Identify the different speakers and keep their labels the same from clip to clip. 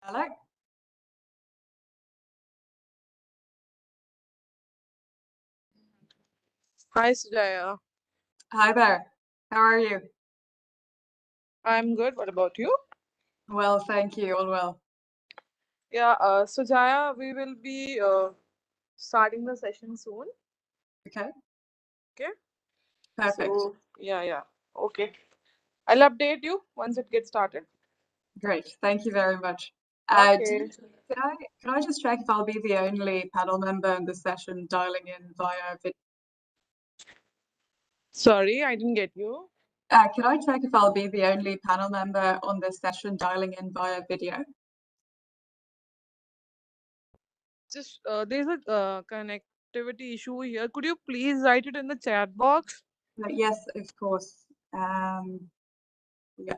Speaker 1: Hello.
Speaker 2: Hi, Sujaya.
Speaker 1: Hi there. How are you?
Speaker 2: I'm good. What about you?
Speaker 1: Well, thank you. All well.
Speaker 2: Yeah, Sujaya, we will be starting the session soon.
Speaker 1: Okay.
Speaker 2: Okay.
Speaker 1: Perfect.
Speaker 2: Yeah. Okay. I'll update you once it gets started.
Speaker 1: Great. Thank you very much.
Speaker 2: Okay.
Speaker 1: Can I just check if I'll be the only panel member in the session dialing in via video?
Speaker 2: Sorry, I didn't get you.
Speaker 1: Can I check if I'll be the only panel member on this session dialing in via video?
Speaker 2: Just there's a connectivity issue here. Could you please write it in the chat box?
Speaker 1: Yes, of course. Yeah.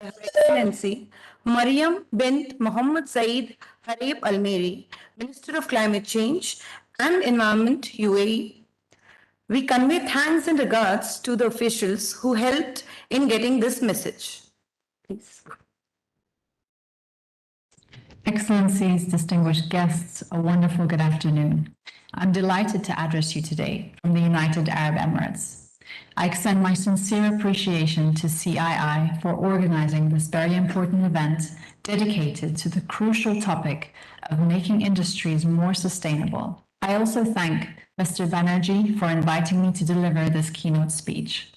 Speaker 3: Her Excellency Mariam bint Mohammed Saeed Harib Al-Meri, Minister of Climate Change and Environment, UAE. We convey thanks and regards to the officials who helped in getting this message. Please.
Speaker 4: Excellencies, distinguished guests, a wonderful good afternoon. I'm delighted to address you today from the United Arab Emirates. I extend my sincere appreciation to CII for organizing this very important event dedicated to the crucial topic of making industries more sustainable. I also thank Mr. Banerjee for inviting me to deliver this keynote speech.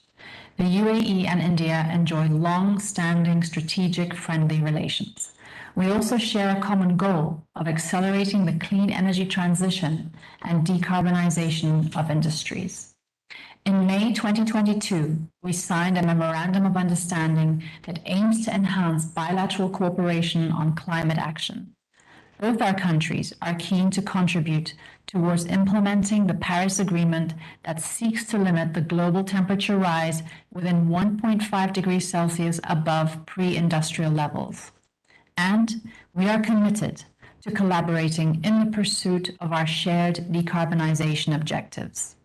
Speaker 4: The UAE and India enjoy long-standing strategic friendly relations. We also share a common goal of accelerating the clean energy transition and decarbonization of industries. In May 2022, we signed a memorandum of understanding that aims to enhance bilateral cooperation on climate action. Both our countries are keen to contribute towards implementing the Paris Agreement that seeks to limit the global temperature rise within 1.5 degrees Celsius above pre-industrial levels. And we are committed to collaborating in the pursuit of our shared decarbonization objectives.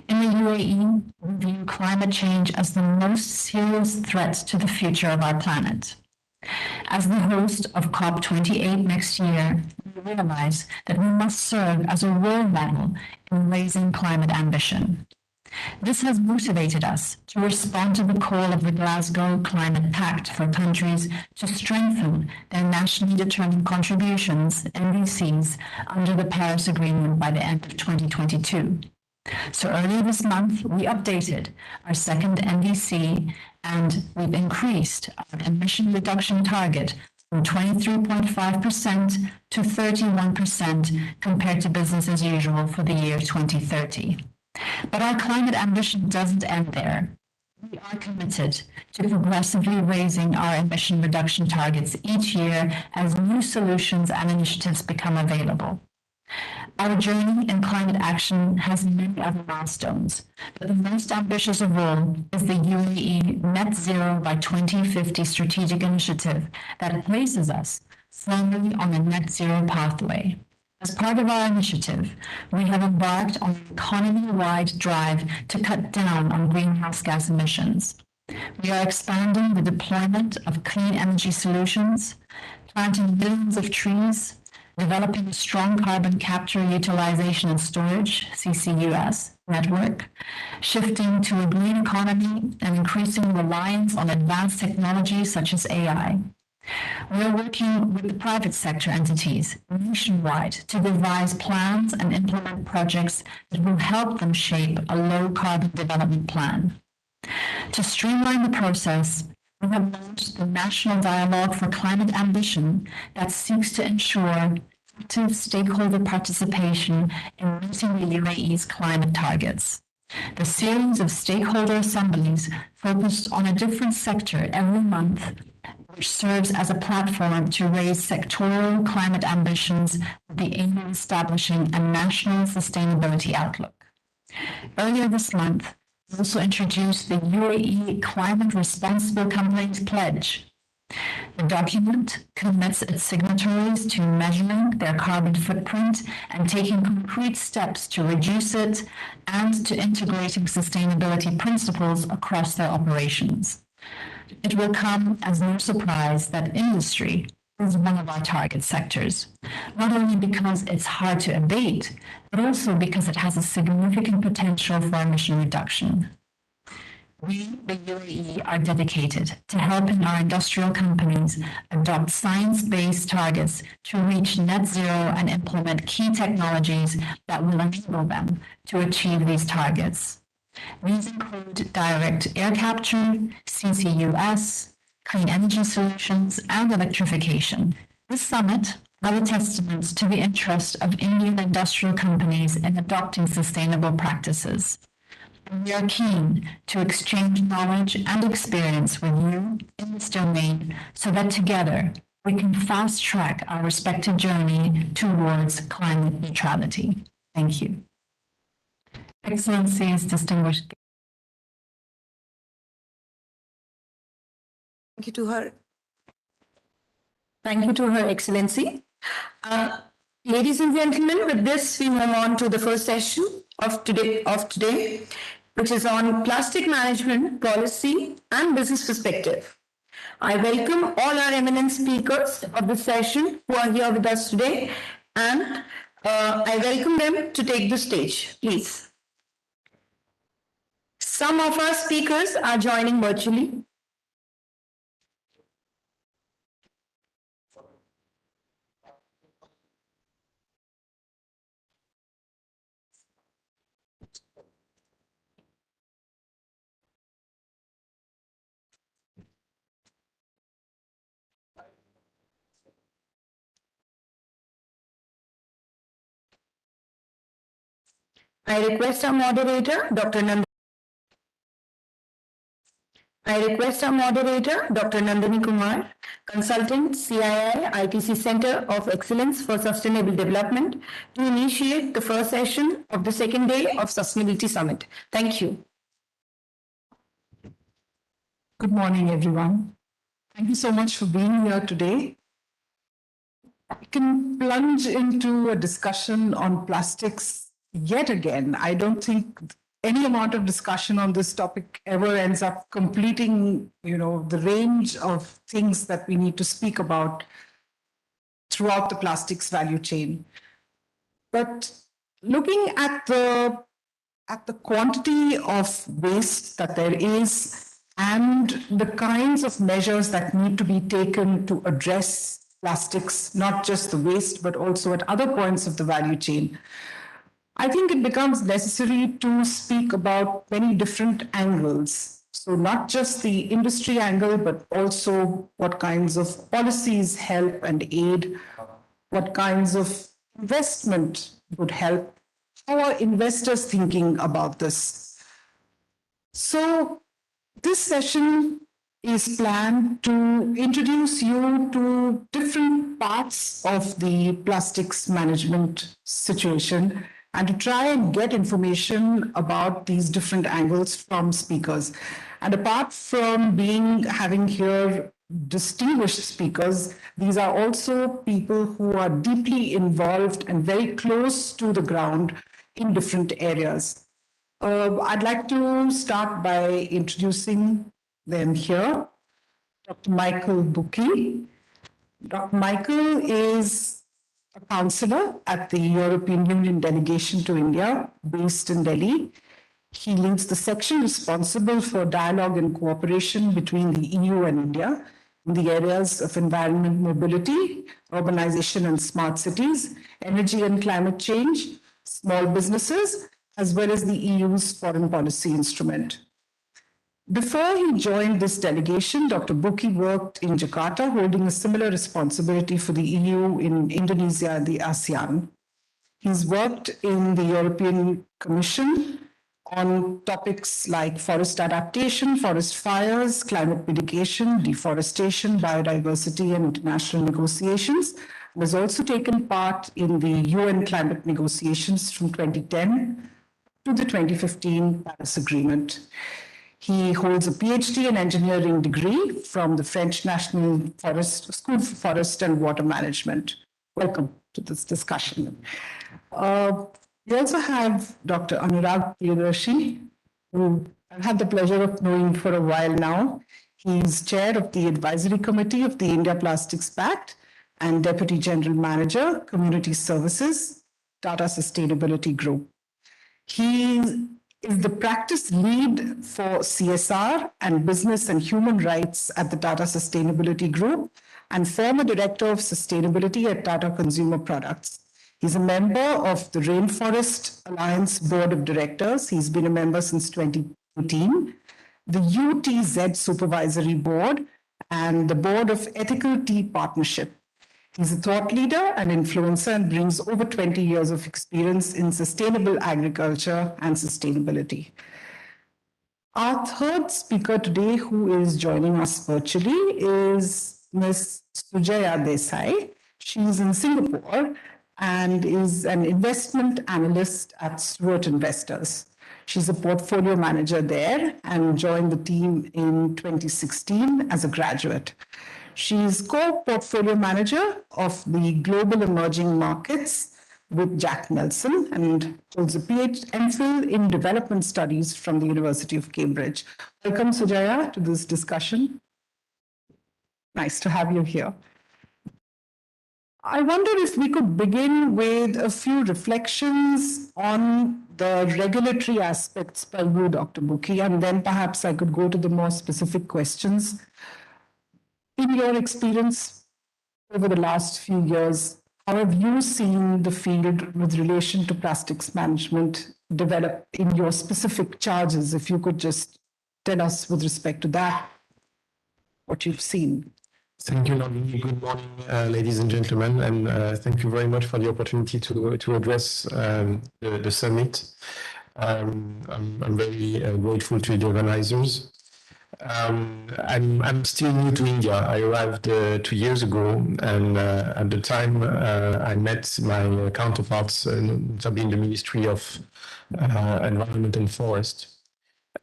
Speaker 4: In the UAE, we view climate change as the most serious threat to the future of our planet. As the host of COP28 next year, we realize that we must serve as a role model in raising climate ambition. This has motivated us to respond to the call of the Glasgow Climate Pact for countries to strengthen their nationally determined contributions, NDCs, under the Paris Agreement by the end of 2022. So earlier this month, we updated our second NDC and we've increased our emission reduction target from 23.5% to 31% compared to business as usual for the year 2030. But our climate ambition doesn't end there. We are committed to progressively raising our emission reduction targets each year as new solutions and initiatives become available. Our journey in climate action has many other milestones, but the most ambitious of all is the UAE Net Zero by 2050 strategic initiative that places us firmly on a net zero pathway. As part of our initiative, we have embarked on an economy-wide drive to cut down on greenhouse gas emissions. We are expanding the deployment of clean energy solutions, planting millions of trees, developing a strong carbon capture, utilization and storage, CCUS, network, shifting to a green economy and increasing reliance on advanced technologies such as AI. We are working with the private sector entities nationwide to devise plans and implement projects that will help them shape a low-carbon development plan. To streamline the process, we have launched the National Dialogue for Climate Ambition that seeks to ensure active stakeholder participation in meeting the UAE's climate targets. The series of stakeholder assemblies focused on a different sector every month, which serves as a platform to raise sectoral climate ambitions with the aim of establishing a national sustainability outlook. Earlier this month, we also introduced the UAE Climate Responsible Companies Pledge. The document commits its signatories to measuring their carbon footprint and taking concrete steps to reduce it and to integrating sustainability principles across their operations. It will come as no surprise that industry is one of our target sectors, not only because it's hard to abate, but also because it has a significant potential for emission reduction. We, the UAE, are dedicated to helping our industrial companies adopt science-based targets to reach net zero and implement key technologies that will enable them to achieve these targets. These include direct air capture, CCUS, clean energy solutions, and electrification. This summit are a testament to the interest of Indian industrial companies in adopting sustainable practices. And we are keen to exchange knowledge and experience with you in this domain so that together we can fast-track our respective journey towards climate neutrality. Thank you. Excellencies, distinguished
Speaker 3: Thank you to her. Thank you to Her Excellency. Ladies and gentlemen, with this, we move on to the first session of today, which is on plastic management policy and business perspective. I welcome all our eminent speakers of this session who are here with us today, and I welcome them to take the stage, please. Some of our speakers are joining virtually. I request our moderator, Dr. Nandini Kumar, Consultant, CII-ITC Center of Excellence for Sustainable Development, to initiate the first session of the second day of Sustainability Summit. Thank you.
Speaker 5: Good morning, everyone. Thank you so much for being here today. I can plunge into a discussion on plastics yet again. I don't think any amount of discussion on this topic ever ends up completing, the range of things that we need to speak about throughout the plastics value chain. But looking at the quantity of waste that there is and the kinds of measures that need to be taken to address plastics, not just the waste, but also at other points of the value chain, I think it becomes necessary to speak about many different angles. So not just the industry angle, but also what kinds of policies help and aid, what kinds of investment would help. How are investors thinking about this? So this session is planned to introduce you to different parts of the plastics management situation and to try and get information about these different angles from speakers. And apart from having here distinguished speakers, these are also people who are deeply involved and very close to the ground in different areas. I'd like to start by introducing them here. Dr. Michael Bucchi. Dr. Michael is a counselor at the European Union delegation to India, based in Delhi. He leads the section responsible for dialogue and cooperation between the EU and India in the areas of environment, mobility, urbanization and smart cities, energy and climate change, small businesses, as well as the EU's foreign policy instrument. Before he joined this delegation, Dr. Bucchi worked in Jakarta, holding a similar responsibility for the EU in Indonesia and the ASEAN. He's worked in the European Commission on topics like forest adaptation, forest fires, climate mitigation, deforestation, biodiversity, and international negotiations, and has also taken part in the UN climate negotiations from 2010 to the 2015 Paris Agreement. He holds a PhD in engineering degree from the French National School for Forest and Water Management. Welcome to this discussion. We also have Dr. Anurag Priyadarshi, who I've had the pleasure of knowing for a while now. He's chair of the advisory committee of the India Plastics Pact and Deputy General Manager, Community Services, Tata Sustainability Group. He is the practice lead for CSR and business and human rights at the Tata Sustainability Group and former director of sustainability at Tata Consumer Products. He's a member of the Rainforest Alliance Board of Directors. He's been a member since 2018, the UTZ Supervisory Board, and the Board of Ethical Tea Partnership. He's a thought leader and influencer and brings over 20 years of experience in sustainable agriculture and sustainability. Our third speaker today, who is joining us virtually, is Ms. Sujaya Desai. She's in Singapore and is an investment analyst at Stewart Investors. She's a portfolio manager there and joined the team in 2016 as a graduate. She's co-portfolio manager of the Global Emerging Markets with Jack Nelson and holds a MPhil in Development Studies from the University of Cambridge. Welcome, Sujaya, to this discussion. Nice to have you here. I wonder if we could begin with a few reflections on the regulatory aspects by you, Dr. Bukhi, and then perhaps I could go to the more specific questions. In your experience over the last few years, how have you seen the field with relation to plastics management develop in your specific charges? If you could just tell us with respect to that, what you've seen.
Speaker 6: Thank you, Nandini. Good morning, ladies and gentlemen, and thank you very much for the opportunity to address the summit. I'm very grateful to the organizers. I'm still new to India. I arrived 2 years ago, and at the time I met my counterparts, notably in the Ministry of Environment and Forest.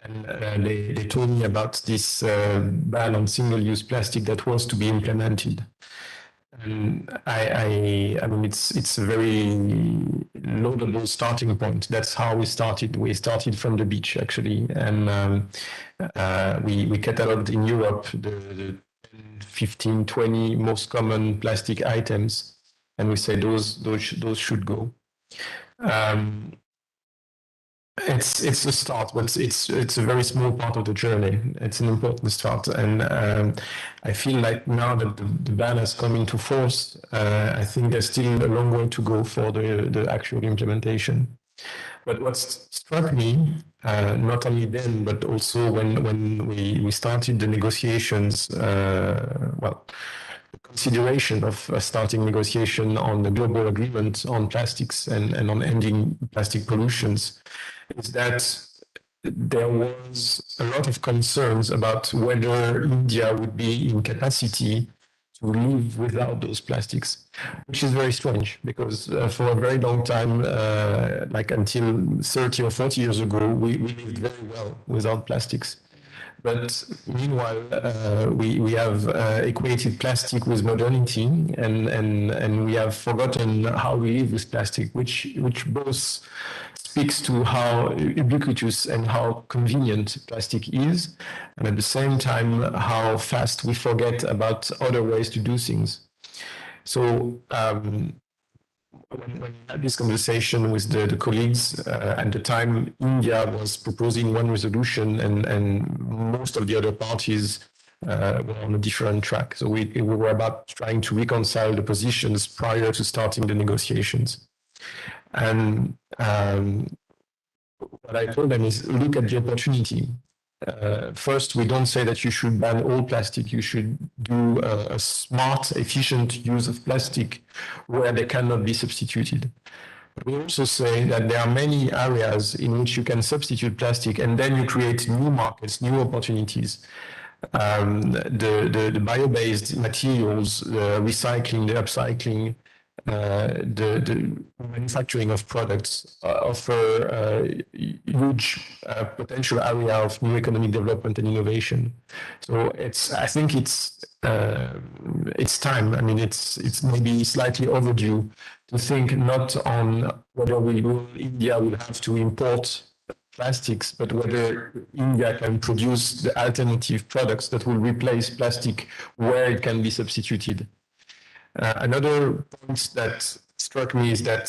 Speaker 6: And they told me about this ban on single-use plastic that was to be implemented. And I mean, it's a very laudable starting point. That's how we started. We started from the beach, actually, and we cataloged in Europe the 15, 20 most common plastic items, and we said those should go. It's a start, but it's a very small part of the journey. It's an important start, and I feel like now that the ban has come into force, I think there's still a long way to go for the actual implementation. But what struck me, not only then, but also when we started the negotiations, the consideration of starting negotiation on the global agreement on plastics and on ending plastic pollutions, is that there was a lot of concerns about whether India would be in capacity to live without those plastics, which is very strange because for a very long time, like until 30 or 40 years ago, we lived very well without plastics. But meanwhile, we have equated plastic with modernity, and we have forgotten how we live with plastic, which both speaks to how ubiquitous and how convenient plastic is, and at the same time, how fast we forget about other ways to do things. So when I had this conversation with the colleagues, at the time, India was proposing one resolution, and most of the other parties were on a different track. So we were about trying to reconcile the positions prior to starting the negotiations. And what I told them is, look at the opportunity. First, we don't say that you should ban all plastic. You should do a smart, efficient use of plastic where they cannot be substituted. But we also say that there are many areas in which you can substitute plastic, and then you create new markets, new opportunities. The bio-based materials, the recycling, the upcycling, the manufacturing of products offer a huge potential area of new economic development and innovation. So I think it's time. I mean, it's maybe slightly overdue to think not on whether India will have to import plastics, but whether India can produce the alternative products that will replace plastic where it can be substituted. Another point that struck me is that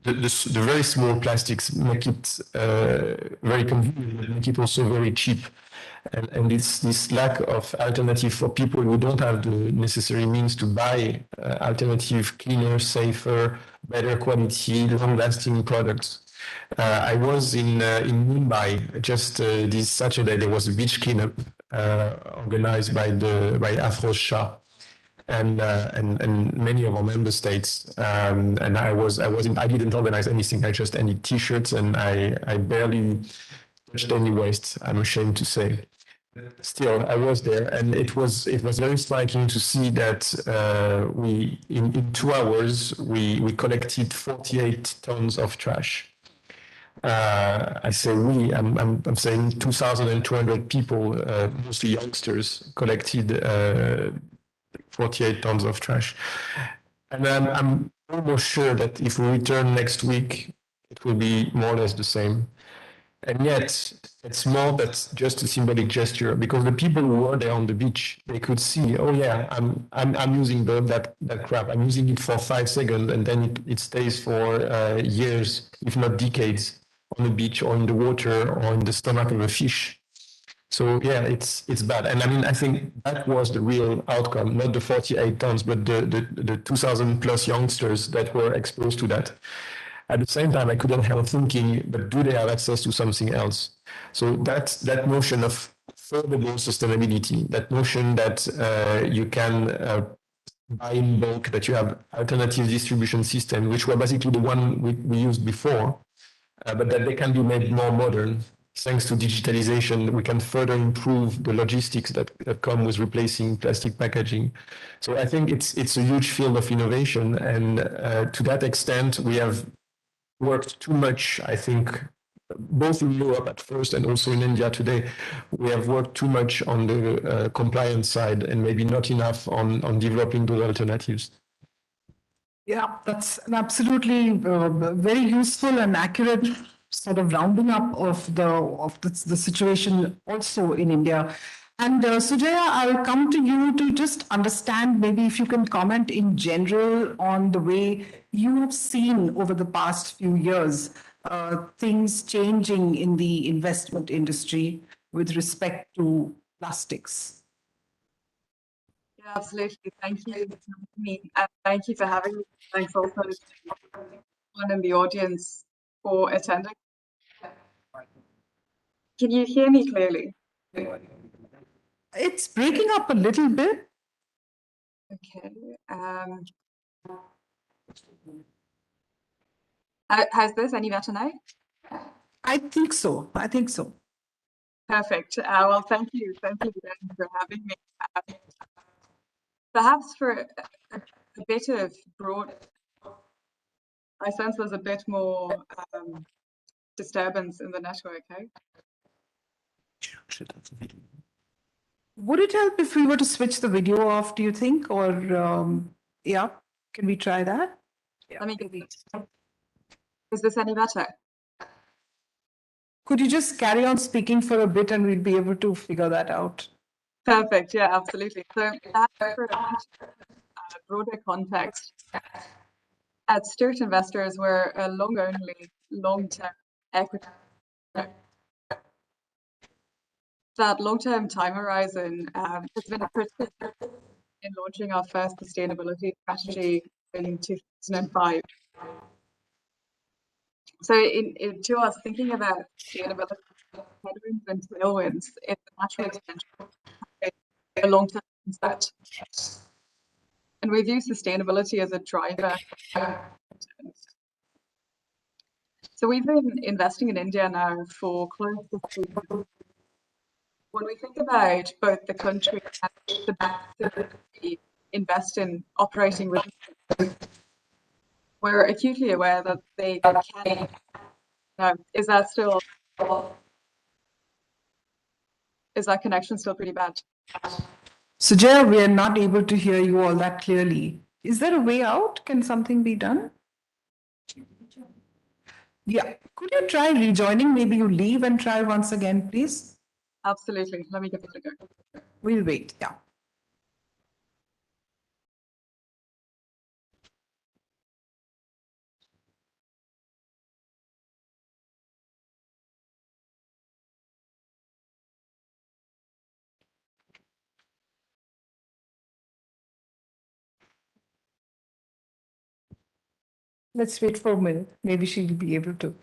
Speaker 6: the very small plastics make it very convenient, but make it also very cheap. And this lack of alternative for people who don't have the necessary means to buy alternative, cleaner, safer, better quality, long-lasting products. I was in Mumbai just this Saturday. There was a beach cleanup organized by Afroz Shah. And many of our member states, and I didn't organize anything. I just ended T-shirts, and I barely touched any waste, I'm ashamed to say. Still, I was there, and it was very striking to see that in 2 hours we collected 48 tons of trash. I say we, I'm saying 2,200 people, mostly youngsters, collected 48 tons of trash. And I'm almost sure that if we return next week, it will be more or less the same. And yet, it's more than just a symbolic gesture, because the people who were there on the beach, they could see, oh yeah, I'm using that crap. I'm using it for 5 seconds, and then it stays for years, if not decades, on the beach or in the water or in the stomach of a fish. So yeah, it's bad. And I mean, I think that was the real outcome, not the 48 tons, but the 2,000 plus youngsters that were exposed to that. At the same time, I couldn't help thinking, but do they have access to something else? So that notion of affordable sustainability, that notion that you can buy in bulk, that you have alternative distribution systems, which were basically the one we used before, but that they can be made more modern. Thanks to digitalization, we can further improve the logistics that come with replacing plastic packaging. So I think it's a huge field of innovation, and to that extent, we have worked too much, I think, both in Europe at first and also in India today. We have worked too much on the compliance side and maybe not enough on developing those alternatives.
Speaker 5: Yeah, that's an absolutely very useful and accurate sort of rounding up of the situation also in India. And Sujaya, I'll come to you to just understand, maybe if you can comment in general on the way you have seen over the past few years things changing in the investment industry with respect to plastics.
Speaker 1: Yeah, absolutely. Thank you for having me. And thank you for having me. Thanks also to everyone in the audience for attending. Can you hear me clearly?
Speaker 5: It's breaking up a little bit.
Speaker 1: Okay. Has this any better now?
Speaker 5: I think so. I think so.
Speaker 1: Perfect. Well, thank you. Thank you again for having me. Perhaps for a bit of broad, I sense there's a bit more disturbance in the network. Okay?
Speaker 5: Would it help if we were to switch the video off, do you think? Or, yeah, can we try that?
Speaker 1: Let me get Is this any better?
Speaker 5: Could you just carry on speaking for a bit and we'll be able to figure that out?
Speaker 1: Perfect. Yeah, absolutely. So for a broader context, at Sturt Investors, we're a long-only, long-term equity. That long-term time horizon has been a critical in launching our first sustainability strategy in 2005. So to us, thinking about sustainability headwinds and tailwinds, it's a natural extension of a long-term concept. And we view sustainability as a driver. So we've been investing in India now for close to 3 years. When we think about both the country and the benefits that we invest in operating with, we're acutely aware that they can. Is that connection still pretty bad?
Speaker 5: Sujaya, we are not able to hear you all that clearly. Is there a way out? Can something be done? Yeah. Could you try rejoining? Maybe you leave and try once again, please.
Speaker 1: Absolutely. Let me give it a go.
Speaker 5: We'll wait. Yeah. Let's wait for a minute. Maybe she'll be able to.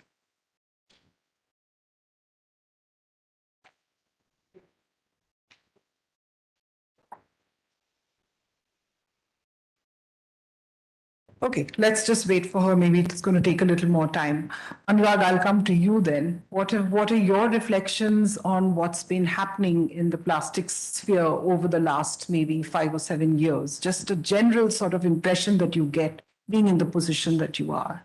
Speaker 5: Okay, let's just wait for her. Maybe it's going to take a little more time. Anurag, I'll come to you then. What are your reflections on what's been happening in the plastics sphere over the last maybe 5 or 7 years? Just a general sort of impression that you get being in the position that you are.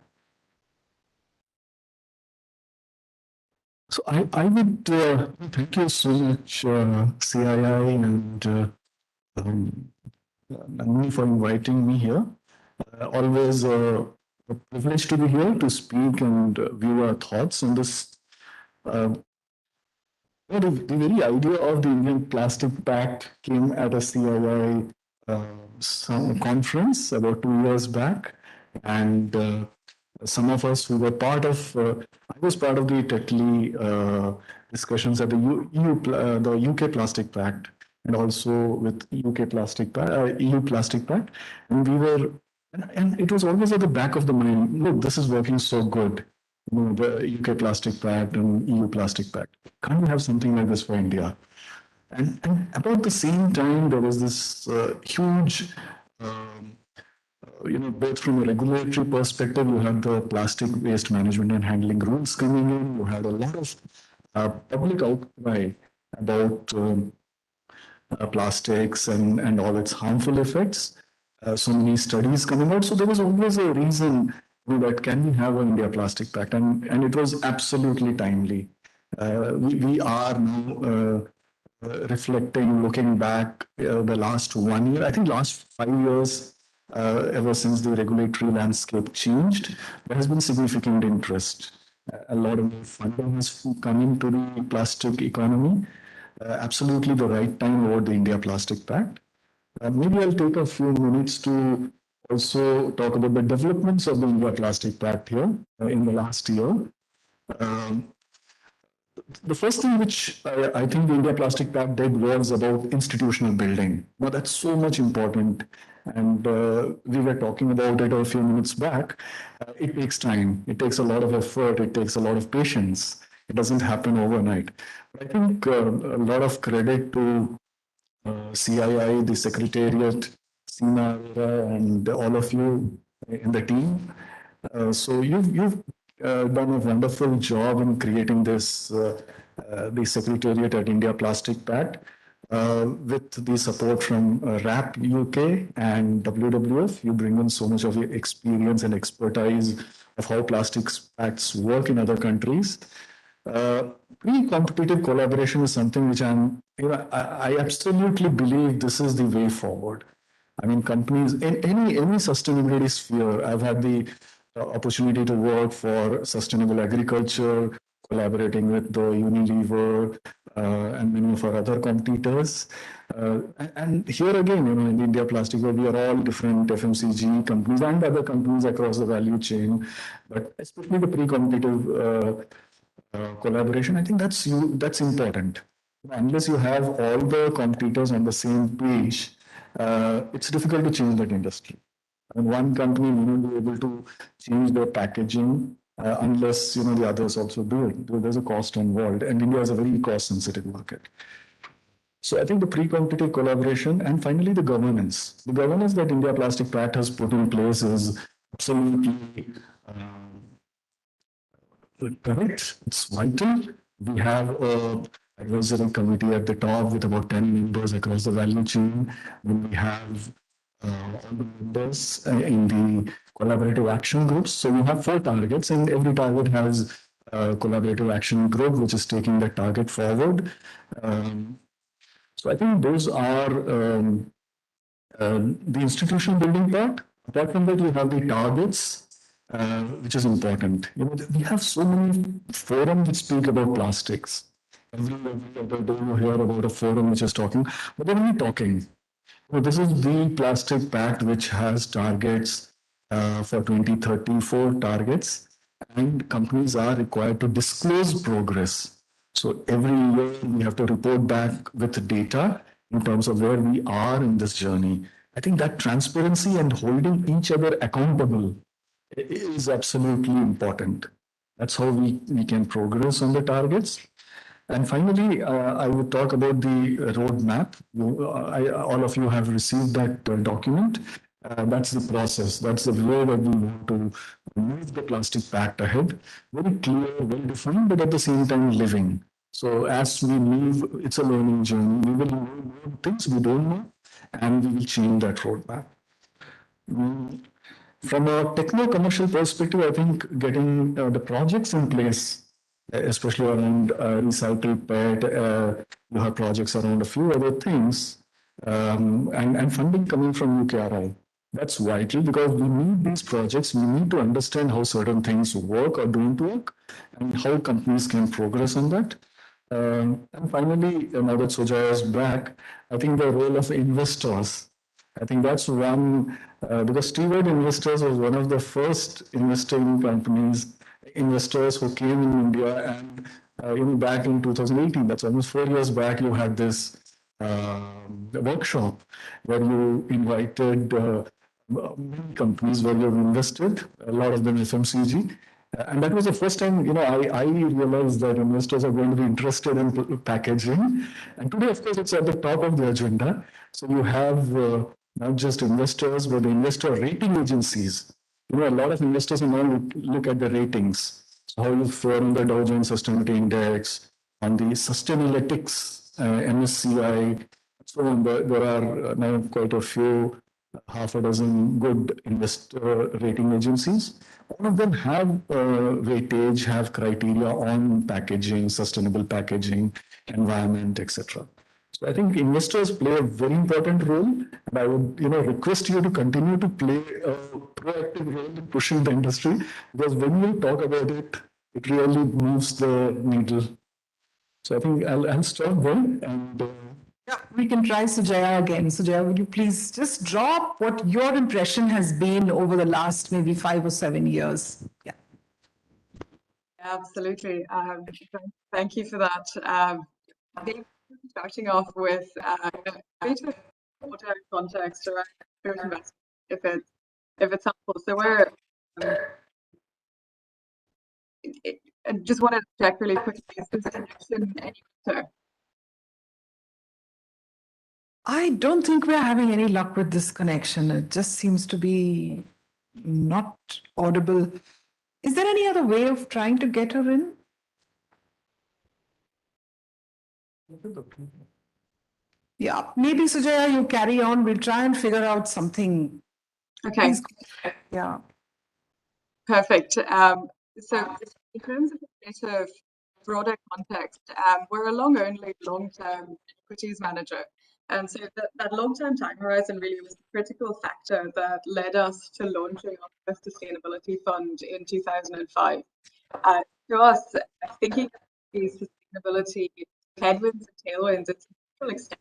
Speaker 7: So I would thank you so much, CII um, Nandini, for inviting me here. Always a privilege to be here to speak and view our thoughts on this. Uh, the very idea of the Indian Plastic Pact came at a CII some conference about 2 years back, and some of us who were part of, I was part of the Tetley discussions at the the UK Plastic Pact, and also with EU Plastic Pact, and we were, and it was always at the back of the mind. Look, this is working so good. You know, the UK Plastic Pact and EU Plastic Pact. Can't we have something like this for India? And about the same time, there was this huge, both from a regulatory perspective, you had the plastic waste management and handling rules coming in. You had a lot of public outcry about plastics and all its harmful effects. So many studies coming out. So there was always a reason, that can we have an India Plastic Pact? And it was absolutely timely. We are now reflecting, looking back the last 1 year, I think last 5 years, ever since the regulatory landscape changed, there has been significant interest. A lot of funding has come into the plastic economy. Absolutely the right time over the India Plastic Pact. Maybe I'll take a few minutes to also talk about the developments of the India Plastic Pact here in the last year. Um, the first thing which I think the India Plastic Pact did was about institutional building. Now that's so much important, and we were talking about it a few minutes back. It takes time, it takes a lot of effort, it takes a lot of patience. It doesn't happen overnight. But I think a lot of credit to CII, the Secretariat, Sina, and all of you in the team. So you've done a wonderful job in creating this, the Secretariat at India Plastic Pact, with the support from RAP UK and WWF. You bring in so much of your experience and expertise of how plastics pacts work in other countries. Pre-competitive collaboration is something which I absolutely believe this is the way forward. I mean, companies in any sustainability sphere. I've had the opportunity to work for sustainable agriculture, collaborating with the Unilever and many of our other competitors. And here again, in India Plastic, where we are all different FMCG companies and other companies across the value chain, but especially the pre-competitive collaboration, I think that's important. Unless you have all the competitors on the same page, it's difficult to change that industry. And one company may not be able to change their packaging unless the others also do it. There's a cost involved, and India is a very cost-sensitive market. So I think the pre-competitive collaboration, and finally the governance. The governance that India Plastic Pact has put in place is absolutely correct. It's vital. We have a advisory committee at the top with about 10 members across the value chain. Then we have all the members in the collaborative action groups. So we have 4 targets, and every target has a collaborative action group which is taking the target forward. So I think those are the institutional building part. Apart from that, you have the targets, which is important. We have so many forums which speak about plastics. Every other day you hear about a forum which is talking, but they're only talking. This is the Plastic Pact, which has targets for 2034 targets, and companies are required to disclose progress. So every year we have to report back with data in terms of where we are in this journey. I think that transparency and holding each other accountable is absolutely important. That's how we can progress on the targets. And finally, I would talk about the roadmap. All of you have received that document. That's the process. That's the way that we want to move the Plastic Pact ahead. Very clear, well defined, but at the same time living. So as we move, it's a learning journey. We will know more things we don't know, and we will change that roadmap. From a techno-commercial perspective, I think getting the projects in place especially around recycled PET. You have projects around a few other things, and funding coming from UKRI. That's vital because we need these projects. We need to understand how certain things work or don't work and how companies can progress on that. And finally, now that Sujaya is back, I think the role of investors. I think that's one, because Steward Investors was one of the first investing companies, investors who came in India and back in 2018, that's almost 4 years back, you had this workshop where you invited many companies where you've invested, a lot of them FMCG. And that was the first time, I realized that investors are going to be interested in packaging. And today, of course, it's at the top of the agenda. So you have not just investors, but the investor rating agencies. A lot of investors now look at the ratings. So how you fare on the Dow Jones Sustainability Index, on the Sustainalytics, MSCI, so on. There are now quite a few, half a dozen good investor rating agencies. All of them have weightage, have criteria on packaging, sustainable packaging, environment, etc. So I think investors play a very important role, and I would request you to continue to play a proactive role in pushing the industry, because when you talk about it, it really moves the needle. So I think I'll stop there and.
Speaker 5: Yeah, we can try Sujaya again. Sujaya, would you please just drop what your impression has been over the last maybe 5 or 7 years? Yeah.
Speaker 1: Absolutely. Thank you for that. I think starting off with a bit of broader context around spirit investment, if it's helpful. So we're I just want to check really quickly, is this connection any better?
Speaker 5: I don't think we're having any luck with this connection. It just seems to be not audible. Is there any other way of trying to get her in? Yeah, maybe Sujaya, you carry on. We'll try and figure out something.
Speaker 1: Okay.
Speaker 5: Please. Yeah.
Speaker 1: Perfect. So in terms of a bit of broader context, we're a long-only long-term equities manager. And so that long-term time horizon really was the critical factor that led us to launching our first sustainability fund in 2005. To us, thinking of these sustainability headwinds and tailwinds, it's a full extent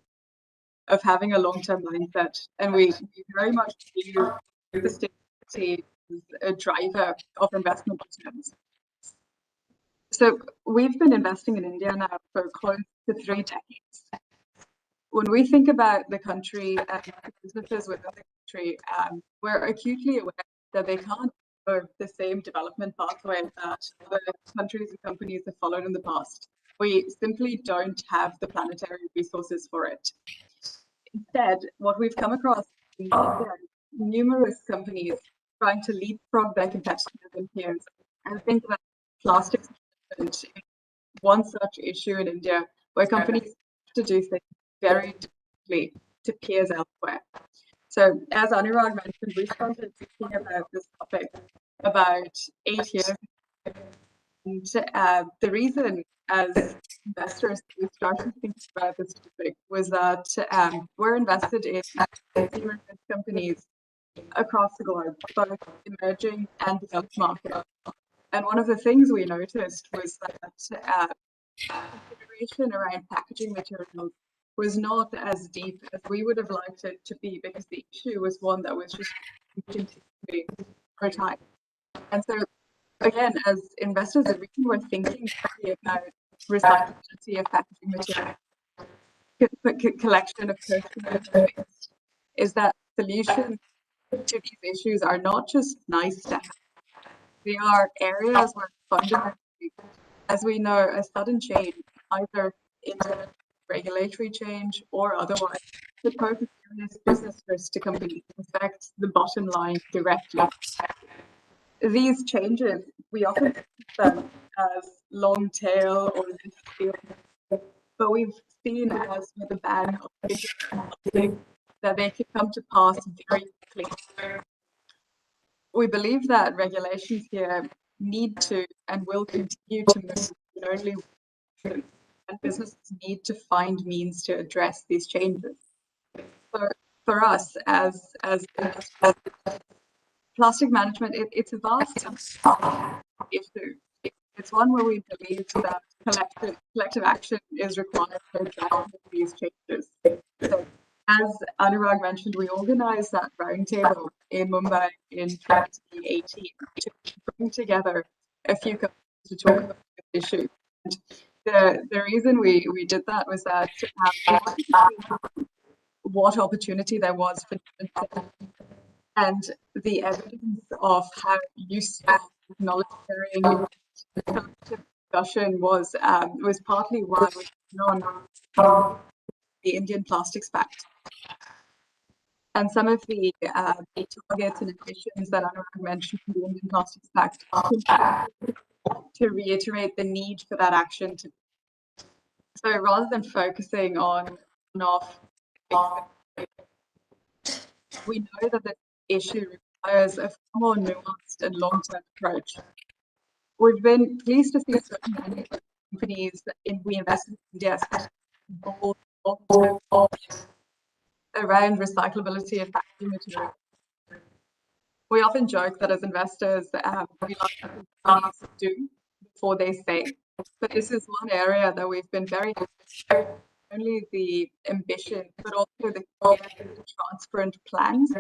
Speaker 1: of having a long-term mindset. And we very much view sustainability as a driver of investment returns. So we've been investing in India now for close to 3 decades. When we think about the country and businesses within the country, we're acutely aware that they can't follow the same development pathway that other countries and companies have followed in the past. We simply don't have the planetary resources for it. Instead, what we've come across in India, numerous companies trying to leapfrog their competitors and peers. And think that plastics is one such issue in India, where companies have to do things very differently to peers elsewhere. So as Anurag mentioned, we started thinking about this topic about 8 years ago. And the reason as investors we started thinking about this topic was that we're invested in consumer goods companies across the globe, both emerging and developed markets. And one of the things we noticed was that consideration around packaging materials was not as deep as we would have liked it to be, because the issue was one that was just continuing over time. And so, again, as investors, we were thinking about recyclability of packaging materials, collection of post-consumer waste, is that solutions to these issues are not just nice to have. They are areas where fundamentally, as we know, a sudden change, either in regulatory change or otherwise, could pose a serious business risk to companies, affect the bottom line directly. These changes, we often think them as long tail or but we've seen as with the ban of plastic that they could come to pass very quickly. We believe that regulations here need to and will continue to move only one, and businesses need to find means to address these changes. For us as investors, plastic management, it's a vast issue. It's one where we believe that collective action is required to address these changes. So, as Anurag mentioned, we organized that roundtable in Mumbai in 2018 to bring together a few companies to talk about this issue. And the reason we did that was that we wanted to see what opportunity there was for different, and the evidence of how useful knowledge sharing collective discussion was partly why we went on the Indian Plastics Pact. And some of the targets and ambitions that Anurag mentioned in the Indian Plastics Pact to reiterate the need for that action. So rather than focusing on off, we know that this issue requires a far more nuanced and long-term approach. We've been pleased to see certain companies we invested in India bold around recyclability of packaging material. We often joke that as investors, we like what companies do before they say, but this is one area that we've been very only the ambition, but also the transparent plans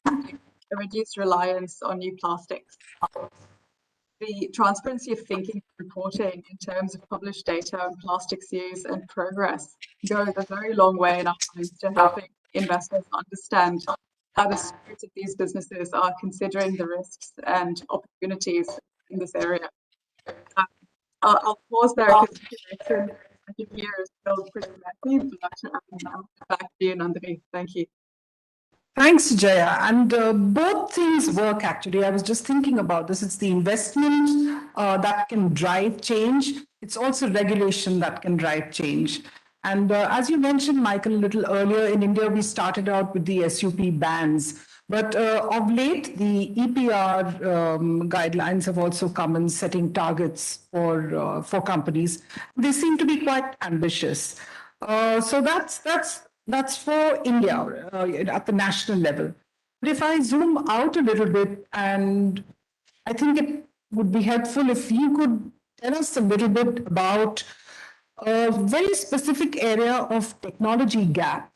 Speaker 1: to reduce reliance on new plastics. The transparency of thinking and reporting in terms of published data on plastics use and progress goes a very long way in our minds to helping investors understand how the stewards of these businesses are considering the risks and opportunities in this area. I'll pause there because I think here is still pretty messy, but I'll back to you, Nandini. Thank you.
Speaker 5: Thanks, Jaya. And both things work, actually. I was just thinking about this. It's the investment that can drive change. It's also regulation that can drive change. And as you mentioned, Michael, a little earlier, in India, we started out with the SUP bans. But of late, the EPR guidelines have also come in setting targets for companies. They seem to be quite ambitious. So that's for India at the national level. But if I zoom out a little bit, and I think it would be helpful if you could tell us a little bit about a very specific area of technology gap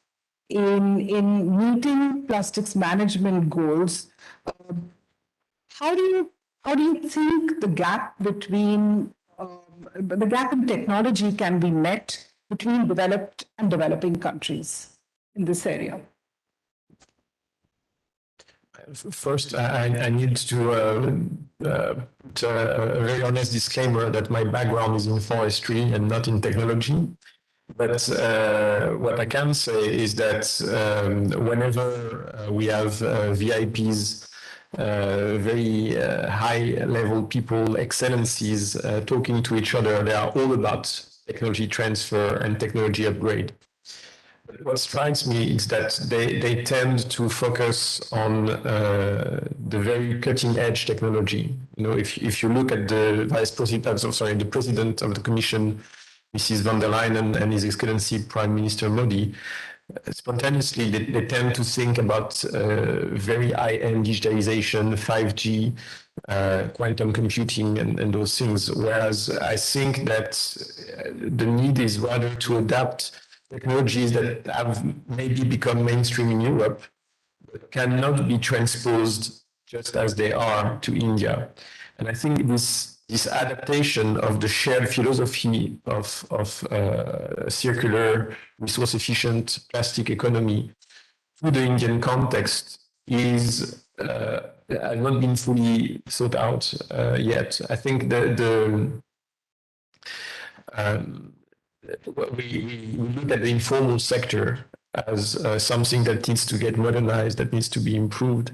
Speaker 5: in meeting plastics management goals. How do you think the gap between the gap in technology can be met between developed and developing countries in this area?
Speaker 6: First, I need to put a very honest disclaimer that my background is in forestry and not in technology. But what I can say is that whenever we have VIPs, very high-level people, excellencies talking to each other, they are all about technology transfer and technology upgrade. What strikes me is that they tend to focus on the very cutting-edge technology. You know, if you look at the the president of the Commission, Mrs. von der Leyen, and His Excellency Prime Minister Modi, spontaneously they tend to think about very high-end digitalization, 5G, quantum computing, and those things. Whereas I think that the need is rather to adapt technologies that have maybe become mainstream in Europe, but cannot be transposed just as they are to India. And I think this adaptation of the shared philosophy of circular, resource-efficient plastic economy to the Indian context is has not been fully thought out yet. I think we look at the informal sector as something that needs to get modernized, that needs to be improved.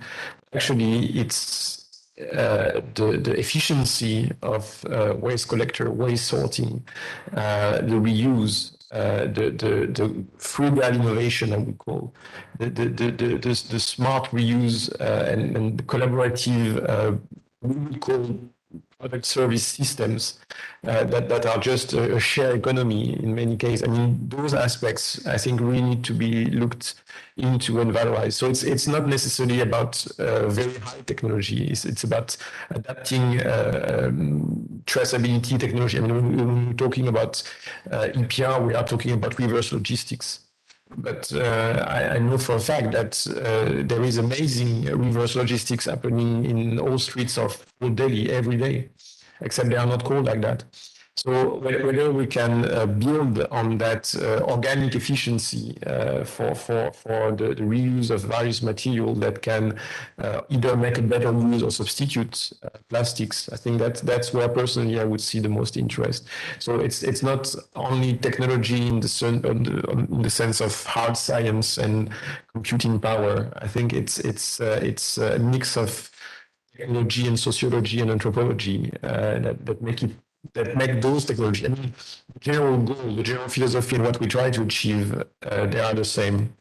Speaker 6: Actually, it's the efficiency of waste collector, waste sorting, the reuse, the frugal innovation, I would call, the smart reuse and the collaborative, we would call product service systems that are just a share economy in many cases. I mean, those aspects I think really need to be looked into and valorized. So it's not necessarily about very high technology. It's about adapting traceability technology. I mean, when we're talking about EPR, we are talking about reverse logistics. But I know for a fact that there is amazing reverse logistics happening in all streets of Old Delhi every day, except they are not called like that. So whether we can build on that organic efficiency for the reuse of various material that can either make a better use or substitute plastics, I think that's where personally I would see the most interest. So it's not only technology in the sense of hard science and computing power. I think it's a mix of technology and sociology and anthropology that make those technology. I mean, the general goal, the general philosophy, and what we try to achieve, they are the same.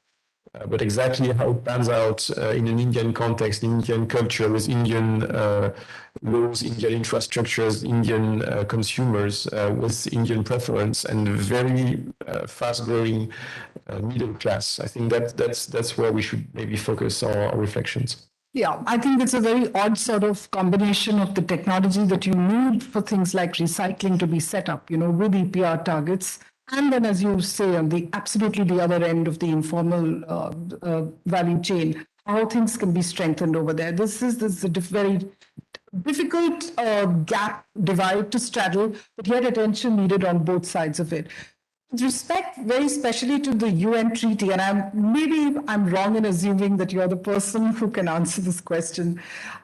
Speaker 6: But exactly how it pans out in an Indian context, in Indian culture, with Indian laws, Indian infrastructures, Indian consumers, with Indian preference, and very fast-growing middle class. I think that's where we should maybe focus our reflections.
Speaker 5: Yeah, I think it's a very odd sort of combination of the technology that you need for things like recycling to be set up, with EPR targets. And then, as you say, on the absolutely the other end of the informal value chain, how things can be strengthened over there. This is a very difficult gap, divide to straddle, but yet attention needed on both sides of it. With respect, very especially to the UN treaty, and maybe I'm wrong in assuming that you're the person who can answer this question.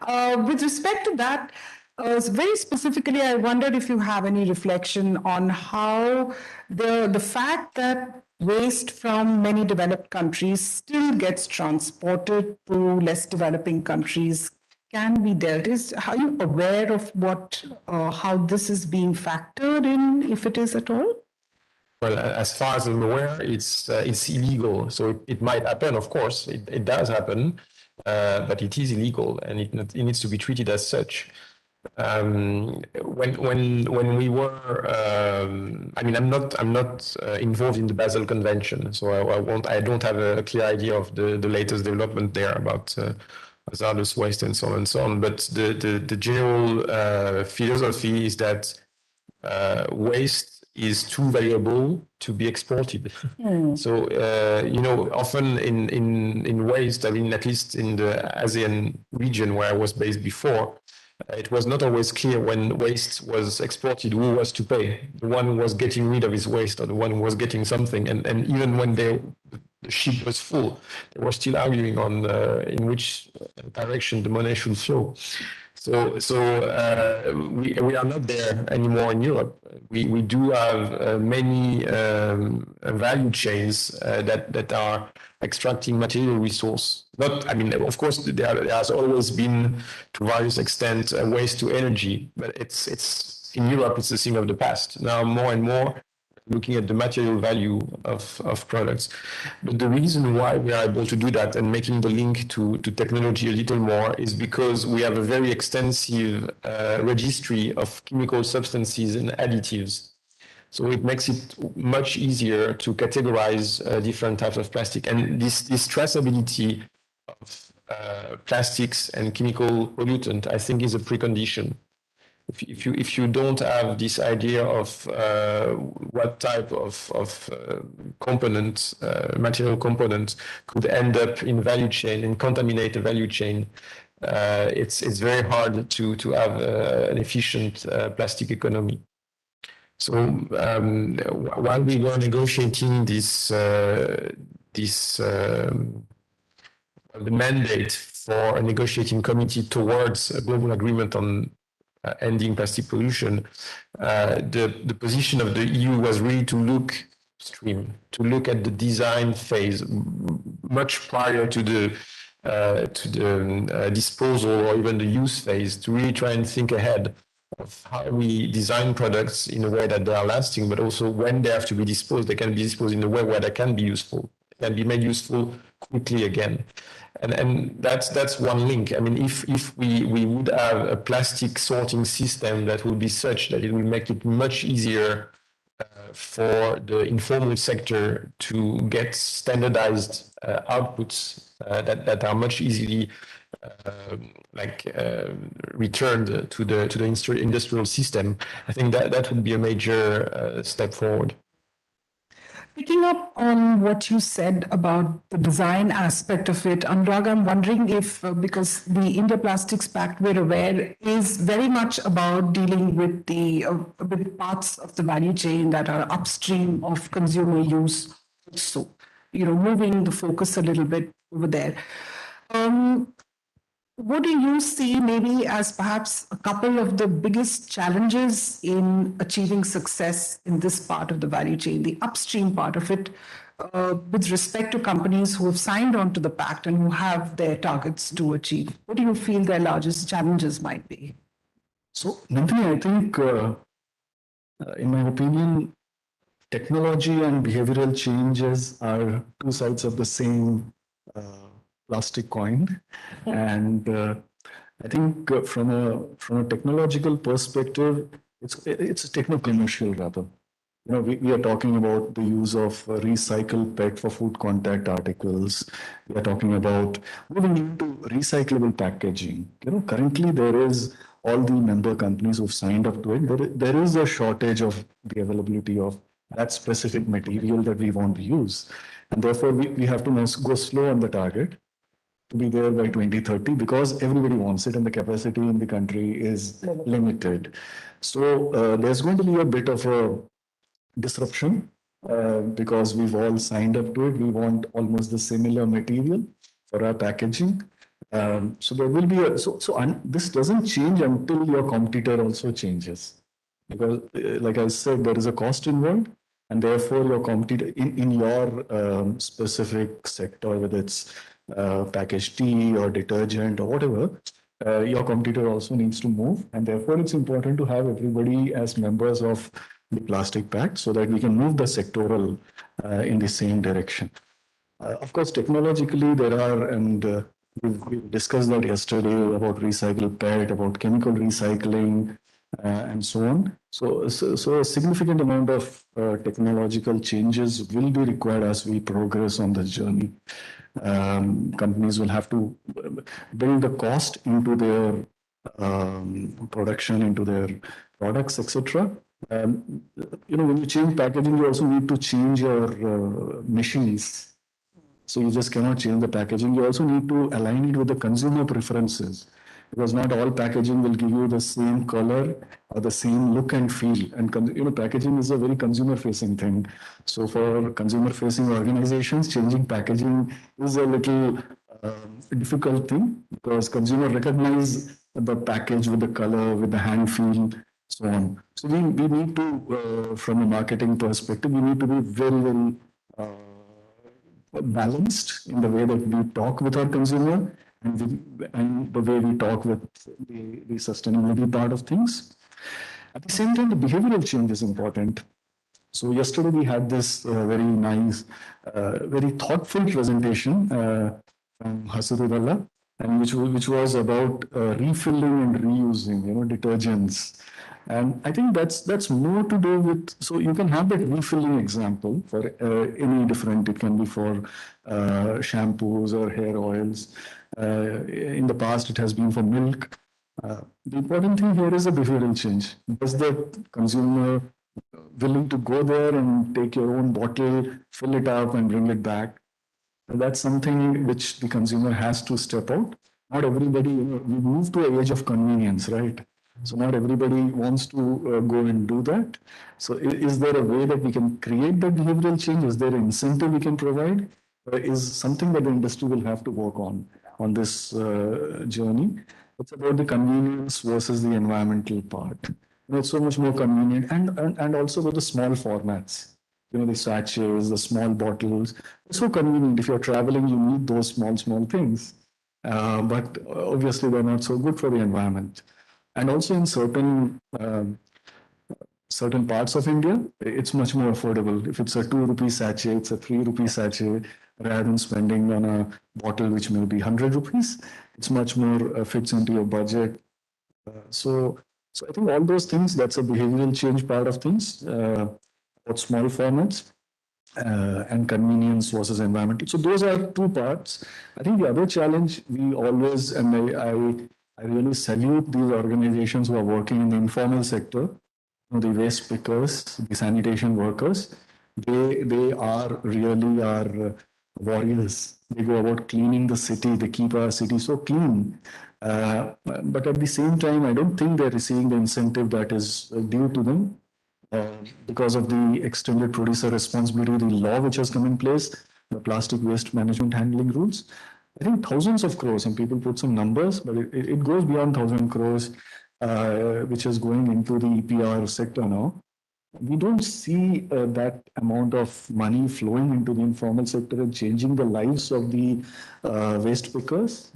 Speaker 5: With respect to that, very specifically, I wondered if you have any reflection on how the fact that waste from many developed countries still gets transported to less developing countries can be dealt. Are you aware of how this is being factored in, if it is at all?
Speaker 6: Well, as far as I'm aware, it's illegal. So it might happen, of course. It does happen, but it is illegal, and it needs to be treated as such. When we were, I mean, I'm not involved in the Basel Convention, so I don't have a clear idea of the latest development there about hazardous waste and so on and so on. But the general philosophy is that waste is too valuable to be exported. So, often in waste, I mean, at least in the ASEAN region where I was based before, it was not always clear when waste was exported who was to pay, the one who was getting rid of his waste or the one who was getting something. And even when the ship was full, they were still arguing on in which direction the money should flow. So we are not there anymore in Europe. We do have many value chains that are extracting material resource. Not, I mean, of course, there has always been, to various extent, a waste to energy, but it's in Europe, it's a thing of the past. Now, more and more, looking at the material value of products. But the reason why we are able to do that and making the link to technology a little more is because we have a very extensive registry of chemical substances and additives. So it makes it much easier to categorize different types of plastic. And this traceability of plastics and chemical pollutant, I think, is a precondition. If you don't have this idea of what type of component, material component could end up in value chain and contaminate the value chain, it's very hard to have an efficient plastic economy. So while we were negotiating the mandate for a negotiating committee towards a global agreement on ending plastic pollution, the position of the EU was really to look upstream, to look at the design phase much prior to the disposal or even the use phase, to really try and think ahead of how we design products in a way that they are lasting, but also when they have to be disposed, they can be disposed in a way where they can be useful can be made useful quickly again. And that's one link. I mean, if we would have a plastic sorting system that would be such that it will make it much easier for the informal sector to get standardized outputs that are much easily returned to the industrial system, I think that would be a major step forward.
Speaker 5: Picking up on what you said about the design aspect of it, Anurag, I'm wondering if, because the India Plastics Pact, we're aware, is very much about dealing with the with parts of the value chain that are upstream of consumer use, also, moving the focus a little bit over there. What do you see maybe as perhaps a couple of the biggest challenges in achieving success in this part of the value chain, the upstream part of it, with respect to companies who have signed on to the pact and who have their targets to achieve? What do you feel their largest challenges might be?
Speaker 7: So, Nandini, I think, in my opinion, technology and behavioral changes are two sides of the same plastic coin, and I think from a technological perspective, it's techno-commercial rather. We are talking about the use of recycled PET for food contact articles. We are talking about moving into recyclable packaging. Currently there is all the member companies who've signed up to it. There is a shortage of the availability of that specific material that we want to use. And therefore, we have to now go slow on the target to be there by 2030 because everybody wants it and the capacity in the country is limited. So there's going to be a bit of a disruption because we've all signed up to it. We want almost the similar material for our packaging. So there will be this doesn't change until your competitor also changes. Because like I said, there is a cost involved and therefore your competitor in your specific sector, whether it's packaged tea or detergent or whatever, your competitor also needs to move. And therefore it's important to have everybody as members of the plastic pact so that we can move the sectoral in the same direction. Of course, technologically there are, and we discussed that yesterday about recycled PET, about chemical recycling, and so on. So a significant amount of technological changes will be required as we progress on this journey. Companies will have to build the cost into their production, into their products, etc. When you change packaging, you also need to change your machines. So you just cannot change the packaging. You also need to align it with the consumer preferences because not all packaging will give you the same color or the same look and feel. And packaging is a very consumer-facing thing. So for consumer-facing organizations, changing packaging is a little difficult thing because consumers recognize the package with the color, with the hand feel, so on. So we need to, from a marketing perspective, we need to be very, very balanced in the way that we talk with our consumer and the way we talk with the sustainability part of things. At the same time, the behavioral change is important. So yesterday we had this very nice, very thoughtful presentation from Hasudullah, and which was about refilling and reusing, detergents. And I think that's more to do with, so you can have that refilling example for any different, it can be for shampoos or hair oils. In the past, it has been for milk. The important thing here is a behavioral change. Does the consumer willing to go there and take your own bottle, fill it up and bring it back? And that's something which the consumer has to step out. Not everybody, we move to an age of convenience, right? So not everybody wants to go and do that. So is there a way that we can create that behavioral change? Is there an incentive we can provide? Is something that the industry will have to work on this journey. It's about the convenience versus the environmental part. It's so much more convenient and also with the small formats. The sachets, the small bottles. It's so convenient. If you're traveling, you need those small things. But obviously, they're not so good for the environment. And also in certain parts of India, it's much more affordable. If it's a 2 rupee sachet, it's a 3 rupee sachet. rather than spending on a bottle which may be 100 rupees. It's much more fits into your budget. So I think all those things, that's a behavioral change part of things, about small formats and convenience versus environmental. So those are two parts. I think the other challenge we always, and I really salute these organizations who are working in the informal sector, the waste pickers, the sanitation workers. They are really our warriors. They go about cleaning the city. They keep our city so clean. But at the same time, I don't think they're receiving the incentive that is due to them because of the extended producer responsibility, the law which has come in place, the plastic waste management handling rules. I think thousands of crores, and people put some numbers, but it goes beyond 1,000 crores, which is going into the EPR sector now. We don't see that amount of money flowing into the informal sector and changing the lives of the waste pickers.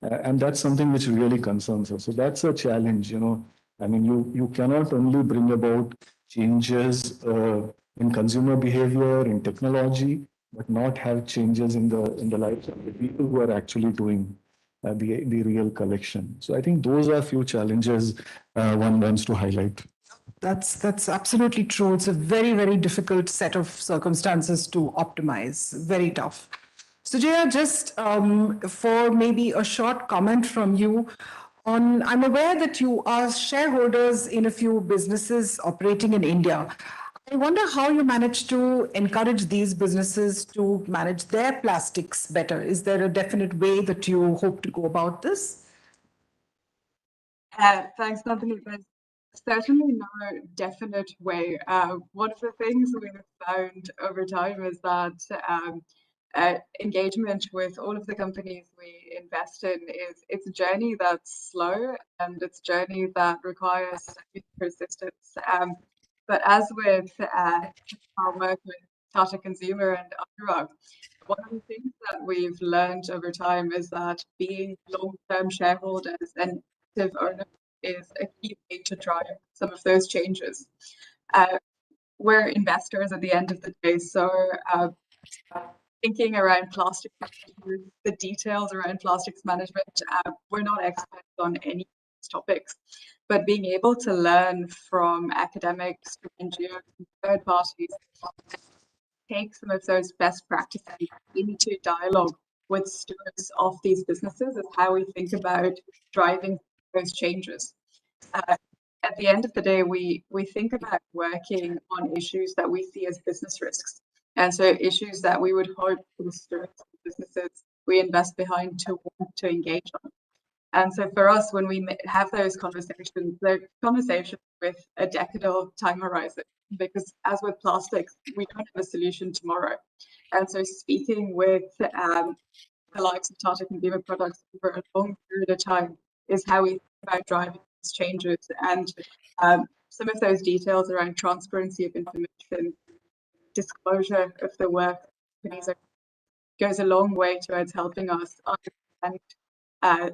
Speaker 7: And that's something which really concerns us. So that's a challenge, you know. I mean, you cannot only bring about changes in consumer behavior, in technology, but not have changes in the lives of the people who are actually doing the real collection. So I think those are few challenges one wants to highlight.
Speaker 5: That's absolutely true. It's a very, very difficult set of circumstances to optimize. Very tough. Sujaya, just for maybe a short comment from you on, I'm aware that you are shareholders in a few businesses operating in India. I wonder how you manage to encourage these businesses to manage their plastics better. Is there a definite way that you hope to go about this?
Speaker 1: Thanks, Nandini. There's certainly no definite way. One of the things we've found over time is that engagement with all of the companies we invest in it's a journey that's slow and it's a journey that requires persistence. But as with our work with Tata Consumer and Anurag, one of the things that we've learned over time is that being long-term shareholders and active owners is a key way to drive some of those changes. We're investors at the end of the day, so thinking around plastic, the details around plastics management, we're not experts on any of these topics, but being able to learn from academics, from NGOs, and third parties, take some of those best practices into dialogue with stewards of these businesses is how we think about driving those changes. At the end of the day, we think about working on issues that we see as business risks. And so issues that we would hope the stewards of businesses we invest behind to want to engage on. And so for us, when we have those conversations, they're conversations with a decadal time horizon, because as with plastics, we don't have a solution tomorrow. And so speaking with the likes of Tata Consumer Products over a long period of time is how we think about driving these changes. And some of those details around transparency of information, disclosure of the work companies are, goes a long way towards helping us understand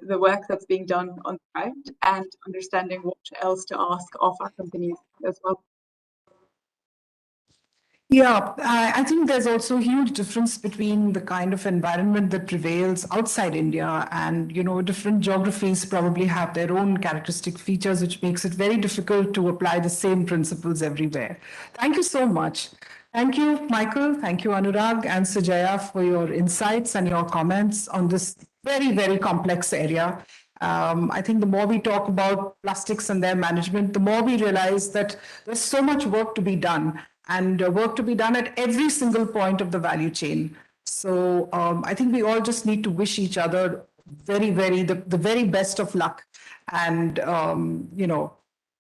Speaker 1: the work that's being done on the ground and understanding what else to ask of our companies as well.
Speaker 5: Yeah, I think there's also a huge difference between the kind of environment that prevails outside India, and different geographies probably have their own characteristic features, which makes it very difficult to apply the same principles everywhere. Thank you so much. Thank you, Michael. Thank you, Anurag and Sujaya, for your insights and your comments on this very, very complex area. I think the more we talk about plastics and their management, the more we realize that there's so much work to be done, and work to be done at every single point of the value chain. So I think we all just need to wish each other the very best of luck, and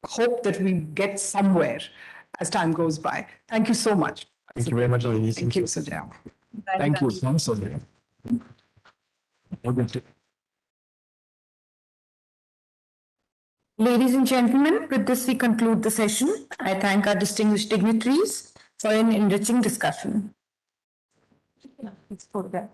Speaker 5: hope that we get somewhere as time goes by. Thank you so much.
Speaker 6: Thank you very much, Nandini.
Speaker 5: Thank you, Sujaya.
Speaker 7: Thank you. Thanks, Sujaya.
Speaker 3: Ladies and gentlemen, with this we conclude the session. I thank our distinguished dignitaries for an enriching discussion. Let's go back.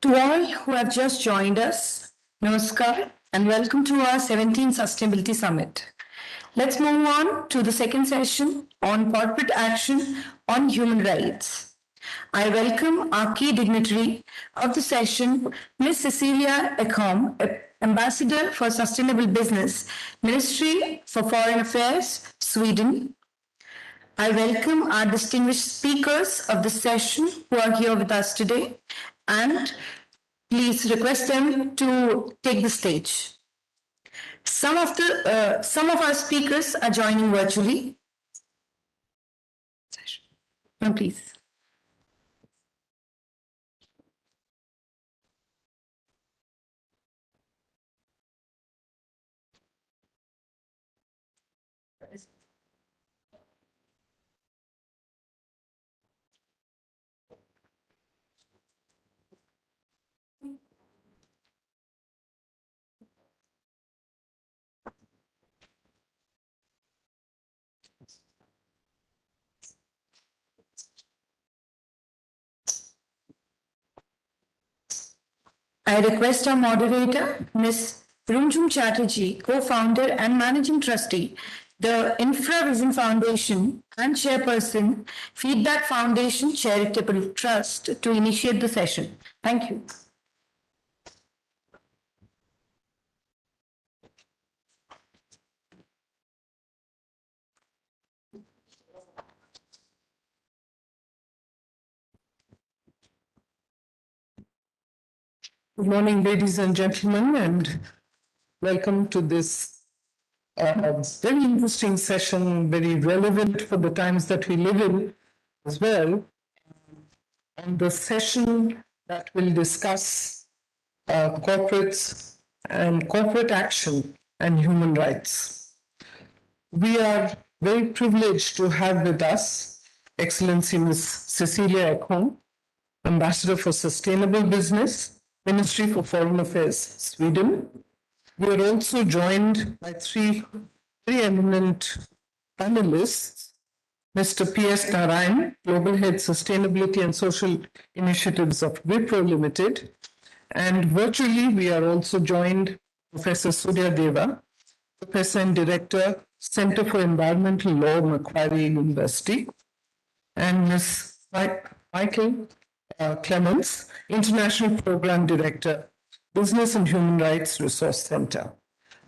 Speaker 3: To all who have just joined us, Namaskar and welcome to our 17th Sustainability Summit. Let's move on to the second session on corporate action on human rights. I welcome our key dignitary of the session, Ms. Cecilia Ekholm, Ambassador for Sustainable Business, Ministry for Foreign Affairs, Sweden. I welcome our distinguished speakers of the session who are here with us today, and please request them to take the stage. Some of our speakers are joining virtually. Please. I request our moderator, Ms. Rumjum Chatterjee, co-founder and managing trustee, the InfraVision Foundation and chairperson, Feedback Foundation Charitable Trust, to initiate the session. Thank you.
Speaker 5: Good morning, ladies and gentlemen, and welcome to this very interesting session, very relevant for the times that we live in as well. And the session that will discuss corporates and corporate action and human rights. We are very privileged to have with us Excellency Ms. Cecilia Ekholm, Ambassador for Sustainable Business, Ministry for Foreign Affairs, Sweden. We are also joined by three very eminent panelists, Mr. P.S. Narayan, Global Head Sustainability and Social Initiatives of Wipro Limited. And virtually, we are also joined Professor Surya Deva, Professor and Director, Center for Environmental Law, Macquarie University, and Ms. Michael Clements, International Program Director, Business and Human Rights Resource Center.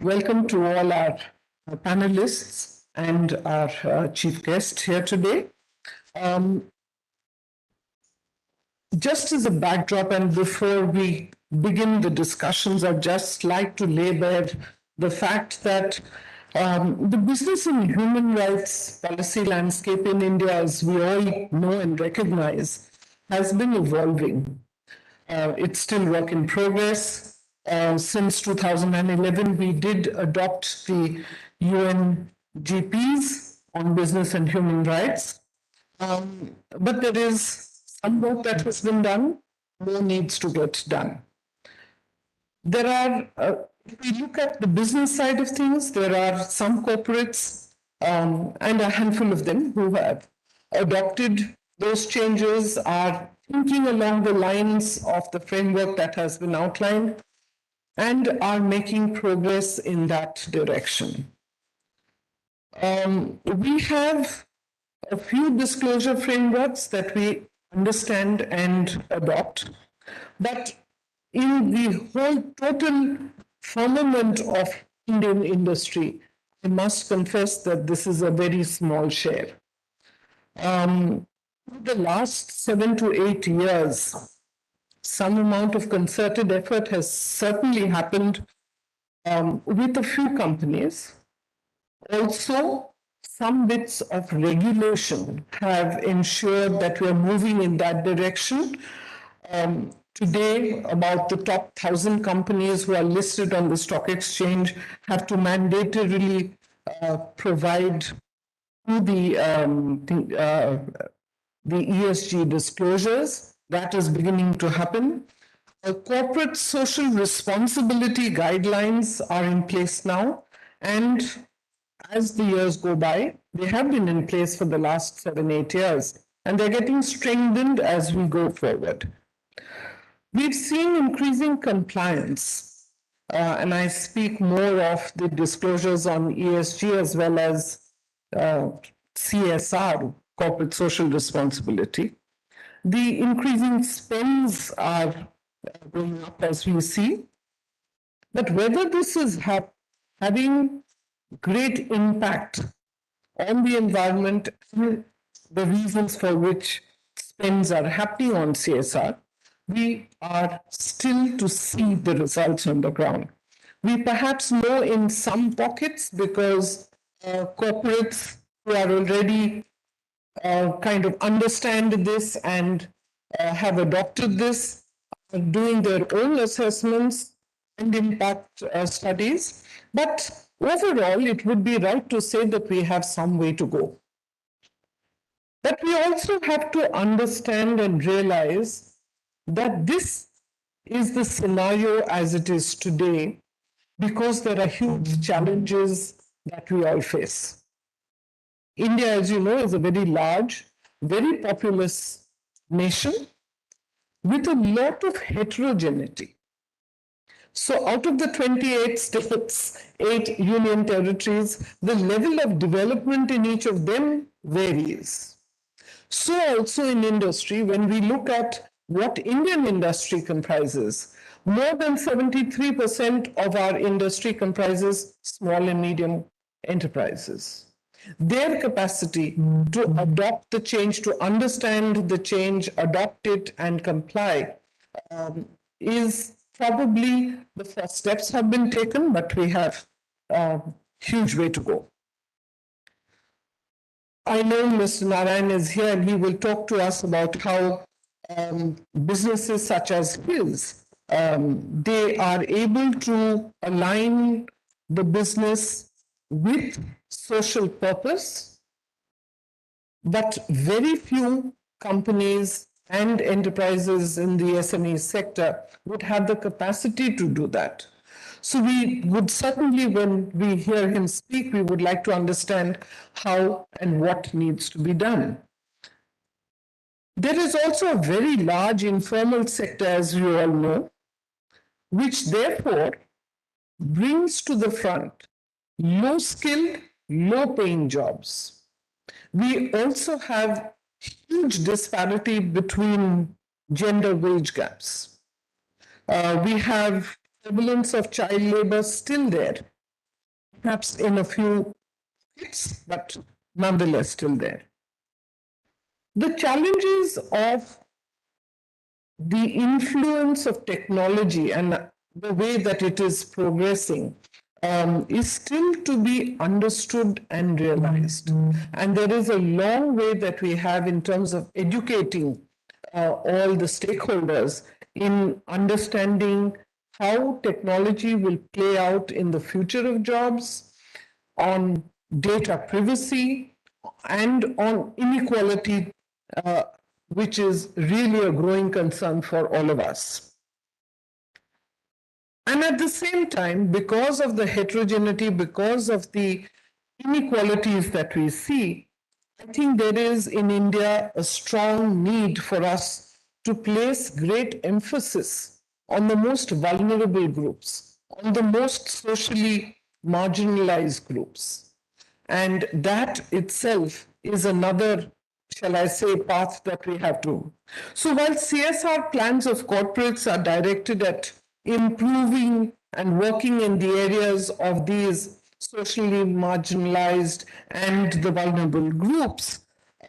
Speaker 5: Welcome to all our panelists and our chief guest here today. Just as a backdrop and before we begin the discussions, I'd just like to lay bare the fact that the business and human rights policy landscape in India, as we all know and recognize, has been evolving. It's still work in progress. Since 2011, we did adopt the UNGPs on business and human rights. But there is some work that has been done, more needs to get done. There are, if we look at the business side of things, there are some corporates and a handful of them who have adopted those changes, are thinking along the lines of the framework that has been outlined, and are making progress in that direction. We have a few disclosure frameworks that we understand and adopt, but in the whole total firmament of Indian industry, I must confess that this is a very small share. The last 7 to 8 years, some amount of concerted effort has certainly happened with a few companies. Also, some bits of regulation have ensured that we are moving in that direction. Today, about the top 1,000 companies who are listed on the stock exchange have to mandatorily provide to the ESG disclosures. That is beginning to happen. Corporate social responsibility guidelines are in place now, and as the years go by, they have been in place for the last 7, 8 years, and they're getting strengthened as we go forward. We've seen increasing compliance, and I speak more of the disclosures on ESG as well as CSR, corporate social responsibility. The increasing spends are going up as we see. But whether this is having great impact on the environment and the reasons for which spends are happening on CSR, we are still to see the results on the ground. We perhaps know in some pockets because corporates who are already kind of understand this and have adopted this, are doing their own assessments and impact studies. But overall, it would be right to say that we have some way to go. But we also have to understand and realize that this is the scenario as it is today because there are huge challenges that we all face. India, as you know, is a very large, very populous nation with a lot of heterogeneity. So out of the 28 states, 8 union territories, the level of development in each of them varies. So also in industry, when we look at what Indian industry comprises, more than 73% of our industry comprises small and medium enterprises. Their capacity to adopt the change, to understand the change, adopt it and comply is probably the first steps have been taken, but we have a huge way to go. I know Mr. Narayan is here and he will talk to us about how businesses such as his, they are able to align the business with social purpose, but very few companies and enterprises in the SME sector would have the capacity to do that. So we would certainly, when we hear him speak, we would like to understand how and what needs to be done. There is also a very large informal sector, as you all know, which therefore brings to the front low-skilled, low-paying jobs. We also have huge disparity between gender wage gaps. We have prevalence of child labor still there, perhaps in a few states, but nonetheless still there. The challenges of the influence of technology and the way that it is progressing is still to be understood and realized. And there is a long way that we have in terms of educating all the stakeholders in understanding how technology will play out in the future of jobs, on data privacy, and on inequality, which is really a growing concern for all of us. And at the same time, because of the heterogeneity, because of the inequalities that we see, I think there is in India a strong need for us to place great emphasis on the most vulnerable groups, on the most socially marginalized groups. And that itself is another, shall I say, path that we have to. So while CSR plans of corporates are directed at improving and working in the areas of these socially marginalized and the vulnerable groups,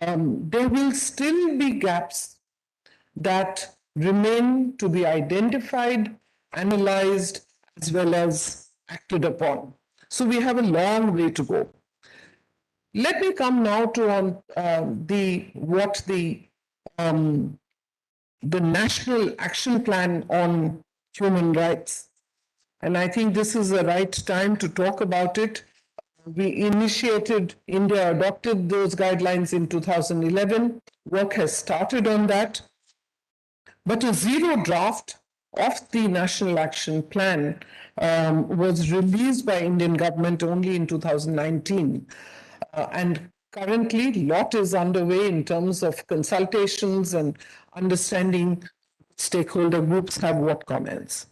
Speaker 5: there will still be gaps that remain to be identified, analyzed, as well as acted upon. So we have a long way to go. Let me come now to the National Action Plan on Human Rights. And I think this is the right time to talk about it. India adopted those guidelines in 2011. Work has started on that. But a zero draft of the National Action Plan was released by Indian government only in 2019. And currently, lot is underway in terms of consultations and understanding stakeholder groups have what comments.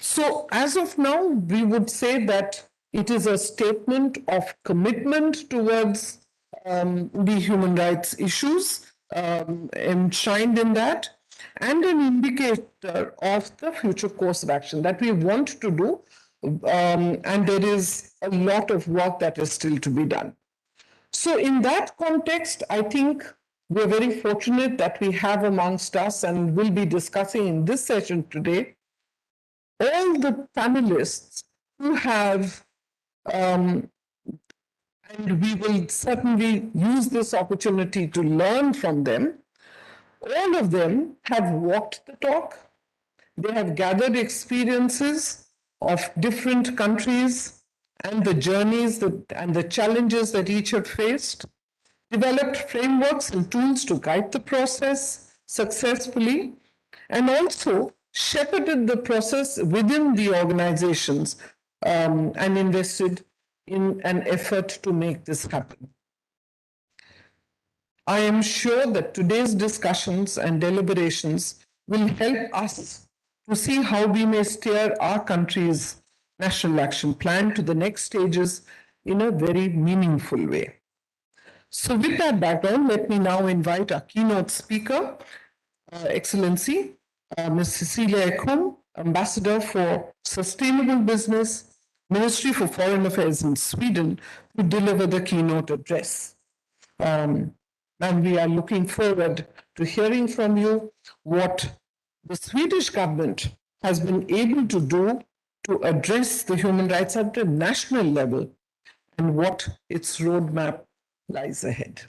Speaker 5: So as of now, we would say that it is a statement of commitment towards the human rights issues enshrined in that, and an indicator of the future course of action that we want to do. And there is a lot of work that is still to be done. So in that context, I think we're very fortunate that we have amongst us, and will be discussing in this session today, all the panelists who have, and we will certainly use this opportunity to learn from them. All of them have walked the talk. They have gathered experiences of different countries and the journeys and the challenges that each have faced, developed frameworks and tools to guide the process successfully, and also shepherded the process within the organizations and invested in an effort to make this happen. I am sure that today's discussions and deliberations will help us to see how we may steer our country's National Action Plan to the next stages in a very meaningful way. So with that background, let me now invite our keynote speaker, Excellency, Ms. Cecilia Ekholm, Ambassador for Sustainable Business, Ministry for Foreign Affairs in Sweden, to deliver the keynote address. And we are looking forward to hearing from you what the Swedish government has been able to do to address the human rights at the national level and what its roadmap lies ahead.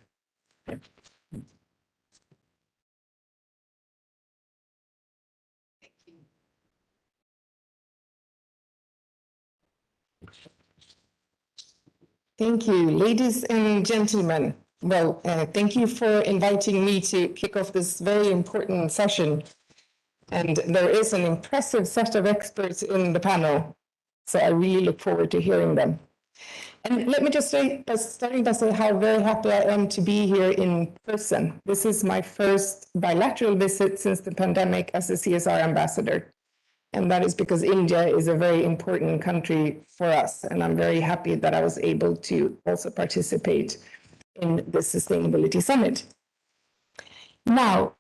Speaker 3: Thank you, ladies and gentlemen. Well, thank you for inviting me to kick off this very important session. And there is an impressive set of experts in the panel, so I really look forward to hearing them. And let me just say, starting by saying how very happy I am to be here in person. This is my first bilateral visit since the pandemic as a CSR ambassador. And that is because India is a very important country for us. And I'm very happy that I was able to also participate in the Sustainability Summit. Now,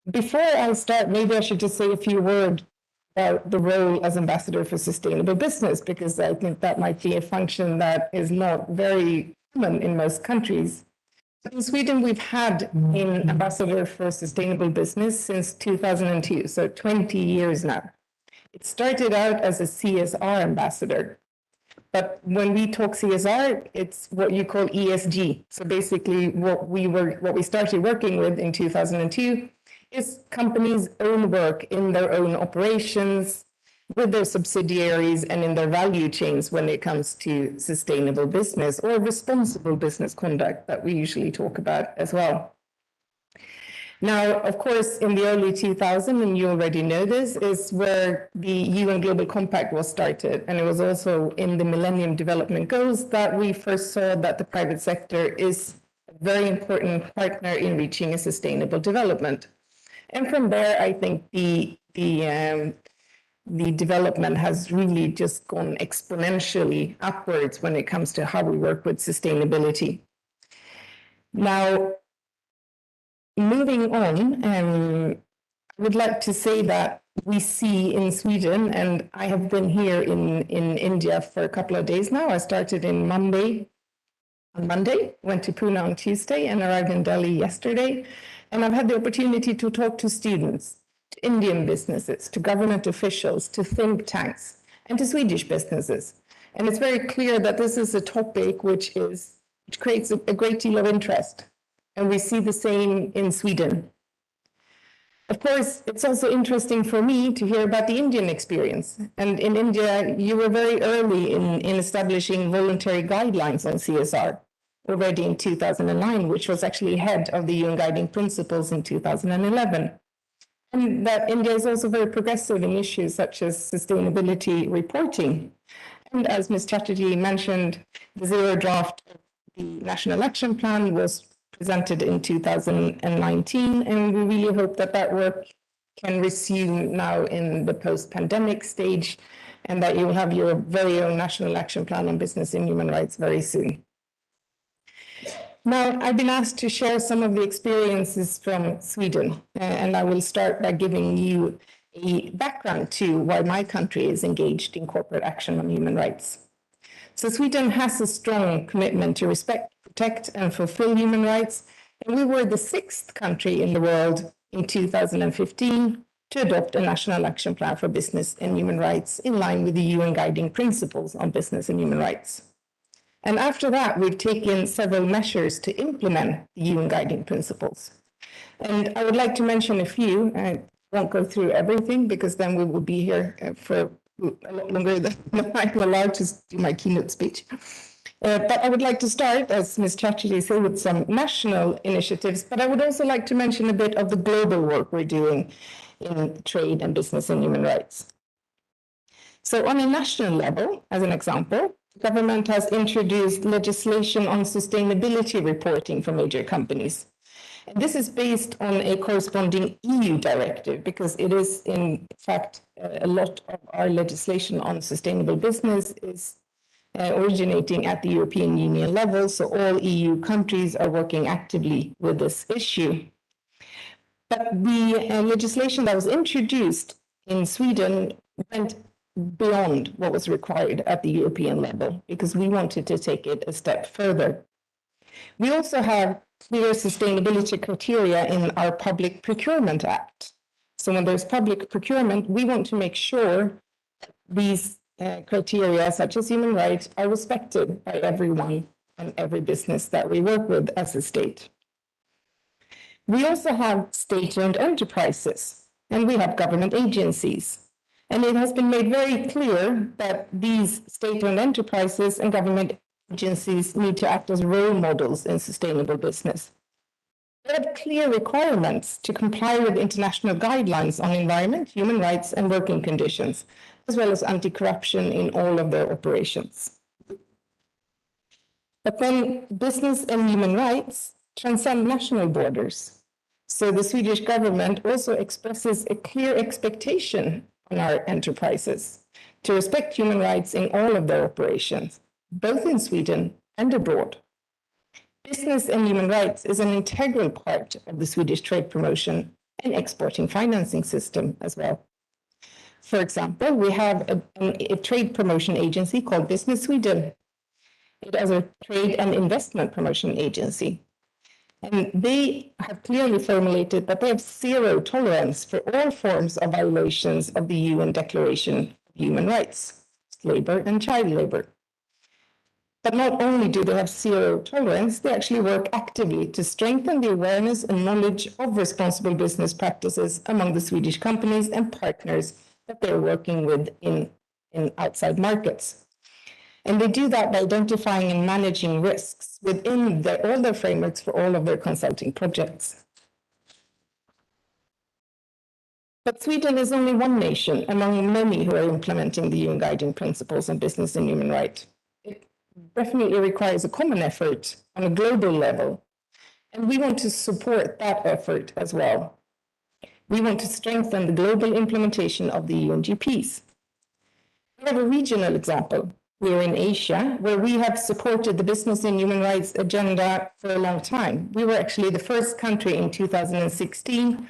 Speaker 3: before I start, maybe I should just say a few words about the role as ambassador for sustainable business, because I think that might be a function that is not very common in most countries. In Sweden, we've had an ambassador for sustainable business since 2002, so 20 years now. It started out as a CSR ambassador, but when we talk CSR, it's what you call ESG. So basically, what we started working with in 2002 is companies' own work in their own operations, with their subsidiaries and in their value chains when it comes to sustainable business or responsible business conduct that we usually talk about as well. Now, of course, in the early 2000s, and you already know this, is where the UN Global Compact was started. And it was also in the Millennium Development Goals that we first saw that the private sector is a very important partner in reaching a sustainable development. And from there, I think the development has really just gone exponentially upwards when it comes to how we work with sustainability. Now, moving on, I would like to say that we see in Sweden, and I have been here in India for a couple of days now. I started in Monday, on Monday, went to Pune on Tuesday, and arrived in Delhi yesterday. And I've had the opportunity to talk to students, to Indian businesses, to government officials, to think tanks, and to Swedish businesses. And it's very clear that this is a topic which creates a great deal of interest. And we see the same in Sweden. Of course, it's also interesting for me to hear about the Indian experience. And in India, you were very early in establishing voluntary guidelines on CSR, already in 2009, which was actually ahead of the UN Guiding Principles in 2011. And that India is also very progressive in issues such as sustainability reporting. And as Ms. Chatterjee mentioned, the zero draft of the National Action Plan was presented in 2019, and we really hope that that work can resume now in the post-pandemic stage, and that you will have your very own National Action Plan on Business and Human Rights very soon. Now, I've been asked to share some of the experiences from Sweden, and I will start by giving you a background to why my country is engaged in corporate action on human rights. So Sweden has a strong commitment to respect, protect, and fulfill human rights, and we were the 6th country in the world in 2015 to adopt a National Action Plan for Business and Human Rights in line with the UN Guiding Principles on Business and Human Rights. And after that, we've taken several measures to implement the UN Guiding Principles. And I would like to mention a few. I won't go through everything because then we will be here for a lot longer than I'm allowed to do my keynote speech. But I would like to start, as Ms. Chatterjee said, with some national initiatives, but I would also like to mention a bit of the global work we're doing in trade and business and human rights. So on a national level, as an example, the government has introduced legislation on sustainability reporting for major companies. And this is based on a corresponding EU directive, because it is, in fact, a lot of our legislation on sustainable business is originating at the European Union level, so all EU countries are working actively with this issue. But the legislation that was introduced in Sweden went beyond what was required at the European level, because we wanted to take it a step further. We also have clear sustainability criteria in our Public Procurement Act. So when there's public procurement, we want to make sure these criteria, such as human rights, are respected by everyone and every business that we work with as a state. We also have state-owned enterprises, and we have government agencies. And it has been made very clear that these state-owned enterprises and government agencies need to act as role models in sustainable business. They have clear requirements to comply with international guidelines on environment, human rights, and working conditions, as well as anti-corruption in all of their operations. But then business and human rights transcend national borders. So the Swedish government also expresses a clear expectation on our enterprises to respect human rights in all of their operations, both in Sweden and abroad. Business and human rights is an integral part of the Swedish trade promotion and exporting financing system as well. For example, we have a trade promotion agency called Business Sweden. It is a trade and investment promotion agency. And they have clearly formulated that they have zero tolerance for all forms of violations of the UN Declaration of Human Rights, labor and child labor. But not only do they have zero tolerance, they actually work actively to strengthen the awareness and knowledge of responsible business practices among the Swedish companies and partners that they're working with in outside markets. And they do that by identifying and managing risks within all their frameworks for all of their consulting projects. But Sweden is only one nation among many who are implementing the UN Guiding Principles on Business and Human Rights. It definitely requires a common effort on a global level, and we want to support that effort as well. We want to strengthen the global implementation of the UNGPs. We have a regional example. We're in Asia, where we have supported the business and human rights agenda for a long time. We were actually the first country in 2016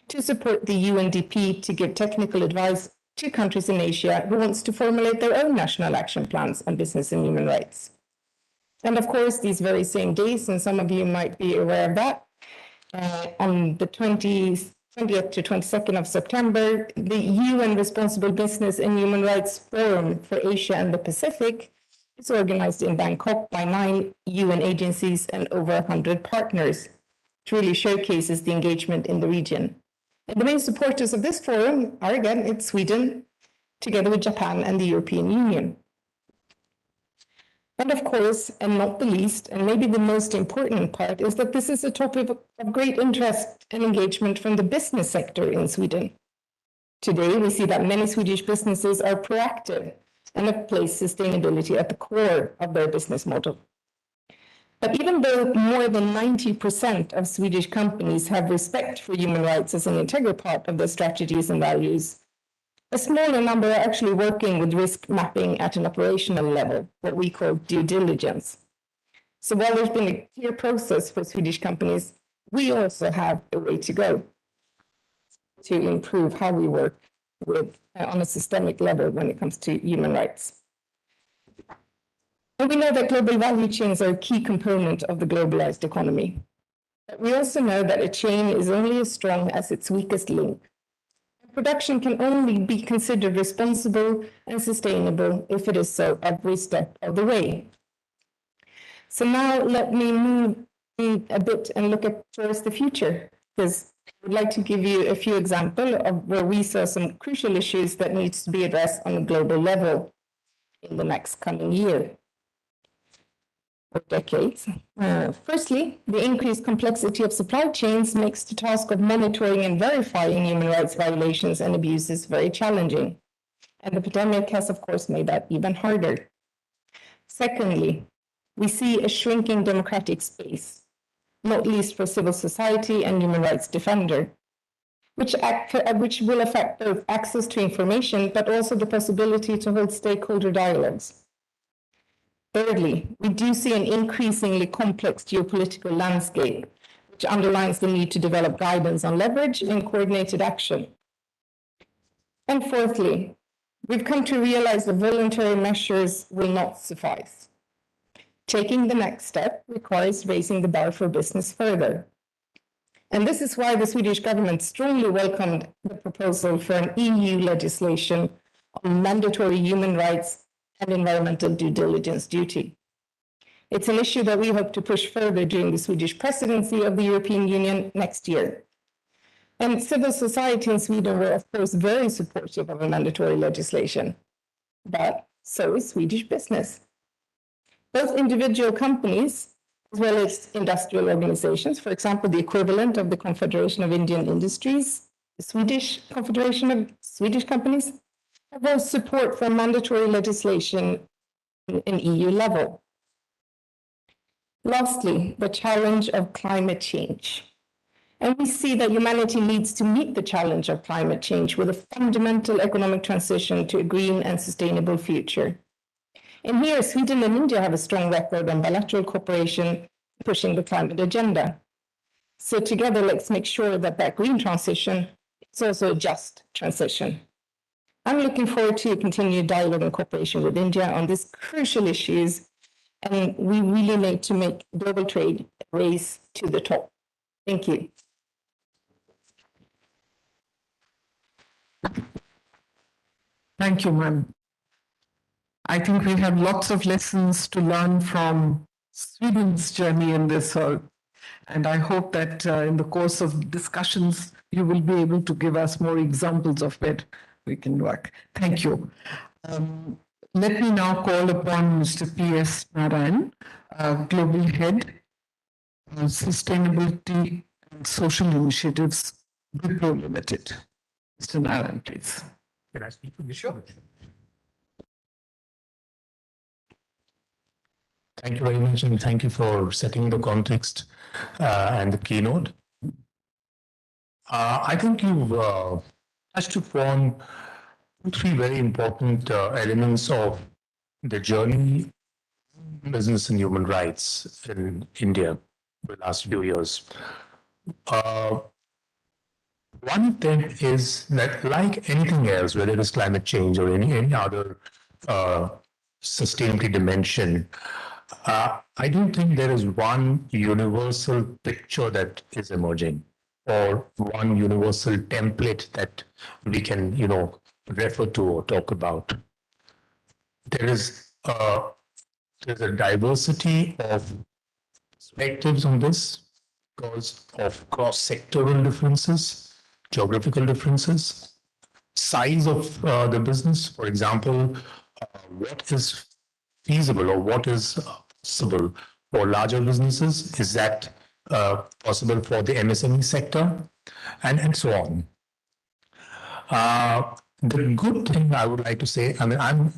Speaker 3: to support the UNDP to give technical advice to countries in Asia who wants to formulate their own national action plans on business and human rights. And of course, these very same days, and some of you might be aware of that, on the 20th to 22nd of September, the UN Responsible Business and Human Rights Forum for Asia and the Pacific is organized in Bangkok by 9 UN agencies and over 100 partners. Truly showcases the engagement in the region. And the main supporters of this forum are, again, it's Sweden, together with Japan and the European Union. And of course, and not the least, and maybe the most important part, is that this is a topic of great interest and engagement from the business sector in Sweden. Today, we see that many Swedish businesses are proactive and have placed sustainability at the core of their business model. But even though more than 90% of Swedish companies have respect for human rights as an integral part of their strategies and values, a smaller number are actually working with risk mapping at an operational level, what we call due diligence. So while there's been a clear process for Swedish companies, we also have a way to go to improve how we work with on a systemic level when it comes to human rights. And we know that global value chains are a key component of the globalized economy. But we also know that a chain is only as strong as its weakest link. Production can only be considered responsible and sustainable if it is so every step of the way. So now let me move a bit and look at towards the future, because I would like to give you a few examples of where we saw some crucial issues that needs to be addressed on a global level in the next coming year or decades. Firstly, the increased complexity of supply chains makes the task of monitoring and verifying human rights violations and abuses very challenging. And the pandemic has, of course, made that even harder. Secondly, we see a shrinking democratic space, not least for civil society and human rights defenders, which will affect both access to information, but also the possibility to hold stakeholder dialogues. Thirdly, we do see an increasingly complex geopolitical landscape, which underlines the need to develop guidance on leverage and coordinated action. And fourthly, we've come to realize that voluntary measures will not suffice. Taking the next step requires raising the bar for business further. And this is why the Swedish government strongly welcomed the proposal for an EU legislation on mandatory human rights and environmental due diligence duty. It's an issue that we hope to push further during the Swedish presidency of the European Union next year. And civil society in Sweden were, of course, very supportive of a mandatory legislation, but so is Swedish business. Both individual companies, as well as industrial organizations, for example, the equivalent of the Confederation of Indian Industries, the Swedish Confederation of Swedish Companies, have both support for mandatory legislation in EU level. Lastly, the challenge of climate change. And we see that humanity needs to meet the challenge of climate change with a fundamental economic transition to a green and sustainable future. And here, Sweden and India have a strong record on bilateral cooperation pushing the climate agenda. So together, let's make sure that that green transition is also a just transition. I'm looking forward to continued dialogue and cooperation with India on these crucial issues, and we really need to make global trade a race to the top. Thank you.
Speaker 5: Thank you, ma'am. I think we have lots of lessons to learn from Sweden's journey in this, and I hope that in the course of discussions, you will be able to give us more examples of where we can work. Thank you. Let me now call upon Mr. P.S. Narayan, Global Head, Sustainability and Social Initiatives, Wipro Limited. Mr. Narayan, please.
Speaker 6: Can I speak for you? Sure. Thank you very much, and thank you for setting the context and the keynote. I think you've touched upon three very important elements of the journey, business and human rights in India for the last few years. One of them is that, like anything else, whether it is climate change or any other sustainability dimension, I don't think there is one universal picture that is emerging or one universal template that we can, refer to or talk about. There is there's a diversity of perspectives on this because of cross-sectoral differences, geographical differences, size of the business. For example, what is feasible or what is possible for larger businesses? Is that possible for the MSME sector? And so on. The good thing I would like to say, I mean, I'm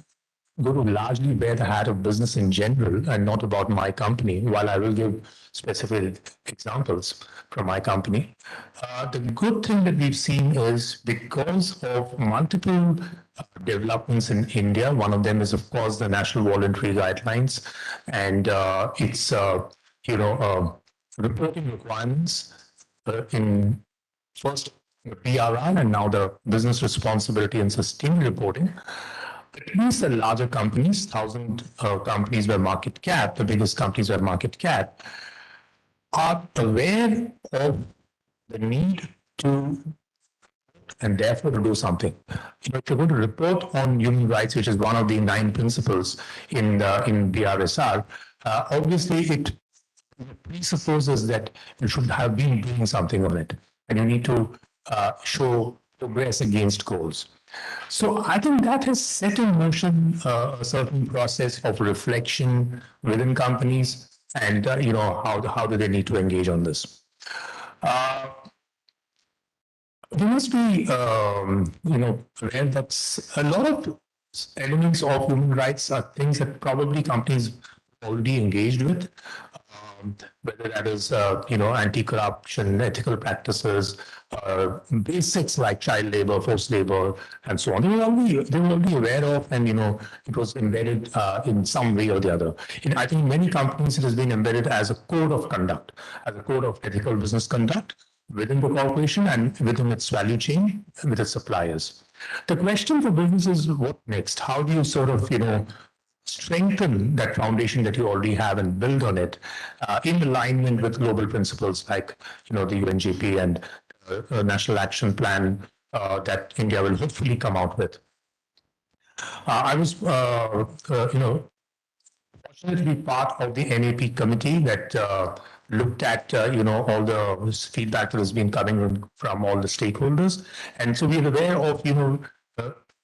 Speaker 6: going to largely bear the hat of business in general and not about my company, while I will give specific examples from my company. The good thing that we've seen is because of multiple developments in India, one of them is, of course, the National Voluntary Guidelines and its, reporting requirements in first PRR and now the business responsibility and sustainability reporting. At least the larger companies, 1,000 companies by market cap, the biggest companies by market cap, are aware of the need to and therefore to do something. If you're going to report on human rights, which is one of the 9 principles in BRSR, obviously it presupposes that you should have been doing something on it, and you need to show progress against goals. So I think that has set in motion a certain process of reflection within companies, and how do they need to engage on this. We must be aware that a lot of elements of human rights are things that probably companies already engaged with. Whether that is, anti-corruption, ethical practices, basics like child labor, forced labor, and so on. They were already aware of, and it was embedded in some way or the other. I think in many companies it has been embedded as a code of conduct, as a code of ethical business conduct within the corporation and within its value chain and with its suppliers. The question for business is what next? How do you sort of, strengthen that foundation that you already have and build on it in alignment with global principles like the UNGP and National Action Plan that India will hopefully come out with. I was fortunate to be part of the NAP committee that looked at all the feedback that has been coming from all the stakeholders, and so we are aware of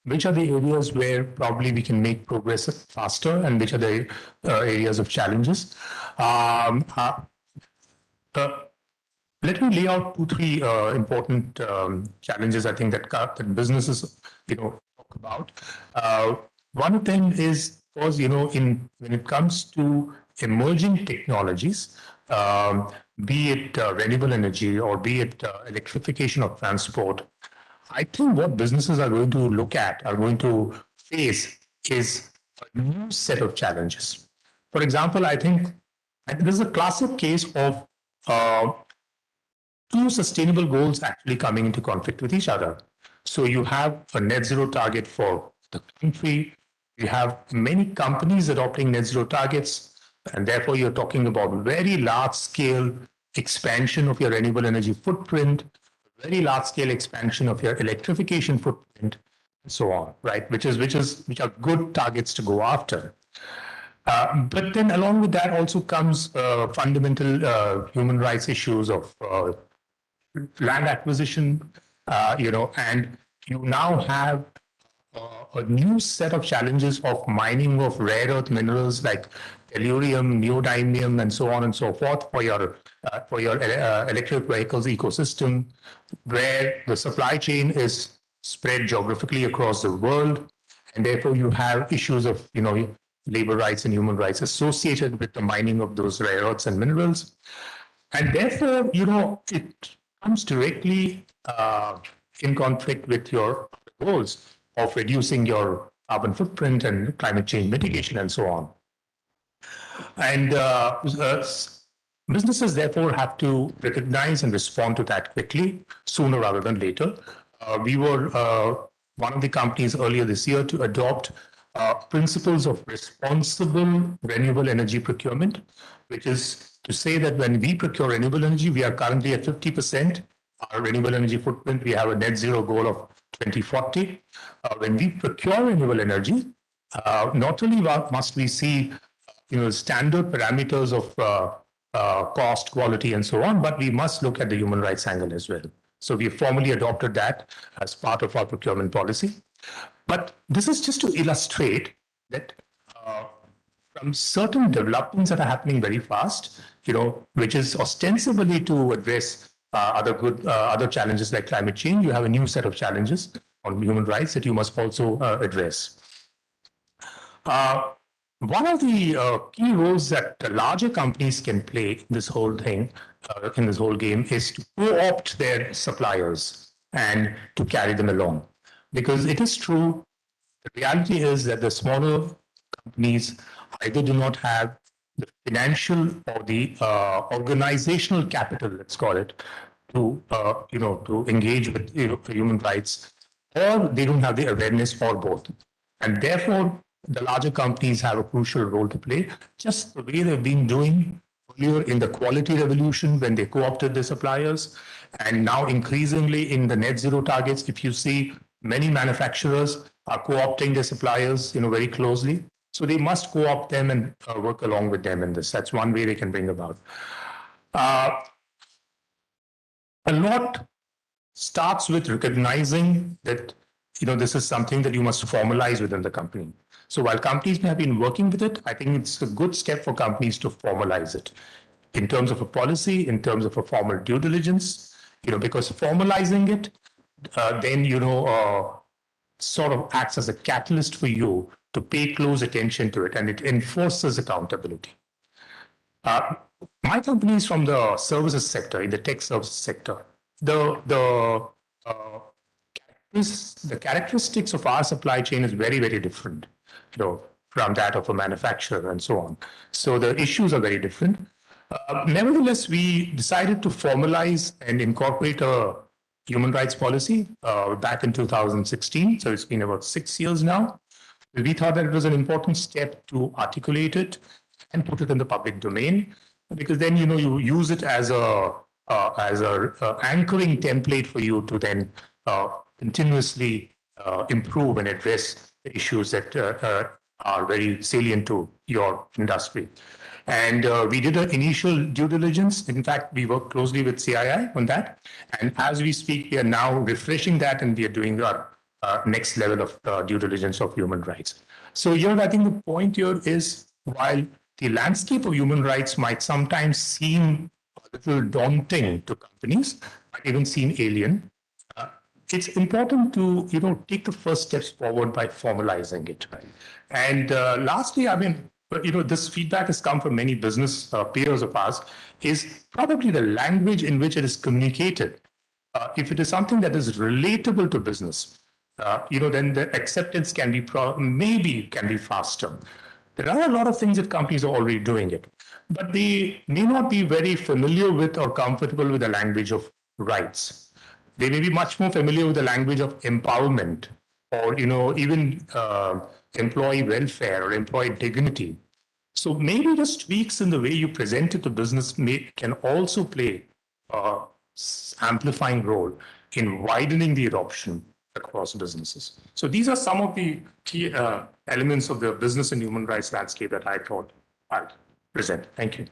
Speaker 6: which are the areas where probably we can make progress faster and which are the areas of challenges. Let me lay out 2-3 important challenges I think that businesses talk about. One of them is, of course, when it comes to emerging technologies, be it renewable energy or be it electrification of transport, I think what businesses are going to look at, are going to face, is a new set of challenges. For example, I think this is a classic case of 2 sustainable goals actually coming into conflict with each other. So you have a net zero target for the country, you have many companies adopting net zero targets, and therefore you're talking about very large scale expansion of your renewable energy footprint, very large scale expansion of your electrification footprint, and so on, right? Which are good targets to go after. But then along with that also comes fundamental human rights issues of land acquisition, and you now have a new set of challenges of mining of rare earth minerals like tellurium, neodymium, and so on and so forth for your electric vehicles ecosystem, where the supply chain is spread geographically across the world, and therefore you have issues of labor rights and human rights associated with the mining of those rare earths and minerals, and therefore it comes directly in conflict with your goals of reducing your carbon footprint and climate change mitigation and so on. And businesses therefore have to recognize and respond to that quickly, sooner rather than later. We were one of the companies earlier this year to adopt
Speaker 8: principles of responsible renewable energy procurement, which is to say that when we procure renewable energy, we are currently at 50%. Our renewable energy footprint, we have a net zero goal of 2040. When we procure renewable energy, not only must we see standard parameters of cost, quality, and so on, but we must look at the human rights angle as well. So we have formally adopted that as part of our procurement policy. But this is just to illustrate that from certain developments that are happening very fast, which is ostensibly to address other challenges like climate change, you have a new set of challenges on human rights that you must also address. One of the key roles that the larger companies can play in this whole thing, in this whole game, is to co-opt their suppliers and to carry them along. Because it is true, the reality is that the smaller companies either do not have the financial or the organizational capital, let's call it, to to engage with human rights, or they don't have the awareness, or both. And therefore, the larger companies have a crucial role to play, just the way they've been doing earlier in the quality revolution when they co-opted their suppliers, and now increasingly in the net zero targets. If you see, many manufacturers are co-opting their suppliers, very closely. So they must co-opt them and work along with them in this. That's one way they can bring about. A lot starts with recognizing that this is something that you must formalize within the company. So while companies may have been working with it, I think it's a good step for companies to formalize it in terms of a policy, in terms of a formal due diligence, because formalizing it then, sort of acts as a catalyst for you to pay close attention to it, and it enforces accountability. My company is from the services sector, in the tech services sector. The characteristics of our supply chain is very, very different, from that of a manufacturer and so on. So the issues are very different. Nevertheless, we decided to formalize and incorporate a human rights policy back in 2016. So it's been about 6 years now. We thought that it was an important step to articulate it and put it in the public domain, because then you use it as a anchoring template for you to then continuously improve and address the issues that are very salient to your industry. And we did an initial due diligence. In fact, we worked closely with CII on that. And as we speak, we are now refreshing that, and we are doing our next level of due diligence of human rights. So here, I think the point here is, while the landscape of human rights might sometimes seem a little daunting to companies, might even seem alien, it's important to take the first steps forward by formalizing it. Right? And lastly, this feedback has come from many business peers of ours, is probably the language in which it is communicated. If it is something that is relatable to business, then the acceptance can be maybe be faster. There are a lot of things that companies are already doing it, but they may not be very familiar with or comfortable with the language of rights. They may be much more familiar with the language of empowerment, or even employee welfare or employee dignity. So maybe just tweaks in the way you present it to business can also play an amplifying role in widening the adoption across businesses. So these are some of the key elements of the business and human rights landscape that I thought I'd present. Thank you.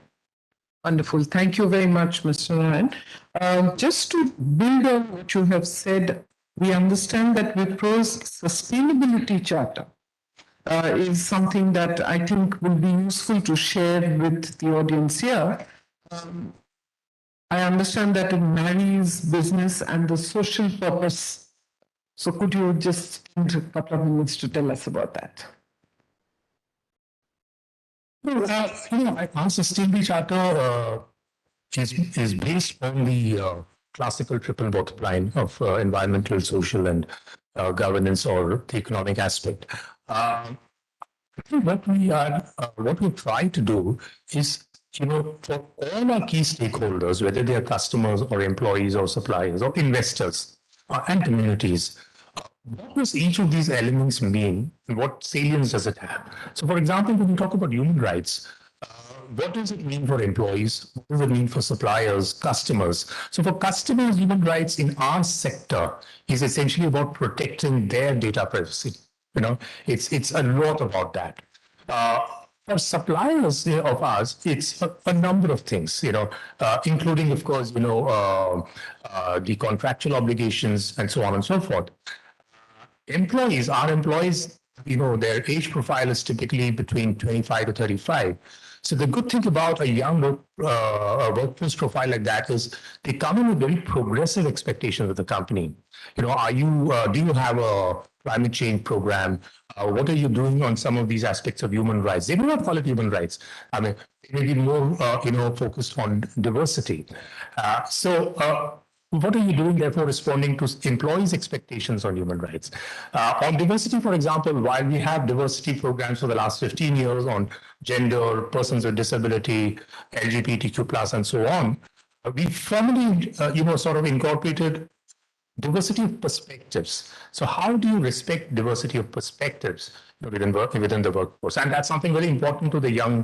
Speaker 5: Wonderful. Thank you very much, Mr. Narayan. Just to build on what you have said, we understand that Wipro's sustainability charter is something that I think will be useful to share with the audience here. I understand that it marries business and the social purpose. So could you just spend a couple of minutes to tell us about that?
Speaker 8: Well, our sustainability charter is based on the classical triple bottom line of environmental, social, and governance, or the economic aspect. What we try to do is, for all our key stakeholders, whether they are customers or employees or suppliers or investors and communities, what does each of these elements mean and what salience does it have? So, for example, when we talk about human rights, what does it mean for employees? What does it mean for suppliers, customers? So for customers, human rights in our sector is essentially about protecting their data privacy. You know, it's a lot about that. For suppliers of ours, it's a number of things, including, of course, the contractual obligations and so on and so forth. Our employees, their age profile is typically between 25 to 35. So the good thing about a young workforce profile like that is they come in with very progressive expectations of the company. Do you have a climate change program? What are you doing on some of these aspects of human rights? They do not call it human rights. I mean, they may be more, focused on diversity. What are you doing, therefore, responding to employees' expectations on human rights? On diversity, for example, while we have diversity programs for the last 15 years on gender, persons with disability, LGBTQ+, and so on, we firmly, sort of incorporated diversity of perspectives. So how do you respect diversity of perspectives within the workforce? And that's something very important to the young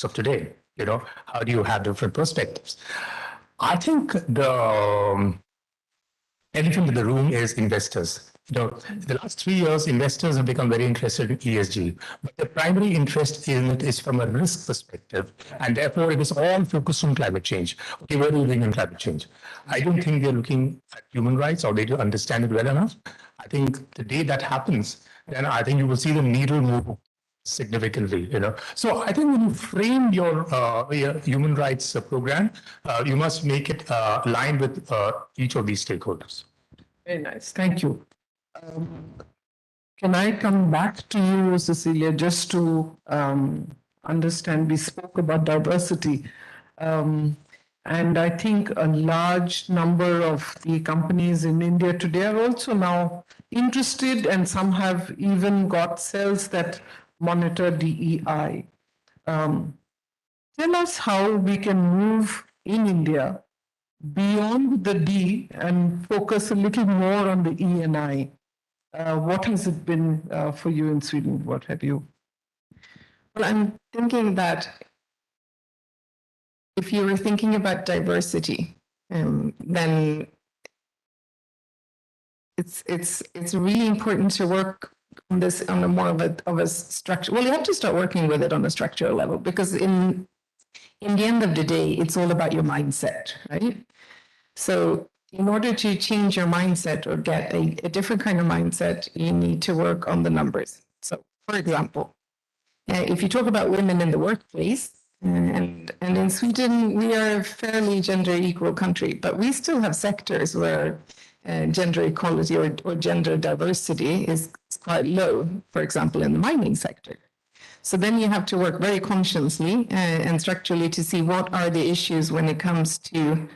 Speaker 8: of today. How do you have different perspectives? I think the elephant in the room is investors. The last 3 years, investors have become very interested in ESG, but the primary interest in it is from a risk perspective, and therefore it is all focused on climate change. Okay, what are we doing on climate change? I don't think they're looking at human rights or they don't understand it well enough. I think the day that happens, then I think you will see the needle move significantly. So I think when you frame your human rights program, you must make it aligned with each of these stakeholders.
Speaker 5: Very nice. Thank you. Can I come back to you, Cecilia, just to understand? We spoke about diversity. And I think a large number of the companies in India today are also now interested, and some have even got cells that monitor DEI. Tell us how we can move in India beyond the D and focus a little more on the E and I. What has it been for you in Sweden? What have you?
Speaker 9: Well, I'm thinking that if you were thinking about diversity, then it's really important to work on this on a more of a structure. Well, you have to start working with it on a structural level, because in the end of the day, it's all about your mindset, right? So in order to change your mindset or get a different kind of mindset, you need to work on the numbers. So, for example, if you talk about women in the workplace, and in Sweden, we are a fairly gender equal country, but we still have sectors where gender equality or gender diversity is quite low, for example, in the mining sector. So then you have to work very consciously and structurally to see what are the issues when it comes to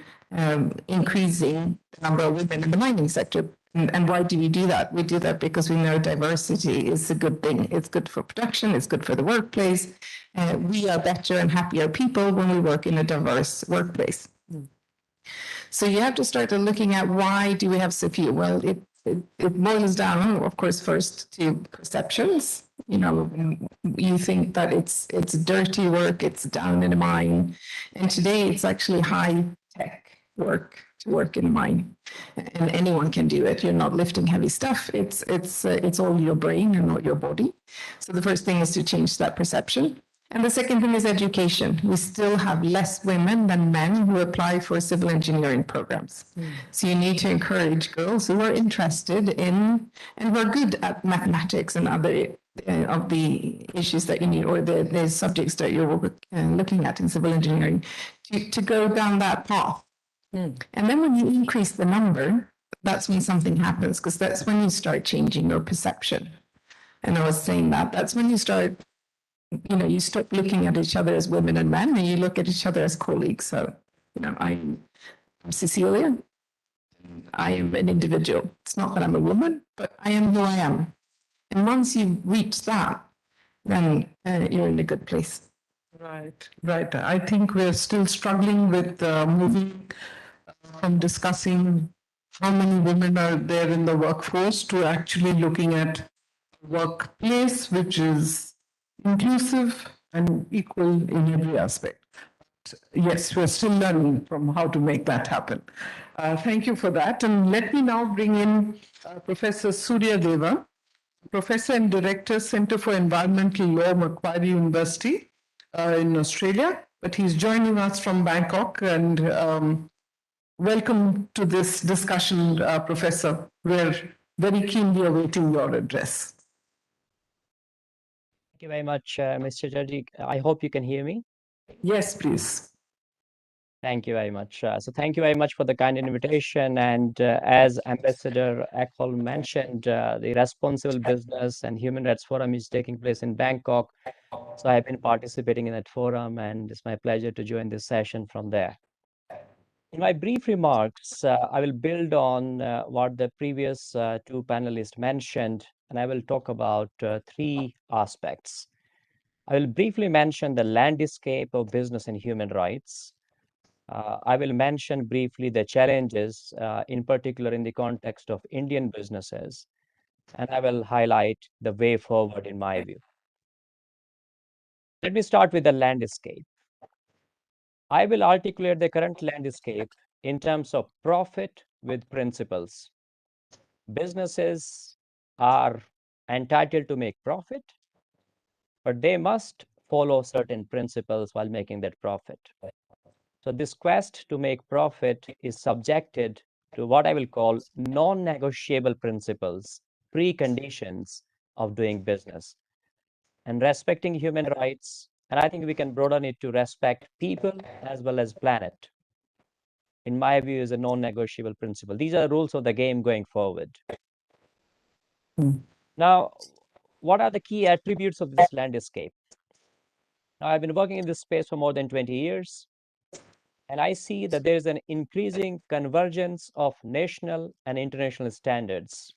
Speaker 9: increasing the number of women in the mining sector. And why do we do that? We do that because we know diversity is a good thing. It's good for production. It's good for the workplace. We are better and happier people when we work in a diverse workplace. So you have to start looking at why do we have so few? Well, it boils down, of course, first to perceptions. You think that it's dirty work, it's down in a mine. And today it's actually high tech work to work in a mine, and anyone can do it. You're not lifting heavy stuff. It's all your brain and not your body. So the first thing is to change that perception. And the second thing is education. We still have less women than men who apply for civil engineering programs. So you need to encourage girls who are interested in and who are good at mathematics and other of the issues that you need, or the subjects that you're looking at in civil engineering, to go down that path. And then when you increase the number, that's when something happens, because that's when you start changing your perception. And I was saying that's when you start, you stop looking at each other as women and men, and you look at each other as colleagues. So, I'm Cecilia. I am an individual. It's not that I'm a woman, but I am who I am. And once you reach that, then you're in a good place.
Speaker 5: Right. I think we're still struggling with moving from discussing how many women are there in the workforce to actually looking at workplace which is inclusive and equal in every aspect. Yes, we're still learning from how to make that happen. Thank you for that. And let me now bring in Professor Surya Deva, Professor and Director, Center for Environmental Law, Macquarie University in Australia. But he's joining us from Bangkok. And welcome to this discussion, Professor. We're very keenly awaiting your address.
Speaker 10: Thank you very much, Mr. Jadji. I hope you can hear me.
Speaker 5: Yes, please.
Speaker 10: Thank you very much. So thank you very much for the kind invitation. And as Ambassador Ekholm mentioned, the Responsible Business and Human Rights Forum is taking place in Bangkok. So I've been participating in that forum, and it's my pleasure to join this session from there. In my brief remarks, I will build on what the previous two panelists mentioned, and I will talk about three aspects. I will briefly mention the landscape of business and human rights. I will mention briefly the challenges, in particular in the context of Indian businesses, and I will highlight the way forward in my view. Let me start with the landscape. I will articulate the current landscape in terms of profit with principles. Businesses are entitled to make profit, but they must follow certain principles while making that profit. So this quest to make profit is subjected to what I will call non-negotiable principles, preconditions of doing business. And respecting human rights, and I think we can broaden it to respect people as well as planet, in my view, is a non-negotiable principle. These are the rules of the game going forward. Now, what are the key attributes of this landscape? Now, I've been working in this space for more than 20 years. And I see that there is an increasing convergence of national and international standards.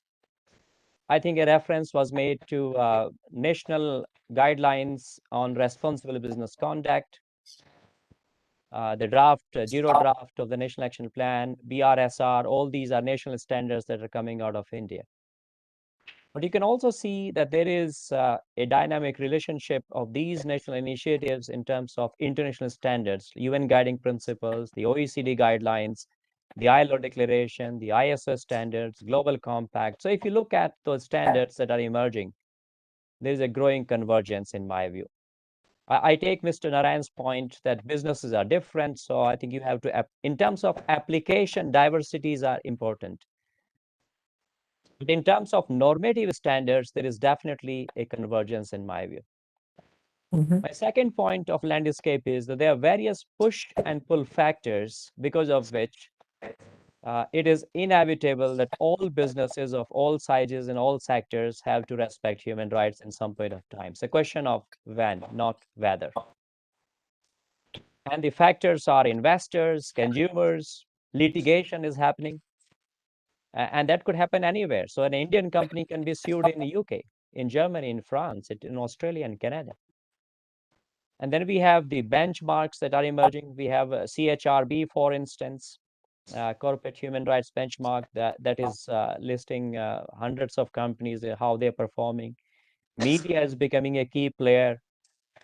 Speaker 10: I think a reference was made to national guidelines on responsible business conduct, the draft, zero draft of the National Action Plan, BRSR, all these are national standards that are coming out of India. But you can also see that there is a dynamic relationship of these national initiatives in terms of international standards, UN guiding principles, the OECD guidelines, the ILO declaration, the ISO standards, global compact. So if you look at those standards that are emerging, there is a growing convergence in my view. I take Mr. Narayan's point that businesses are different. So I think you have to, in terms of application, diversities are important. But in terms of normative standards, there is definitely a convergence in my view. My second point of landscape is that there are various push and pull factors because of which it is inevitable that all businesses of all sizes and all sectors have to respect human rights in some point of time. It's a question of when, not whether. And the factors are investors, consumers, litigation is happening. And that could happen anywhere. So an Indian company can be sued in the UK, in Germany, in France, in Australia and Canada. And then we have the benchmarks that are emerging. We have CHRB, for instance, corporate human rights benchmark that is listing hundreds of companies, how they're performing. Media is becoming a key player.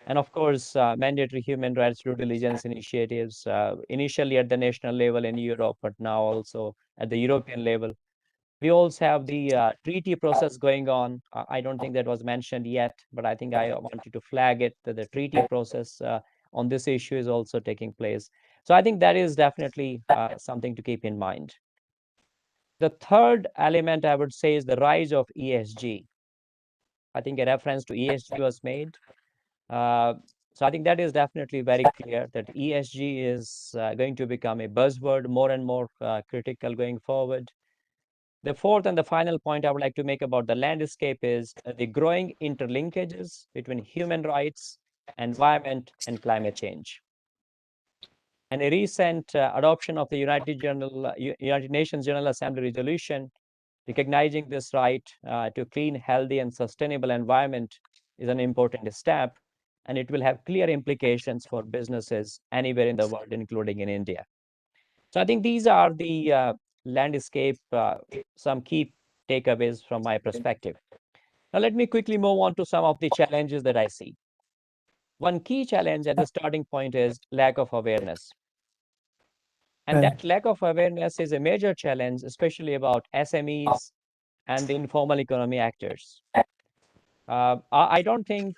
Speaker 10: And of course, mandatory human rights due diligence initiatives, initially at the national level in Europe, but now also at the European level. We also have the treaty process going on. I don't think that was mentioned yet, but I think I wanted to flag it that the treaty process on this issue is also taking place. So I think that is definitely something to keep in mind. The third element I would say is the rise of ESG. I think a reference to ESG was made. So I think that is definitely very clear that ESG is going to become a buzzword more and more critical going forward. The fourth and the final point I would like to make about the landscape is the growing interlinkages between human rights, environment, and climate change. And a recent adoption of the United Nations General Assembly resolution recognizing this right to clean, healthy, and sustainable environment is an important step, and it will have clear implications for businesses anywhere in the world, including in India. So I think these are the landscape, some key takeaways from my perspective. Now, let me quickly move on to some of the challenges that I see. One key challenge at the starting point is lack of awareness. And that lack of awareness is a major challenge, especially about SMEs and the informal economy actors. I don't think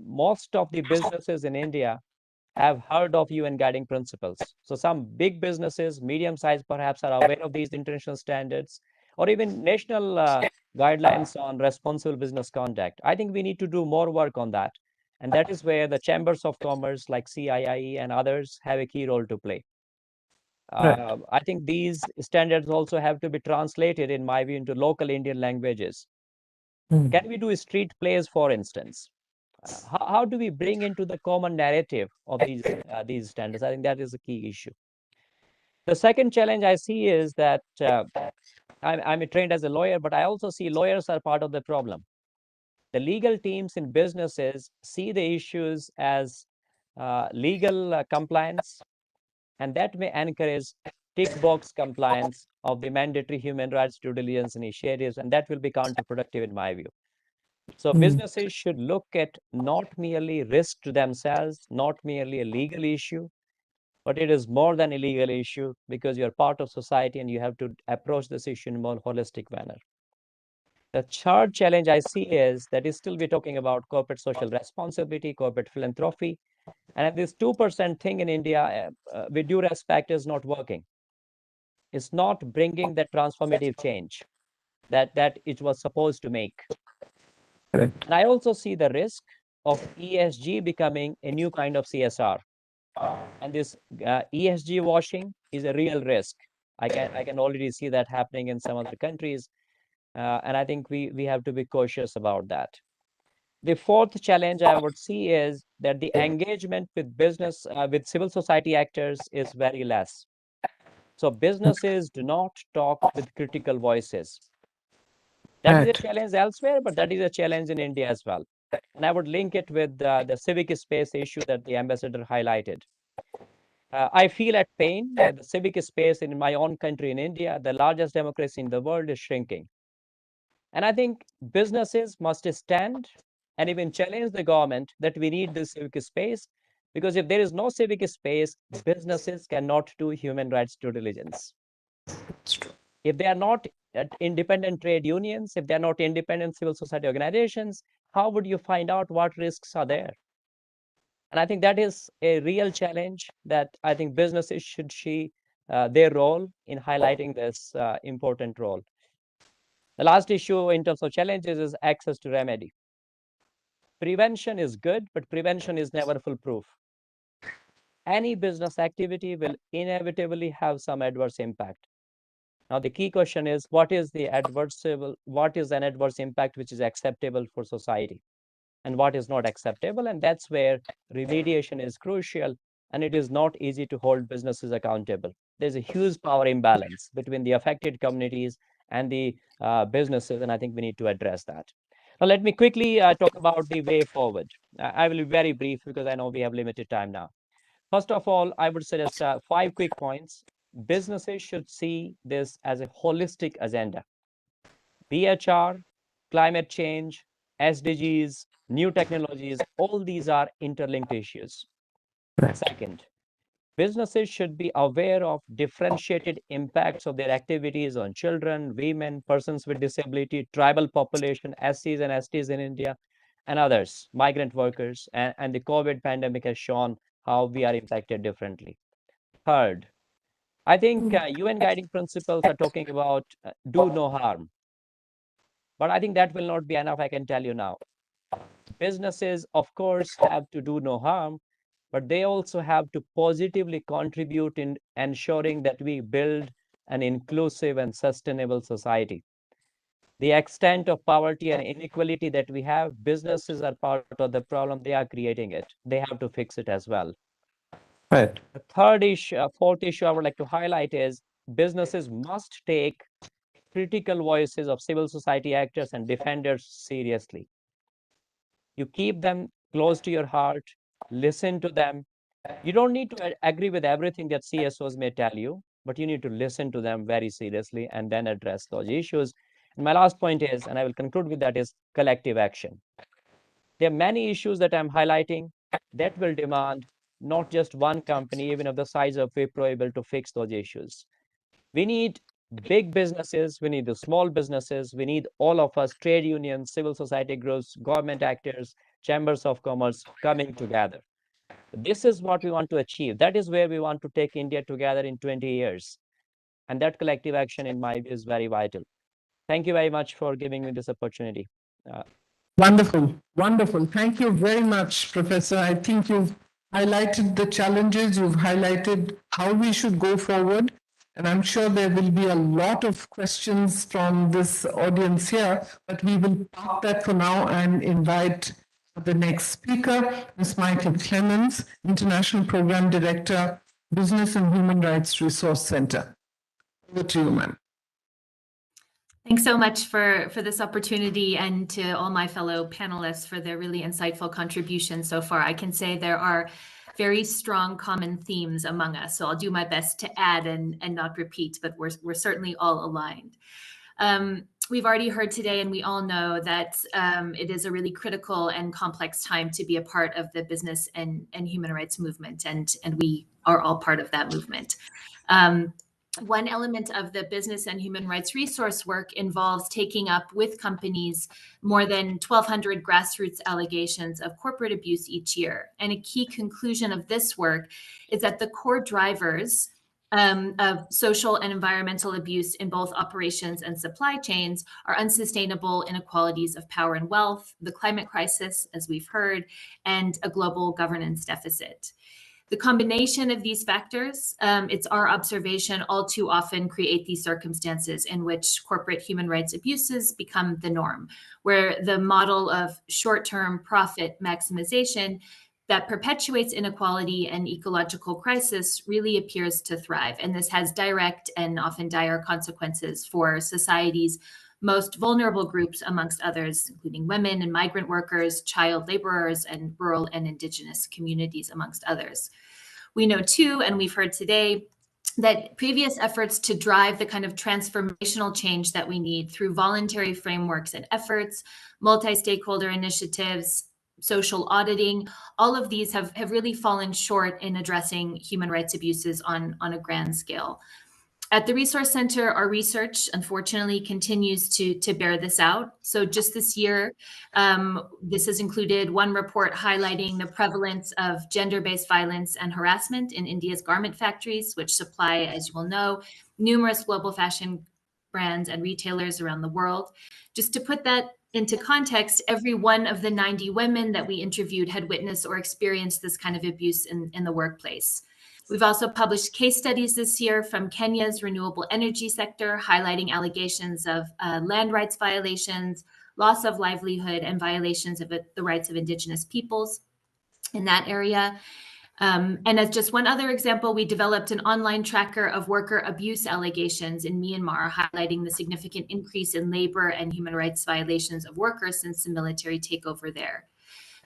Speaker 10: most of the businesses in India have heard of UN guiding principles. So some big businesses, medium-sized perhaps, are aware of these international standards or even national guidelines on responsible business conduct. I think we need to do more work on that. And that is where the chambers of commerce like CII and others have a key role to play. I think these standards also have to be translated, in my view, into local Indian languages. Can we do street plays, for instance? How do we bring into the common narrative of these standards? I think that is a key issue. The second challenge I see is that I'm trained as a lawyer, but I also see lawyers are part of the problem. The legal teams in businesses see the issues as legal compliance, and that may encourage tick box compliance of the mandatory human rights due diligence initiatives, and that will be counterproductive in my view. So businesses should look at not merely risk to themselves, not merely a legal issue, but it is more than a legal issue because you're part of society and you have to approach this issue in a more holistic manner. The third challenge I see is that is still we're talking about corporate social responsibility, corporate philanthropy, and this 2% thing in India, with due respect, is not working. It's not bringing that transformative change that it was supposed to make. And I also see the risk of ESG becoming a new kind of CSR. And this ESG washing is a real risk. I can already see that happening in some other countries. And I think we have to be cautious about that. The fourth challenge I would see is that the engagement with business, with civil society actors is very less. So businesses do not talk with critical voices. That is a challenge elsewhere, but that is a challenge in India as well. And I would link it with the civic space issue that the ambassador highlighted. I feel at pain that the civic space in my own country in India, the largest democracy in the world, is shrinking. And I think businesses must stand and even challenge the government that we need this civic space, because if there is no civic space, businesses cannot do human rights due diligence. If they are not independent trade unions, if they're not independent civil society organizations, how would you find out what risks are there? And I think that is a real challenge that I think businesses should see their role in highlighting this important role. The last issue in terms of challenges is access to remedy. Prevention is good, but prevention is never foolproof. Any business activity will inevitably have some adverse impact. Now, the key question is, what is an adverse impact which is acceptable for society and what is not acceptable? And that's where remediation is crucial, and it is not easy to hold businesses accountable. There's a huge power imbalance between the affected communities and the businesses, and I think we need to address that. Now, let me quickly talk about the way forward. I will be very brief because I know we have limited time now. First of all, I would suggest 5 quick points. Businesses should see this as a holistic agenda. BHR, climate change, SDGs, new technologies, all these are interlinked issues. Second, businesses should be aware of differentiated impacts of their activities on children, women, persons with disability, tribal population, SCs and STs in India, and others, migrant workers, and the COVID pandemic has shown how we are impacted differently. Third, I think UN guiding principles are talking about do no harm. But I think that will not be enough, I can tell you now. Businesses, of course, have to do no harm, but they also have to positively contribute in ensuring that we build an inclusive and sustainable society. The extent of poverty and inequality that we have, businesses are part of the problem. They are creating it. They have to fix it as well.
Speaker 6: Right.
Speaker 10: The fourth issue I would like to highlight is businesses must take critical voices of civil society actors and defenders seriously. You keep them close to your heart, listen to them. You don't need to agree with everything that CSOs may tell you, but you need to listen to them very seriously and then address those issues. And my last point is, and I will conclude with that, is collective action. There are many issues that I'm highlighting that will demand not just one company, even of the size of Wipro, able to fix those issues. We need big businesses, we need the small businesses, we need all of us, trade unions, civil society groups, government actors, chambers of commerce coming together. This is what we want to achieve. That is where we want to take India together in 20 years. And that collective action, in my view, is very vital. Thank you very much for giving me this opportunity.
Speaker 5: Wonderful, wonderful. Thank you very much, Professor. I think you've highlighted the challenges, you've highlighted how we should go forward. And I'm sure there will be a lot of questions from this audience here, but we will park that for now and invite the next speaker, Ms. Michael Clemens, International Program Director, Business and Human Rights Resource Center. Over to you, ma'am.
Speaker 11: Thanks so much for this opportunity, and to all my fellow panelists for their really insightful contributions so far. I can say there are very strong common themes among us, so I'll do my best to add and not repeat, but we're certainly all aligned. We've already heard today, and we all know that it is a really critical and complex time to be a part of the business and human rights movement, and we are all part of that movement. One element of the business and human rights resource work involves taking up with companies more than 1,200 grassroots allegations of corporate abuse each year. And a key conclusion of this work is that the core drivers of social and environmental abuse in both operations and supply chains are unsustainable inequalities of power and wealth, the climate crisis, as we've heard, and a global governance deficit. The combination of these factors, it's our observation, all too often create these circumstances in which corporate human rights abuses become the norm, where the model of short-term profit maximization that perpetuates inequality and ecological crisis really appears to thrive. And this has direct and often dire consequences for society's most vulnerable groups, amongst others, including women and migrant workers, child laborers, and rural and indigenous communities, amongst others. We know too, and we've heard today, that previous efforts to drive the kind of transformational change that we need through voluntary frameworks and efforts, multi-stakeholder initiatives, social auditing, all of these have really fallen short in addressing human rights abuses on a grand scale. At the Resource Center, our research, unfortunately, continues to bear this out. So just this year, this has included one report highlighting the prevalence of gender-based violence and harassment in India's garment factories, which supply, as you will know, numerous global fashion brands and retailers around the world. Just to put that into context, every one of the 90 women that we interviewed had witnessed or experienced this kind of abuse in the workplace. We've also published case studies this year from Kenya's renewable energy sector, highlighting allegations of land rights violations, loss of livelihood, and violations of the rights of Indigenous peoples in that area. And as just one other example, we developed an online tracker of worker abuse allegations in Myanmar, highlighting the significant increase in labor and human rights violations of workers since the military takeover there.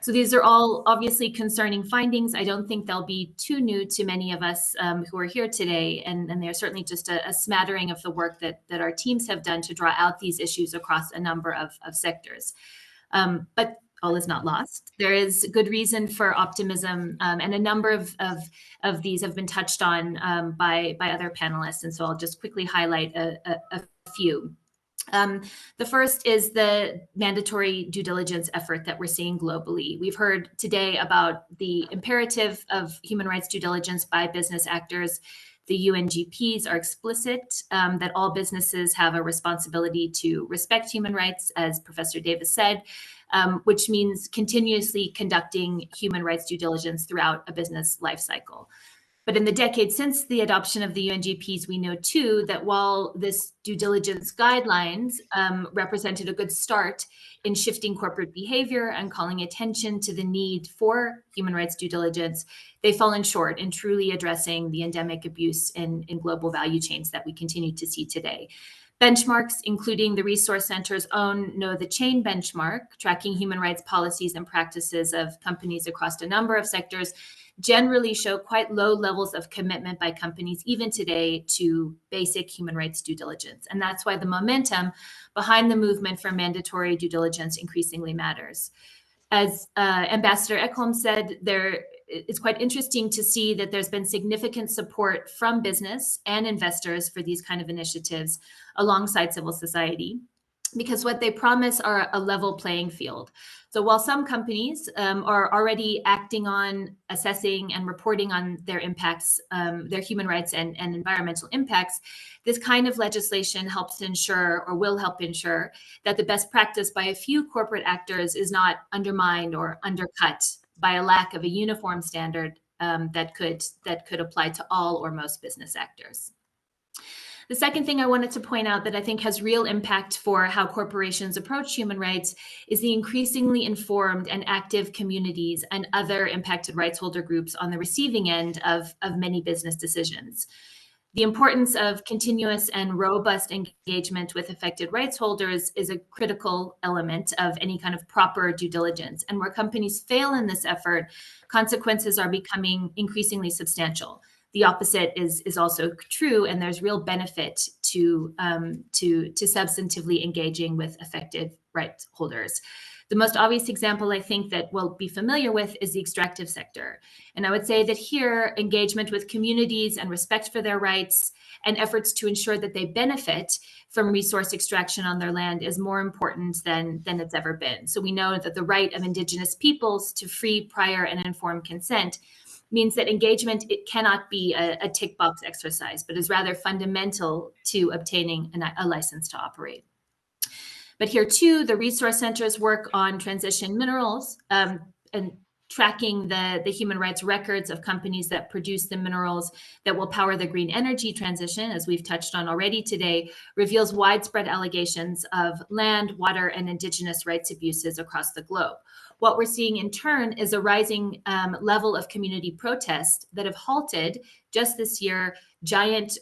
Speaker 11: So these are all obviously concerning findings. I don't think they'll be too new to many of us who are here today, and they're certainly just a smattering of the work that our teams have done to draw out these issues across a number of sectors. But all is not lost. There is good reason for optimism, and a number of these have been touched on by other panelists, and so I'll just quickly highlight a few. The first is the mandatory due diligence effort that we're seeing globally. We've heard today about the imperative of human rights due diligence by business actors. The UNGPs are explicit that all businesses have a responsibility to respect human rights, as Professor Davis said, which means continuously conducting human rights due diligence throughout a business lifecycle. But in the decades since the adoption of the UNGPs, we know too that while this due diligence guidelines represented a good start in shifting corporate behavior and calling attention to the need for human rights due diligence, they've fallen short in truly addressing the endemic abuse in global value chains that we continue to see today. Benchmarks, including the Resource Center's own Know the Chain benchmark, tracking human rights policies and practices of companies across a number of sectors, generally show quite low levels of commitment by companies, even today, to basic human rights due diligence. And that's why the momentum behind the movement for mandatory due diligence increasingly matters. As Ambassador Ekholm said, it's quite interesting to see that there's been significant support from business and investors for these kind of initiatives alongside civil society, because what they promise are a level playing field. So while some companies are already acting on assessing and reporting on their impacts, their human rights and environmental impacts, this kind of legislation helps to ensure, or will help ensure, that the best practice by a few corporate actors is not undermined or undercut by a lack of a uniform standard that could apply to all or most business actors. The second thing I wanted to point out that I think has real impact for how corporations approach human rights is the increasingly informed and active communities and other impacted rights holder groups on the receiving end of many business decisions. The importance of continuous and robust engagement with affected rights holders is a critical element of any kind of proper due diligence. And where companies fail in this effort, consequences are becoming increasingly substantial. The opposite is also true, and there's real benefit to substantively engaging with affected rights holders. The most obvious example I think that we'll be familiar with is the extractive sector. And I would say that here, engagement with communities and respect for their rights and efforts to ensure that they benefit from resource extraction on their land is more important than it's ever been. So we know that the right of Indigenous peoples to free, prior, and informed consent means that engagement, it cannot be a tick box exercise, but is rather fundamental to obtaining a license to operate. But here too, the resource centers work on transition minerals and tracking the human rights records of companies that produce the minerals that will power the green energy transition, as we've touched on already today, reveals widespread allegations of land, water, and Indigenous rights abuses across the globe. What we're seeing in turn is a rising level of community protest that have halted just this year giant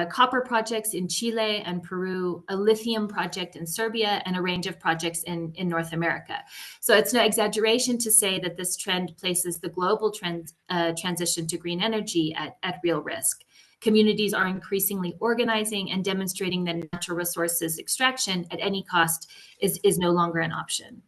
Speaker 11: copper projects in Chile and Peru, a lithium project in Serbia, and a range of projects in North America. So it's no exaggeration to say that this trend places the global transition to green energy at real risk. Communities are increasingly organizing and demonstrating that natural resources extraction at any cost is no longer an option.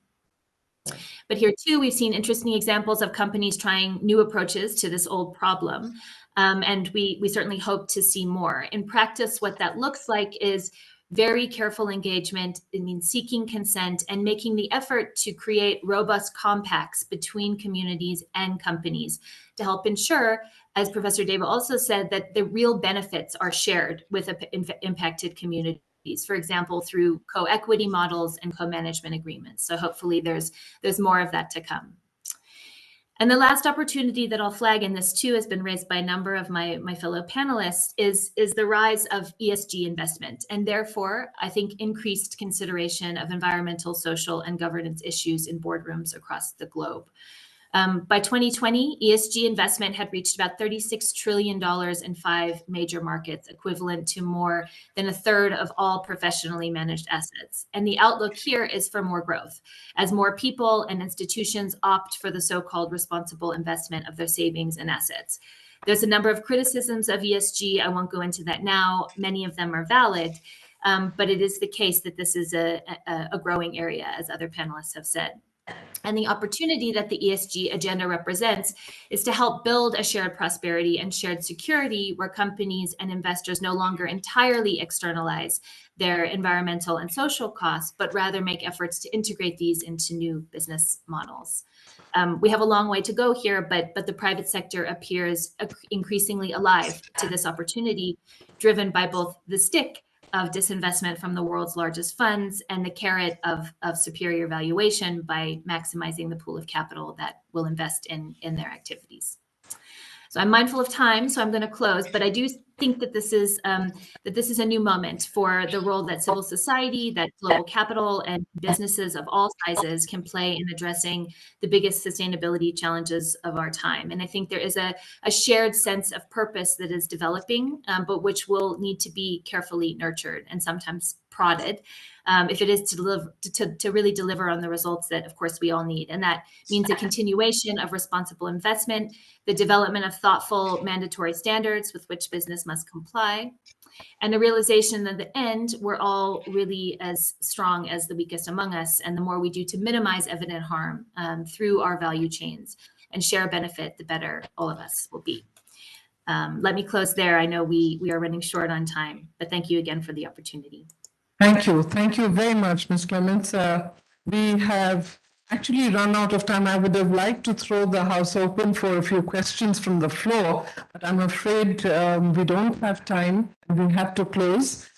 Speaker 11: But here too, we've seen interesting examples of companies trying new approaches to this old problem. And we certainly hope to see more. In practice, what that looks like is very careful engagement. It means seeking consent and making the effort to create robust compacts between communities and companies to help ensure, as Professor Deva also said, that the real benefits are shared with impacted communities. For example, through co-equity models and co-management agreements. So hopefully there's more of that to come. And the last opportunity that I'll flag in this too has been raised by a number of my fellow panelists is the rise of ESG investment, and therefore I think increased consideration of environmental, social, and governance issues in boardrooms across the globe. By 2020, ESG investment had reached about $36 trillion in 5 major markets, equivalent to more than a third of all professionally managed assets. And the outlook here is for more growth, as more people and institutions opt for the so-called responsible investment of their savings and assets. There's a number of criticisms of ESG. I won't go into that now. Many of them are valid, but it is the case that this is a growing area, as other panelists have said. And the opportunity that the ESG agenda represents is to help build a shared prosperity and shared security where companies and investors no longer entirely externalize their environmental and social costs, but rather make efforts to integrate these into new business models. We have a long way to go here, but the private sector appears increasingly alive to this opportunity, driven by both the stick of disinvestment from the world's largest funds and the carrot of superior valuation by maximizing the pool of capital that will invest in their activities. So I'm mindful of time, so I'm going to close, but I do think that this is a new moment for the role that civil society, that global capital, and businesses of all sizes can play in addressing the biggest sustainability challenges of our time. And I think there is a shared sense of purpose that is developing, but which will need to be carefully nurtured and sometimes prodded, if it is to deliver, to really deliver on the results that, of course, we all need. And that means a continuation of responsible investment, the development of thoughtful mandatory standards with which business must comply, and the realization that at the end, we're all really as strong as the weakest among us. And the more we do to minimize evident harm through our value chains and share benefit, the better all of us will be. Let me close there. I know we are running short on time, but thank you again for the opportunity.
Speaker 9: Thank you. Thank you very much, Ms. Clements. We have actually run out of time. I would have liked to throw the house open for a few questions from the floor, but I'm afraid we don't have time. We have to close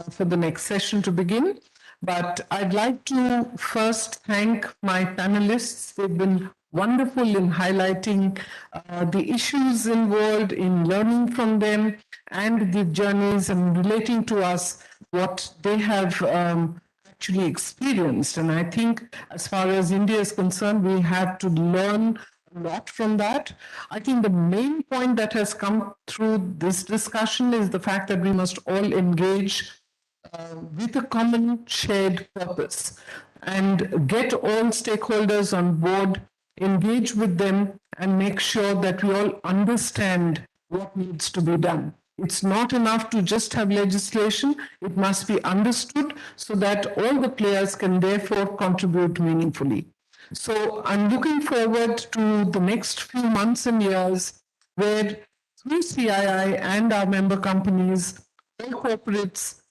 Speaker 9: for the next session to begin. But I'd like to first thank my panelists. They've been wonderful in highlighting the issues involved, in learning from them and the journeys, and relating to us what they have actually experienced. And I think as far as India is concerned, we have to learn a lot from that. I think the main point that has come through this discussion is the fact that we must all engage with a common shared purpose and get all stakeholders on board, engage with them, and make sure that we all understand what needs to be done. It's not enough to just have legislation. It must be understood so that all the players can therefore contribute meaningfully. So I'm looking forward to the next few months and years where through CII and our member companies, all corporates,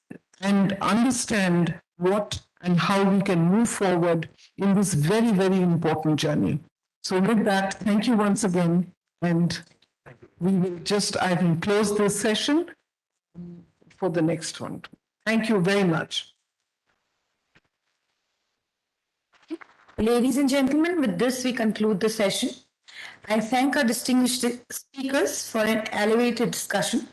Speaker 9: and understand what and how we can move forward in this very, very important journey. So with that, thank you once again, and we will just, I will close this session for the next one. Thank you very much.
Speaker 3: Ladies and gentlemen, with this we conclude the session. I thank our distinguished speakers for an elevated discussion.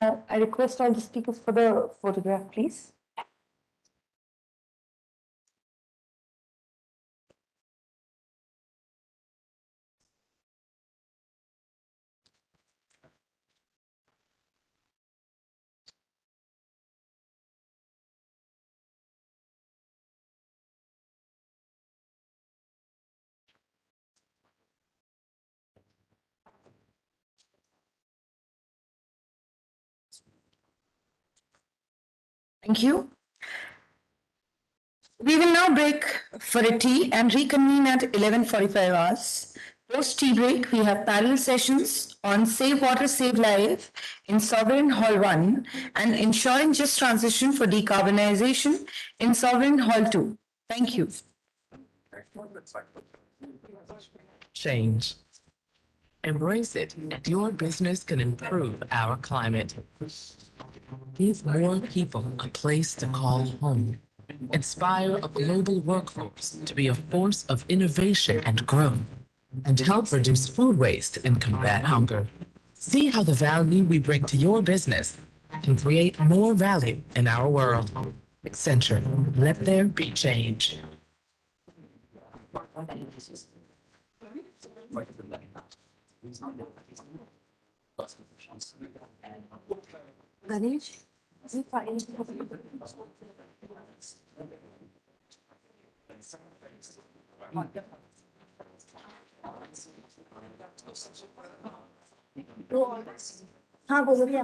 Speaker 3: I request all the speakers for the photograph, please. Thank you. We will now break for a tea and reconvene at 11:45 hours. Post tea break, we have parallel sessions on Save Water, Save Life in Sovereign Hall 1 and ensuring just transition for decarbonization in Sovereign Hall 2. Thank you.
Speaker 12: Change. Embrace it, and your business can improve our climate. Give more people a place to call home. Inspire a global workforce to be a force of innovation and growth, and help reduce food waste and combat hunger. See how the value we bring to your business can create more value in our world. Accenture, let there be change.
Speaker 3: Ganesh? हाँ बोलो भैया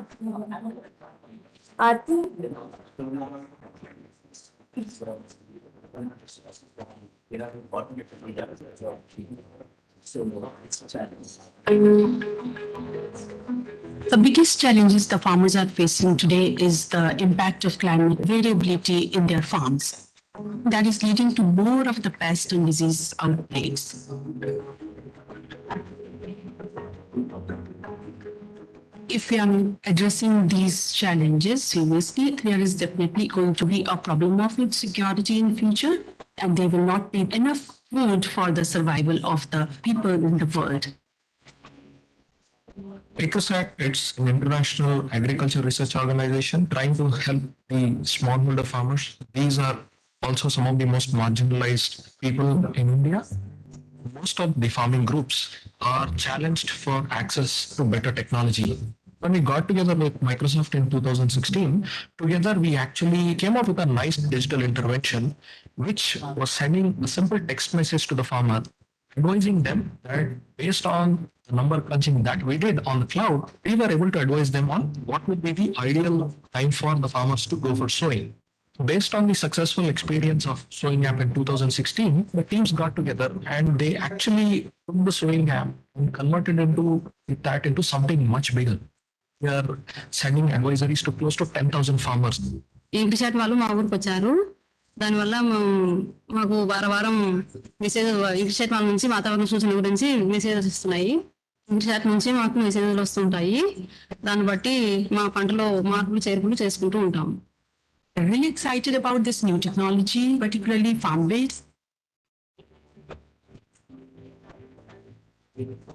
Speaker 3: आरती
Speaker 13: The biggest challenges the farmers are facing today is the impact of climate variability in their farms. That is leading to more of the pest and disease outbreaks. If we are addressing these challenges seriously, there is definitely going to be a problem of food security in future, and there will not be enough food for the survival of the people in the world.
Speaker 6: EcoSat, it's an international agriculture research organization trying to help the smallholder farmers. These are also some of the most marginalized people in India. Most of the farming groups are challenged for access to better technology.
Speaker 14: when we got together with Microsoft in 2016, together we actually came up with a nice digital intervention, which was sending a simple text message to the farmer, advising them that based on the number crunching that we did on the cloud, we were able to advise them on what would be the ideal time for the farmers to go for sowing. Based on the successful experience of sowing app in 2016, the teams got together and they actually took the sowing app and converted that into something much bigger. We are sending advisories to close to 10,000 farmers.
Speaker 13: English వాళ్ళు మా ఊరికి వచ్చారు. దానివల్ల మాకు వారం message English వాళ్ళ నుంచి వాతావరణ సూచన గురించి మెసేజెస్ వస్తున్నాయి. ఇంగ్లీష్ నుంచి మాకు మెసేజ్లు వస్తుంటాయి. దాన్ని బట్టి మా పంటలో మార్పులు చేర్పులు చేసుకుంటూ ఉంటాం.
Speaker 12: I'm really excited about this new technology, particularly farm-based.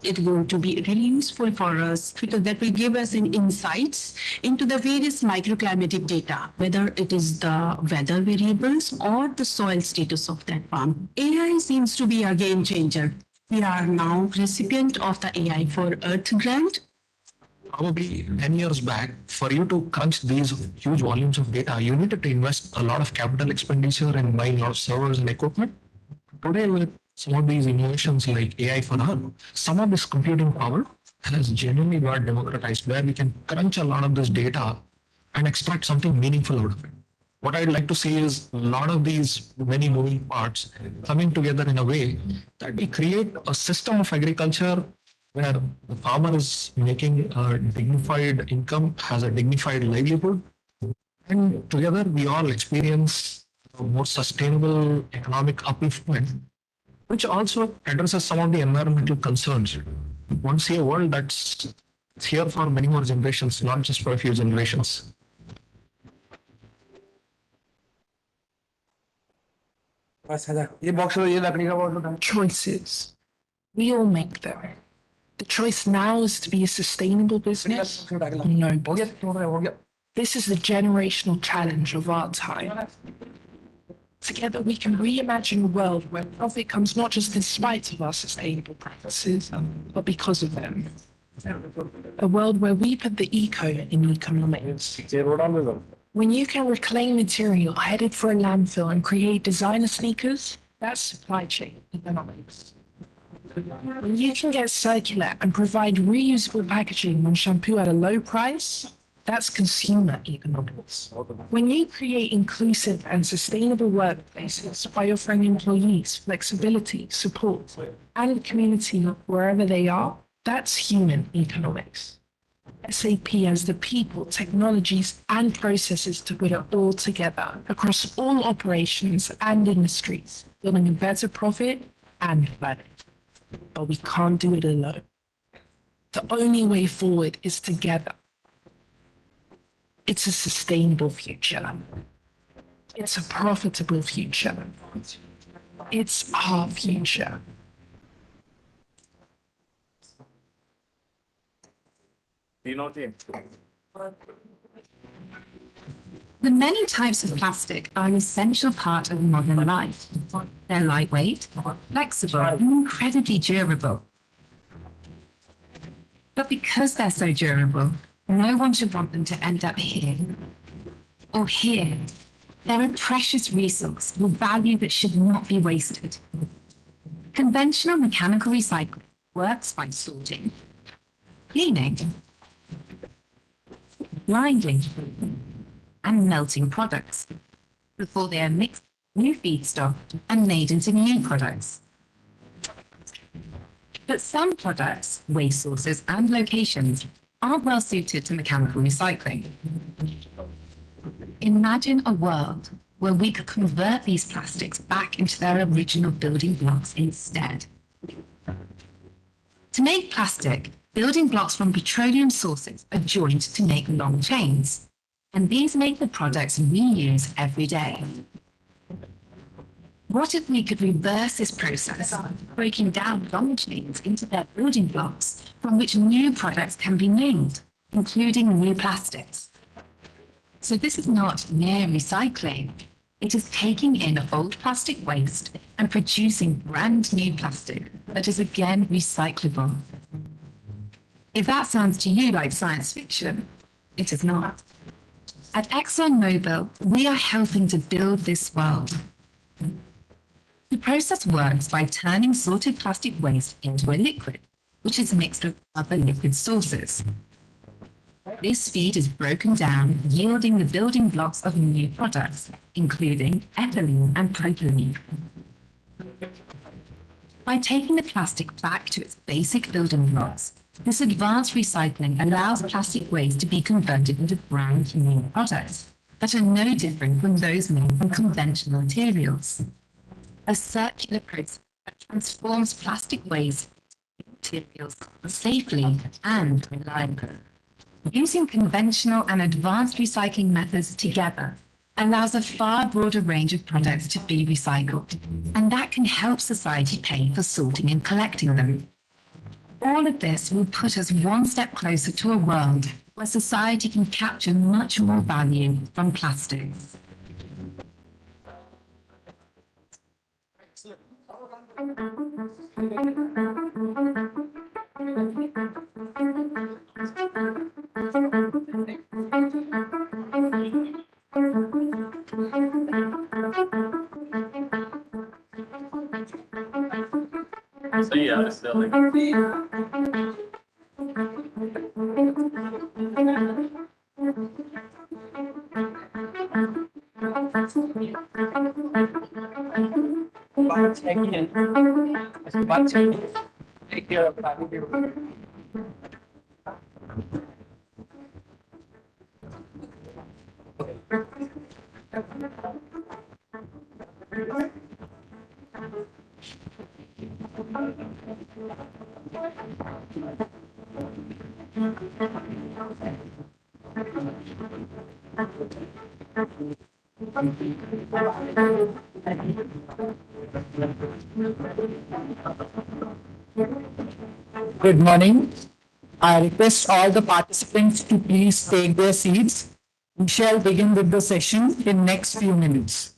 Speaker 12: It's going to be really useful for us because that will give us insights into the various microclimatic data, whether it is the weather variables or the soil status of that farm. AI seems to be a game changer. We are now recipient of the AI for Earth grant.
Speaker 14: Probably 10 years back, for you to crunch these huge volumes of data, you needed to invest a lot of capital expenditure and buying a lot of servers and equipment. Today, with some of these innovations like AI for Earth, some of this computing power has genuinely got democratized, where we can crunch a lot of this data and extract something meaningful out of it. What I'd like to see is a lot of these many moving parts coming together in a way that we create a system of agriculture where the farmer is making a dignified income, has a dignified livelihood, and together we all experience a more sustainable economic upliftment, which also addresses some of the environmental concerns. We want to see a world that's here for many more generations, not just for a few generations.
Speaker 12: Choices. We all make them. The choice now is to be a sustainable business. No, this is the generational challenge of our time. Together, we can reimagine a world where profit comes not just in spite of our sustainable practices, but because of them. A world where we put the eco in economics. When you can reclaim material headed for a landfill and create designer sneakers, that's supply chain economics. When you can get circular and provide reusable packaging on shampoo at a low price, that's consumer economics. When you create inclusive and sustainable workplaces by offering employees flexibility, support, and community wherever they are, that's human economics. SAP has the people, technologies, and processes to put it all together across all operations and industries, building a better profit and planet. But we can't do it alone. The only way forward is together. It's a sustainable future. It's a profitable future. It's our future.
Speaker 15: The many types of plastic are an essential part of modern life. They're lightweight, flexible, and incredibly durable. But because they're so durable, no one should want them to end up here or here. They're a precious resource with value that should not be wasted. Conventional mechanical recycling works by sorting, cleaning, grinding, and melting products before they are mixed with new feedstock and made into new products. But some products, waste sources, and locations aren't well suited to mechanical recycling. Imagine a world where we could convert these plastics back into their original building blocks instead. To make plastic, building blocks from petroleum sources are joined to make long chains, and these make the products we use every day. What if we could reverse this process, breaking down long chains into their building blocks from which new products can be made, including new plastics? So this is not mere recycling. It is taking in old plastic waste and producing brand new plastic that is again recyclable. If that sounds to you like science fiction, it is not. At ExxonMobil, we are helping to build this world. The process works by turning sorted plastic waste into a liquid, which is mixed with other liquid sources. This feed is broken down, yielding the building blocks of new products, including ethylene and propylene. By taking the plastic back to its basic building blocks, this advanced recycling allows plastic waste to be converted into brand new products that are no different from those made from conventional materials. A circular process that transforms plastic waste into materials safely and reliably. Using conventional and advanced recycling methods together allows a far broader range of products to be recycled, and that can help society pay for sorting and collecting them. All of this will put us one step closer to a world where society can capture much more value from plastics.
Speaker 16: Good morning. I request all the participants to please take their seats. We shall begin with the session in next few minutes.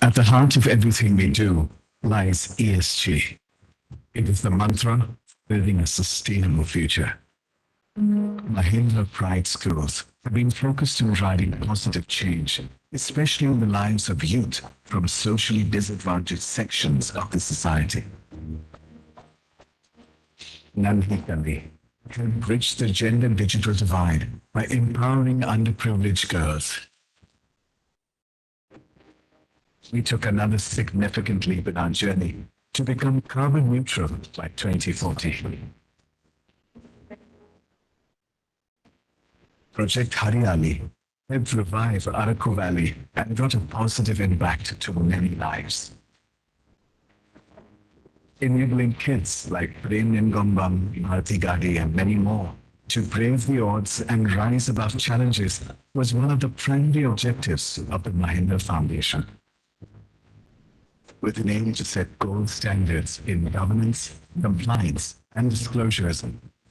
Speaker 17: At the heart of everything we do lies ESG. It is the mantra building a sustainable future. Mahindra Pride Schools have been focused on driving positive change, especially in the lives of youth from socially disadvantaged sections of the society. Nandhikali can bridge the gender digital divide by empowering underprivileged girls. We took another significant leap in our journey to become carbon neutral by 2040. Project Haryali helped revive Araku Valley and brought a positive impact to many lives. enabling kids like Prem Ngombam, Bharati Gadi, and many more to brave the odds and rise above challenges was one of the primary objectives of the Mahindra Foundation. With an aim to set gold standards in governance, compliance, and disclosures,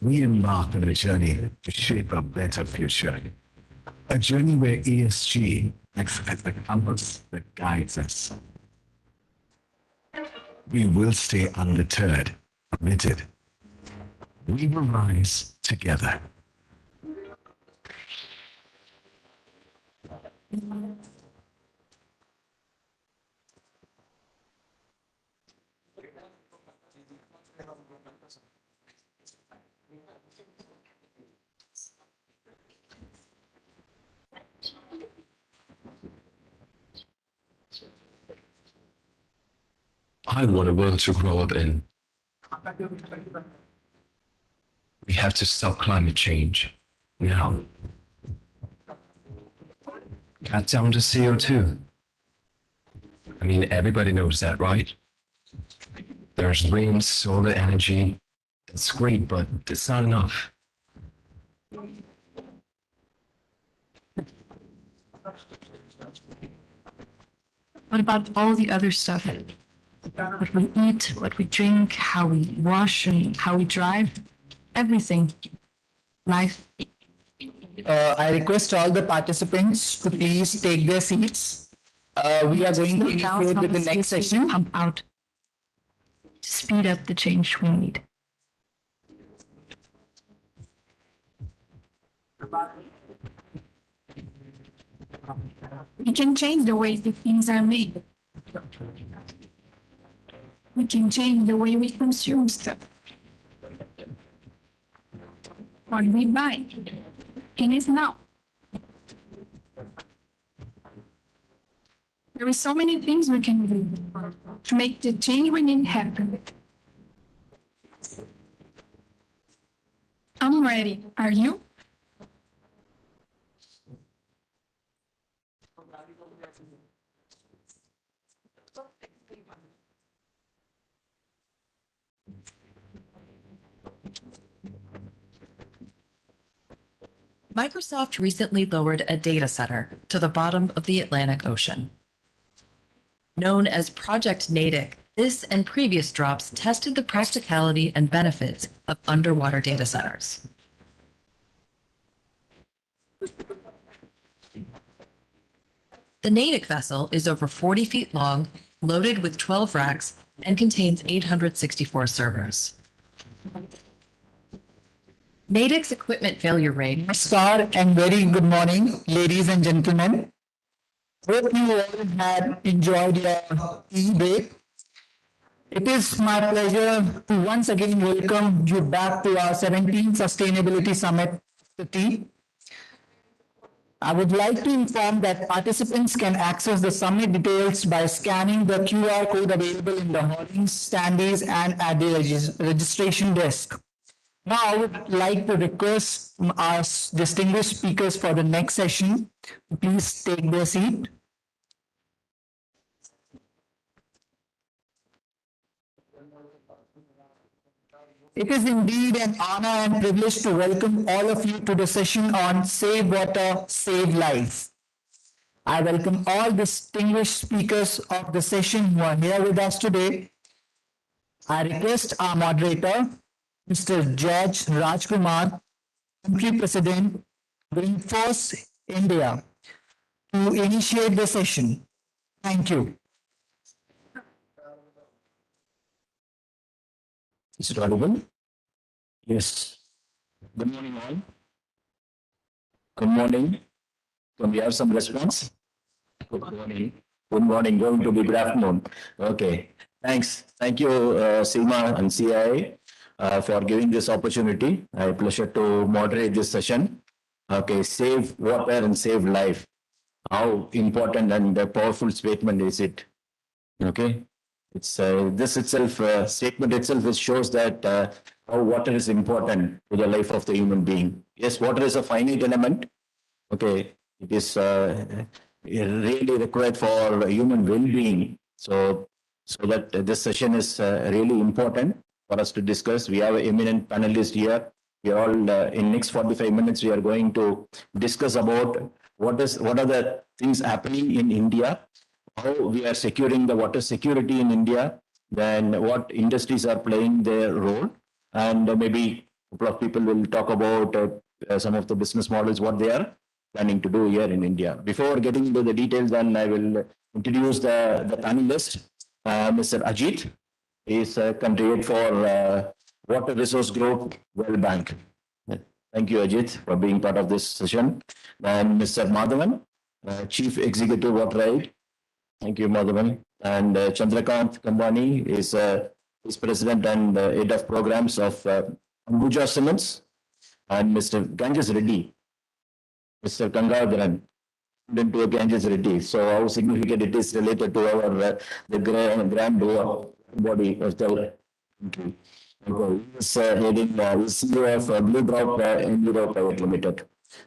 Speaker 17: we embarked on a journey to shape a better future. A journey where ESG acts as the compass that guides us. We will stay undeterred, committed. We will rise together.
Speaker 18: I want a world to grow up in. We have to stop climate change now. Cut down the CO2. I mean, everybody knows that, right? There's wind, solar energy. That's great, but it's not enough.
Speaker 15: What about all the other stuff? What we eat, what we drink, how we wash, and how we drive, everything. Life.
Speaker 16: I request all the participants to please take their seats. We are going to initiate with the next session.
Speaker 15: Come out to speed up the change we need. We can change the way the things are made. We can change the way we consume stuff. What we buy. It is now. There are so many things we can do to make the change we need happen. I'm ready. Are you?
Speaker 19: Microsoft recently lowered a data center to the bottom of the Atlantic Ocean. Known as Project Natick, this and previous drops tested the practicality and benefits of underwater data centers. The Natick vessel is over 40 feet long, loaded with 12 racks, and contains 864 servers. Natick's equipment failure rate.
Speaker 16: Namaskar and very good morning, ladies and gentlemen. Hope you all had enjoyed your tea break. It is my pleasure to once again welcome you back to our 17th Sustainability Summit, the tea. I would like to inform that participants can access the summit details by scanning the QR code available in the holdings, standees, and at the registration desk. Now, I would like to request our distinguished speakers for the next session to please take their seat. It is indeed an honor and privilege to welcome all of you to the session on Save Water, Save Lives. I welcome all distinguished speakers of the session who are here with us today. I request our moderator, Mr. George Rajkumar, Country President, Greenforce India, to initiate the session. Thank you.
Speaker 20: Is it audible? Yes. Good morning, all. Good morning. Can we have some response? Good morning. Good morning. Going to be good afternoon. Okay. Thanks. Thank you, Seema and CII. For giving this opportunity. I have pleasure to moderate this session. Okay, save water and save life. How important and powerful statement is it? Okay, it's this itself statement itself shows that how water is important to the life of the human being. Yes, water is a finite element. Okay, it is really required for human well-being. So so that this session is really important for us to discuss. We have an eminent panelist here. We are all in next 45 minutes. We are going to discuss about what are the things happening in India, how we are securing the water security in India, then what industries are playing their role, and maybe a couple of people will talk about some of the business models, what they are planning to do here in India. Before getting into the details, then I will introduce the panelist, Mr. Ajit. He is a candidate for Water Resource Group World Bank. Thank you, Ajit, for being part of this session. And Mr. Madhavan, Chief Executive Water Aid. Thank you, Madhavan. And Chandrakant Kambani is Vice President and Head of Programs of Ambuja Cements. And Mr. Ganges Reddy, Mr. Kangadaran, to Ganges Reddy. So how significant it is related to our the grand body of the country. He's heading CEO of Blue Drop Enduro Private Limited.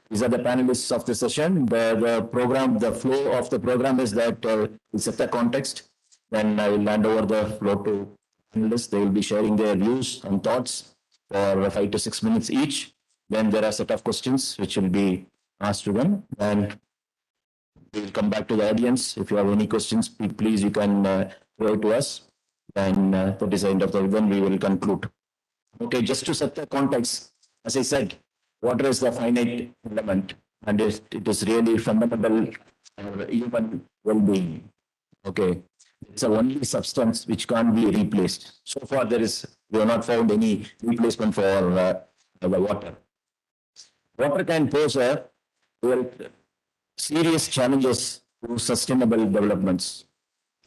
Speaker 20: These are the panelists of the session. The program, the flow of the program is that we set the context. Then I will hand over the floor to panelists. They will be sharing their views and thoughts for 5 to 6 minutes each. Then there are a set of questions which will be asked to them. And we will come back to the audience. If you have any questions, please you can throw it to us. Then that is the end of the event. We will conclude. Okay, just to set the context, as I said, water is the finite element, and it is really fundamental human well-being. Okay, it's the only substance which can't be replaced. So far, we have not found any replacement for the water. Water can pose a serious challenges to sustainable developments,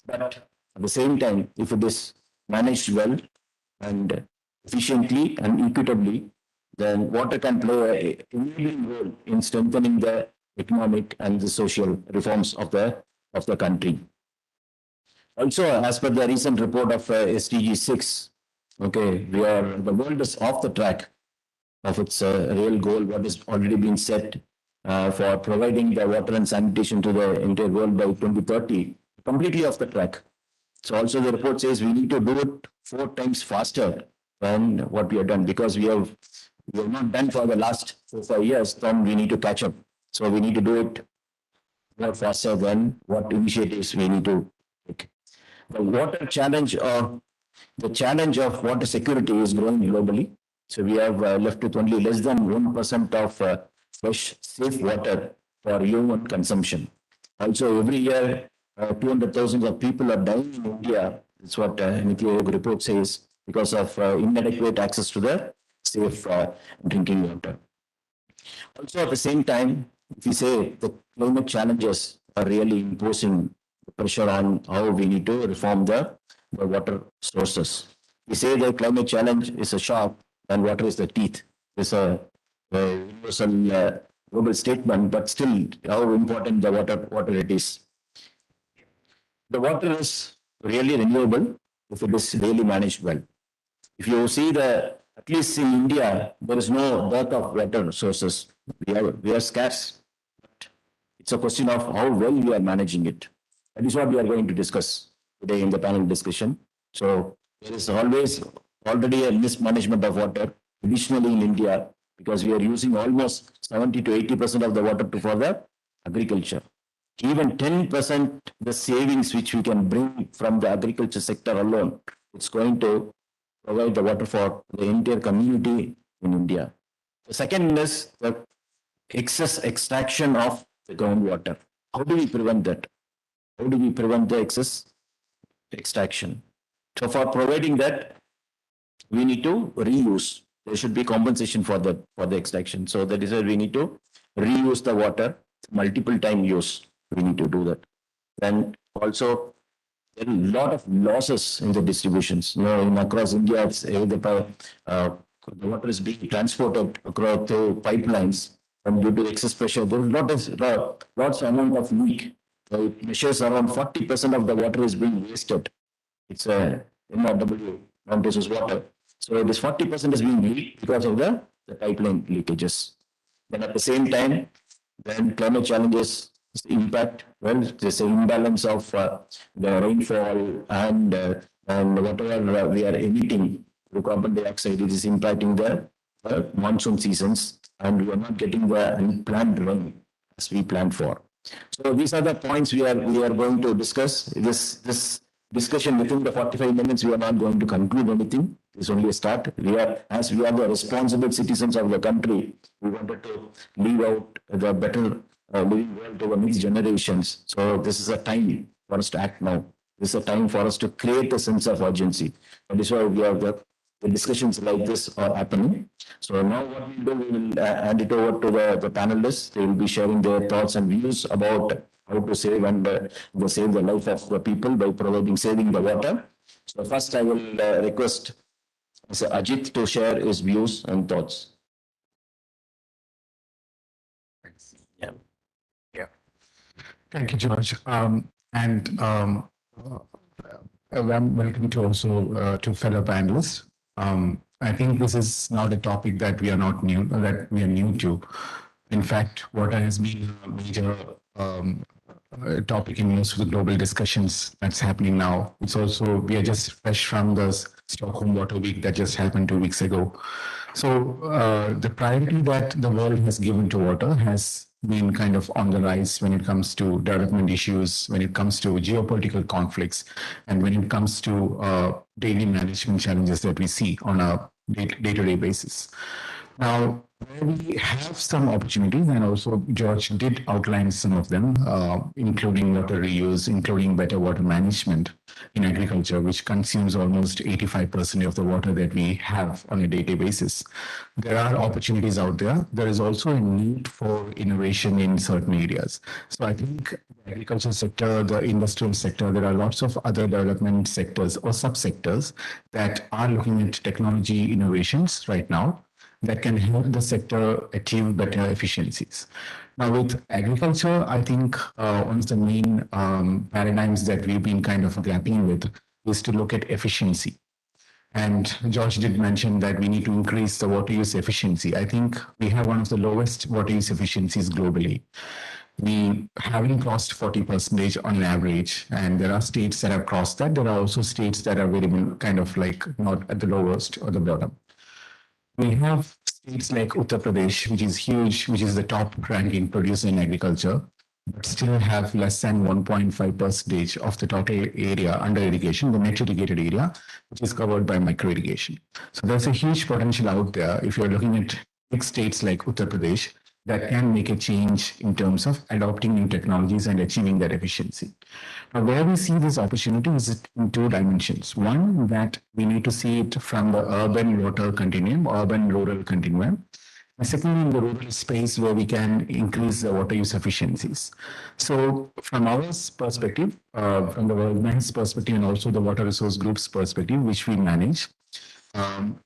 Speaker 20: but at the same time, if it is managed well and efficiently and equitably, then water can play an enabling role in strengthening the economic and the social reforms of the country. Also, as per the recent report of SDG 6, okay, the world is off the track of its real goal, what is already been set for providing the water and sanitation to the entire world by 2030, completely off the track. So also the report says we need to do it 4 times faster than what we have done, because we have not done for the last 4-5 years. Then we need to catch up. So we need to do it more faster than what initiatives we need to take. The water challenge, or the challenge of water security, is growing globally. So we have left with only less than 1% of fresh, safe water for human consumption. Also, every year, 200,000 of people are dying in India. That's what NITI Aayog report says, because of inadequate access to the safe drinking water. Also, at the same time, if we say the climate challenges are really imposing pressure on how we need to reform the water sources. We say the climate challenge is a shark and water is the teeth. It's a universal global statement, but still how important the water it is. The water is really renewable if it is really managed well. If you see at least in India, there is no dearth of water sources. We are scarce. It's a question of how well we are managing it. That is what we are going to discuss today in the panel discussion. So there is already a mismanagement of water, additionally in India, because we are using almost 70 to 80% of the water for the agriculture. Even 10% the savings which we can bring from the agriculture sector alone, it's going to provide the water for the entire community in India. The second is the excess extraction of the groundwater. How do we prevent that? How do we prevent the excess extraction? So for providing that, we need to reuse. There should be compensation for the extraction. So that is why we need to reuse the water, multiple time use. We need to do that. And also, there are a lot of losses in the distributions. Across India, the water is being transported across the pipelines, and due to excess pressure, there is lots of amount of leak. It measures around 40% of the water is being wasted. It's a MRW, non-resource water. So this 40% is being leaked because of the pipeline leakages. Then at the same time, when climate challenges impact? Well, there's an imbalance of the rainfall and whatever we are emitting, the carbon dioxide, it is impacting the monsoon seasons, and we are not getting the unplanned rain as we planned for. So these are the points we are going to discuss. This discussion within the 45 minutes, we are not going to conclude anything. It's only a start. As we are the responsible citizens of the country, we wanted to leave out the better living world to the next generations. So this is a time for us to act now. This is a time for us to create a sense of urgency. That is why we have the discussions like this are happening. So now what we do, we will hand it over to the panelists. They will be sharing their thoughts and views about how to save and save the life of the people by saving the water. So first I will request Mr. Ajit to share his views and thoughts.
Speaker 14: Yeah. Thank you, George. Welcome to also to fellow panelists. I think this is not a topic that we are new to. In fact, water has been a major topic in most of the global discussions that's happening now. It's also, we are just fresh from the Stockholm Water Week that just happened 2 weeks ago. So the priority that the world has given to water has been kind of on the rise when it comes to development issues, when it comes to geopolitical conflicts, and when it comes to daily management challenges that we see on a day-to-day basis. Now, we have some opportunities, and also George did outline some of them, including water reuse, including better water management in agriculture, which consumes almost 85% of the water that we have on a day-to-day basis. There are opportunities out there. There is also a need for innovation in certain areas. So I think the agriculture sector, the industrial sector, there are lots of other development sectors or subsectors that are looking at technology innovations right now that can help the sector achieve better efficiencies. Now, with agriculture, I think one of the main paradigms that we've been kind of grappling with is to look at efficiency. And George did mention that we need to increase the water use efficiency. I think we have one of the lowest water use efficiencies globally. We haven't crossed 40% on an average, and there are states that have crossed that. There are also states that are very kind of like not at the lowest or the bottom. We have states like Uttar Pradesh, which is huge, which is the top ranking producer in agriculture, but still have less than 1.5% of the total area under irrigation, the net irrigated area, which is covered by micro irrigation. So there's a huge potential out there if you're looking at big states like Uttar Pradesh that can make a change in terms of adopting new technologies and achieving that efficiency. Now, where we see this opportunity is in two dimensions. One, that we need to see it from the urban water continuum, urban-rural continuum. And secondly, in the rural space where we can increase the water use efficiencies. So from our perspective, from the World Bank's perspective, and also the Water Resource Group's perspective, which we manage,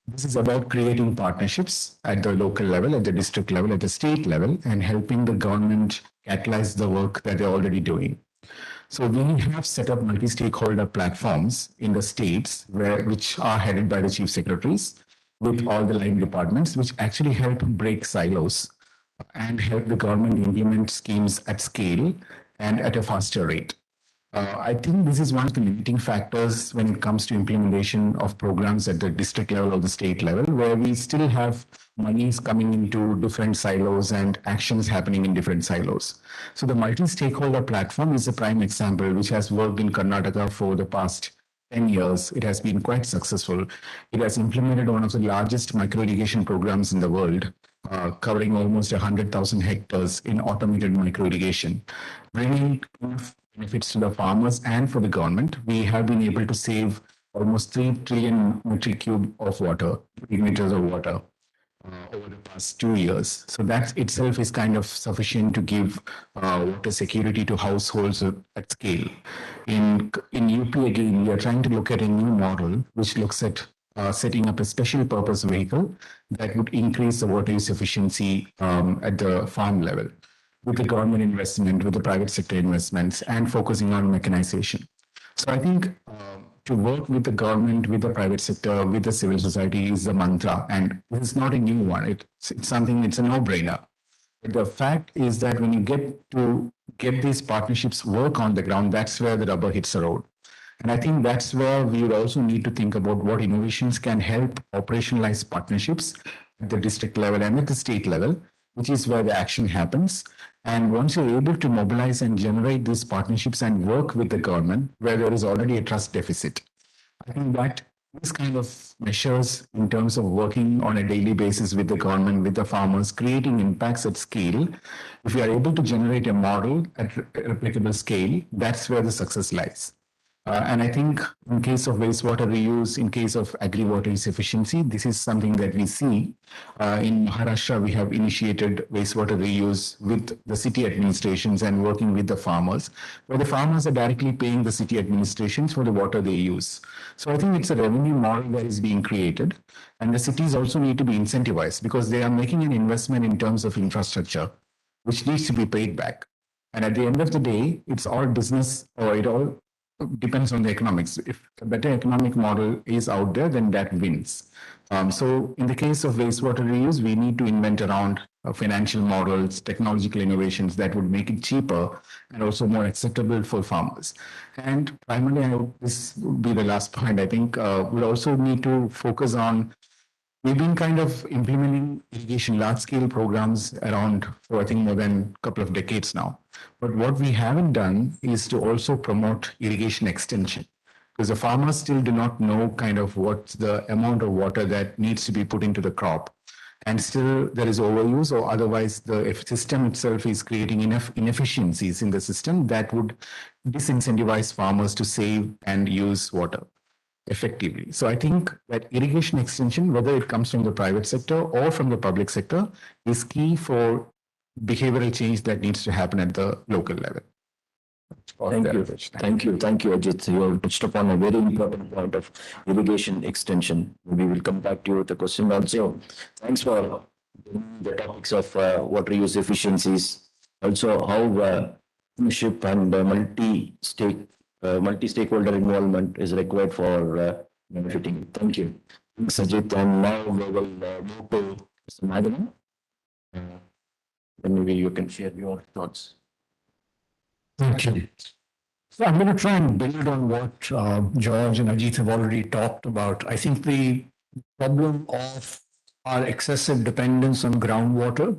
Speaker 14: this is about creating partnerships at the local level, at the district level, at the state level, and helping the government catalyze the work that they're already doing. So we have set up multi-stakeholder platforms in the states which are headed by the chief secretaries with all the line departments, which actually help break silos and help the government implement schemes at scale and at a faster rate. I think this is one of the limiting factors when it comes to implementation of programs at the district level or the state level, where we still have monies coming into different silos and actions happening in different silos. So the multi-stakeholder platform is a prime example, which has worked in Karnataka for the past 10 years. It has been quite successful. It has implemented one of the largest micro-irrigation programs in the world, covering almost 100,000 hectares in automated micro-irrigation, bringing benefits to the farmers and for the government. We have been able to save almost 3 trillion metric cube of water, liters of water, over the past 2 years. So that itself is kind of sufficient to give water security to households at scale. In UP again, we are trying to look at a new model which looks at setting up a special purpose vehicle that would increase the water use efficiency at the farm level, with the government investment, with the private sector investments, and focusing on mechanization. So I think to work with the government, with the private sector, with the civil society is the mantra. And this is not a new one. It's something, it's a no-brainer. The fact is that when you get to
Speaker 7: get these partnerships work on the ground, that's where the rubber hits the road. And I think that's where we would also need to think about what innovations can help operationalize partnerships at the district level and at the state level, which is where the action happens. And once you're able to mobilize and generate these partnerships and work with the government, where there is already a trust deficit, I think that these kind of measures in terms of working on a daily basis with the government, with the farmers, creating impacts at scale, if we are able to generate a model at replicable scale, that's where the success lies. And I think in case of wastewater reuse, in case of agri-water use efficiency, this is something that we see. In Maharashtra, we have initiated wastewater reuse with the city administrations and working with the farmers, where the farmers are directly paying the city administrations for the water they use. So I think it's a revenue model that is being created. And the cities also need to be incentivized because they are making an investment in terms of infrastructure, which needs to be paid back. And at the end of the day, it's all business, or it all depends on the economics. If a better economic model is out there, then that wins. So in the case of wastewater reuse, we need to invent around financial models, technological innovations that would make it cheaper and also more acceptable for farmers. And primarily, this would be the last point. I think we also need to focus on. We've been kind of implementing irrigation large-scale programs around for, I think, more than a couple of decades now. But what we haven't done is to also promote irrigation extension, because the farmers still do not know kind of what's the amount of water that needs to be put into the crop. And still there is overuse, or otherwise the system itself is creating enough inefficiencies in the system that would disincentivize farmers to save and use water effectively. So I think that irrigation extension, whether it comes from the private sector or from the public sector, is key for behavioral change that needs to happen at the local level.
Speaker 20: Thank you. Thank you, Ajit. You have touched upon a very important point of irrigation extension. We will come back to you with the question also. Thanks for the topics of water use efficiencies, also how ownership and multi-stakeholder involvement is required for benefiting. Thank you. Thanks, Ajit. And now we will move to Mr. Madhavan. Then maybe you can share your thoughts.
Speaker 17: Thank you. So I'm going to try and build on what George and Ajit have already talked about. I think the problem of our excessive dependence on groundwater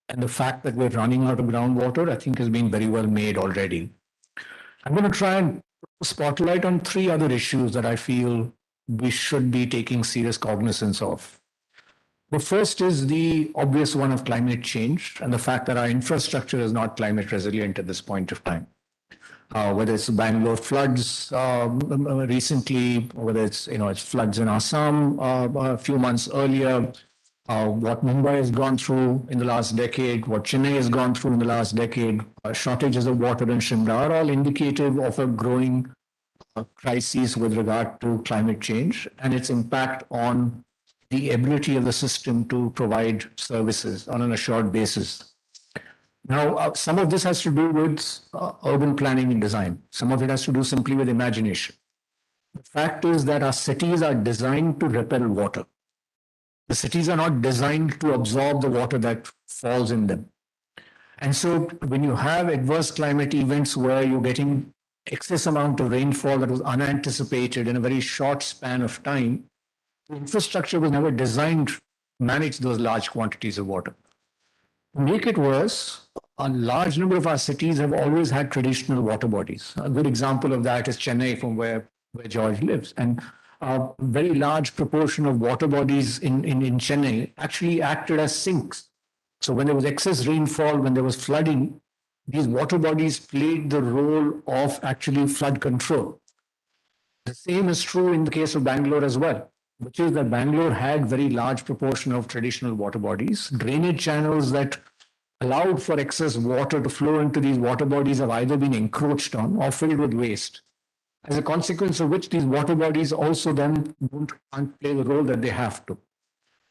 Speaker 17: and the fact that we're running out of groundwater, I think has been very well made already. I'm going to try and put a spotlight on three other issues that I feel we should be taking serious cognizance of. The first is the obvious one of climate change and the fact that our infrastructure is not climate resilient at this point of time. Whether it's Bangalore floods recently, whether it's floods in Assam a few months earlier, what Mumbai has gone through in the last decade, what Chennai has gone through in the last decade, shortages of water in Shimla are all indicative of a growing crisis with regard to climate change and its impact on the ability of the system to provide services on an assured basis. Now, some of this has to do with urban planning and design. Some of it has to do simply with imagination. The fact is that our cities are designed to repel water. The cities are not designed to absorb the water that falls in them. And so when you have adverse climate events where you're getting excess amount of rainfall that was unanticipated in a very short span of time, the infrastructure was never designed to manage those large quantities of water. To make it worse, a large number of our cities have always had traditional water bodies. A good example of that is Chennai, from where George lives. And a very large proportion of water bodies in Chennai actually acted as sinks. So when there was excess rainfall, when there was flooding, these water bodies played the role of actually flood control. The same is true in the case of Bangalore as well, which is that Bangalore had very large proportion of traditional water bodies. Drainage channels that allowed for excess water to flow into these water bodies have either been encroached on or filled with waste, as a consequence of which these water bodies also then can't play the role that they have to.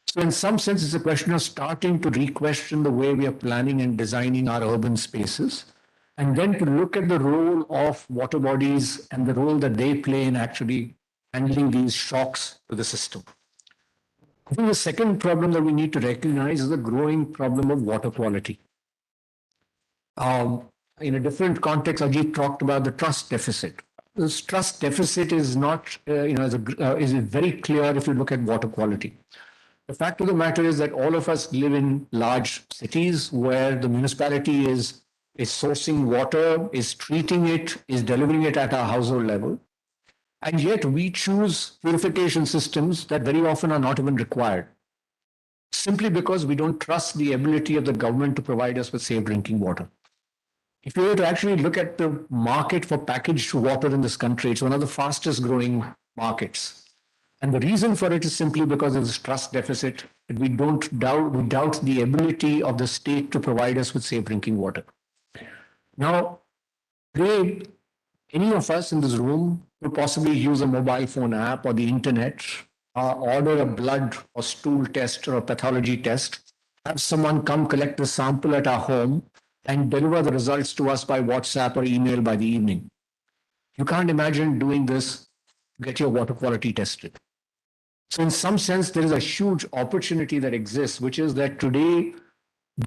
Speaker 17: So in some sense, it's a question of starting to re-question the way we are planning and designing our urban spaces, and then to look at the role of water bodies and the role that they play in actually handling these shocks to the system. I think the second problem that we need to recognize is the growing problem of water quality.
Speaker 16: in a different context, Ajit talked about the trust deficit. This trust deficit is not, is very clear if you look at water quality. The fact of the matter is that all of us live in large cities where the municipality is sourcing water, is treating it, is delivering it at our household level. And yet we choose purification systems that very often are not even required, simply because we don't trust the ability of the government to provide us with safe drinking water. If you were to actually look at the market for packaged water in this country, it's one of the fastest growing markets. And the reason for it is simply because of this trust deficit. We doubt the ability of the state to provide us with safe drinking water. Now, today, any of us in this room could possibly use a mobile phone app or the internet, order a blood or stool test or a pathology test, have someone come collect a sample at our home and deliver the results to us by WhatsApp or email by the evening. You can't imagine doing this, get your water quality tested. So in some sense, there is a huge opportunity that exists, which is that today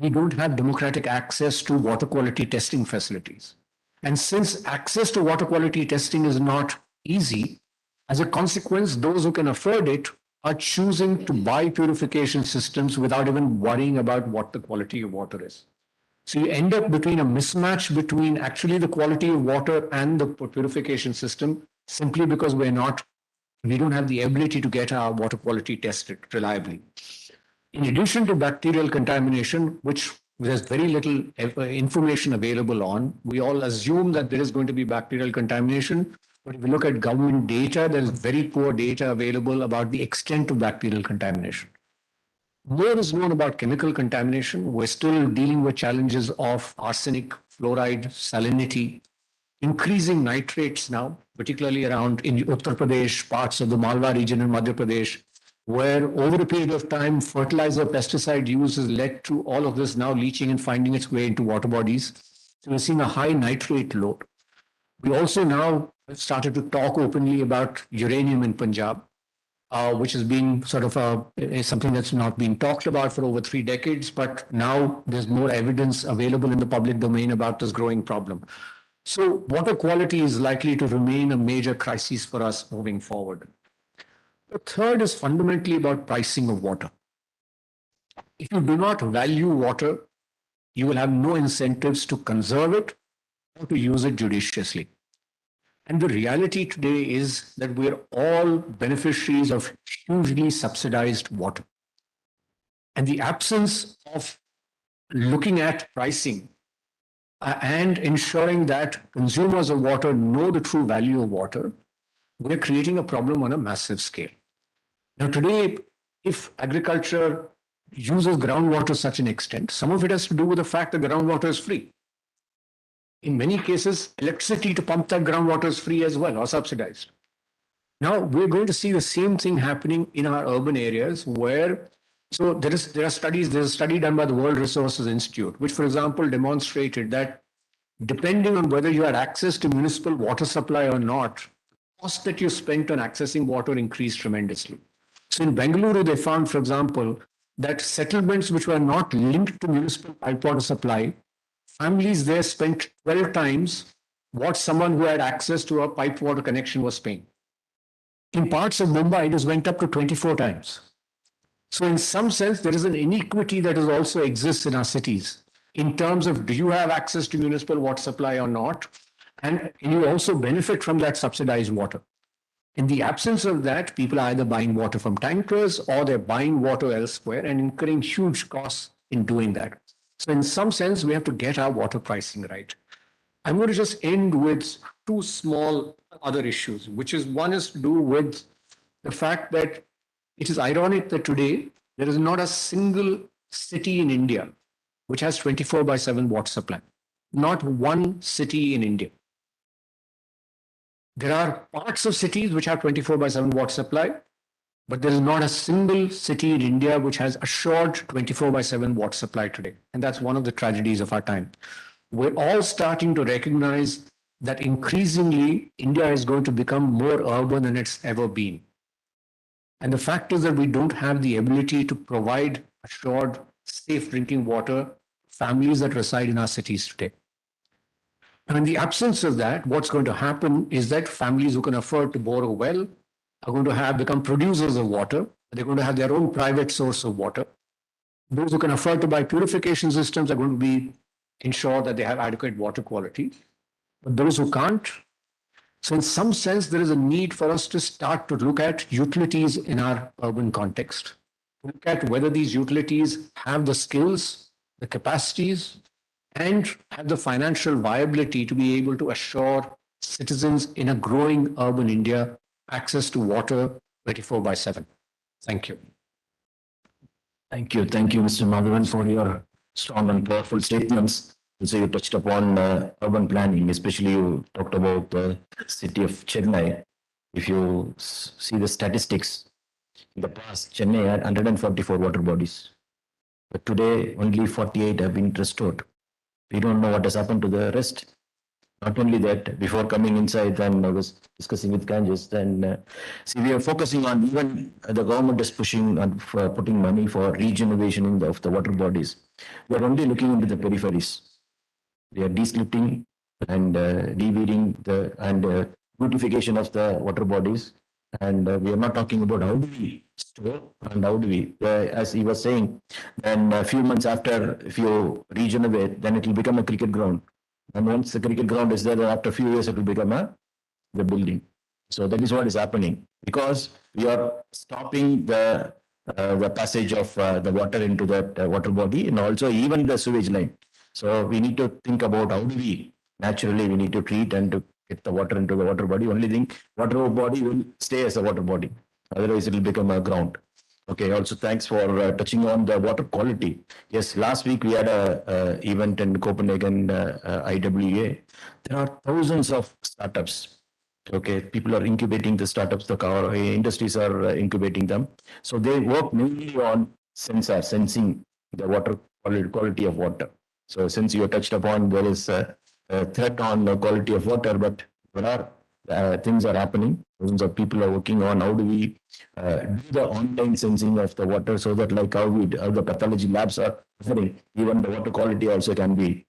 Speaker 16: we don't have democratic access to water quality testing facilities. And since access to water quality testing is not easy, as a consequence, those who can afford it are choosing to buy purification systems without even worrying about what the quality of water is. So you end up between a mismatch between actually the quality of water and the purification system, simply because we don't have the ability to get our water quality tested reliably. In addition to bacterial contamination, which there's very little information available on, we all assume that there is going to be bacterial contamination. But if you look at government data, there's very poor data available about the extent of bacterial contamination. More is known about chemical contamination. We're still dealing with challenges of arsenic, fluoride, salinity, increasing nitrates now, particularly around in Uttar Pradesh, parts of the Malwa region in Madhya Pradesh, where over a period of time, fertilizer, pesticide use has led to all of this now leaching and finding its way into water bodies. So we're seeing a high nitrate load. We also now started to talk openly about uranium in Punjab, which has been sort of something that's not been talked about for over 3 decades, but now there's more evidence available in the public domain about this growing problem. So water quality is likely to remain a major crisis for us moving forward. The third is fundamentally about pricing of water. If you do not value water, you will have no incentives to conserve it or to use it judiciously. And the reality today is that we're all beneficiaries of hugely subsidized water. And the absence of looking at pricing and ensuring that consumers of water know the true value of water, we're creating a problem on a massive scale. Now, today, if agriculture uses groundwater to such an extent, some of it has to do with the fact that groundwater is free. In many cases, electricity to pump that groundwater is free as well or subsidized. Now, we're going to see the same thing happening in our urban areas where, so there's a study done by the World Resources Institute, which, for example, demonstrated that depending on whether you had access to municipal water supply or not, the cost that you spent on accessing water increased tremendously. So in Bengaluru, they found, for example, that settlements which were not linked to municipal pipe water supply, families there spent 12 times what someone who had access to a pipe water connection was paying. In parts of Mumbai, it has went up to 24 times. So in some sense, there is an inequity that also exists in our cities in terms of do you have access to municipal water supply or not, and you also benefit from that subsidized water. In the absence of that, people are either buying water from tankers or they're buying water elsewhere and incurring huge costs in doing that. So in some sense, we have to get our water pricing right. I'm going to just end with 2 small other issues, which is one is to do with the fact that it is ironic that today there is not a single city in India which has 24/7 water supply. Not one city in India. There are parts of cities which have 24/7 water supply, but there is not a single city in India which has assured 24/7 water supply today. And that's one of the tragedies of our time. We're all starting to recognize that increasingly India is going to become more urban than it's ever been. And the fact is that we don't have the ability to provide assured, safe drinking water to families that reside in our cities today.
Speaker 21: And in the absence of that, what's going to happen is that families who can afford to bore a well are going to have become producers of water. They're going to have their own private source of water. Those who can afford to buy purification systems are going to be ensure that they have adequate water quality. But those who can't, so in some sense, there is a need for us to start to look at utilities in our urban context. Look at whether these utilities have the skills, the capacities, and have the financial viability to be able to assure citizens in a growing urban India access to water 24/7. Thank you.
Speaker 20: Thank you. Thank you, Mr. Madhavan, for your strong and powerful statements. So you touched upon urban planning, especially you talked about the city of Chennai. If you see the statistics, in the past, Chennai had 144 water bodies. But today, only 48 have been restored. We don't know what has happened to the rest. Not only that, before coming inside, and I was discussing with Kanjis, then see, we are focusing on, even the government is pushing on for putting money for regeneration of the water bodies. We are only looking into the peripheries. They are deslitting and deweeding and beautification of the water bodies. And we are not talking about how do we store and how do we, as he was saying, then a few months after, if you regenerate, then it will become a cricket ground. And once the cricket ground is there, after a few years, it will become the building. So that is what is happening, because we are stopping the passage of the water into that water body, and also even the sewage line. So we need to think about how do we naturally we need to treat and to get the water into the water body. Only thing, water body will stay as a water body. Otherwise, it will become a ground. Okay. Also, thanks for touching on the water quality. Yes, last week we had a event in Copenhagen, IWA. There are thousands of startups. Okay, people are incubating the startups. The car industries are incubating them. So they work mainly on sensing the water quality of water. So since you touched upon, there is a threat on the quality of water, but there are things are happening. Thousands of people are working on how do we do the online sensing of the water, so that like how the pathology labs are offering, even the water quality also can be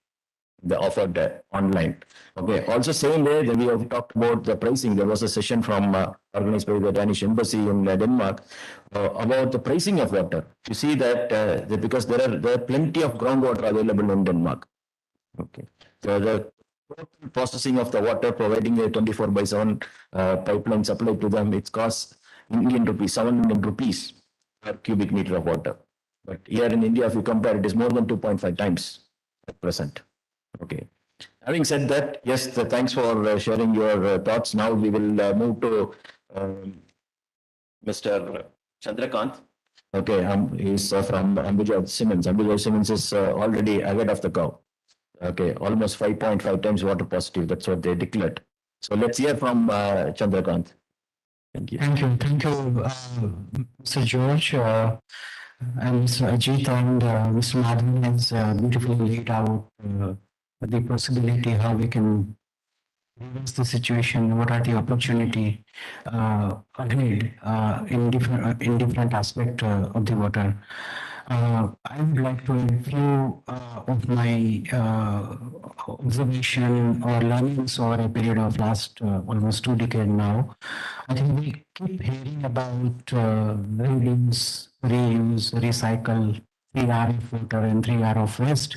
Speaker 20: offered online. Okay. Also, same way that we have talked about the pricing. There was a session from organized by the Danish Embassy in Denmark about the pricing of water. You see that because there are plenty of groundwater available in Denmark. Okay. So the processing of the water, providing a 24/7 pipeline supply to them, it costs in Indian rupees, 700 rupees per cubic meter of water. But here in India, if you compare, it is more than 2.5 times at present. Okay. Having said that, yes, thanks for sharing your thoughts. Now we will move to Mr. Chandrakant. Okay, he's from Ambuja Cements. Ambuja Cements is already ahead of the curve. Okay, almost 5.5 times water positive. That's what they declared. So let's hear from Chandrakant. Thank you.
Speaker 16: Thank you. Thank you, Mr. George and Mr. Ajit, and Mr. Madhavan has beautifully laid out the possibility how we can reverse the situation, what are the opportunity ahead in different aspect of the water. I would like to add a few of my observation or learnings over a period of last almost 2 decades now. I think we keep hearing about reuse, recycle, 3R of water and 3R of waste.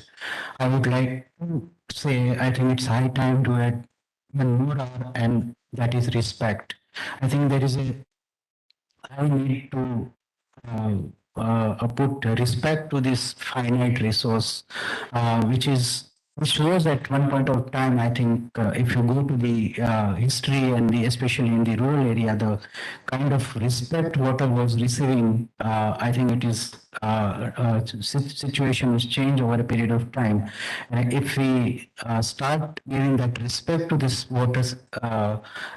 Speaker 16: I would like to say I think it's high time to add one more R, and that is respect. I think there is a I need to put respect to this finite resource, which was at one point of time. I think if you go to the history and especially in the rural area, the kind of respect water was receiving, I think it is situation has changed over a period of time. If we start giving that respect to this waters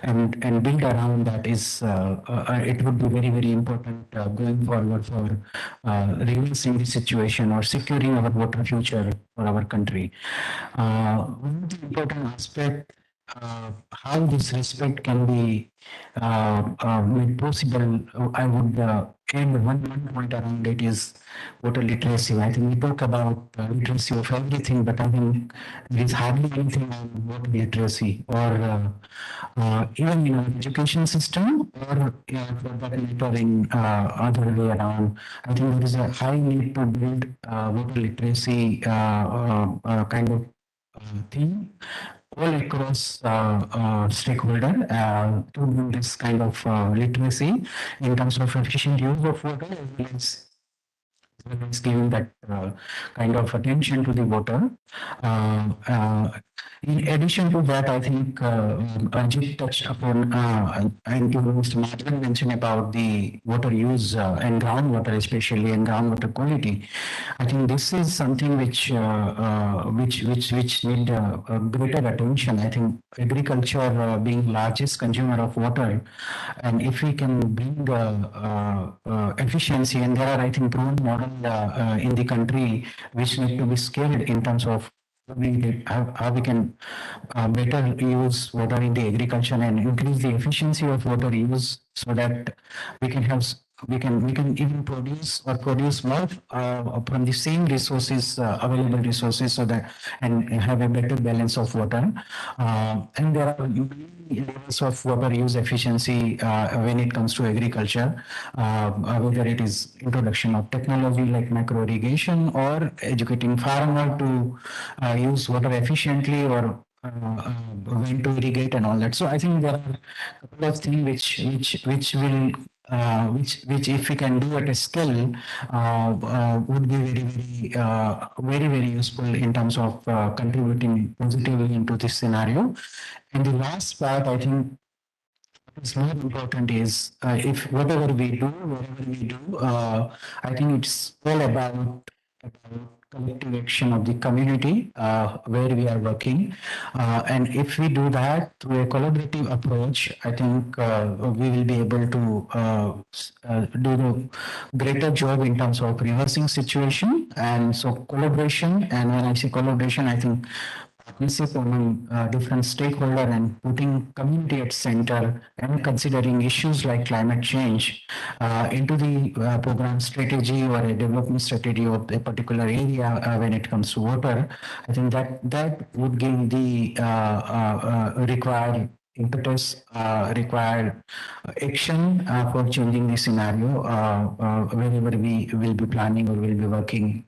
Speaker 16: and build around that, is it would be very, very important going forward for reversing the situation or securing our water future for our country. One of the important aspect how this respect can be made possible, I would And one point around it is water literacy. I think we talk about literacy of everything, but I think there is hardly anything on water literacy or even in our education system or for that matter in other way around. I think there is a high need to build water literacy kind of theme all across stakeholder to do this kind of literacy in terms of efficient use of water as well as giving that kind of attention to the water. In addition to that, I think Ajit touched upon and Mr. Madhavan mentioned about the water use and groundwater, especially and groundwater quality. I think this is something which need greater attention. I think agriculture being largest consumer of water, and if we can bring efficiency, and there are I think proven model in the country which need to be scaled in terms of how we can better use water in the agriculture and increase the efficiency of water use so that we can have we can even produce more from the same resources available resources so that and have a better balance of water and there are many levels of water use efficiency when it comes to agriculture whether it is introduction of technology like macro irrigation or educating farmer to use water efficiently or when to irrigate and all that. So I think there are a couple of things which will which if we can do at a scale would be very useful in terms of contributing positively into this scenario. And the last part I think is more important is if whatever we do, wherever we do, I think it's all about collective action of the community where we are working. And if we do that through a collaborative approach, I think we will be able to do the greater job in terms of reversing situation. And so collaboration, and when I say collaboration, I think partnership among different stakeholder and putting community at center and considering issues like climate change into the program strategy or a development strategy of a particular area when it comes to water. I think that would give the required impetus, required action for changing the scenario wherever we will be planning or will be working.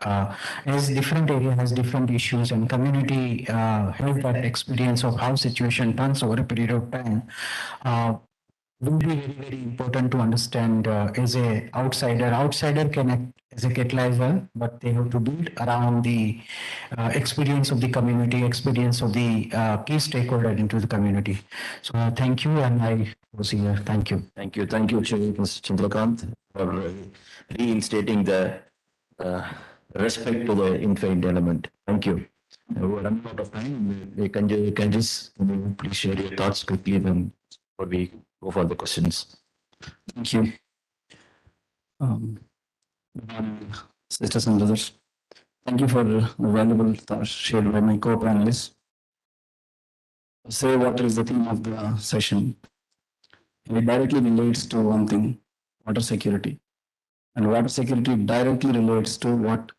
Speaker 16: As different area has different issues and community has that experience of how situation turns over a period of time. Will be very important to understand as a outsider. Outsider can act as a catalyzer, but they have to build around the experience of the community, experience of the key stakeholder into the community. So thank you, and I was here. Thank you.
Speaker 20: Thank you, Mr. Chandrakant, for reinstating the respect to the infinite element. Thank you. We're running out of time. Can you please share your thoughts quickly then before we go for the questions?
Speaker 7: Thank you. Sisters and brothers, thank you for the valuable thoughts shared by my co-panelists. Say what is the theme of the session. It directly relates to one thing, water security. And water security directly relates to what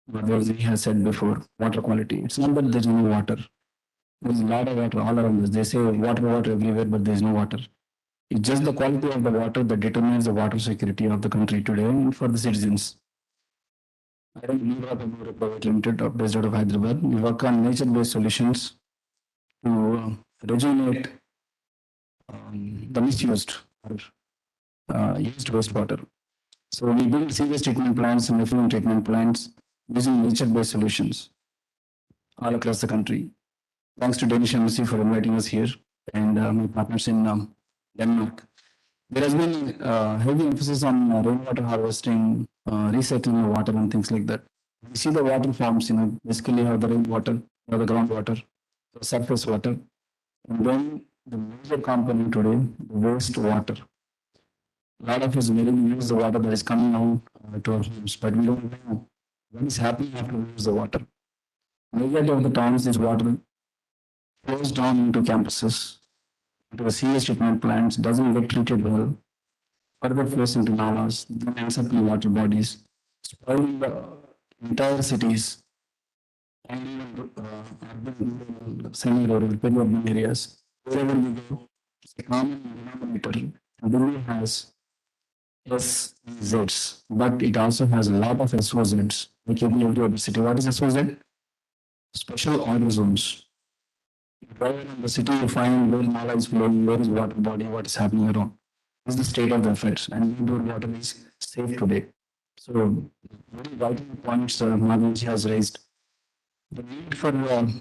Speaker 7: Bhagavad has said before, water quality. It's not that there's no water. There's a lot of water all around us. They say water everywhere, but there's no water. It's just the quality of the water that determines the water security of the country today and for the citizens. I don't live at a private limited based out of Hyderabad. We work on nature-based solutions to rejuvenate the misused or used wastewater. So we build sewage treatment plants and effluent treatment plants using nature-based solutions all across the country. Thanks to Danish Embassy for inviting us here and my partners in Denmark. There has been heavy emphasis on rainwater harvesting, recycling of water and things like that. We see the water forms, basically have the rainwater, or the groundwater, the surface water, and then the major component today, the wastewater. A lot of us merely use the water that is coming out to our homes, but we don't know what is happening after we use the water. Majority of the times, this water flows down into campuses, into the sewage treatment plants, doesn't get treated well,
Speaker 20: further flows into lavas, then ends up in water bodies, spoiling the entire cities and even urban, semi-rural, peri-urban areas. Wherever we go, it's a common denominator. Delhi has SZs, but it also has a lot of SOZs, like every other city. What is SOZ? Special order zones. Where in the city you find where Nala is flowing, where is water body, what is happening around. This is the state of the affairs, and indoor water is safe today. So, very vital points Madhavji has raised. The need for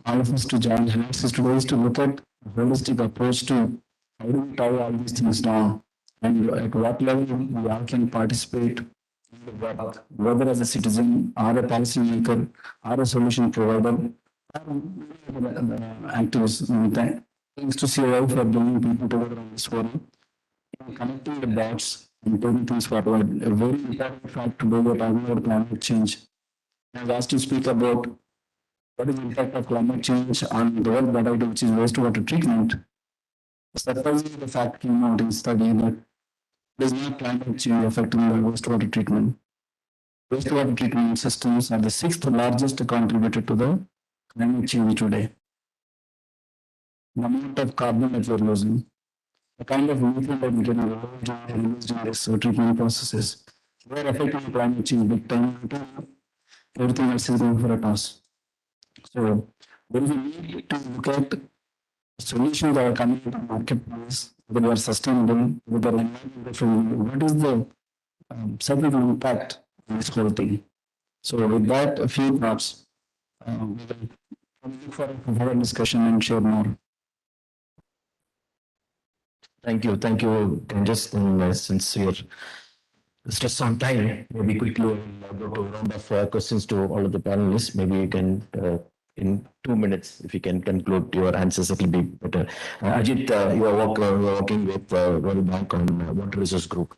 Speaker 20: all of us to join hands is to look at a holistic approach to how do we tie all these things down and at what level we all can participate in the work, whether as a citizen or a policymaker or a solution provider activists. Thanks to CII for bringing people together on this forum, connecting the dots and taking things forward. A very important fact today we're talking about climate change. I was asked to speak about what is the impact of climate change on the world that I do, which is wastewater treatment. Surprisingly, the fact came out in study that there is not climate change affecting the wastewater treatment. Wastewater treatment systems are the sixth largest contributor to the climate change today. The amount of carbon that we're losing, the kind of methane that we can released in this treatment processes, they're affecting climate change big time. Everything else is going for a toss. So there is a need to look at solutions that are coming to the marketplace, whether they are sustainable, whether they are environmental. What is the certain impact on this whole thing? So with that, a few thoughts. We will look for a discussion and share more.
Speaker 2: Thank you. Thank you. And just since you're stressed on time, maybe quickly go to a round of questions to all of the panelists. Maybe you can, in 2 minutes, if you can conclude your answers, it will be better. Ajit, you are working with World Bank on Water Resource Group.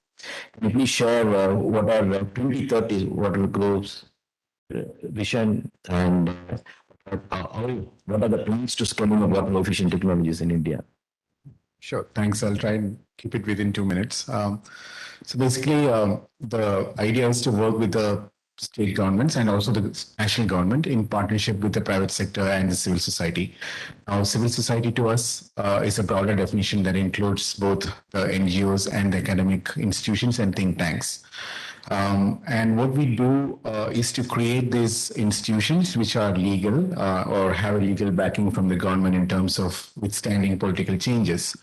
Speaker 2: Can you please share what are 2030 water groups vision and what are the plans to scale up water efficient technologies in India?
Speaker 22: Sure, thanks. I'll try and keep it within 2 minutes. So basically, the idea is to work with the state governments and also the national government in partnership with the private sector and the civil society. Now, civil society to us is a broader definition that includes both the NGOs and the academic institutions and think tanks. And what we do is to create these institutions which are legal or have a legal backing from the government in terms of withstanding political changes,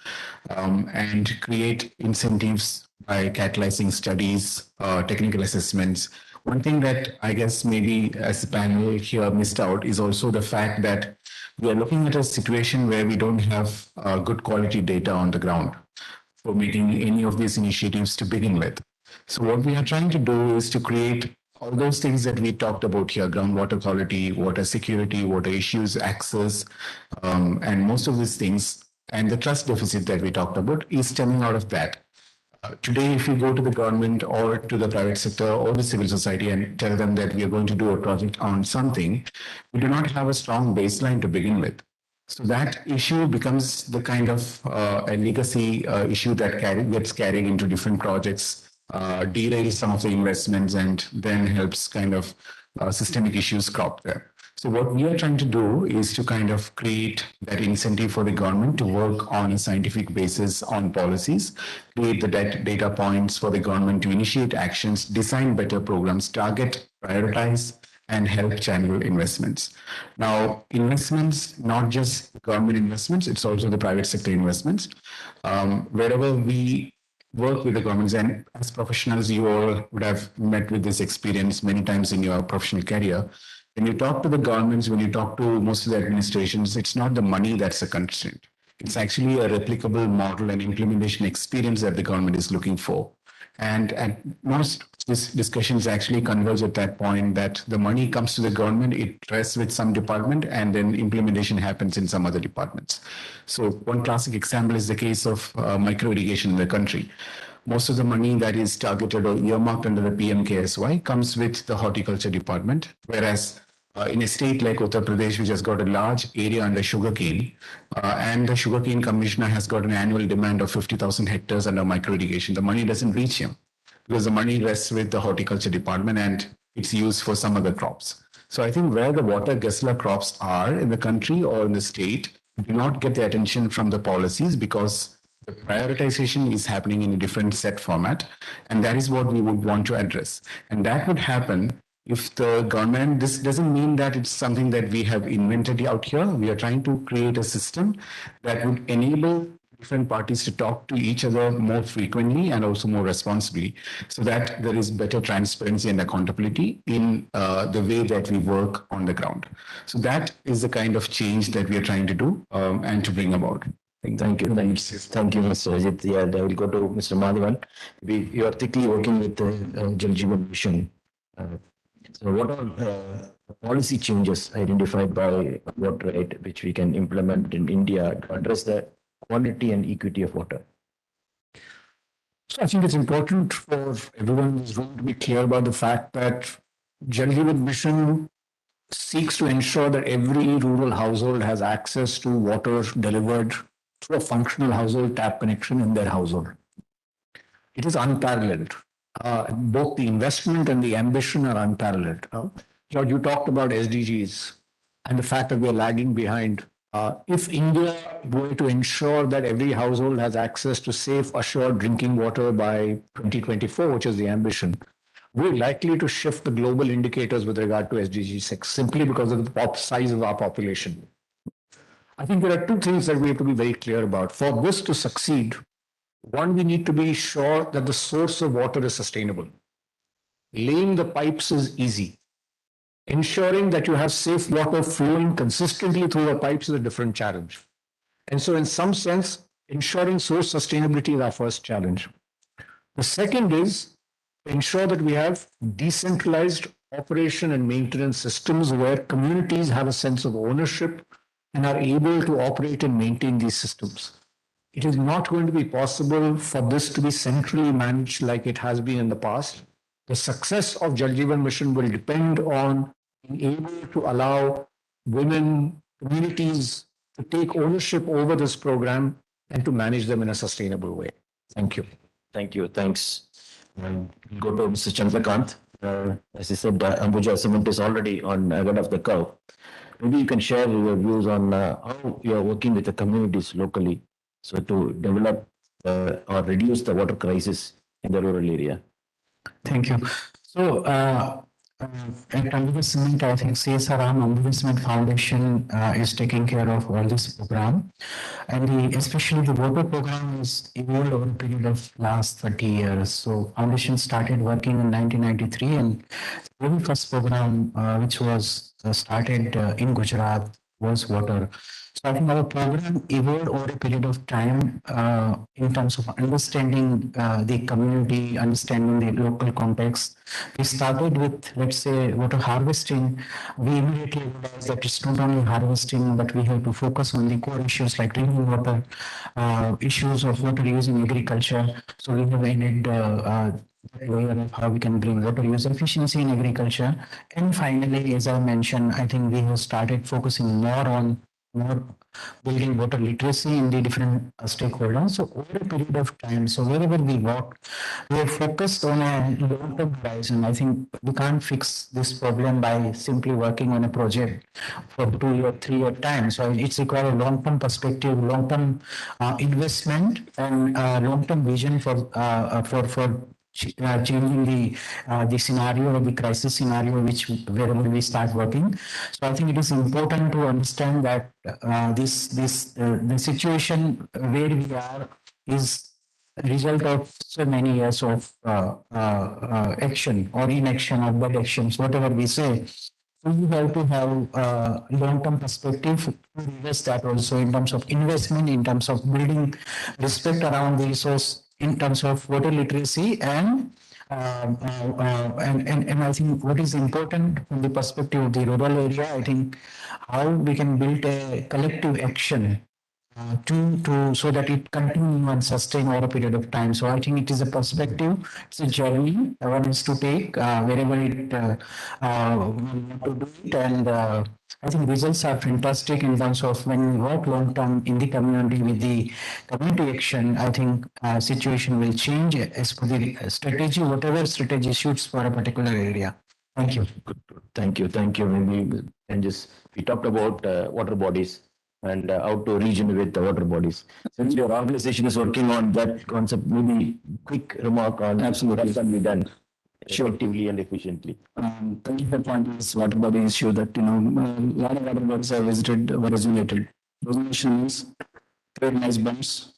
Speaker 22: and create incentives by catalyzing studies, technical assessments. One thing that I guess maybe as the panel here missed out is also the fact that we are looking at a situation where we don't have good quality data on the ground for making any of these initiatives to begin with. So what we are trying to do is to create all those things that we talked about here: groundwater quality, water security, water issues, access, and most of these things. And the trust deficit that we talked about is stemming out of that. Today, if you go to the government or to the private sector or the civil society and tell them that we are going to do a project on something, we do not have a strong baseline to begin with. So that issue becomes the kind of a legacy issue that gets carried into different projects, derails some of the investments, and then helps kind of systemic issues crop there. So what we are trying to do is to kind of create that incentive for the government to work on a scientific basis on policies, create the data points for the government to initiate actions, design better programs, target, prioritize, and help channel investments. Now, investments, not just government investments, it's also the private sector investments. Wherever we work with the governments, and as professionals, you all would have met with this experience many times in your professional career. When you talk to the governments, when you talk to most of the administrations, it's not the money that's a constraint. It's actually a replicable model and implementation experience that the government is looking for. And most discussions actually converge at that point that the money comes to the government, it rests with some department, and then implementation happens in some other departments. So one classic example is the case of micro irrigation in the country. Most of the money that is targeted or earmarked under the PMKSY comes with the horticulture department, whereas in a state like Uttar Pradesh, which has got a large area under sugarcane, and the sugarcane commissioner has got an annual demand of 50,000 hectares under micro irrigation, the money doesn't reach him because the money rests with the horticulture department and it's used for some other crops. So I think where the water guzzler crops are in the country or in the state do not get the attention from the policies because the prioritization is happening in a different set format. And that is what we would want to address. And that would happen if the government, this doesn't mean that it's something that we have invented out here. We are trying to create a system that would enable different parties to talk to each other more frequently and also more responsibly so that there is better transparency and accountability in the way that we work on the ground. So that is the kind of change that we are trying to do and to bring about.
Speaker 2: Thank you, Mr. Ajit. Yeah, I will go to Mr. Madhavan. You are thickly working with the Jal Jeevan Mission. So what are policy changes identified by water aid which we can implement in India to address the quality and equity of water?
Speaker 21: So I think it's important for everyone in this room to be clear about the fact that Jal Jeevan Mission seeks to ensure that every rural household has access to water delivered through a functional household tap connection in their household. It is unparalleled. Both the investment and the ambition are unparalleled. George, you talked about SDGs and the fact that we are lagging behind. If India were to ensure that every household has access to safe, assured drinking water by 2024, which is the ambition, we're likely to shift the global indicators with regard to SDG 6 simply because of the size of our population. I think there are two things that we have to be very clear about. For this to succeed, one, we need to be sure that the source of water is sustainable. Laying the pipes is easy. Ensuring that you have safe water flowing consistently through the pipes is a different challenge. And so in some sense, ensuring source sustainability is our first challenge. The second is ensure that we have decentralized operation and maintenance systems where communities have a sense of ownership and are able to operate and maintain these systems. It is not going to be possible for this to be centrally managed like it has been in the past. The success of Jal Jeevan Mission will depend on being able to allow women, communities to take ownership over this program and to manage them in a sustainable way. Thank you.
Speaker 2: Thank you. Thanks. Go to Mr. Chandrakant. As I said, Ambuja Cement is already on ahead of the curve. Maybe you can share your views on how you are working with the communities locally, so to develop or reduce the water crisis in the rural area.
Speaker 1: Thank you. So at Ambuja Cement, I think CSRM Ambuja Cement Foundation is taking care of all this program, and especially the water program is evolved over a period of last 30 years. So foundation started working in 1993, and the very first program which was started in Gujarat was water. So I think our program evolved over a period of time in terms of understanding the community, understanding the local context. We started with, let's say, water harvesting. We immediately realized that it's not only harvesting, but we have to focus on the core issues like drinking water, issues of water use in agriculture. So we have ended aware of how we can bring water use efficiency in agriculture. And finally, as I mentioned, I think we have started focusing more building water literacy in the different stakeholders. So over a period of time, so wherever we work, we are focused on a long-term horizon. I think we can't fix this problem by simply working on a project for 2 or 3 year time. So it's required a long-term perspective, long-term investment, and long-term vision for changing the scenario or the crisis scenario wherever we start working. So I think it is important to understand that the situation where we are is a result of so many years of action or inaction or bad actions, whatever we say. So you have to have long-term perspective to reverse that also in terms of investment, in terms of building respect around the resource, in terms of water literacy, and I think what is important from the perspective of the rural area, I think how we can build a collective action so that it continue and sustain over a period of time. So I think it is a perspective, it's a journey one is to take wherever it want to do it, and I think results are fantastic in terms of when we work long term in the community with the community action. I think situation will change as per the strategy, whatever strategy suits for a particular area. Thank you.
Speaker 2: Thank you. Thank you. Maybe and just we talked about water bodies and how to regenerate the water bodies. Since your organization is working on that concept, maybe quick remark on
Speaker 7: Absolutely.
Speaker 2: what can be done effectively and efficiently.
Speaker 7: Thank you for pointing this water body issue that, a lot of water bodies I visited were resonated. Resonation means create nice bunks,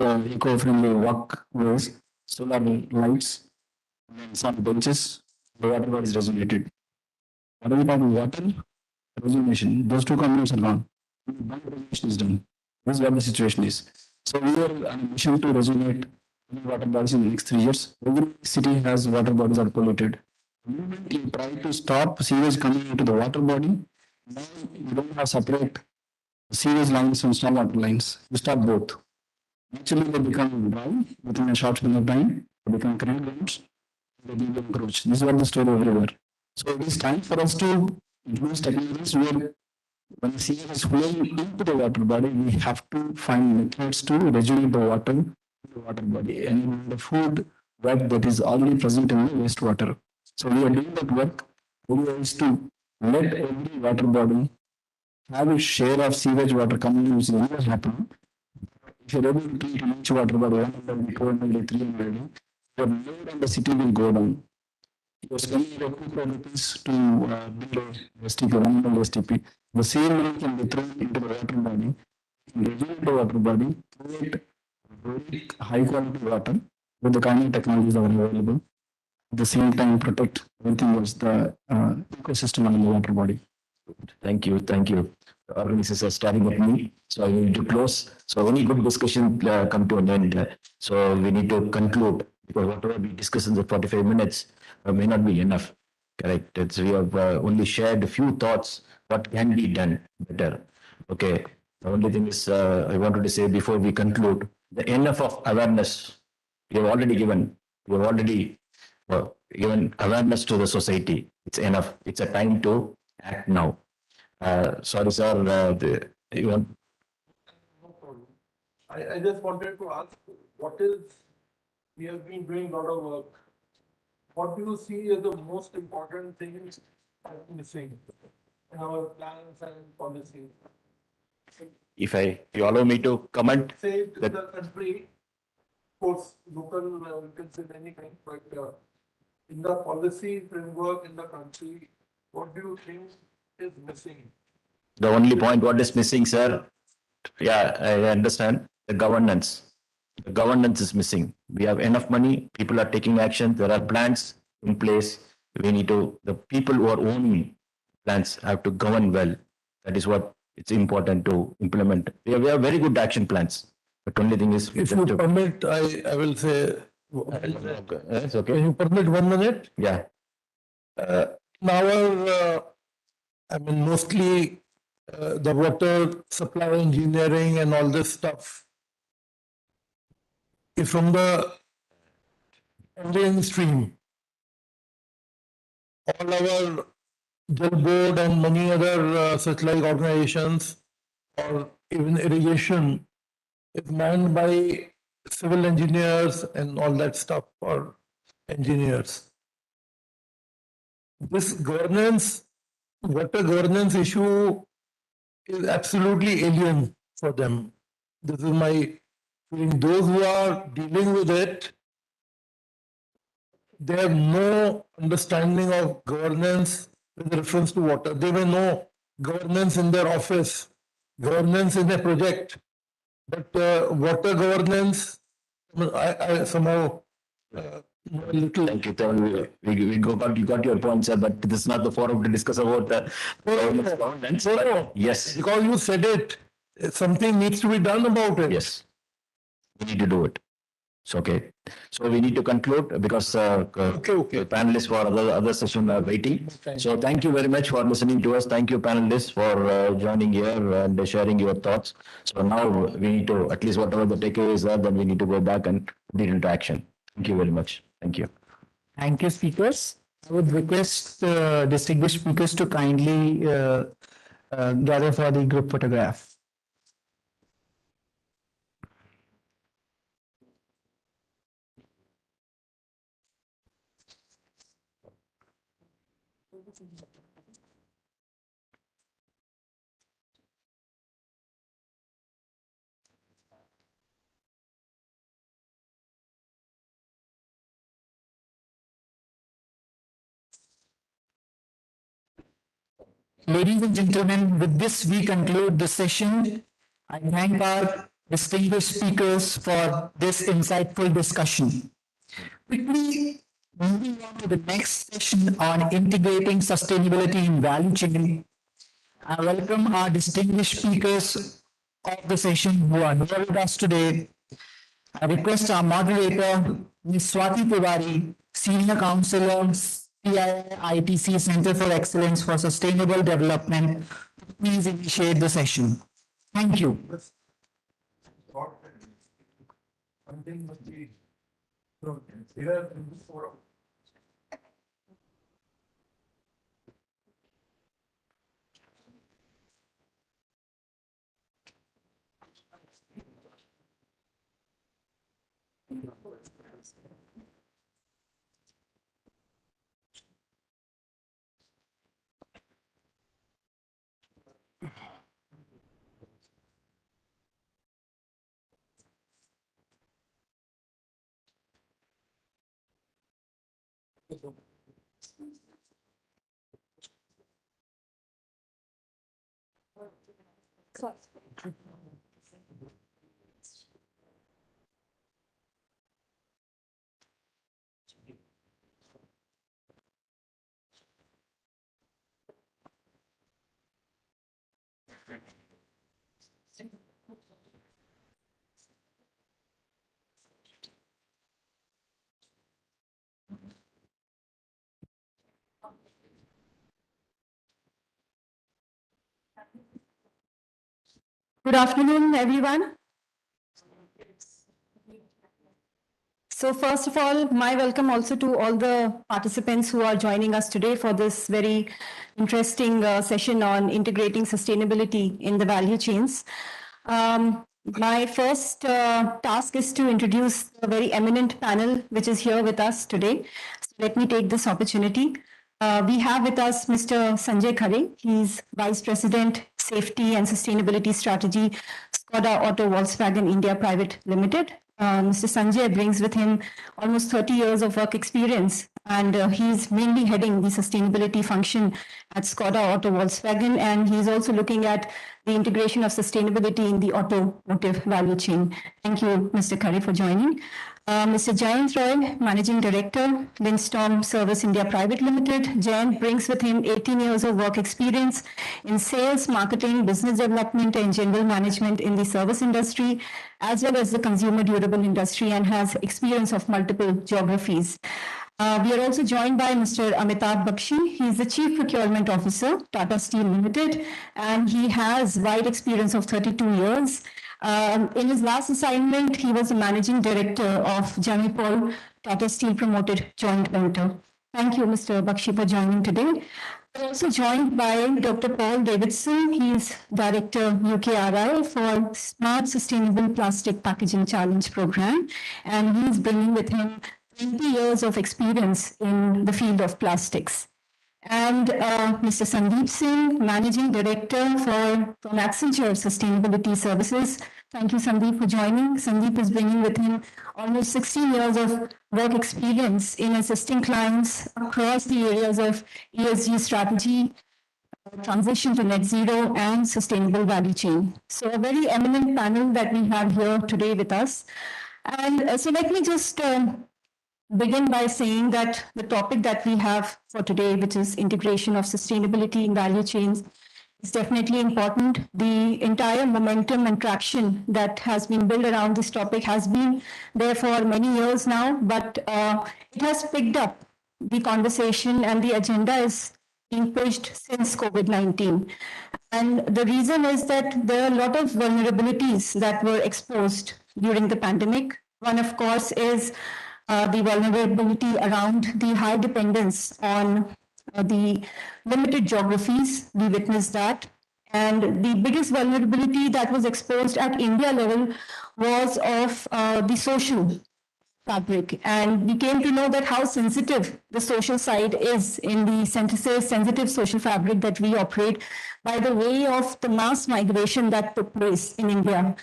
Speaker 7: eco-friendly walkways, solar lights, and some benches. The water body is resonated. What are we talking water? Resonation. Those two components are gone. Bank resonation is done. This is what the situation is. So we are on a mission to resonate water bodies in the next 3 years. Every city has water bodies that are polluted. The moment you try to stop sewage coming into the water body, now you don't have separate sewage lines from stormwater lines. You stop both. Actually, they become dry within a short span of time. They become green grounds. They become encroach. This is what the story everywhere. So it is time for us to introduce technologies where when the sewage is flowing into the water body, we have to find methods to regenerate the water in the water body and the food web that is already present in the wastewater. So we are doing that work. The idea is to let every water body have a share of sewage water coming in, which is always happening. If you're able to treat each water body 100, 200, 300, your load on the city will go down. You're spending about 2 crore rupees to build a STP, 1 million STP. The same money can be thrown into the water body, regenerate the water body, create very high quality water with the kind of technologies that are available. At the same time, protect everything else, the ecosystem in the water body.
Speaker 2: Thank you. Thank you. The organizers are staring at me, so I need to close. So any good discussion come to an end. So we need to conclude because whatever we discuss in the 45 minutes may not be enough. Correct. We have only shared a few thoughts. What can be done better? Okay. The only thing is I wanted to say before we conclude, the enough of awareness we have already given. We have already given awareness to the society. It's enough. It's a time to act now. Sorry, sir. You want?
Speaker 4: I just wanted to ask, we have been doing a lot of work. What do you see as the most important things missing in our plans and policies?
Speaker 2: If you allow me to comment.
Speaker 4: Say the country, of course, local, we can say anything, but in the policy framework in the country, what do you think is missing?
Speaker 2: The only point what is missing, sir? Yeah, I understand. The governance. The governance is missing. We have enough money. People are taking action. There are plans in place. We need to, the people who are owning plans have to govern well. That is what it's important to implement. We have very good action plans. But only thing is,
Speaker 4: if you permit, I will say.
Speaker 2: It's okay.
Speaker 4: Can you permit 1 minute?
Speaker 2: Yeah.
Speaker 4: Now, mostly the water supply engineering and all this stuff is from the Indian stream. All our Jal Board and many other such like organizations or even irrigation is manned by civil engineers and all that stuff or engineers. This governance, water governance issue is absolutely alien for them. This is my feeling. Those who are dealing with it, they have no understanding of governance with reference to water. They may know governance in their office, governance in a project, but water governance, I somehow little.
Speaker 2: Thank you. You got your point, sir, but this is not the forum to discuss about the governance.
Speaker 4: No.
Speaker 2: Yes.
Speaker 4: Because you said it, something needs to be done about it.
Speaker 2: Yes. We need to do it.
Speaker 20: It's okay. So we need to conclude because panelists for other session are waiting. So thank you very much for listening to us. Thank you, panelists, for joining here and sharing your thoughts. So now we need to, at least whatever the takeaways are, then we need to go back and put it into action. Thank you very much. Thank you.
Speaker 16: Thank you, speakers. I would request distinguished speakers to kindly gather for the group photograph. Ladies and gentlemen, with this we conclude the session. I thank our distinguished speakers for this insightful discussion. Quickly moving on to the next session on integrating sustainability in value chain, I welcome our distinguished speakers of the session who are here with us today. I request our moderator, Ms. Swati Tiwari, Senior Counselor, CII-ITC Center for Excellence for Sustainable Development, to please initiate the session. Thank you.
Speaker 3: Good afternoon, everyone. So first of all, my welcome also to all the participants who are joining us today for this very interesting session on integrating sustainability in the value chains. My first task is to introduce a very eminent panel which is here with us today. So let me take this opportunity. We have with us Mr. Sanjay Khare. He's Vice President, Safety and Sustainability Strategy, Skoda Auto Volkswagen India Private Limited. Mr. Sanjay brings with him almost 30 years of work experience, and he's mainly heading the sustainability function at Skoda Auto Volkswagen, and he's also looking at the integration of sustainability in the automotive value chain. Thank you, Mr. Khare, for joining. Mr. Jayant Roy, Managing Director, Lindstorm Service India Private Limited. Jayant brings with him 18 years of work experience in sales, marketing, business development, and general management in the service industry, as well as the consumer durable industry, and has experience of multiple geographies. We are also joined by Mr. Amitabh Bakshi. He is the Chief Procurement Officer, Tata Steel Limited, and he has wide experience of 32 years. In his last assignment, he was the Managing Director of Jamipol Tata Steel Promoted Joint Venture. Thank you, Mr. Bakshi, for joining today. We're also joined by Dr. Paul Davidson. He is Director UKRI for Smart Sustainable Plastic Packaging Challenge Program, and he is bringing with him 20 years of experience in the field of plastics. And Mr. Sandeep Singh, Managing Director from Accenture Sustainability Services. Thank you, Sandeep, for joining. Sandeep is bringing with him almost 16 years of work experience in assisting clients across the areas of ESG strategy, transition to net zero, and sustainable value chain. So a very eminent panel that we have here today with us. And so let me just begin by saying that the topic that we have for today, which is integration of sustainability in value chains,
Speaker 8: is definitely important. The entire momentum and traction that has been built around this topic has been there for many years now, but it has picked up the conversation and the agenda is being pushed since COVID-19. And the reason is that there are a lot of vulnerabilities that were exposed during the pandemic. One, of course, is the vulnerability around the high dependence on the limited geographies. We witnessed that. And the biggest vulnerability that was exposed at India level was of the social fabric. And we came to know that how sensitive the social side is in the sensitive social fabric that we operate by the way of the mass migration that took place in India.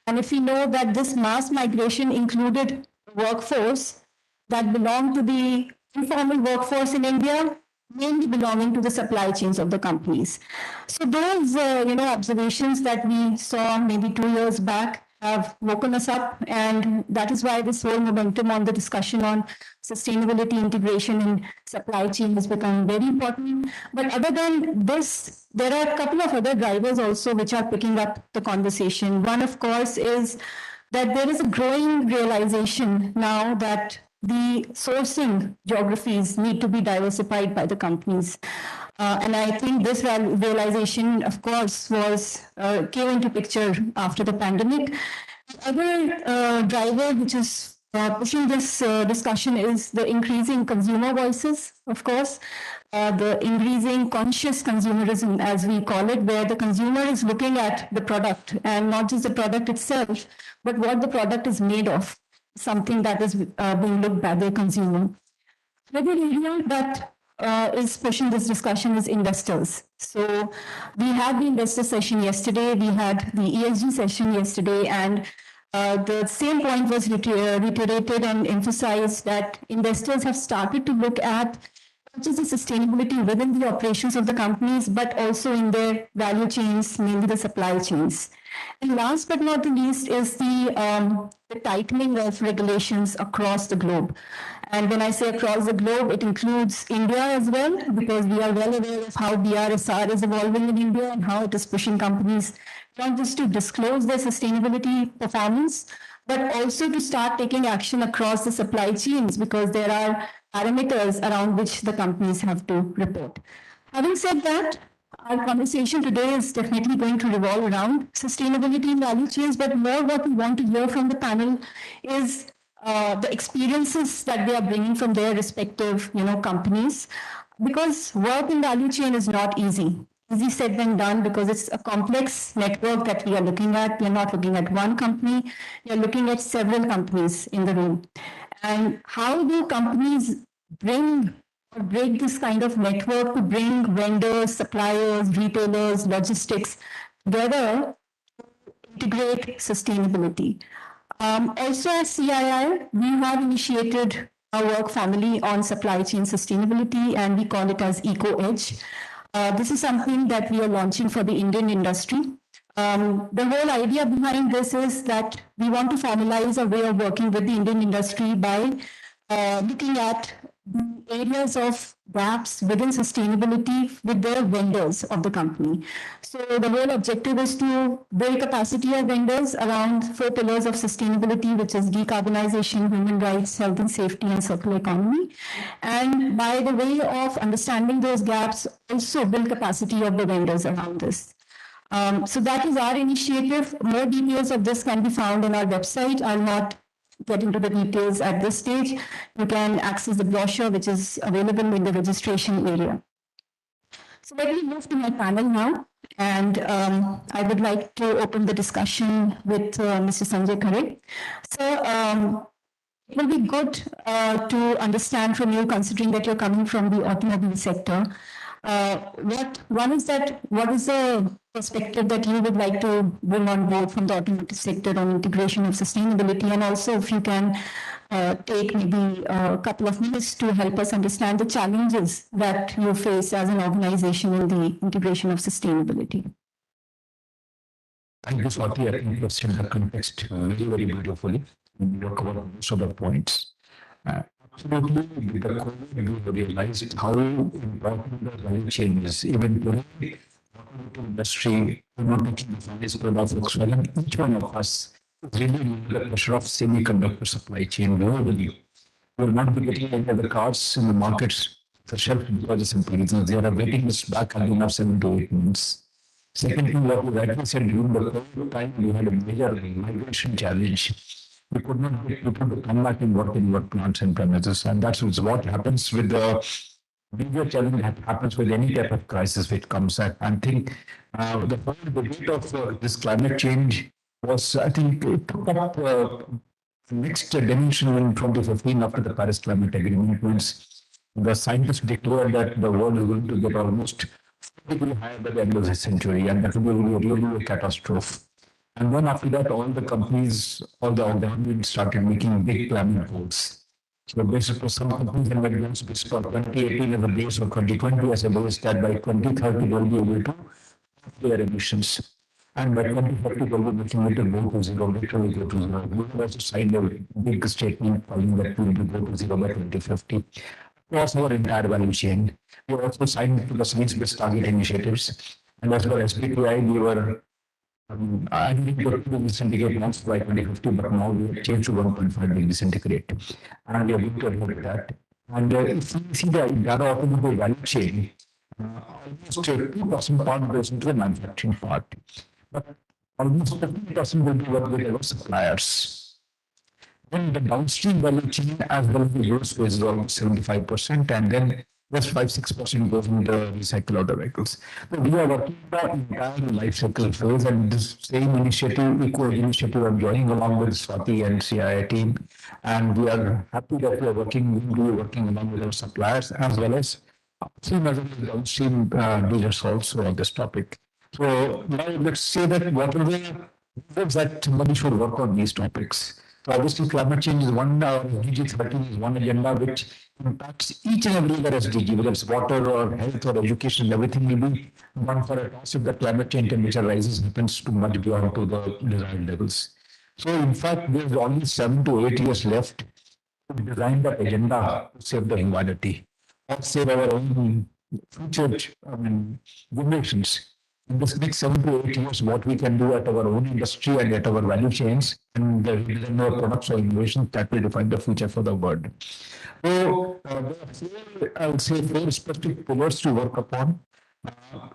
Speaker 8: And if we know that this mass migration included workforce that belonged to the informal workforce in India, mainly belonging to the supply chains of the companies. So those observations that we saw maybe 2 years back have woken us up, and that is why this whole momentum on the discussion on sustainability integration in supply chain has become very important. But other than this, there are a couple of other drivers also which are picking up the conversation. One, of course, is that there is a growing realization now that the sourcing geographies need to be diversified by the companies. And I think this realization, of course, came into picture after the pandemic. The other driver which is pushing this discussion is the increasing consumer voices, of course, the increasing conscious consumerism, as we call it, where the consumer is looking at the product and not just the product itself, but what the product is made of, something that is being looked by the consumer. Another area that is pushing this discussion is investors. So we had the investor session yesterday, we had the ESG session yesterday, and the same point was reiterated and emphasized that investors have started to look at not just the sustainability within the operations of the companies, but also in their value chains, mainly the supply chains. And last but not the least is the tightening of regulations across the globe. And when I say across the globe, it includes India as well, because we are well aware of how BRSR is evolving in India and how it is pushing companies not just to disclose their sustainability performance, but also to start taking action across the supply chains, because there are parameters around which the companies have to report. Having said that, our conversation today is definitely going to revolve around sustainability in value chains, but more what we want to hear from the panel is the experiences that they are bringing from their respective, companies, because work in value chain is not easy. Easy said than done, because it's a complex network that we are looking at. We are not looking at one company, we are looking at several companies in the room. And how do companies bring or break this kind of network to bring vendors, suppliers, retailers, logistics together to integrate sustainability? Also at CII, we have initiated a work family on supply chain sustainability, and we call it as EcoEdge. This is something that we are launching for the Indian industry. The whole idea behind this is that we want to formalize a way of working with the Indian industry by looking at the areas of gaps within sustainability with their vendors of the company. So the whole objective is to build capacity of vendors around 4 pillars of sustainability, which is decarbonization, human rights, health and safety, and circular economy. And by the way of understanding those gaps, also build capacity of the vendors around this. So that is our initiative. More details of this can be found on our website. I'll not get into the details at this stage. You can access the brochure, which is available in the registration area. So let me move to my panel now. And I would like to open the discussion with Mr. Sanjay Khare. So it will be good to understand from you, considering that you're coming from the automobile sector. What is the perspective that you would like to bring on board from the automotive sector on integration of sustainability? And also, if you can take maybe a couple of minutes to help us understand the challenges that you face as an organization in the integration of sustainability.
Speaker 22: Thank you, Swati. I think you've seen the context very, very beautifully. You covered most of the points. Absolutely, with the COVID, we realized how important the value chain is. Even today,
Speaker 20: industry, is Volkswagen, each one of us is really under the pressure of semiconductor supply chain globally. We will not be getting any other cars in the markets for shelf because of simple reasons. They are waiting this back again of 7 to 8 months. Second thing, what you rightly said, during the COVID time, we had a major migration challenge. We could not get people to come back and work in work plants and premises. And that's what happens with the major challenge that happens with any type of crisis which comes at. I think the whole debate of this climate change was, I think, it took up next dimension in 2015 after the Paris Climate Agreement, means the scientists declared that the world is going to get almost 40 degree higher by the end of the century, and that will be really a catastrophe. And then after that, all the companies, all the governments started making big climate goals. So basically, some companies have made goals based on 2018 as a base or 2020 as a base, that by 2030 they'll be able to cut their emissions. And by 2050 they'll be making it to go to zero, literally go to zero. We also signed a big statement calling that we will go to zero by 2050. Across our entire value chain. We also signed to the science-based target initiatives. And as well as SBTi, we were aiming for 2 degree centigrade months by 2050, but now we have changed to 1.5 degree centigrade. And we are going to avoid that. And if you see the entire automobile value chain, almost 2% part goes into the manufacturing part. But almost 50% will be work with our suppliers. Then the downstream value chain as well as the use is almost 75%, and then just 5-6% goes into recycle of the vehicles. So we are working the entire life cycle phase, and this same initiative, eco initiative, I'm joining along with Swati and CII team, and we are happy that we are working along with our suppliers as well as upstream as well as downstream dealers also on this topic. So now let's say that what are the efforts that somebody should work on these topics. So obviously, climate change is one, SDG 13 is one agenda which impacts each and every other SDG, whether it's water or health or education, everything will be one for a toss if the climate change temperature rises happens too much beyond to the desired levels. So in fact, there's only 7 to 8 years left to design that agenda to save the humanity or save our own future generations. In this next 7 to 8 years, what we can do at our own industry and at our value chains and design our products or innovations that will define the future for the world. So there are I would say 4 specific pillars to work upon.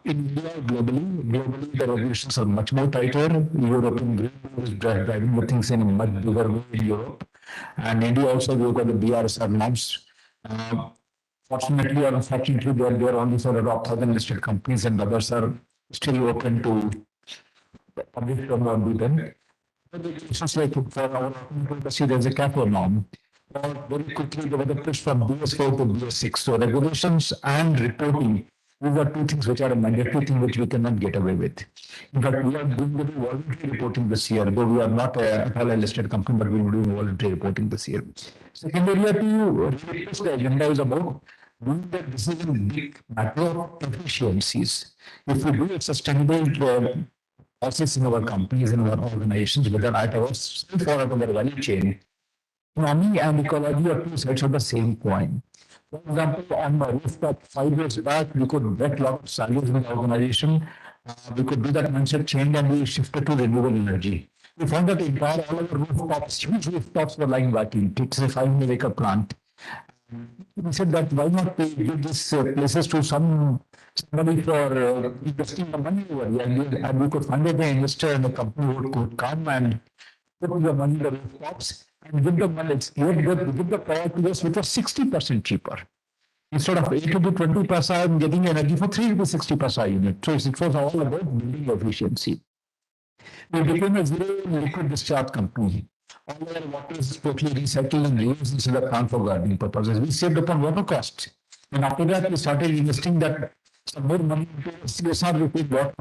Speaker 20: In India, globally, the regulations are much more tighter. European Green Deal is driving the things in a much bigger way in Europe. And India also, we've got the BRSR norms. Fortunately or unfortunately, they are only for about 1,000 listed companies, and others are still open to public or not be done. Just like for our industry, there's a capital norm. Very quickly, there was a push from BS4 to BS6. So regulations and reporting, these are 2 things which are a mandatory thing which we cannot get away with. In fact, we are doing the voluntary reporting this year, though we are not a listed company, but we are doing voluntary reporting this year. Second area to really push the agenda is about doing the decision big matter of efficiencies. If we do a sustainable process in our companies, in our organizations, whether at our or at our value chain, economy and ecology are 2 sides of the same coin. For example, on the rooftop 5 years back, we could get a lot of salaries in the organization. We could do that mindset change and we shifted to renewable energy. We found that entire all of our rooftops, huge rooftops were lying vacant. It's a 5-acre plant. We said that why not give these places to somebody for investing the money over here, and we could find an investor and a company who could come and put the money in the rooftops and give the money, give the power to us, which was 60% cheaper. Instead of 80 to 20 paisa, I'm getting energy for 3 to 60 paisa unit. So it was all about building efficiency. We became a zero liquid discharge company. All our water is totally recycled and reused instead of plant for gardening purposes. We saved upon water costs. And after that, we started investing that some more money into CSR with water.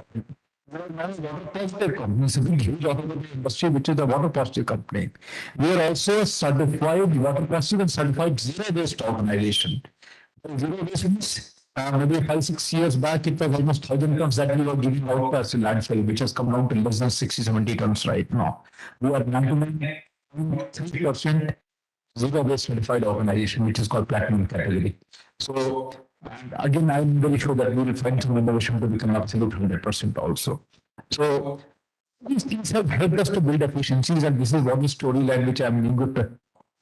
Speaker 20: We are now a water positive company. It's a big, huge automobile industry, which is the water positive company. We are also a certified water positive and certified zero waste organization. Zero waste means maybe 5-6 years back, it was almost 1,000 tons that we were giving out as a landfill, which has come down to less than 60-70 tons right now. We are 99.3% zero waste certified organization, which is called platinum category. So
Speaker 17: And again, I'm very sure that we will find some innovation to become absolute 100% also. So these things have helped us to build efficiencies, and this is what the storyline which I'm going to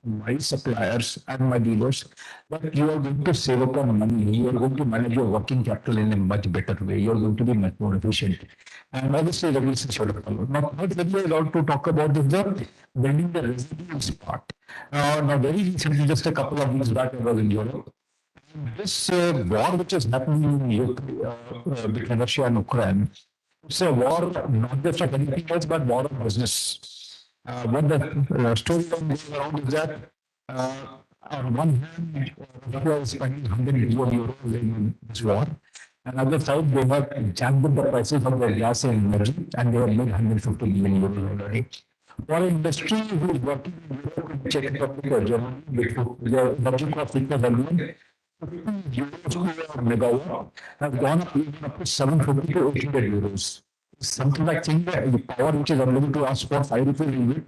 Speaker 17: my suppliers and my dealers, that you are going to save up on money, you are going to manage your working capital in a much better way, you are going to be much more efficient. And obviously, regulations should follow. Not very allowed to talk about is the building the resilience part. Now, very recently, just a couple of weeks back, I was in Europe. This war which is happening in between Russia and Ukraine, it's a war not just of anything else, but war of business. What the storyline going around is that on one hand, Russia is spending 100 billion euros in this war. And on the other side, they have jacked up the prices of their gas and energy, and they have made 150 billion euros already. For an industry who is working in Europe, Czech Republic, or Germany, the energy cost is the euros per megawatt have gone up even up to 750 to 800 euros. Something like saying that the power which is available to us for 5 rupees a unit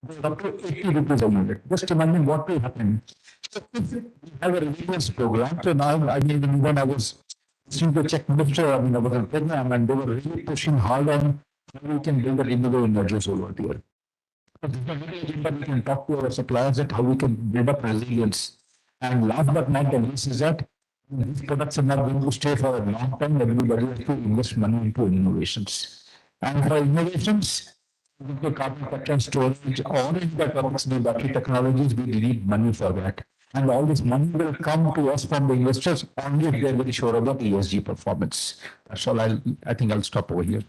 Speaker 17: goes up to 80 rupees a unit. Just imagine what will happen. So if we have a resilience program, so now, I mean, when I was listening to the Czech minister, I mean, I was in Vietnam, and they were really pushing hard on how we can build a renewable energy over here. So this is a very agenda we can talk to our suppliers that how we can build up resilience. And last but not the least is that these products are not going to stay for a long time. Everybody has to invest money into innovations. And for innovations, into carbon capture and storage or in the conventional battery technologies, we need money for that. And all this money will come to us from the investors only if they're very sure about ESG performance. That's all. I think I'll stop over here.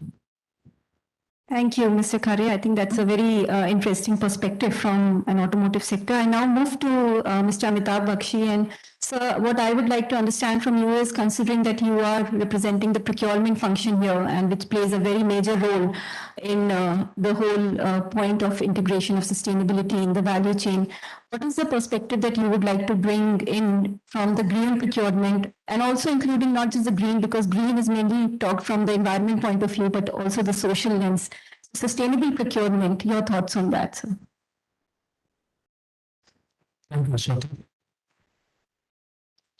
Speaker 8: Thank you, Mr. Khare. I think that's a very interesting perspective from an automotive sector. I now move to Mr. Amitabh Bakshi. And sir, what I would like to understand from you is, considering that you are representing the procurement function here, and which plays a very major role in the whole point of integration of sustainability in the value chain, what is the perspective that you would like to bring in from the green procurement, and also including not just the green, because green is mainly talked from the environment point of view, but also the social lens. Sustainable procurement, your thoughts on that, sir?
Speaker 1: Thank you, Shweta.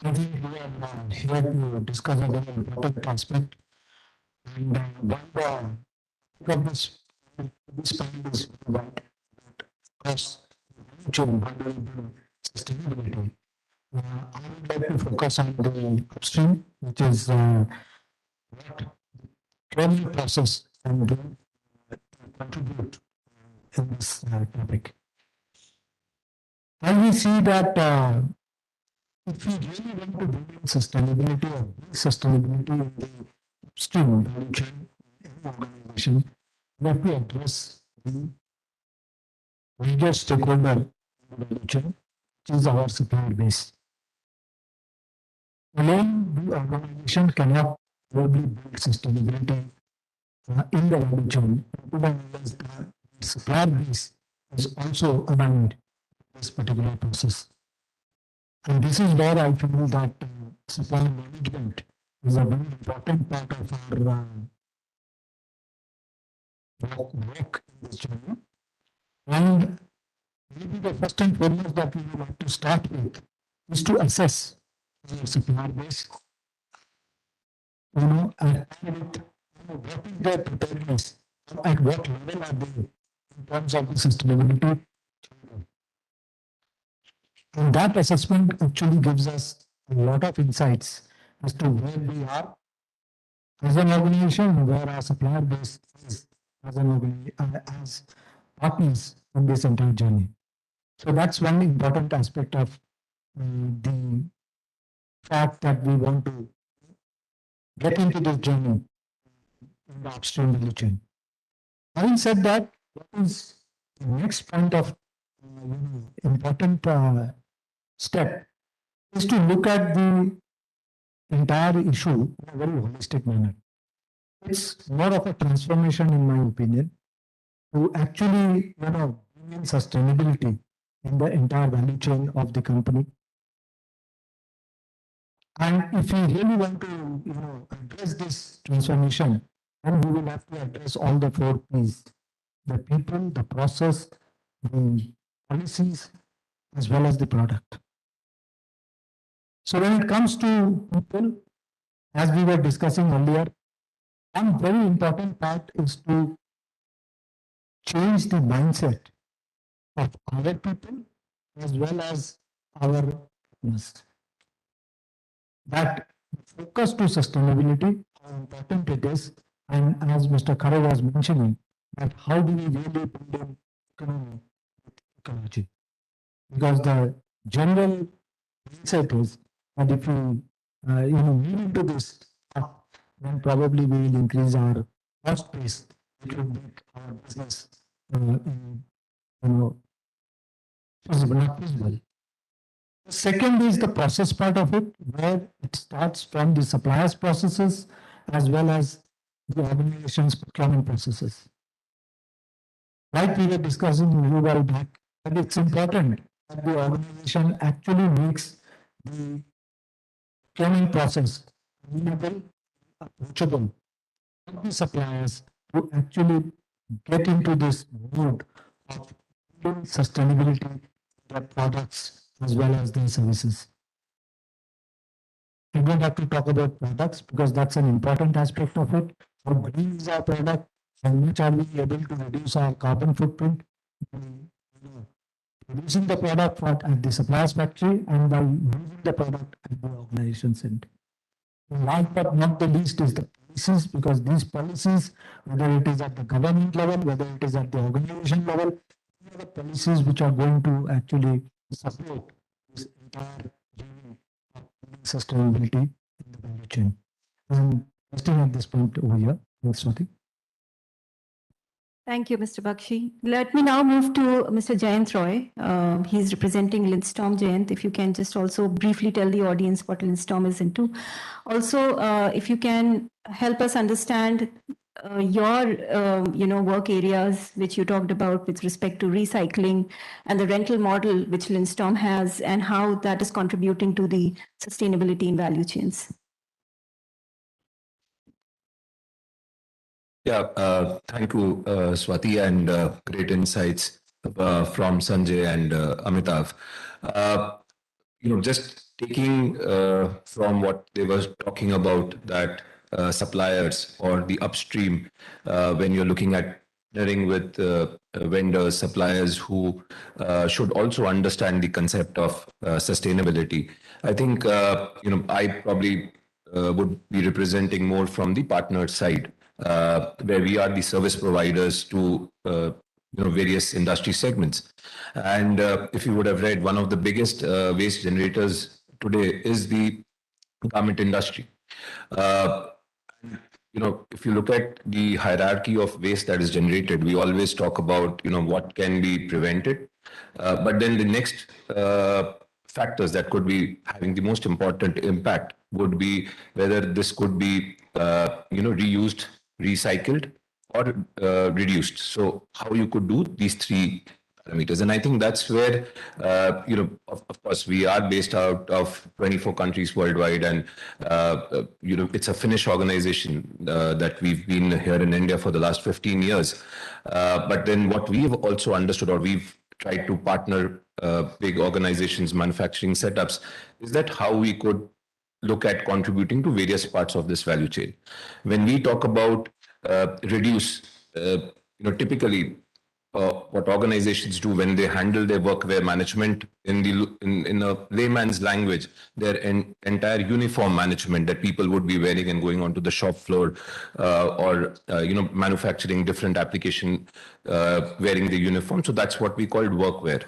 Speaker 1: I think we are here to discuss a very important aspect. And one of this point is about cost sustainability. I would like to focus on the upstream, which is what training process can do contribute in this topic. And we see that if we really want to build in sustainability or sustainability in the upstream value chain in any organization, we have to address the major stakeholder in the value chain, which is our supplier base. Alone, the organization cannot probably build sustainability in the value chain, unless the supplier base is also aligned with this particular process. And this is where I feel that supply management is a very important part of our work in this journey. And maybe the first and foremost that we would like to start with is to assess our supplier base, and with, what is their preparedness, at what level are they in terms of the sustainability. And that assessment actually gives us a lot of insights as to where we are as an organization, where our supplier base is as as partners in this entire journey. So that's one important aspect of the fact that we want to get into this journey in the upstream value chain. Having said that, what is the next point of important step is to look at the entire issue in a very holistic manner. It's more of a transformation, in my opinion, to actually, bring in sustainability in the entire value chain of the company. And if we really want to, address this transformation, then we will have to address all the 4 P's: the people, the process, the policies, as well as the product.
Speaker 16: So when it comes to people, as we were discussing earlier, one very important part is to change the mindset of our people as well as our partners. That focus to sustainability, how important it is, and as Mr. Khare was mentioning, that how do we really build in economy with ecology? Because the general mindset is that if we move into this, then probably we will increase our cost base. It will make our business feasible, not feasible. The second is the process part of it, where it starts from the suppliers' processes as well as the organization's procurement processes. Like we were discussing a little while back, that it's important that the organization actually makes the procurement process amenable, approachable for the suppliers to actually get into this mode of building sustainability in their products as well as their services. I don't have to talk about products because that's an important aspect of it. How green is our product? How much are we able to reduce our carbon footprint? Producing the product at the supplier's factory and by using the product at the organization's end. Last but not the least is the policies, because these policies, whether it is at the government level, whether it is at the organization level, these are the policies which are going to actually support this entire journey of sustainability in the value chain. I'm resting at this point over here. Yes, Swati.
Speaker 8: Thank you, Mr. Bakshi. Let me now move to Mr. Jayant Roy. He's representing Lindstorm. Jayant, if you can just also briefly tell the audience what Lindstorm is into. Also, if you can help us understand your work areas which you talked about with respect to recycling and the rental model which Lindstorm has, and how that is contributing to the sustainability in value chains.
Speaker 5: Yeah, thank you, Swati, and great insights from Sanjay and Amitav. Just taking from what they were talking about, that suppliers or the upstream, when you're looking at partnering with vendors, suppliers who should also understand the concept of sustainability. I think, I probably would be representing more from the partner side, where we are the service providers to various industry segments. And if you would have read, one of the biggest waste generators today is the garment industry. If you look at the hierarchy of waste that is generated, we always talk about what can be prevented, but then the next factors that could be having the most important impact would be whether this could be reused, recycled, or reduced. So how you could do these three parameters. And I think that's where, of course, we are based out of 24 countries worldwide, and it's a Finnish organization that we've been here in India for the last 15 years. But then what we've also understood, or we've tried to partner big organizations, manufacturing setups, is that how we could look at contributing to various parts of this value chain. When we talk about reduce, typically what organizations do when they handle their workwear management in a layman's language, their entire uniform management that people would be wearing and going onto the shop floor, or manufacturing different application, wearing the uniform. So that's what we called workwear.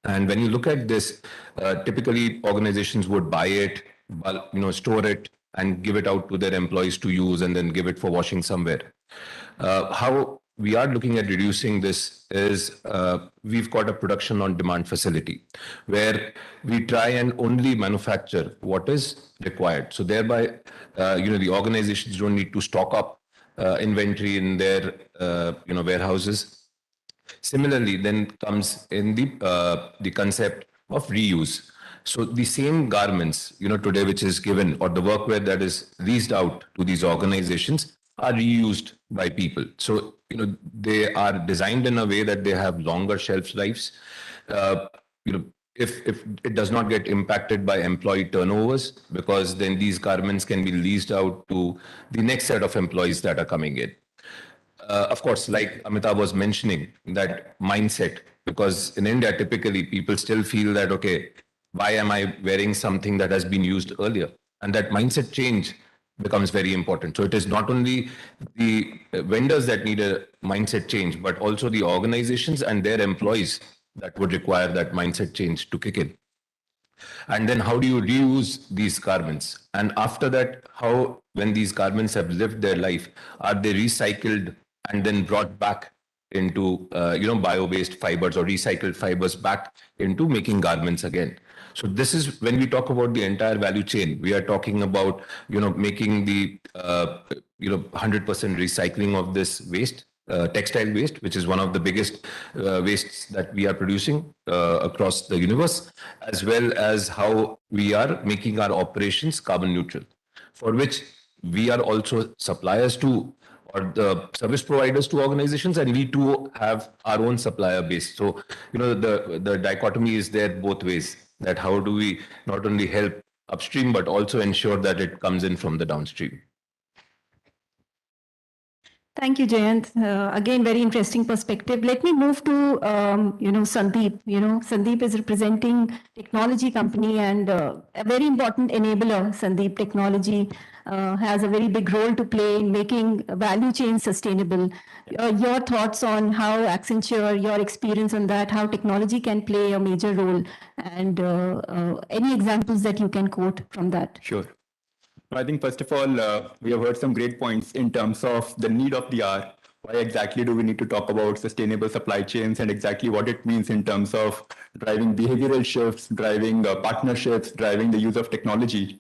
Speaker 5: And when you look at this, typically organizations would buy it, store it, and give it out to their employees to use, and then give it for washing somewhere. How we are looking at reducing this is we've got a production on demand facility where we try and only manufacture what is required. So thereby, the organizations don't need to stock up inventory in their warehouses. Similarly, then comes in the concept of reuse. So the same garments, today, which is given, or the workwear that is leased out to these organizations, are reused by people. So, they are designed in a way that they have longer shelf lives. if it does not get impacted by employee turnovers, because then these garments can be leased out to the next set of employees that are coming in. Of course, like Amitabh was mentioning, that mindset, because in India, typically people still feel that, okay, why am I wearing something that has been used earlier? And that mindset change becomes very important. So it is not only the vendors that need a mindset change, but also the organizations and their employees that would require that mindset change to kick in. And then how do you reuse these garments? And after that, how, when these garments have lived their life, are they recycled and then brought back into bio-based fibers or recycled fibers back into making garments again? So this is when we talk about the entire value chain. We are talking about making the 100% recycling of this waste, textile waste, which is one of the biggest wastes that we are producing across the universe, as well as how we are making our operations carbon neutral, for which we are also suppliers to, or the service providers to organizations, and we too have our own supplier base. So, the dichotomy is there both ways, that how do we not only help upstream, but also ensure that it comes in from the downstream.
Speaker 8: Thank you, Jayant. Again, very interesting perspective. Let me move to, Sandeep. Sandeep is representing technology company and a very important enabler. Sandeep, technology has a very big role to play in making value chain sustainable. Your thoughts on how Accenture, your experience on that, how technology can play a major role, and any examples that you can quote from that.
Speaker 10: Sure. I think first of all, we have heard some great points in terms of the need of the hour. Why exactly do we need to talk about sustainable supply chains, and exactly what it means in terms of driving behavioral shifts, driving partnerships, driving the use of technology.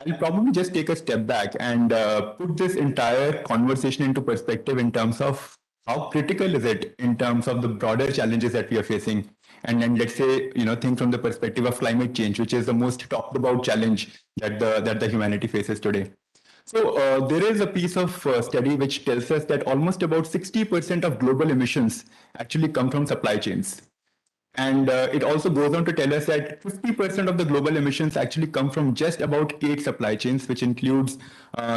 Speaker 10: I'll probably just take a step back and put this entire conversation into perspective in terms of how critical is it in terms of the broader challenges that we are facing. And then let's say, think from the perspective of climate change, which is the most talked about challenge that the humanity faces today. So there is a piece of study which tells us that almost about 60% of global emissions actually come from supply chains. And it also goes on to tell us that 50% of the global emissions actually come from just about 8 supply chains, which includes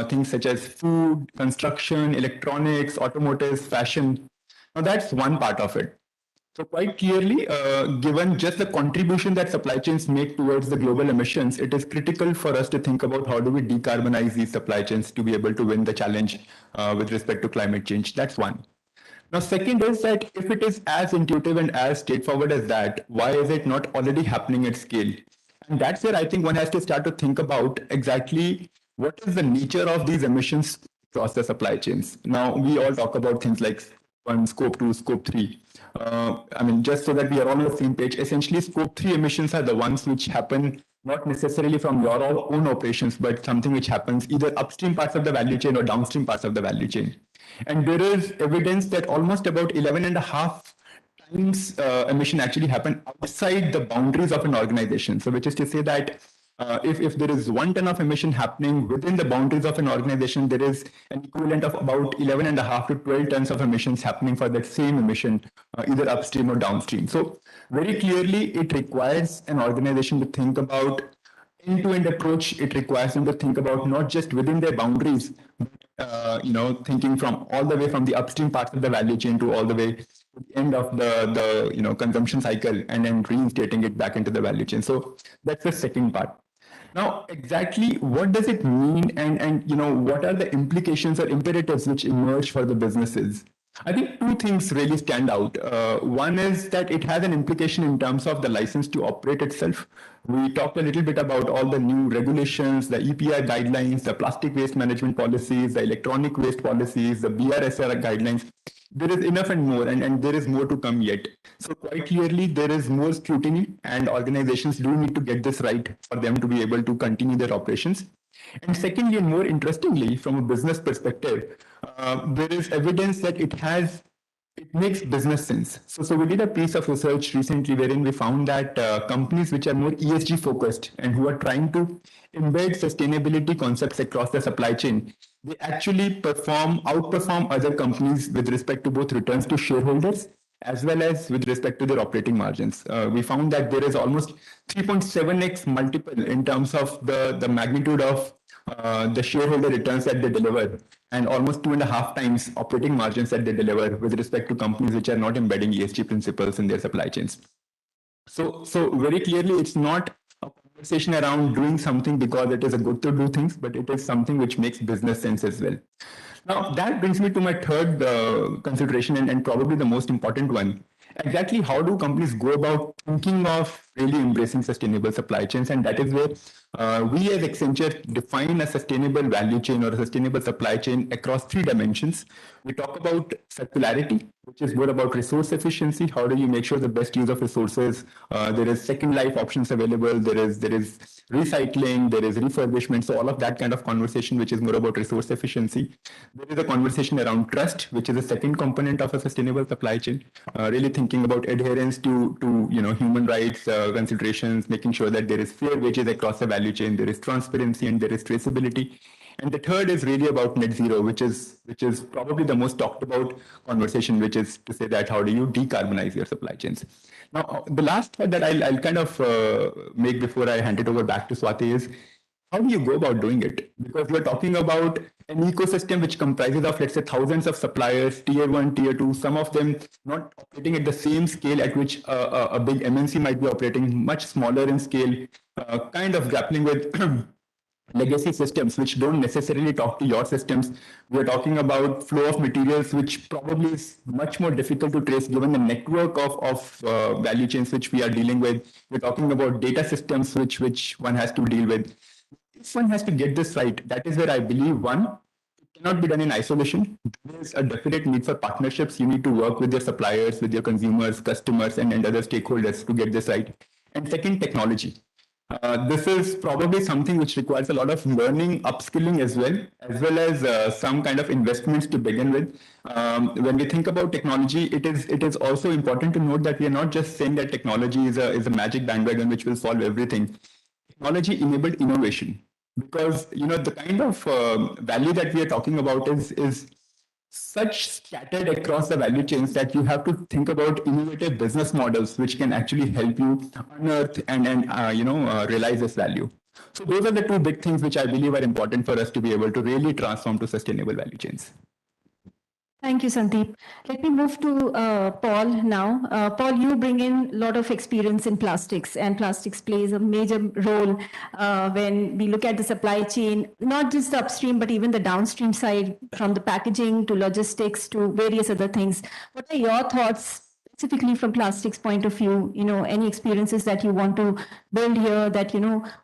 Speaker 10: things such as food, construction, electronics, automotives, fashion. Now that's one part of it. So quite clearly, given just the contribution that supply chains make towards the global emissions, it is critical for us to think about how do we decarbonize these supply chains to be able to win the challenge with respect to climate change. That's one. Now, second is that if it is as intuitive and as straightforward as that, why is it not already happening at scale? And that's where I think one has to start to think about exactly what is the nature of these emissions across the supply chains. Now, we all talk about things like Scope 2, Scope 3. Just so that we are all on the same page, essentially Scope 3 emissions are the ones which happen not necessarily from your own operations, but something which happens either upstream parts of the value chain or downstream parts of the value chain. And there is evidence that almost about 11.5 times emission actually happen outside the boundaries of an organization. So which is to say that if there is 1 ton of emission happening within the boundaries of an organization, there is an equivalent of about 11.5 to 12 tons of emissions happening for that same emission, either upstream or downstream. So very clearly, it requires an organization to think about end-to-end approach. It requires them to think about not just within their boundaries, but thinking from all the way from the upstream parts of the value chain to all the way to the end of the consumption cycle, and then reinstating it back into the value chain. So that's the second part. Now, exactly what does it mean, and what are the implications or imperatives which emerge for the businesses? I think 2 things really stand out. One is that it has an implication in terms of the license to operate itself. We talked a little bit about all the new regulations, the EPI guidelines, the plastic waste management policies, the electronic waste policies, the BRSR guidelines. There is enough and more, and there is more to come yet. So quite clearly, there is more scrutiny, and organizations do need to get this right for them to be able to continue their operations. And secondly, and more interestingly, from a business perspective, there is evidence that it makes business sense. So we did a piece of research recently wherein we found that companies which are more ESG focused and who are trying to embed sustainability concepts across the supply chain, they actually outperform other companies with respect to both returns to shareholders as well as with respect to their operating margins. We found that there is almost 3.7x multiple in terms of the magnitude of the shareholder returns that they deliver, and almost 2.5 times operating margins that they deliver with respect to companies which are not embedding ESG principles in their supply chains. So very clearly, it's not a conversation around doing something because it is a good to do things, but it is something which makes business sense as well. Now, that brings me to my third consideration and probably the most important one. Exactly how do companies go about thinking of really embracing sustainable supply chains? And that is where we as Accenture define a sustainable value chain or a sustainable supply chain across 3 dimensions. We talk about circularity, which is more about resource efficiency. How do you make sure the best use of resources? There is second life options available. There is recycling. There is refurbishment. So all of that kind of conversation, which is more about resource efficiency. There is a conversation around trust, which is a second component of a sustainable supply chain. Really thinking about adherence to human rights considerations, making sure that there is fair wages across the value chain, there is transparency, and there is traceability. And the third is really about net zero, which is probably the most talked about conversation, which is to say that how do you decarbonize your supply chains? Now, the last thought that I'll kind of make before I hand it over back to Swati is, how do you go about doing it? Because we're talking about an ecosystem which comprises of, let's say, thousands of suppliers, tier 1, tier 2, some of them not operating at the same scale at which a big MNC might be operating, much smaller in scale, kind of grappling with legacy systems which don't necessarily talk to your systems. We're talking about flow of materials, which probably is much more difficult to trace given the network of value chains which we are dealing with. We're talking about data systems which one has to deal with. If one has to get this right, that is where I believe, one, it cannot be done in isolation. There is a definite need for partnerships. You need to work with your suppliers, with your consumers, customers, and other stakeholders to get this right. And second, technology. This is probably something which requires a lot of learning, upskilling as well as some kind of investments to begin with. When we think about technology, it is also important to note that we are not just saying that technology is a magic bandwagon which will solve everything. Technology enabled innovation, because the kind of value that we are talking about is such scattered across the value chains that you have to think about innovative business models which can actually help you unearth and realize this value. So those are the 2 big things which I believe are important for us to be able to really transform to sustainable value chains.
Speaker 8: Thank you, Sandeep. Let me move to Paul now. Paul, you bring in a lot of experience in plastics, and plastics plays a major role when we look at the supply chain, not just the upstream, but even the downstream side, from the packaging to logistics to various other things. What are your thoughts specifically from plastics point of view? Any experiences that you want to build here, that,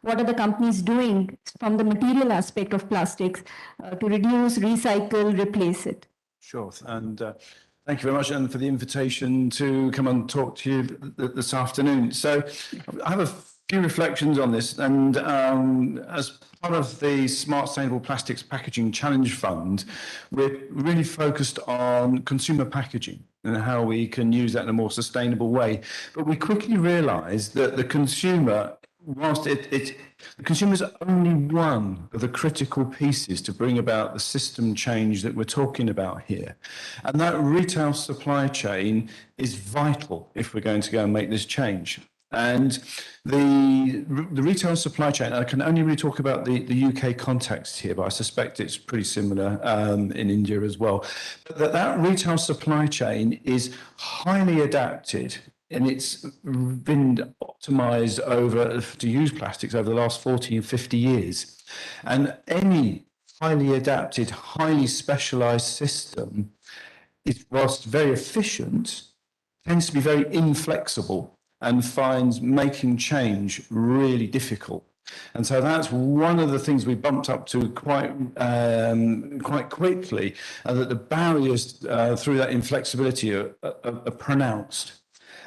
Speaker 8: what are the companies doing from the material aspect of plastics to reduce, recycle, replace it?
Speaker 9: Sure. And thank you very much, and for the invitation to come and talk to you this afternoon. So I have a few reflections on this. And as part of the Smart Sustainable Plastics Packaging Challenge Fund, we're really focused on consumer packaging and how we can use that in a more sustainable way. But we quickly realized that the consumer, whilst the consumer is only one of the critical pieces to bring about the system change that we're talking about here. And that retail supply chain is vital if we're going to go and make this change. And the retail supply chain, I can only really talk about the UK context here, but I suspect it's pretty similar in India as well. But that retail supply chain is highly adapted, and it's been optimized to use plastics over the last 40 and 50 years. And any highly adapted, highly specialized system, whilst very efficient, tends to be very inflexible and finds making change really difficult. And so that's one of the things we bumped up to quite quickly, that the barriers through that inflexibility are pronounced.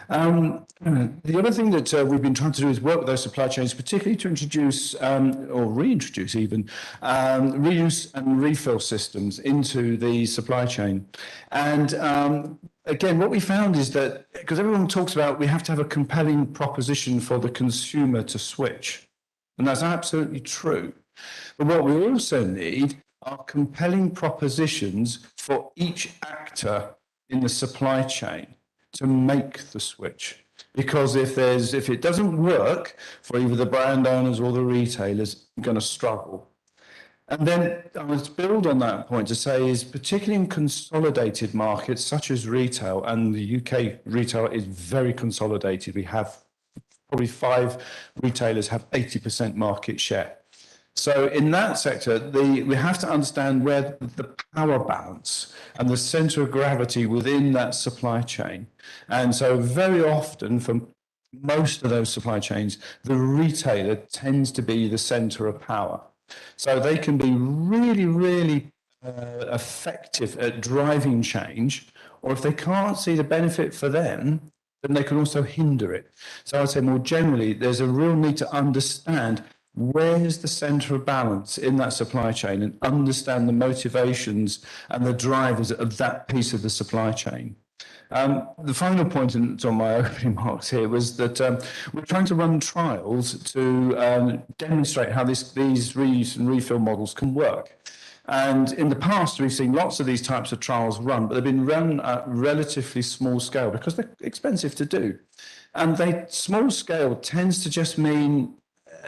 Speaker 9: The other thing that we've been trying to do is work with those supply chains, particularly to introduce or reintroduce even reuse and refill systems into the supply chain. And again, what we found is that, because everyone talks about we have to have a compelling proposition for the consumer to switch, and that's absolutely true. But what we also need are compelling propositions for each actor in the supply chain. to make the switch. Because if it doesn't work for either the brand owners or the retailers, you're going to struggle. And then I was to build on that point to say is particularly in consolidated markets such as retail, and the UK retail is very consolidated. We have probably 5 retailers have 80% market share. So in that sector, we have to understand where the power balance and the center of gravity within that supply chain. And so very often for most of those supply chains, the retailer tends to be the center of power. So they can be really, really effective at driving change, or if they can't see the benefit for them, then they can also hinder it. So I'd say more generally, there's a real need to understand where's the center of balance in that supply chain and understand the motivations and the drivers of that piece of the supply chain. The final point on my opening remarks here was that we're trying to run trials to demonstrate how these reuse and refill models can work. And in the past, we've seen lots of these types of trials run, but they've been run at relatively small scale because they're expensive to do. And small scale tends to just mean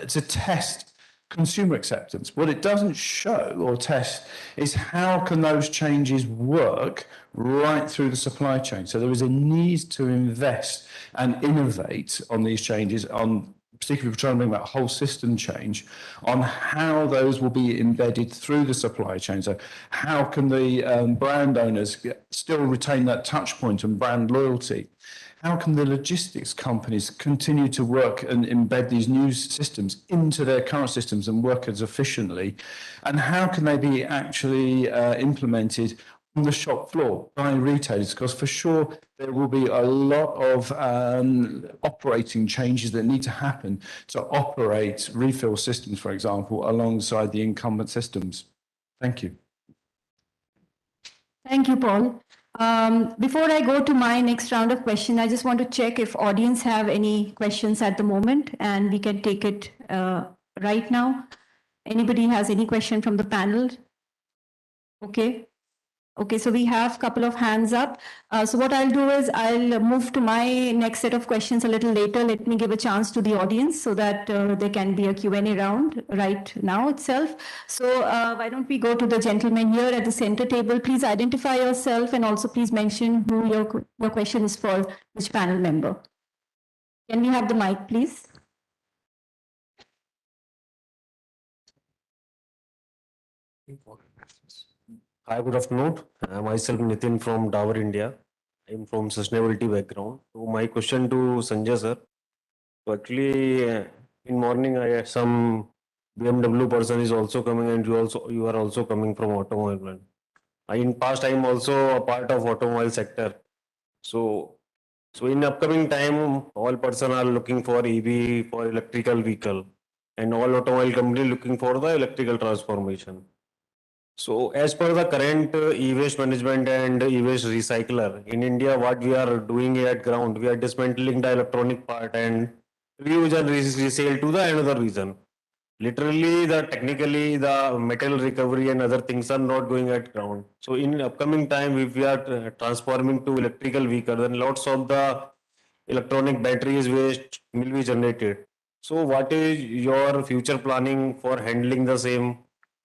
Speaker 9: to test consumer acceptance. What it doesn't show or test is how can those changes work right through the supply chain. So there is a need to invest and innovate on these changes, particularly if we're trying to bring that whole system change, on how those will be embedded through the supply chain. So how can the brand owners still retain that touch point and brand loyalty? How can the logistics companies continue to work and embed these new systems into their current systems and work as efficiently? And how can they be actually implemented on the shop floor by retailers? Because for sure, there will be a lot of operating changes that need to happen to operate refill systems, for example, alongside the incumbent systems. Thank you.
Speaker 8: Thank you, Paul. Before I go to my next round of questions, I just want to check if audience have any questions at the moment, and we can take it right now. Anybody has any question from the panel? Okay. Okay, so we have a couple of hands up. So what I'll do is I'll move to my next set of questions a little later. Let me give a chance to the audience so that there can be a Q&A round right now itself. So why don't we go to the gentleman here at the center table. Please identify yourself and also please mention who your question is for, which panel member. Can we have the mic, please?
Speaker 6: Hi, good afternoon. Myself Nitin from Dower, India. I'm from sustainability background. So my question to Sanjay sir. So actually, in morning I had some BMW person is also coming, and you are also coming from automobile. In past, I am also a part of automobile sector. So in upcoming time, all person are looking for EV, for electrical vehicle, and all automobile company looking for the electrical transformation. So as per the current e-waste management and e-waste recycler in India, what we are doing at ground, we are dismantling the electronic part and reuse and resale to the another reason. Literally, technically the metal recovery and other things are not going at ground. So in upcoming time, if we are transforming to electrical vehicle, then lots of the electronic batteries waste will be generated. So what is your future planning for handling the same?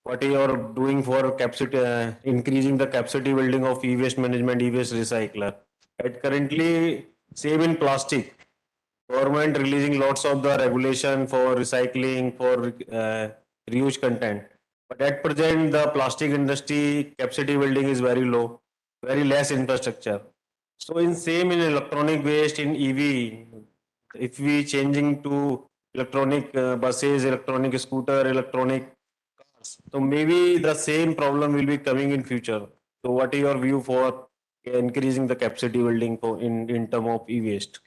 Speaker 6: What are you doing for capacity, increasing the capacity building of e-waste management, e-waste recycler? At currently, same in plastic, government releasing lots of the regulation for recycling, for reuse content. But at present, the plastic industry capacity building is very low, very less infrastructure. So in electronic waste in EV, if we changing to electronic buses, electronic scooter, electronic, so maybe the same problem will be coming in future. So what is your view for increasing the capacity building for in terms of e-waste?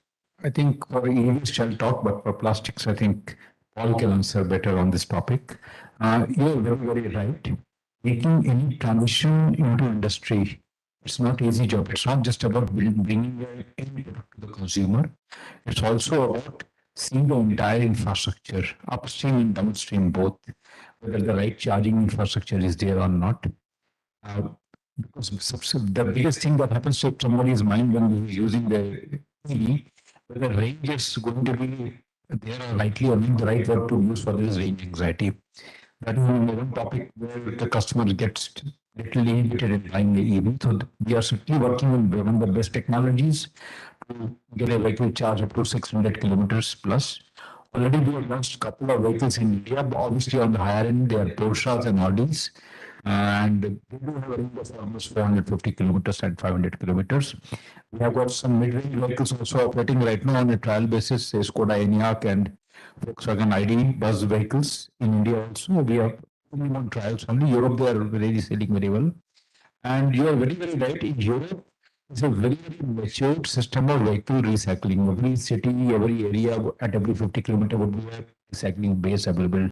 Speaker 1: I think for e-waste I'll talk, but for plastics, I think Paul can answer better on this topic. You're very, very right. Making any transition into industry, it's not easy job. It's not just about bringing it to the consumer. It's also about seeing the entire infrastructure, upstream and downstream both, whether the right charging infrastructure is there or not.
Speaker 17: Because the biggest thing that happens to somebody's mind when they're using the EV, whether range is going to be there or likely or not the right word to use for this range anxiety. That is one topic where the customer gets literally irritated in buying the EV. So we are certainly working on one of the best technologies to get a vehicle charge up to 600 kilometers plus. Already we have launched a couple of vehicles in India, but obviously on the higher end, they are Porsches and Audis. And they do have a range of almost 450 kilometers and 500 kilometers. We have got some mid-range vehicles also operating right now on a trial basis, say Skoda Enyaq and Volkswagen ID bus vehicles in India also. We are on trials only. Europe, they are really selling very well. And you are very, very right. In Europe, it's a very, very matured system of vehicle recycling. Every city, every area at every 50 kilometer would be a recycling base available.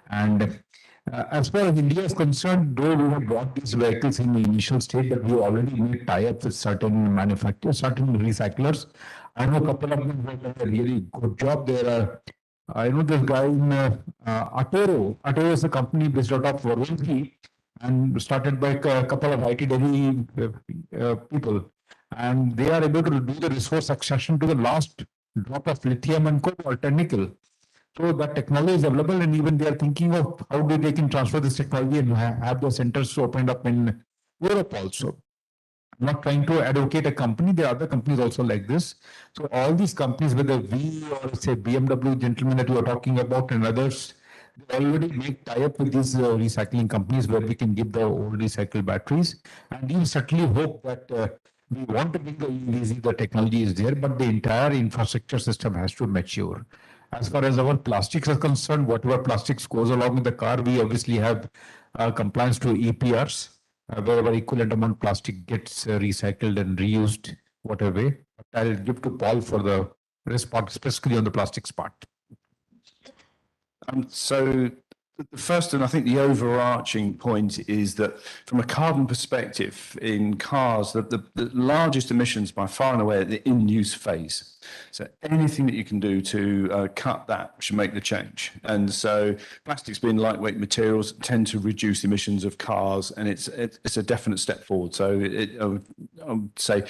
Speaker 17: And as far as India is concerned, though we have bought these vehicles in the initial state, but we already made tie-ups with certain manufacturers, certain recyclers. I know a couple of them have done a really good job. I know this guy in Atero. Atero is a company based out of Varanasi and started by a couple of IT Delhi people. And they are able to do the resource extraction to the last drop of lithium and cobalt and nickel. So that technology is available, and even they are thinking of how they can transfer this technology and have the centers opened up in Europe also. I'm not trying to advocate a company. There are other companies also like this. So all these companies, whether we or say BMW gentlemen that you are talking about and others, they already make tie-up with these recycling companies where we can give the old recycled batteries. And we certainly hope that we want to bring the EVs, the technology is there, but the entire infrastructure system has to mature. As far as our plastics are concerned, whatever plastics goes along with the car, we obviously have compliance to EPRs, wherever equivalent amount plastic gets recycled and reused, whatever way. But I'll give to Paul for the response, specifically on the plastics part.
Speaker 9: So the first and I think the overarching point is that from a carbon perspective in cars, the largest emissions by far and away are the in-use phase. So anything that you can do to cut that should make the change. And so plastics being lightweight materials tend to reduce emissions of cars, and it's a definite step forward. So I would say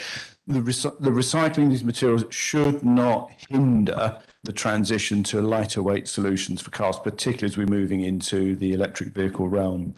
Speaker 9: the recycling of these materials should not hinder the transition to lighter weight solutions for cars, particularly as we're moving into the electric vehicle realm.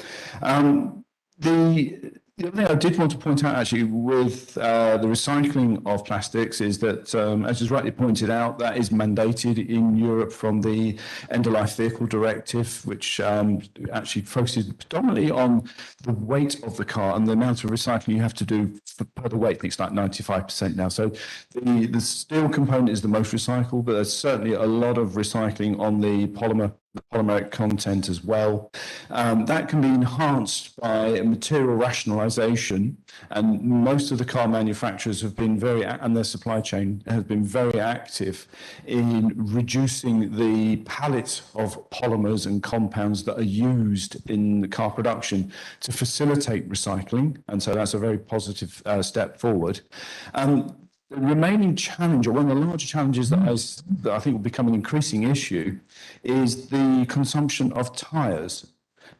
Speaker 9: The other thing I did want to point out actually with the recycling of plastics is that, as is rightly pointed out, that is mandated in Europe from the End-of-Life Vehicle Directive, which actually focuses predominantly on the weight of the car and the amount of recycling you have to do per the weight. I think it's like 95% now. So the steel component is the most recycled, but there's certainly a lot of recycling on the polymeric content as well. That can be enhanced by material rationalization, and most of the car manufacturers have been and their supply chain has been very active in reducing the palette of polymers and compounds that are used in the car production to facilitate recycling, and so that's a very positive step forward. The remaining challenge, or one of the larger challenges that I think will become an increasing issue, is the consumption of tyres.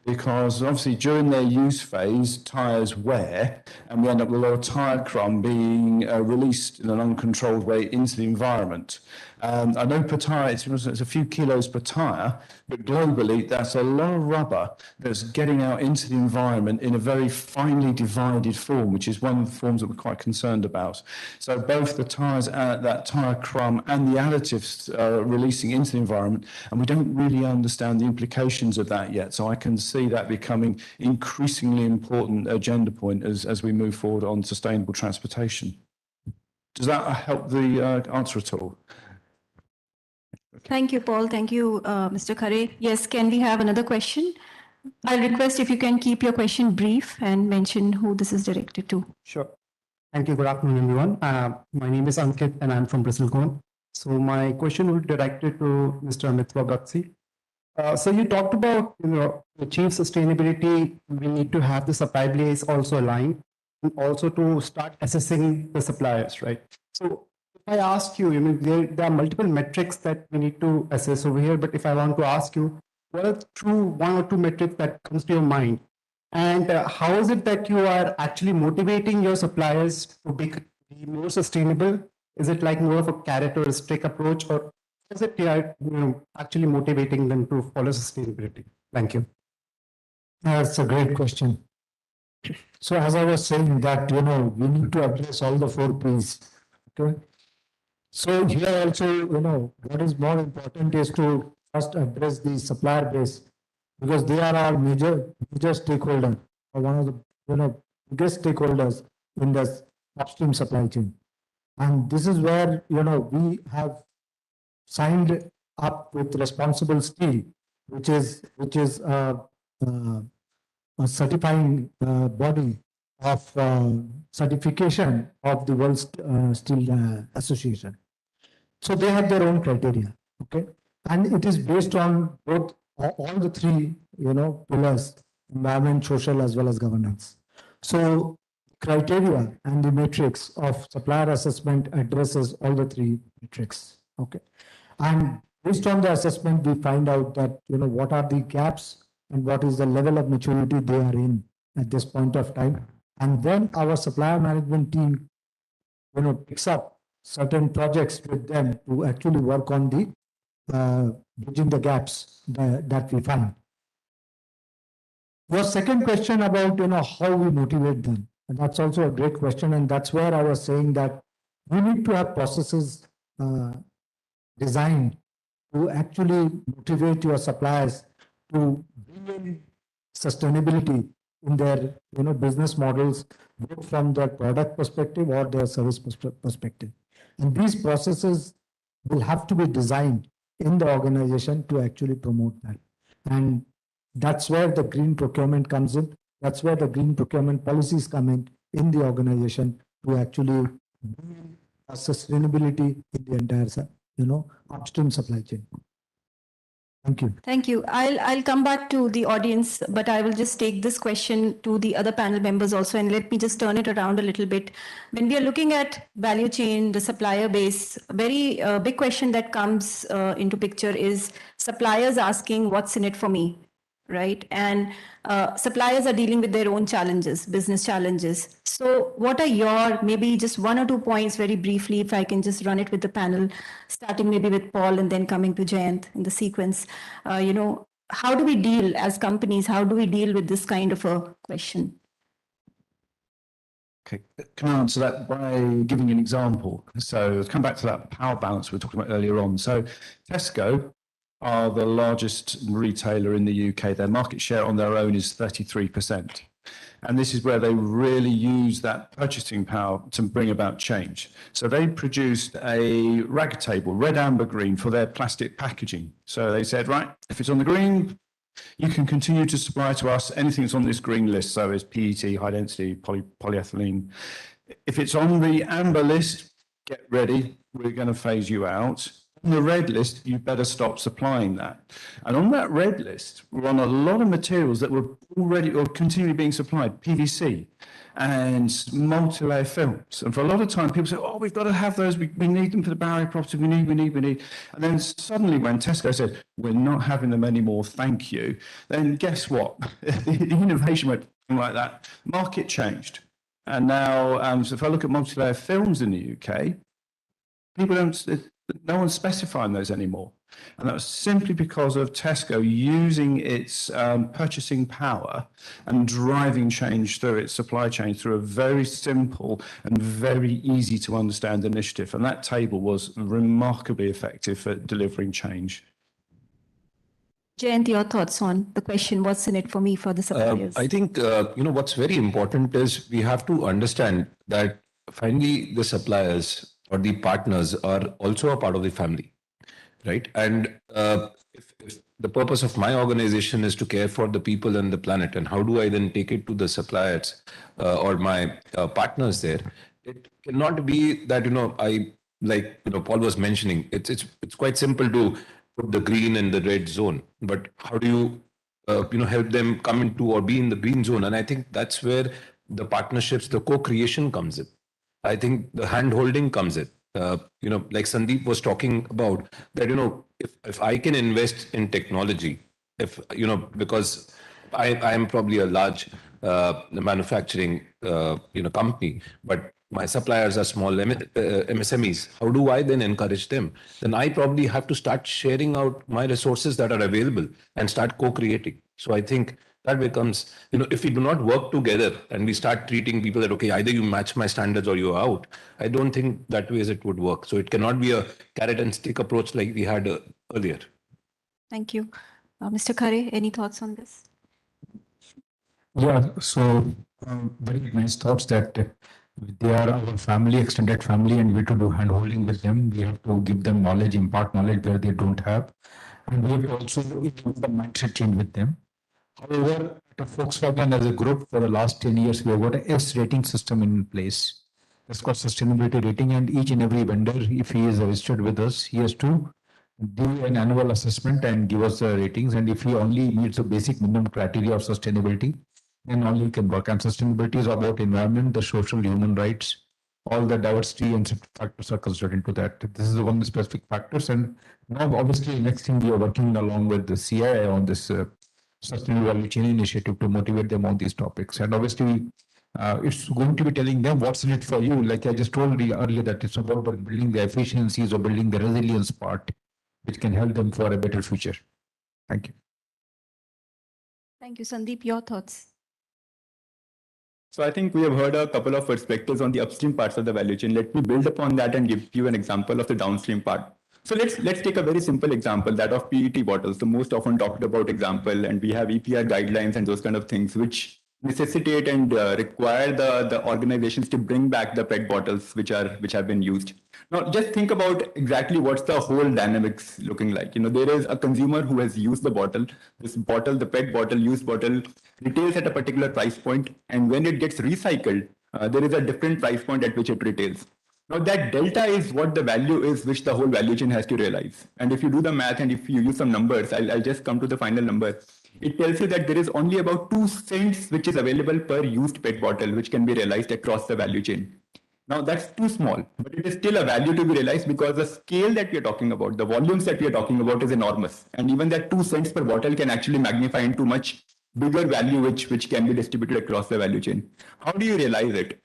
Speaker 9: Because obviously during their use phase, tyres wear, and we end up with a lot of tyre crumb being released in an uncontrolled way into the environment. I know per tyre, it's a few kilos per tyre, but globally, that's a lot of rubber that's getting out into the environment in a very finely divided form, which is one of the forms that we're quite concerned about. So both the tyres, that tyre crumb, and the additives releasing into the environment, and we don't really understand the implications of that yet. So I can see that becoming increasingly important agenda point as we move forward on sustainable transportation. Does that help the answer at all?
Speaker 8: Thank you, Paul. Thank you, Mr. Khare. Yes, can we have another question? I'll request if you can keep your question brief and mention who this is directed to.
Speaker 11: Sure. Thank you. Good afternoon, everyone. My name is Ankit and I'm from Bristol. So my question will be directed to Mr. Amitwa Bakshi. So you talked about, to achieve sustainability, we need to have the supply base also aligned, and also to start assessing the suppliers, right? So if I ask you, there are multiple metrics that we need to assess over here, but if I want to ask you, what are the one or two metrics that comes to your mind And how is it that you are actually motivating your suppliers to be more sustainable? Is it like more of a carrot or a stick approach, or is it actually motivating them to follow sustainability? Thank you.
Speaker 12: That's a great question. So as I was saying that, we need to address all the 4 Ps. Okay. So here also, what is more important is to first address the supplier base, because they are our major stakeholder, or one of the, biggest stakeholders in the upstream supply chain. And this is where, we have signed up with Responsible Steel, which is a certifying body of certification of the World Steel Association. So they have their own criteria, okay, and it is based on both all the 3, pillars: environment, social, as well as governance. So criteria and the matrix of supplier assessment addresses all the 3 metrics, okay, and based on the assessment, we find out that what are the gaps and what is the level of maturity they are in at this point of time, and then our supplier management team, picks up certain projects with them to actually work on the bridging the gaps that we find. Your second question about how we motivate them, and that's also a great question, and that's where I was saying that we need to have processes designed to actually motivate your suppliers to bring in sustainability in their business models, both from their product perspective or their service perspective. And these processes will have to be designed in the organization to actually promote that. And that's where the green procurement comes in. That's where the green procurement policies come in the organization to actually bring sustainability in the entire, upstream supply chain. Thank you.
Speaker 8: Thank you. I'll come back to the audience, but I will just take this question to the other panel members also, and let me just turn it around a little bit. When we are looking at value chain, the supplier base, a very big question that comes into picture is suppliers asking, what's in it for me? Right? And suppliers are dealing with their own challenges, business challenges. So what are your, maybe just 1 or 2 points very briefly, if I can just run it with the panel, starting maybe with Paul and then coming to Jayant in the sequence. How do we deal as companies? How do we deal with this kind of a question?
Speaker 9: Okay, can I answer that by giving an example? So let's come back to that power balance we were talking about earlier on. So Tesco are the largest retailer in the UK. Their market share on their own is 33%. And this is where they really use that purchasing power to bring about change. So they produced a RAG table, red, amber, green, for their plastic packaging. So they said, right, if it's on the green, you can continue to supply to us anything that's on this green list. So it's PET, high density, polyethylene. If it's on the amber list, get ready, we're going to phase you out. On the red list, you better stop supplying that. And on that red list, we're on a lot of materials that were already or continually being supplied, PVC and multi-layer films. And for a lot of time, people say, oh, we've got to have those. We need them for the barrier property. We need. And then suddenly when Tesco said, we're not having them anymore, thank you, then guess what? The innovation went like that. Market changed. And now, so if I look at multi-layer films in the UK, no one's specifying those anymore. And that was simply because of Tesco using its purchasing power and driving change through its supply chain through a very simple and very easy to understand initiative. And that table was remarkably effective at delivering change.
Speaker 8: Jayant, your thoughts on the question, what's in it for me for the suppliers?
Speaker 5: I think, what's very important is we have to understand that finally the suppliers or the partners are also a part of the family, right? And if the purpose of my organization is to care for the people and the planet, and how do I then take it to the suppliers or my partners there? It cannot be that, Paul was mentioning, it's quite simple to put the green and the red zone, but how do you, help them come into or be in the green zone? And I think that's where the partnerships, the co-creation comes in. I think the hand-holding comes in. Like Sandeep was talking about that, if I can invest in technology, because I am probably a large manufacturing company, but my suppliers are small MSMEs. How do I then encourage them? Then I probably have to start sharing out my resources that are available and start co-creating. So I think that becomes, if we do not work together and we start treating people that, okay, either you match my standards or you're out, I don't think that way it would work. So it cannot be a carrot and stick approach like we had earlier.
Speaker 8: Thank you. Mr. Khare, any thoughts on this?
Speaker 22: Yeah, so very nice thoughts that they are our family, extended family, and we have to do handholding with them. We have to give them knowledge, impart knowledge where they don't have. And we have to also do the mindset change with them. However, at Volkswagen as a group for the last 10 years, we have got a S rating system in place. That's called sustainability rating, and each and every vendor, if he is registered with us, he has to do an annual assessment and give us the ratings. And if he only meets the basic minimum criteria of sustainability, then only can work. And sustainability is about environment, the social, human rights, all the diversity and safety factors are considered into that. This is one of the specific factors. And now, obviously, next thing we are working along with the CII on this sustainable value chain initiative to motivate them on these topics. And obviously, it's going to be telling them what's in it for you. Like I just told you earlier, that it's about building the efficiencies or building the resilience part, which can help them for a better future. Thank you.
Speaker 8: Thank you, Sandeep. Your thoughts?
Speaker 10: So I think we have heard a couple of perspectives on the upstream parts of the value chain. Let me build upon that and give you an example of the downstream part. So let's take a very simple example, that of PET bottles, the most often talked about example, and we have EPR guidelines and those kind of things which necessitate and require the organizations to bring back the PET bottles which have been used. Now, just think about exactly what's the whole dynamics looking like. There is a consumer who has used the bottle. This bottle, the PET bottle, used bottle, retails at a particular price point, and when it gets recycled, there is a different price point at which it retails. Now, that delta is what the value is which the whole value chain has to realize. And if you do the math and if you use some numbers, I'll just come to the final number. It tells you that there is only about 2 cents which is available per used PET bottle, which can be realized across the value chain. Now, that's too small, but it is still a value to be realized because the scale that we are talking about, the volumes that we are talking about is enormous. And even that 2 cents per bottle can actually magnify into much bigger value which can be distributed across the value chain. How do you realize it?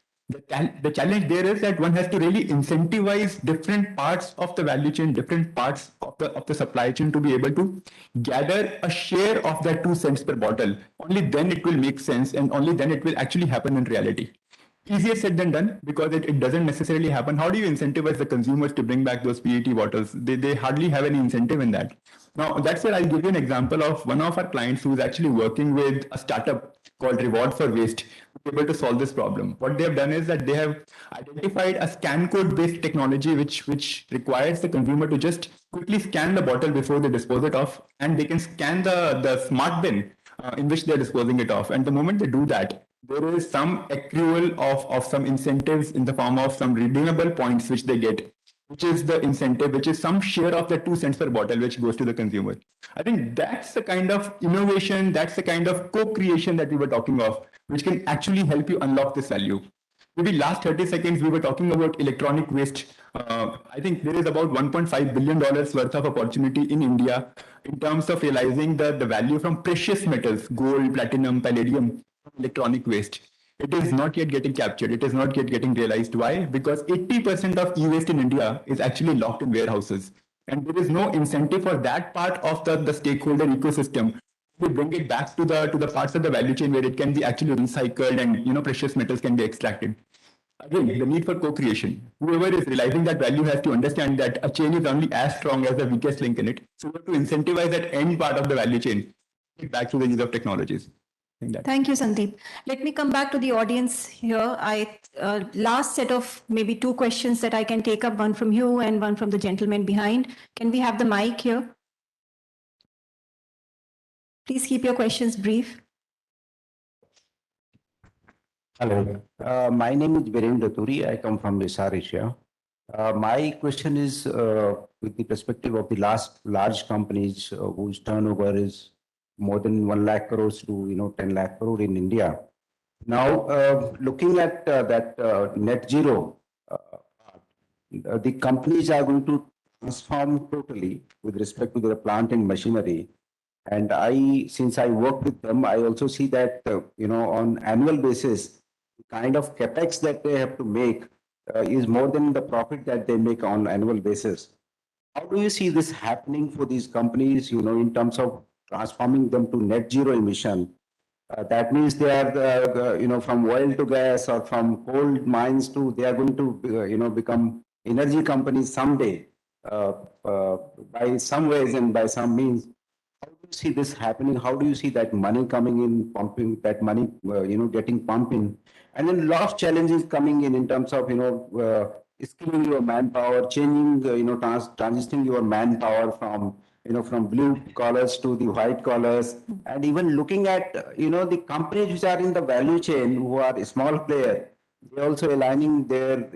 Speaker 10: The challenge there is that one has to really incentivize different parts of the value chain, different parts of the supply chain to be able to gather a share of that 2 cents per bottle. Only then it will make sense, and only then it will actually happen in reality. Easier said than done, because it doesn't necessarily happen. How do you incentivize the consumers to bring back those PET bottles? They hardly have any incentive in that. Now, that's where I'll give you an example of one of our clients who's actually working with a startup called Reward for Waste to be able to solve this problem. What they have done is that they have identified a scan code based technology which requires the consumer to just quickly scan the bottle before they dispose it off, and they can scan the smart bin in which they're disposing it off. And the moment they do that, there is some accrual of some incentives in the form of some redeemable points which they get, which is the incentive, which is some share of the 2 cents per bottle which goes to the consumer. I think that's the kind of innovation, that's the kind of co-creation that we were talking of, which can actually help you unlock this value. Maybe last 30 seconds, we were talking about electronic waste. I think there is about $1.5 billion worth of opportunity in India in terms of realizing the value from precious metals, gold, platinum, palladium, electronic waste. It is not yet getting captured. It is not yet getting realized. Why? Because 80% of e-waste in India is actually locked in warehouses. And there is no incentive for that part of the stakeholder ecosystem to bring it back to the parts of the value chain where it can be actually recycled and precious metals can be extracted. Again, the need for co-creation. Whoever is realizing that value has to understand that a chain is only as strong as the weakest link in it. So we have to incentivize that end part of the value chain back to the use of technologies.
Speaker 8: Thank you, Sandeep. Let me come back to the audience here. Last set of maybe 2 questions that I can take up, one from you and one from the gentleman behind. Can we have the mic here? Please keep your questions brief.
Speaker 13: Hello, my name is Virendra Turi. I come from Visar Asia. My question is with the perspective of the last large companies whose turnover is more than 1 lakh crores to 10 lakh crore in India. Now, looking at that net zero, the companies are going to transform totally with respect to their plant and machinery. And since I work with them, I also see that, on annual basis, the kind of capex that they have to make is more than the profit that they make on annual basis. How do you see this happening for these companies, in terms of transforming them to net zero emission? That means they are, from oil to gas or from coal mines to, they are going to, become energy companies someday, uh, by some ways and by some means. How do you see this happening? How do you see that money coming in, pumping that money, getting pumped in? And then lot of challenges coming in terms of, skilling your manpower, changing, transitioning your manpower from, from blue collars to the white collars, and even looking at, the companies which are in the value chain who are a small player, they also aligning their,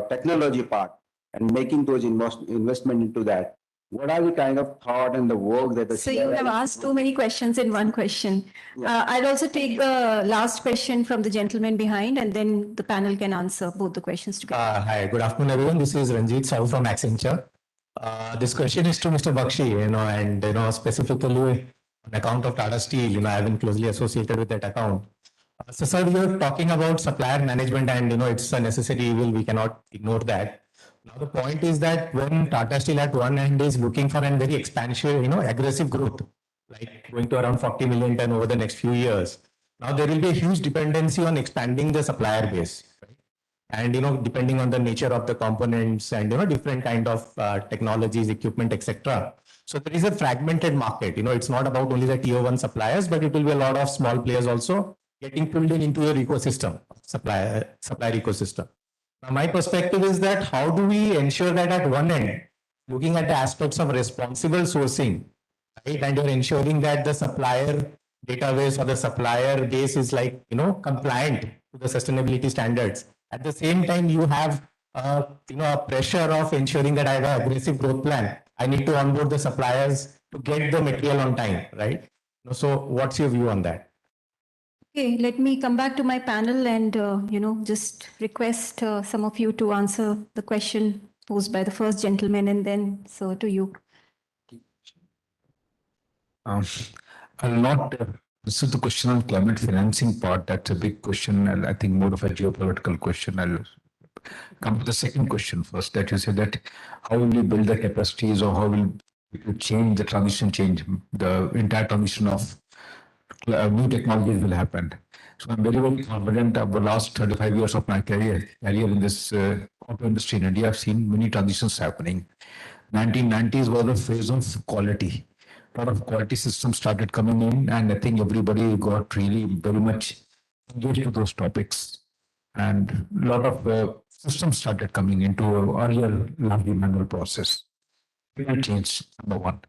Speaker 13: technology part and making those investment into that. What are the kind of thought and the work that the
Speaker 8: So you have asked too many questions in one question. I'll also take the last question from the gentleman behind, and then the panel can answer both the questions together.
Speaker 15: Hi, good afternoon, everyone. This is Ranjit Sahu from Accenture. This question is to Mr. Bakshi, and specifically on account of Tata Steel, I've been closely associated with that account. So, sir, we are talking about supplier management, and it's a necessary evil. We cannot ignore that. Now, the point is that when Tata Steel at one end is looking for a very expansive, aggressive growth, like going to around 40 million ton over the next few years, now there will be a huge dependency on expanding the supplier base. And depending on the nature of the components and different kind of technologies, equipment, etc. So there is a fragmented market. It's not about only the tier one suppliers, but it will be a lot of small players also getting pulled in into your ecosystem, supplier ecosystem. Now, my perspective is that how do we ensure that at one end, looking at the aspects of responsible sourcing, right, and you're ensuring that the supplier database or the supplier base is compliant to the sustainability standards. At the same time, you have a pressure of ensuring that I have an aggressive growth plan. I need to onboard the suppliers to get the material on time, right? So, what's your view on that?
Speaker 8: Okay, let me come back to my panel and, just request some of you to answer the question posed by the first gentleman, and then, sir, to you.
Speaker 17: I'll not. This is the question on climate financing part. That's a big question, and I think more of a geopolitical question. I'll come to the second question first. That you said that how will we build the capacities, or how will we change the transition? The entire transition of new technologies will happen. So I'm very, very confident of the last 35 years of my career in this auto industry in India. I've seen many transitions happening. 1990s was a phase of quality. A lot of quality systems started coming in, and I think everybody got really very much engaged with those topics. And a lot of systems started coming into earlier largely manual process. It changed, number one.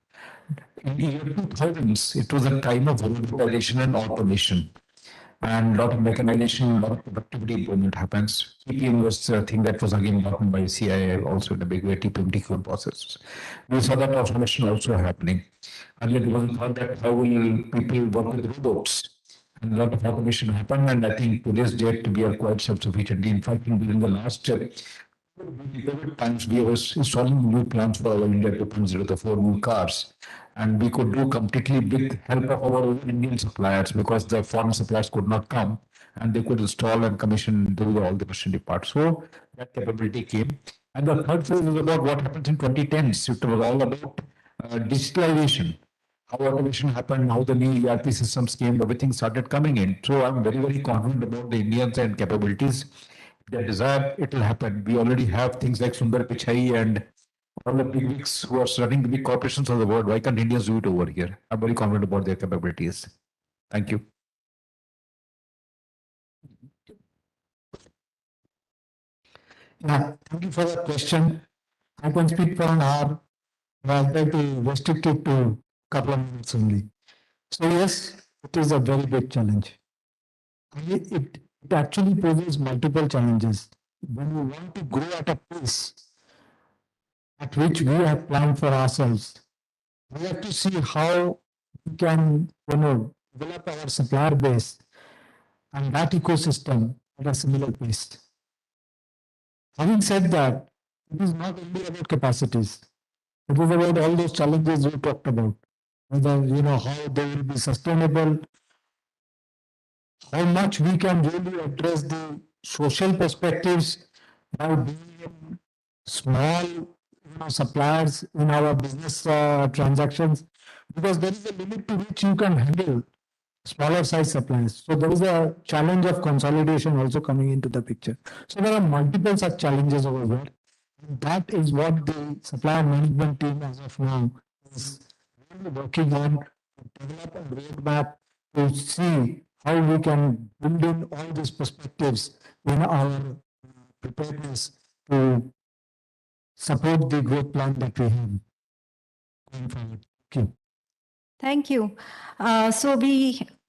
Speaker 17: In the year 2000s, it was a time of robotization and automation. And a lot of mechanization, a lot of productivity improvement happens. TPM was a thing that was again gotten by CII also in a big way, TPM process. We saw that automation also happening. Earlier, it was thought that how will people work with robots? And a lot of automation happened, and I think to this date, we are quite self-sufficient. In fact, during the last COVID times, we were installing new plants for our India 2.0, the 4 new cars. And we could do completely with help of our Indian suppliers because the foreign suppliers could not come and they could install and commission, do all the machinery parts. So that capability came. And the third phase is about what happens in 2010s. It was all about digitalization. How automation happened, how the new ERP systems came, everything started coming in. So I'm very, very confident about the Indians and capabilities. If they desire, it will happen. We already have things like Sundar Pichai and all the big wigs who are running the big corporations of the world. Why can't Indians do it over here? I'm very confident about their capabilities. Thank you.
Speaker 12: Yeah, thank you for that question. I can speak for an hour, but I'll try to restrict it to a couple of minutes only. So yes, it is a very big challenge. It actually poses multiple challenges. When we want to grow at a pace at which we have planned for ourselves, we have to see how we can, develop our supplier base and that ecosystem at a similar pace. Having said that, it is not only about capacities. It is about all those challenges we talked about. whether, how they will be sustainable, how much we can really address the social perspectives by being small suppliers in our business transactions, because there is a limit to which you can handle smaller size suppliers. So there is a challenge of consolidation also coming into the picture. So there are multiple such challenges over there. That is what the supplier management team as of now is really working on, to develop a roadmap to see how we can build in all these perspectives in our preparedness to support the growth plan that we have going forward. Thank you.
Speaker 8: Thank you.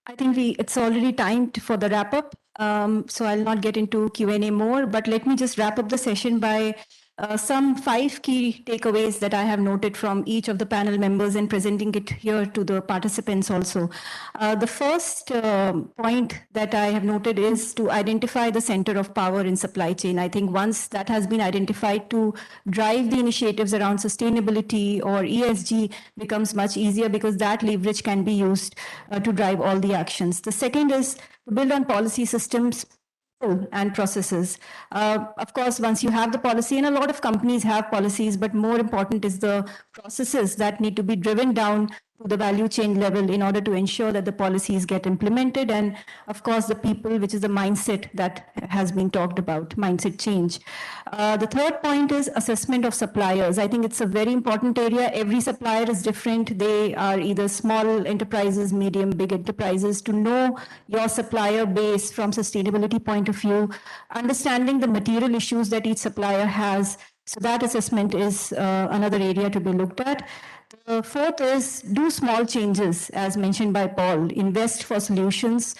Speaker 8: I think it's already time for the wrap up. So I'll not get into Q&A more, but let me just wrap up the session by some 5 key takeaways that I have noted from each of the panel members and presenting it here to the participants also. The first point that I have noted is to identify the center of power in supply chain. I think once that has been identified, to drive the initiatives around sustainability or ESG becomes much easier, because that leverage can be used to drive all the actions. The second is to build on policy systems and processes. Of course, once you have the policy, and a lot of companies have policies, but more important is the processes that need to be driven down to the value chain level in order to ensure that the policies get implemented. And of course, the people, which is the mindset that has been talked about, mindset change. The third point is assessment of suppliers. I think it's a very important area. Every supplier is different. They are either small enterprises, medium, big enterprises. To know your supplier base from sustainability point of view, understanding the material issues that each supplier has. So that assessment is another area to be looked at. The fourth is do small changes, as mentioned by Paul. Invest for solutions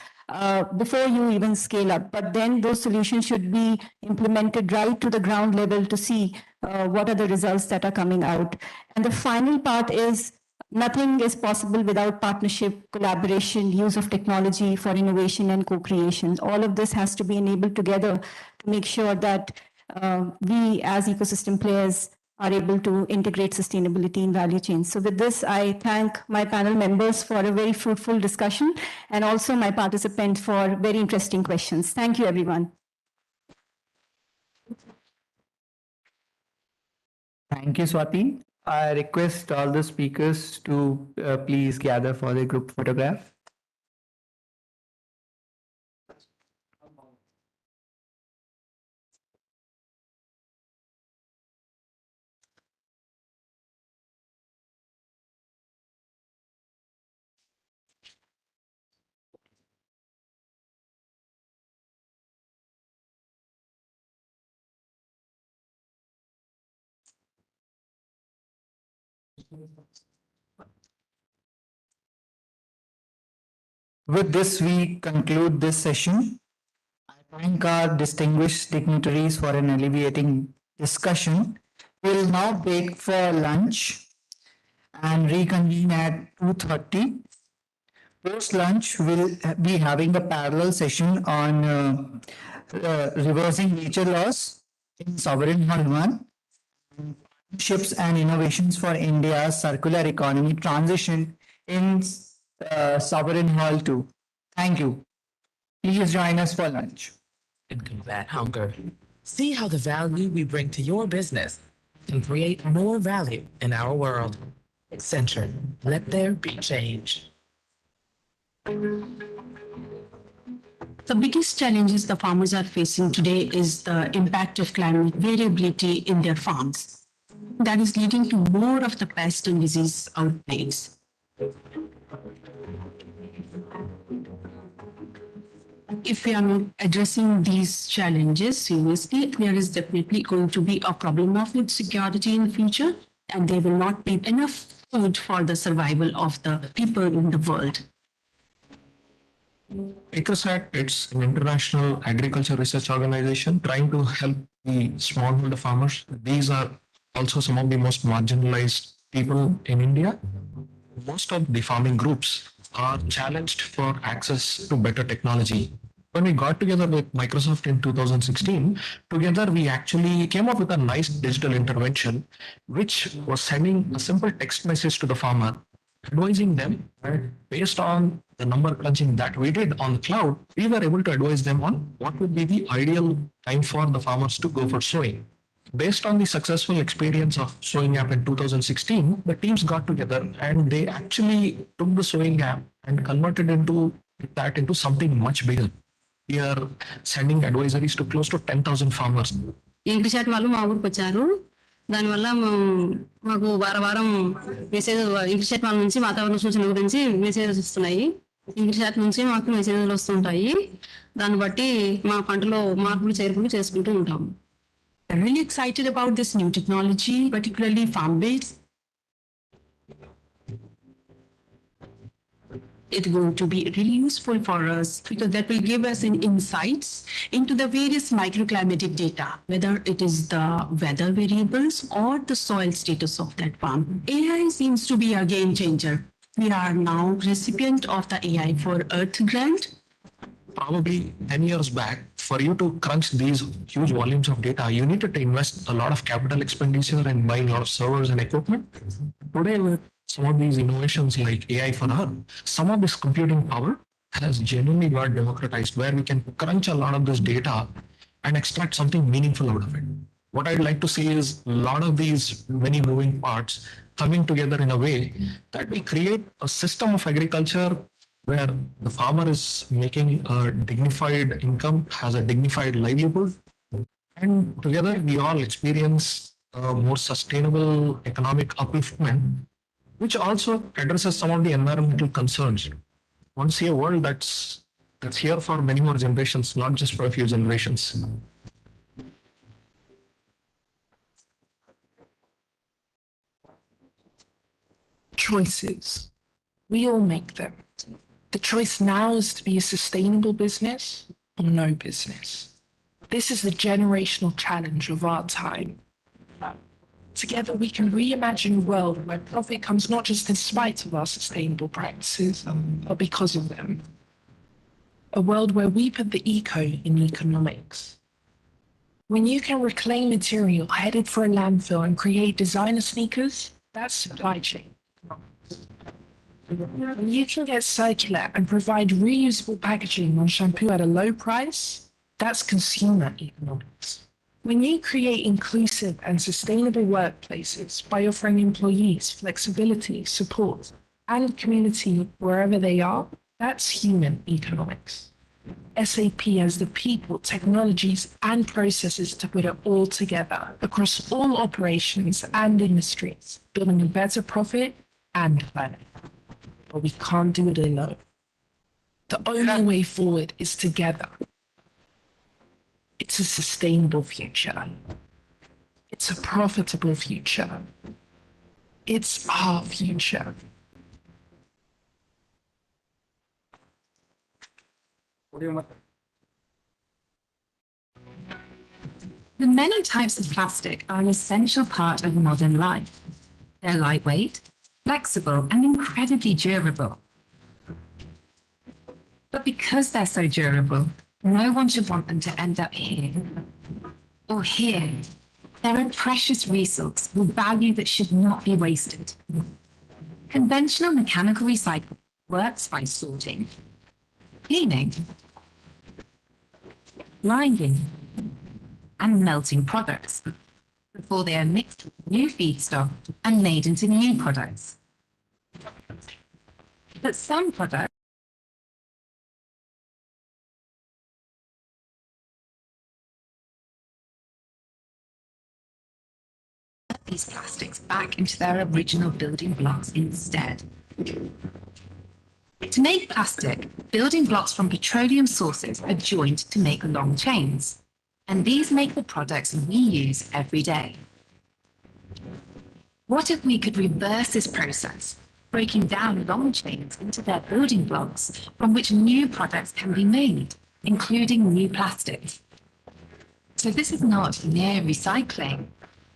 Speaker 8: before you even scale up. But then those solutions should be implemented right to the ground level to see what are the results that are coming out. And the final part is nothing is possible without partnership, collaboration, use of technology for innovation and co-creation. All of this has to be enabled together to make sure that we as ecosystem players are able to integrate sustainability in value chains. So with this, I thank my panel members for a very fruitful discussion, and also my participants for very interesting questions. Thank you, everyone.
Speaker 16: Thank you, Swati. I request all the speakers to please gather for the group photograph. With this, we conclude this session. I thank our distinguished dignitaries for an alleviating discussion. We'll now break for lunch and reconvene at 2:30. Post lunch, we'll be having a parallel session on reversing nature laws in Sovereign Hall 1, partnerships and innovations for India's circular economy transition in Sovereign Hall 2. Thank you. Please join us for lunch.
Speaker 18: And combat hunger. See how the value we bring to your business can create more value in our world. Accenture, let there be change.
Speaker 19: The biggest challenges the farmers are facing today is the impact of climate variability in their farms. That is leading to more of the pest and disease outbreaks. If we are not addressing these challenges seriously, there is definitely going to be a problem of food security in the future, and there will not be enough food for the survival of the people in the world.
Speaker 14: ICRSAT, it's an international agriculture research organization trying to help the smallholder farmers. These are also some of the most marginalized people in India. Most of the farming groups are challenged for access to better technology. When we got together with Microsoft in 2016, together we actually came up with a nice digital intervention, which was sending a simple text message to the farmer advising them, and based on the number crunching that we did on the cloud, we were able to advise them on what would be the ideal time for the farmers to go for sowing. Based on the successful experience of sowing app in 2016, the teams got together and they actually took the sowing app and converted into something much bigger. We are sending advisories to close to 10,000 farmers.
Speaker 19: English వాళ్ళు మా ఊరికి వచ్చారు. దానివల్ల మాకు వారం message English వాళ్ళ నుంచి వాతావరణ సూచనల గురించి మెసేజెస్ వస్తున్నాయి. ఇంగ్లీష్ నుంచి మాకు మెసేజ్లు వస్తుంటాయి. దాన్ని బట్టి మా పంటలో మార్పులు చేర్పులు చేసుకుంటూ ఉంటాం.
Speaker 16: I'm really excited about this new technology, particularly farm-based. It's going to be really useful for us because that will give us insights into the various microclimatic data, whether it is the weather variables or the soil status of that farm. AI seems to be a game changer. We are now recipient of the AI for Earth grant.
Speaker 14: Probably 10 years back, for you to crunch these huge volumes of data, you needed to invest a lot of capital expenditure and buying a lot of servers and equipment. Today, with some of these innovations like AI for Earth, some of this computing power has genuinely got democratized, where we can crunch a lot of this data and extract something meaningful out of it. What I'd like to see is a lot of these many moving parts coming together in a way that we create a system of agriculture where the farmer is making a dignified income, has a dignified livelihood, and together we all experience a more sustainable economic upliftment, which also addresses some of the environmental concerns. I want to see a world that's here for many more generations, not just for a few generations.
Speaker 18: Choices. We all make them. The choice now is to be a sustainable business or no business. This is the generational challenge of our time. Together, we can reimagine a world where profit comes not just in spite of our sustainable practices, but because of them. A world where we put the eco in economics. When you can reclaim material headed for a landfill and create designer sneakers, that's supply chain. When you can get circular and provide reusable packaging on shampoo at a low price, that's consumer economics. When you create inclusive and sustainable workplaces by offering employees flexibility, support, and community wherever they are, that's human economics. SAP has the people, technologies, and processes to put it all together across all operations and industries, building a better profit and planet. But we can't do it alone. The only way forward is together. It's a sustainable future. It's a profitable future. It's our future.
Speaker 7: The many types of plastic are an essential part of modern life. They're lightweight, flexible, and incredibly durable. But because they're so durable, no one should want them to end up here or here. They're a precious resource with value that should not be wasted. Conventional mechanical recycling works by sorting, cleaning, grinding, and melting products before they are mixed with new feedstock and made into new products. But some products these plastics back into their original building blocks instead. To make plastic, building blocks from petroleum sources are joined to make long chains, and these make the products we use every day. What if we could reverse this process, breaking down long chains into their building blocks from which new products can be made, including new plastics? So this is not mere recycling.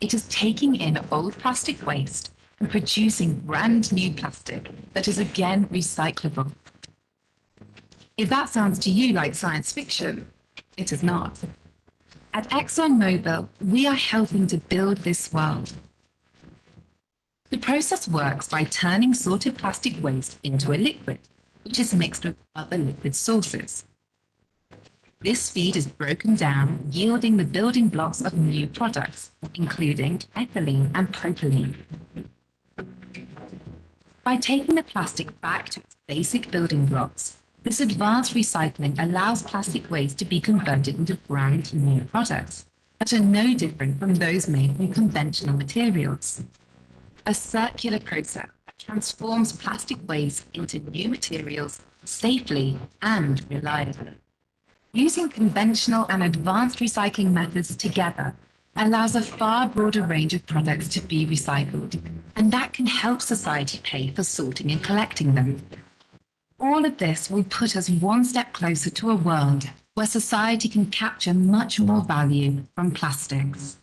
Speaker 7: It is taking in old plastic waste and producing brand new plastic that is again recyclable. If that sounds to you like science fiction, it is not. At ExxonMobil, we are helping to build this world. The process works by turning sorted plastic waste into a liquid, which is mixed with other liquid sources. This feed is broken down, yielding the building blocks of new products, including ethylene and propylene. By taking the plastic back to its basic building blocks, this advanced recycling allows plastic waste to be converted into brand new products that are no different from those made from conventional materials. A circular process that transforms plastic waste into new materials safely and reliably. Using conventional and advanced recycling methods together allows a far broader range of products to be recycled, and that can help society pay for sorting and collecting them. All of this will put us one step closer to a world where society can capture much more value from plastics.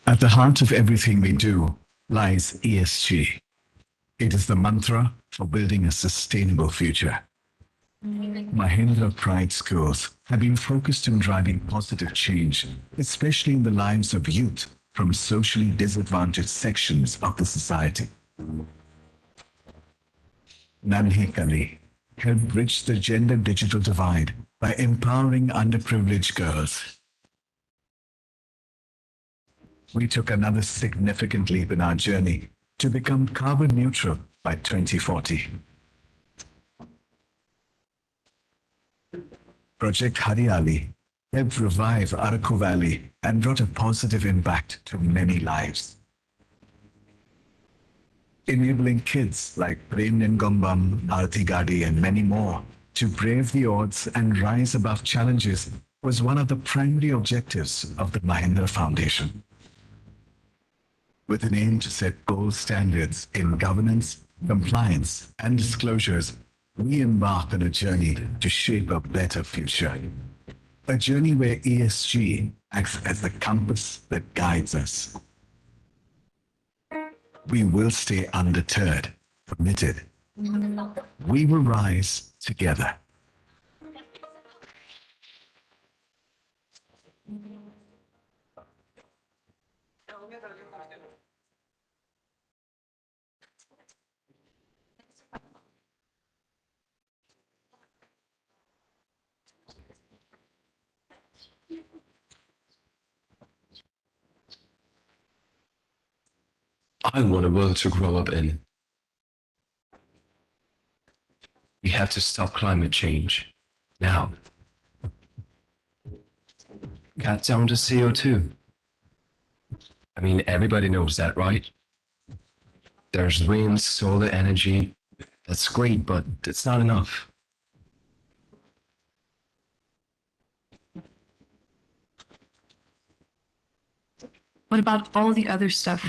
Speaker 17: At the heart of everything we do lies ESG. It is the mantra for building a sustainable future. Mahindra Pride Schools have been focused on driving positive change, especially in the lives of youth from socially disadvantaged sections of the society. Nandhi Kali helped bridge the gender digital divide by empowering underprivileged girls. We took another significant leap in our journey to become carbon neutral by 2040. Project Hariyali helped revive Araku Valley and brought a positive impact to many lives. Enabling kids like Prem Nengombam, Arti Gadi, and many more to brave the odds and rise above challenges was one of the primary objectives of the Mahindra Foundation. with an aim to set gold standards in governance, compliance, and disclosures, we embark on a journey to shape a better future. A journey where ESG acts as the compass that guides us. We will stay undeterred, committed. We will rise together.
Speaker 4: I want a world to grow up in. We have to stop climate change now. Cut down the CO2. I mean, everybody knows that, right? There's wind, solar energy. That's great, but it's not enough.
Speaker 21: What about all the other stuff?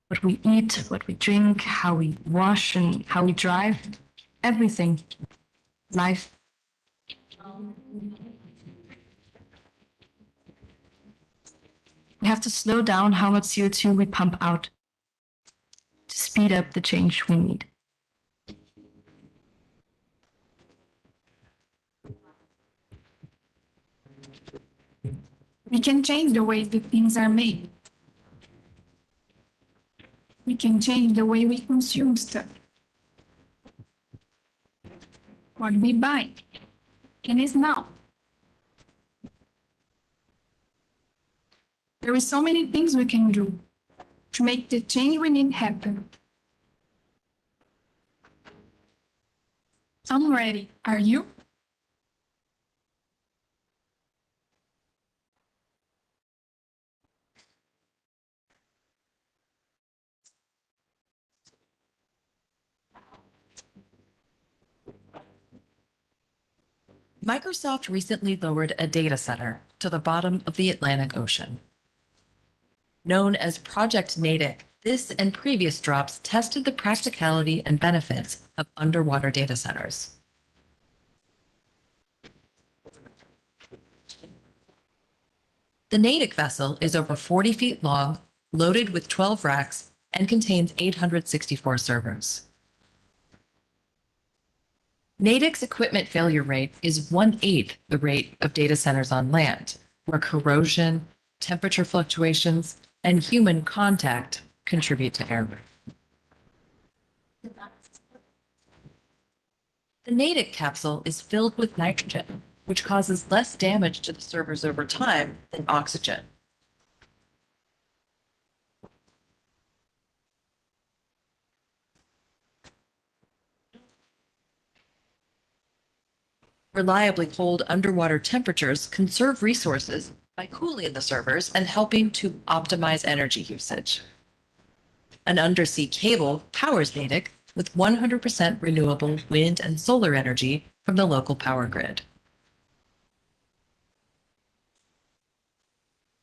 Speaker 21: What we eat, what we drink, how we wash and how we drive, everything. Life. We have to slow down how much CO2 we pump out to speed up the change we need.
Speaker 18: We can change the way that things are made. We can change the way we consume stuff. What we buy. And it's now. There are so many things we can do to make the change we need happen. I'm ready. Are you?
Speaker 23: Microsoft recently lowered a data center to the bottom of the Atlantic Ocean. Known as Project Natick, this and previous drops tested the practicality and benefits of underwater data centers. The Natick vessel is over 40 feet long, loaded with 12 racks, and contains 864 servers. Natick's equipment failure rate is 1/8 the rate of data centers on land, where corrosion, temperature fluctuations, and human contact contribute to error. The Natick capsule is filled with nitrogen, which causes less damage to the servers over time than oxygen. Reliably cold underwater temperatures conserve resources by cooling the servers and helping to optimize energy usage. An undersea cable powers Natick with 100% renewable wind and solar energy from the local power grid.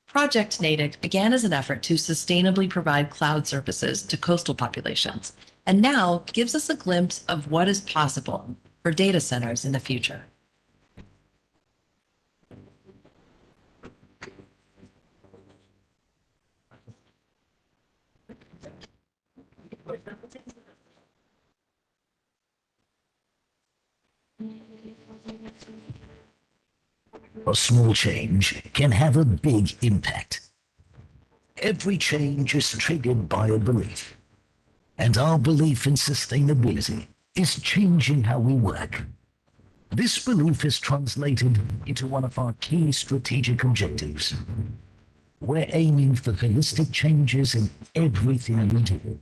Speaker 23: Project Natick began as an effort to sustainably provide cloud services to coastal populations, and now gives us a glimpse of what is possible for data centers in the future.
Speaker 24: A small change can have a big impact. Every change is triggered by a belief. And our belief in sustainability is changing how we work. This belief is translated into one of our key strategic objectives. We're aiming for holistic changes in everything we do.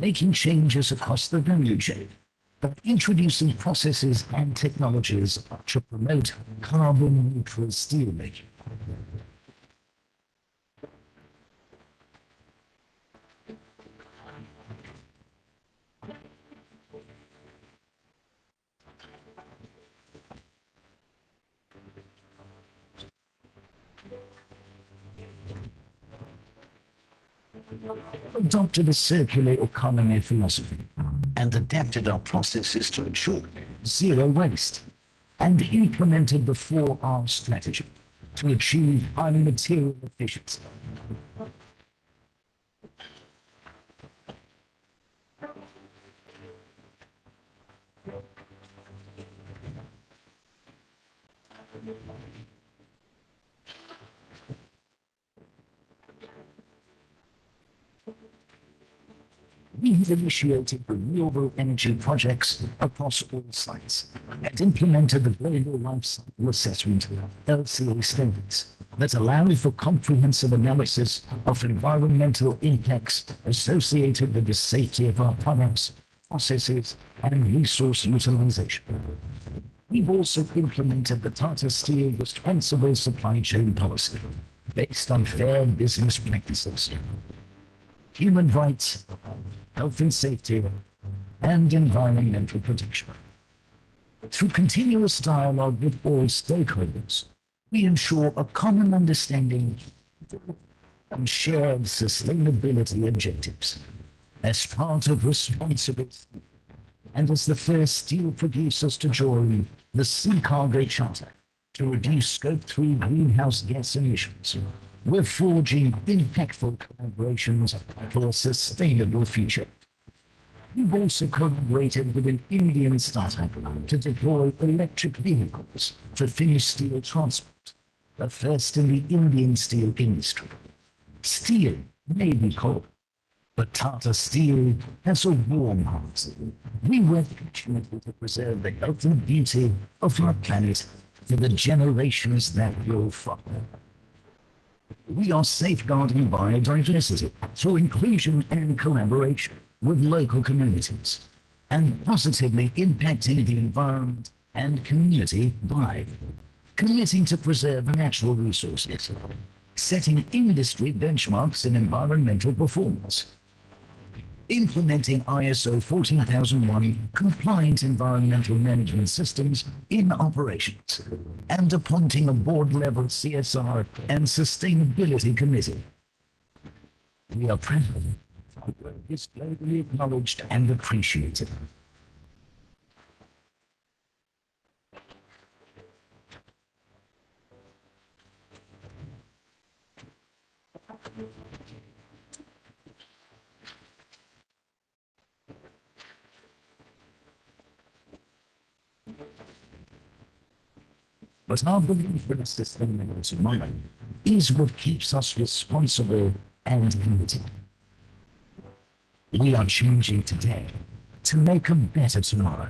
Speaker 24: making changes across the value chain, but introducing processes and technologies to promote carbon neutral steelmaking. Adopted a circular economy philosophy and adapted our processes to ensure zero waste, and implemented the 4R strategy to achieve high material efficiency. We have initiated renewable energy projects across all sites and implemented the Global Life Cycle Assessment (LCA) standards that allow for comprehensive analysis of environmental impacts associated with the safety of our products, processes, and resource utilization. We've also implemented the Tata Steel Responsible Supply Chain Policy based on fair business practices, human rights, health and safety, and environmental protection. Through continuous dialogue with all stakeholders, we ensure a common understanding and shared sustainability objectives. As part of responsible and as the first steel producers to join the Sea Cargo Charter to reduce Scope 3 greenhouse gas emissions, we're forging impactful collaborations for a sustainable future. We've also collaborated with an Indian startup to deploy electric vehicles for finished steel transport, the first in the Indian steel industry. Steel may be cold, but Tata Steel has a warm heart. We work passionately to preserve the health and beauty of our planet for the generations that will follow. We are safeguarding biodiversity through inclusion and collaboration with local communities, and positively impacting the environment and community by committing to preserve natural resources, setting industry benchmarks in environmental performance, implementing ISO 14001 compliant environmental management systems in operations, and appointing a board-level CSR and sustainability committee. We are proud our work is globally acknowledged and appreciated. But our belief in a sustainable tomorrow is what keeps us responsible and committed. We are changing today to make a better tomorrow.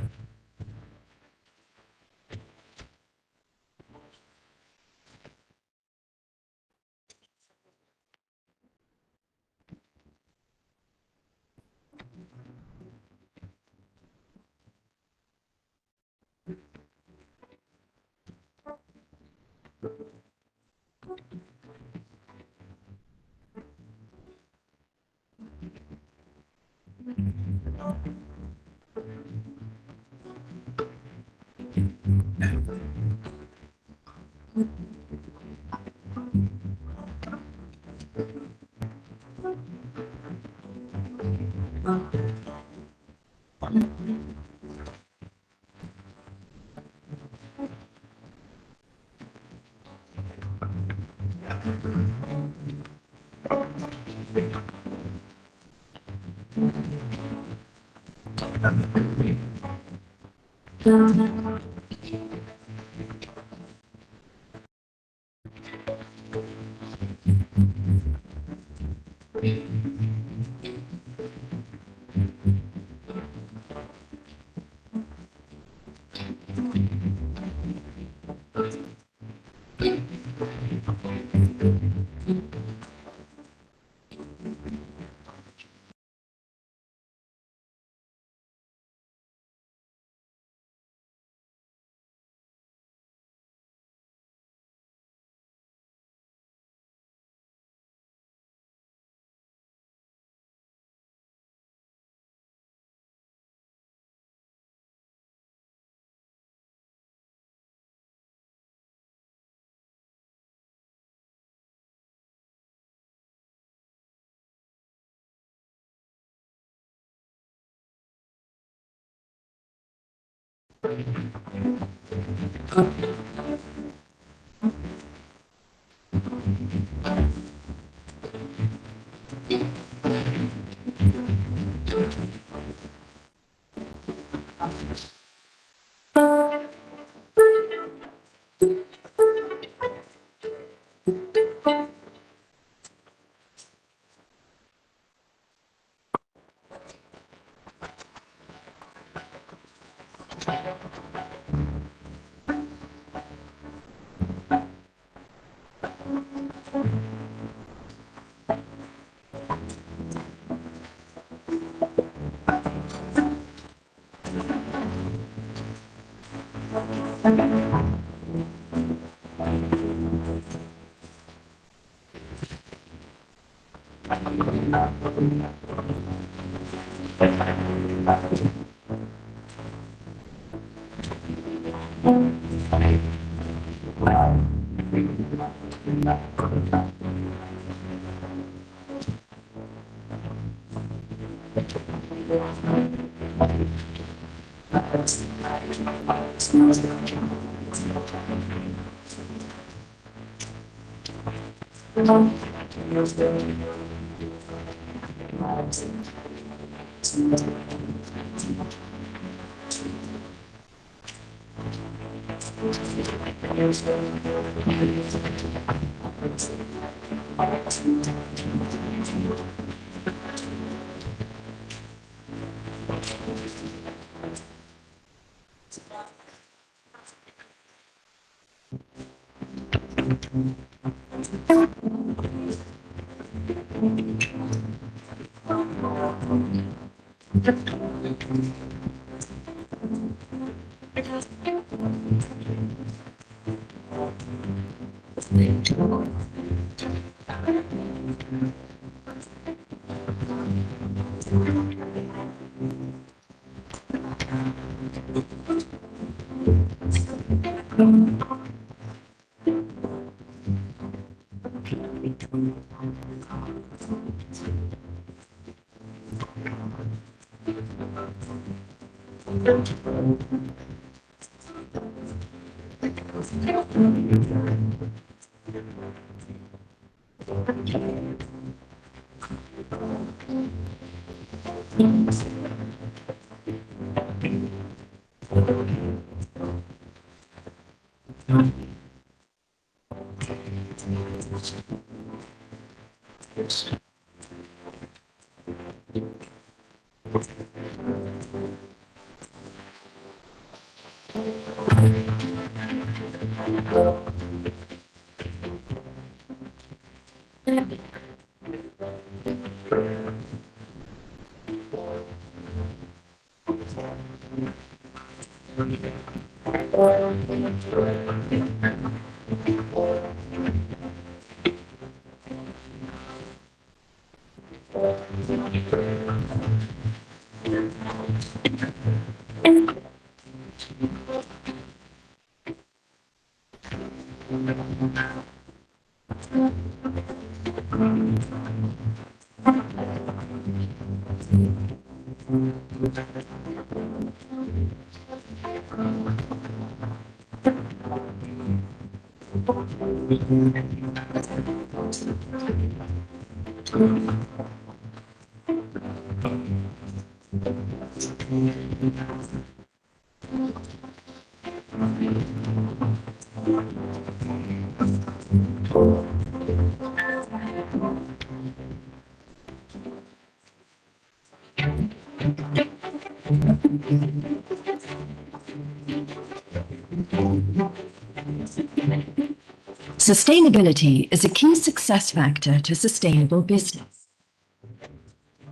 Speaker 7: Sustainability is a key success factor to sustainable business.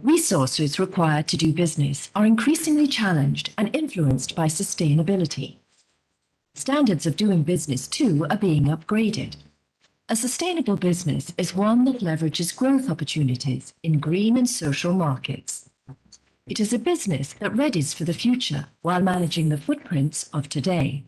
Speaker 7: Resources required to do business are increasingly challenged and influenced by sustainability. Standards of doing business, too, are being upgraded. A sustainable business is one that leverages growth opportunities in green and social markets. It is a business that readies for the future while managing the footprints of today.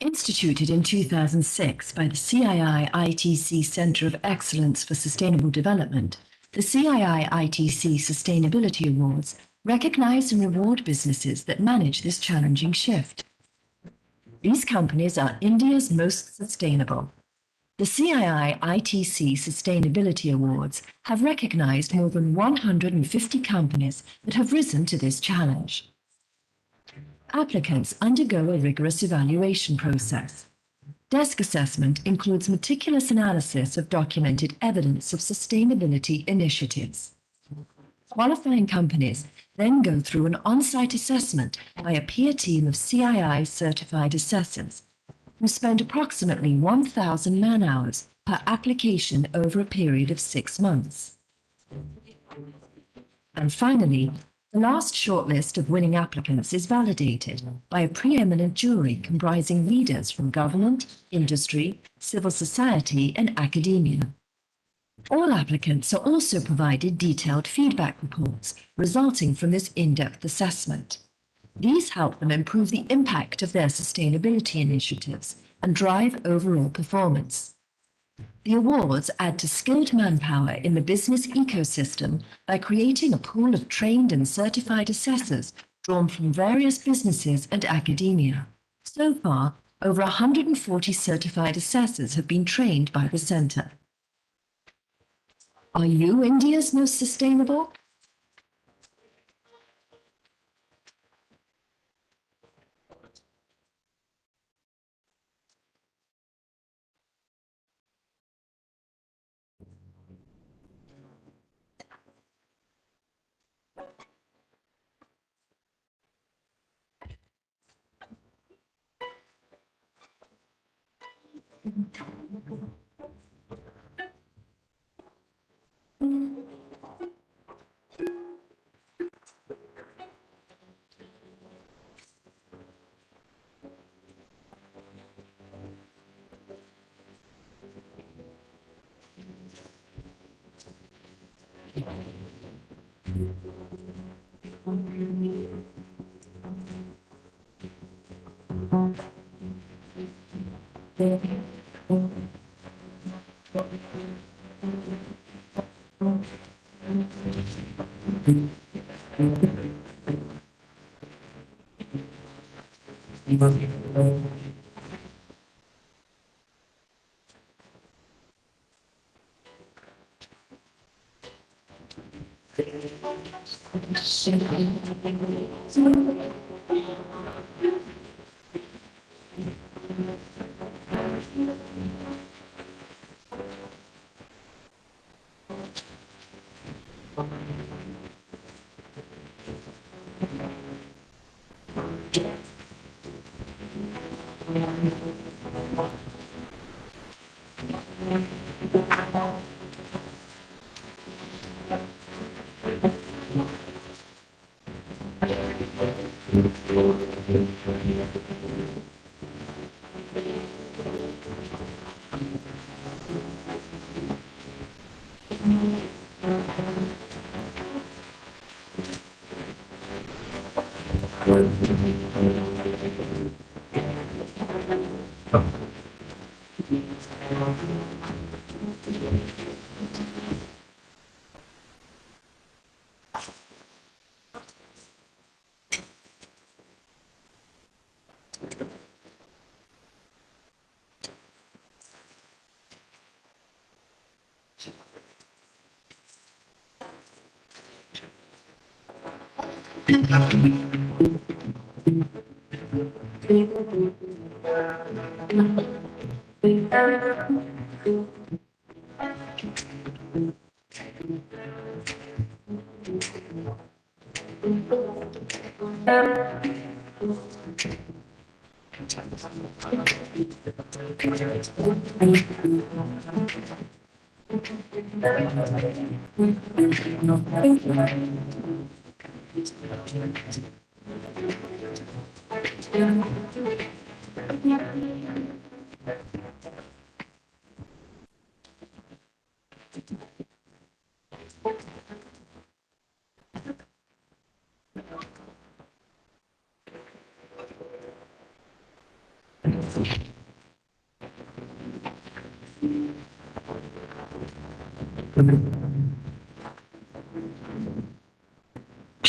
Speaker 7: Instituted in 2006 by the CII-ITC Centre of Excellence for Sustainable Development, the CII-ITC Sustainability Awards
Speaker 2: recognize and reward businesses that manage this challenging shift. These companies are India's most sustainable. The CII-ITC Sustainability Awards have recognized more than 150 companies that have risen to this challenge. Applicants undergo a rigorous evaluation process. Desk assessment includes meticulous analysis of documented evidence of sustainability initiatives. Qualifying companies then go through an on-site assessment by a peer team of CII certified assessors who spend approximately 1,000 man-hours per application over a period of 6 months. And finally, the last shortlist of winning applicants is validated by a preeminent jury comprising leaders from government, industry, civil society, and academia. All applicants are also provided detailed feedback reports resulting from this in-depth assessment. These help them improve the impact of their sustainability initiatives and drive overall performance. The awards add to skilled manpower in the business ecosystem by creating a pool of trained and certified assessors drawn from various businesses and academia. So far, over 140 certified assessors have been trained by the Centre. Are you India's most sustainable?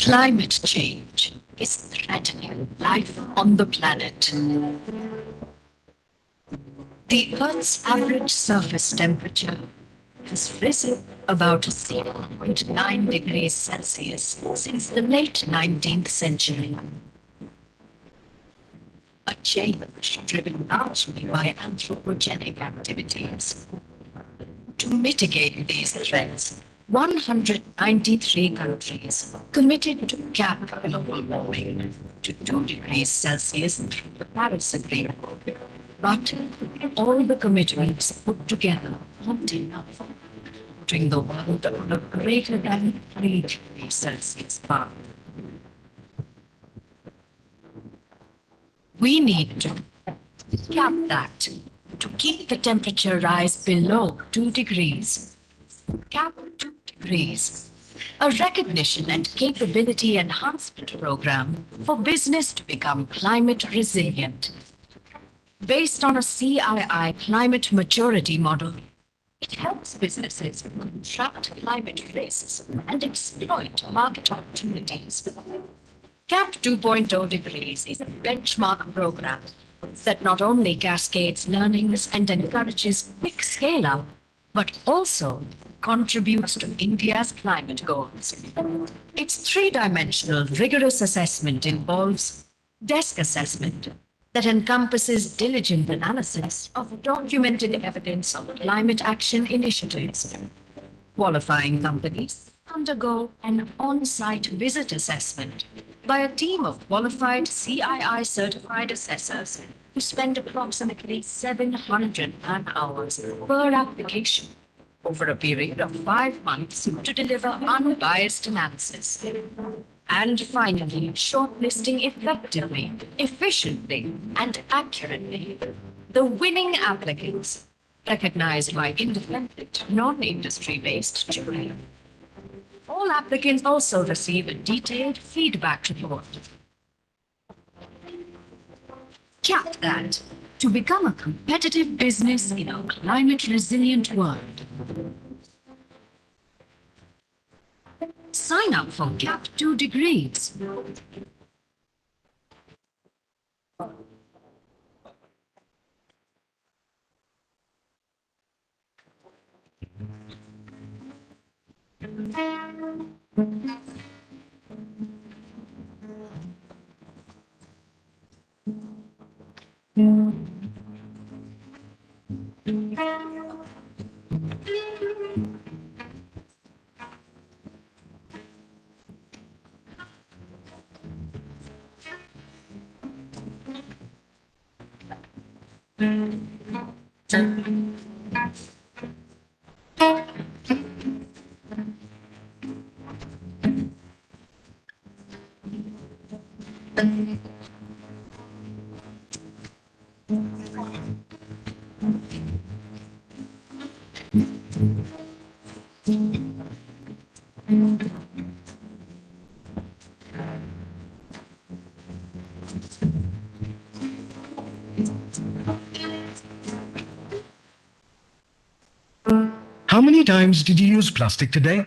Speaker 2: Climate change is threatening life on the planet. The Earth's average surface temperature has risen about 0.9 degrees Celsius since the late 19th century. A change driven largely by anthropogenic activities. To mitigate these threats, 193 countries committed to cap global warming to 2 degrees Celsius through the Paris Agreement. But all the commitments put together aren't enough, putting the world on a greater than 3 degrees Celsius path. We need to cap that to keep the temperature rise below 2 degrees. Cap 2 degrees. A recognition and capability enhancement program for business to become climate resilient. Based on a CII climate maturity model, it helps businesses contract climate risks and exploit market opportunities. CAP 2.0 degrees is a benchmark program that not only cascades learnings and encourages quick scale-up, but also contributes to India's climate goals. Its three-dimensional rigorous assessment involves desk assessment that encompasses diligent analysis of documented evidence of climate action initiatives. Qualifying companies undergo an on-site visit assessment by a team of qualified CII certified assessors who spend approximately 700 man-hours per application over a period of 5 months to deliver unbiased analysis. And finally, shortlisting effectively, efficiently, and accurately the winning applicants recognized by independent, non-industry-based jury. All applicants also receive a detailed feedback report. Cap that to become a competitive business in a climate-resilient world. Sign up for CAP 2 degrees.
Speaker 1: How many times did you use plastic today?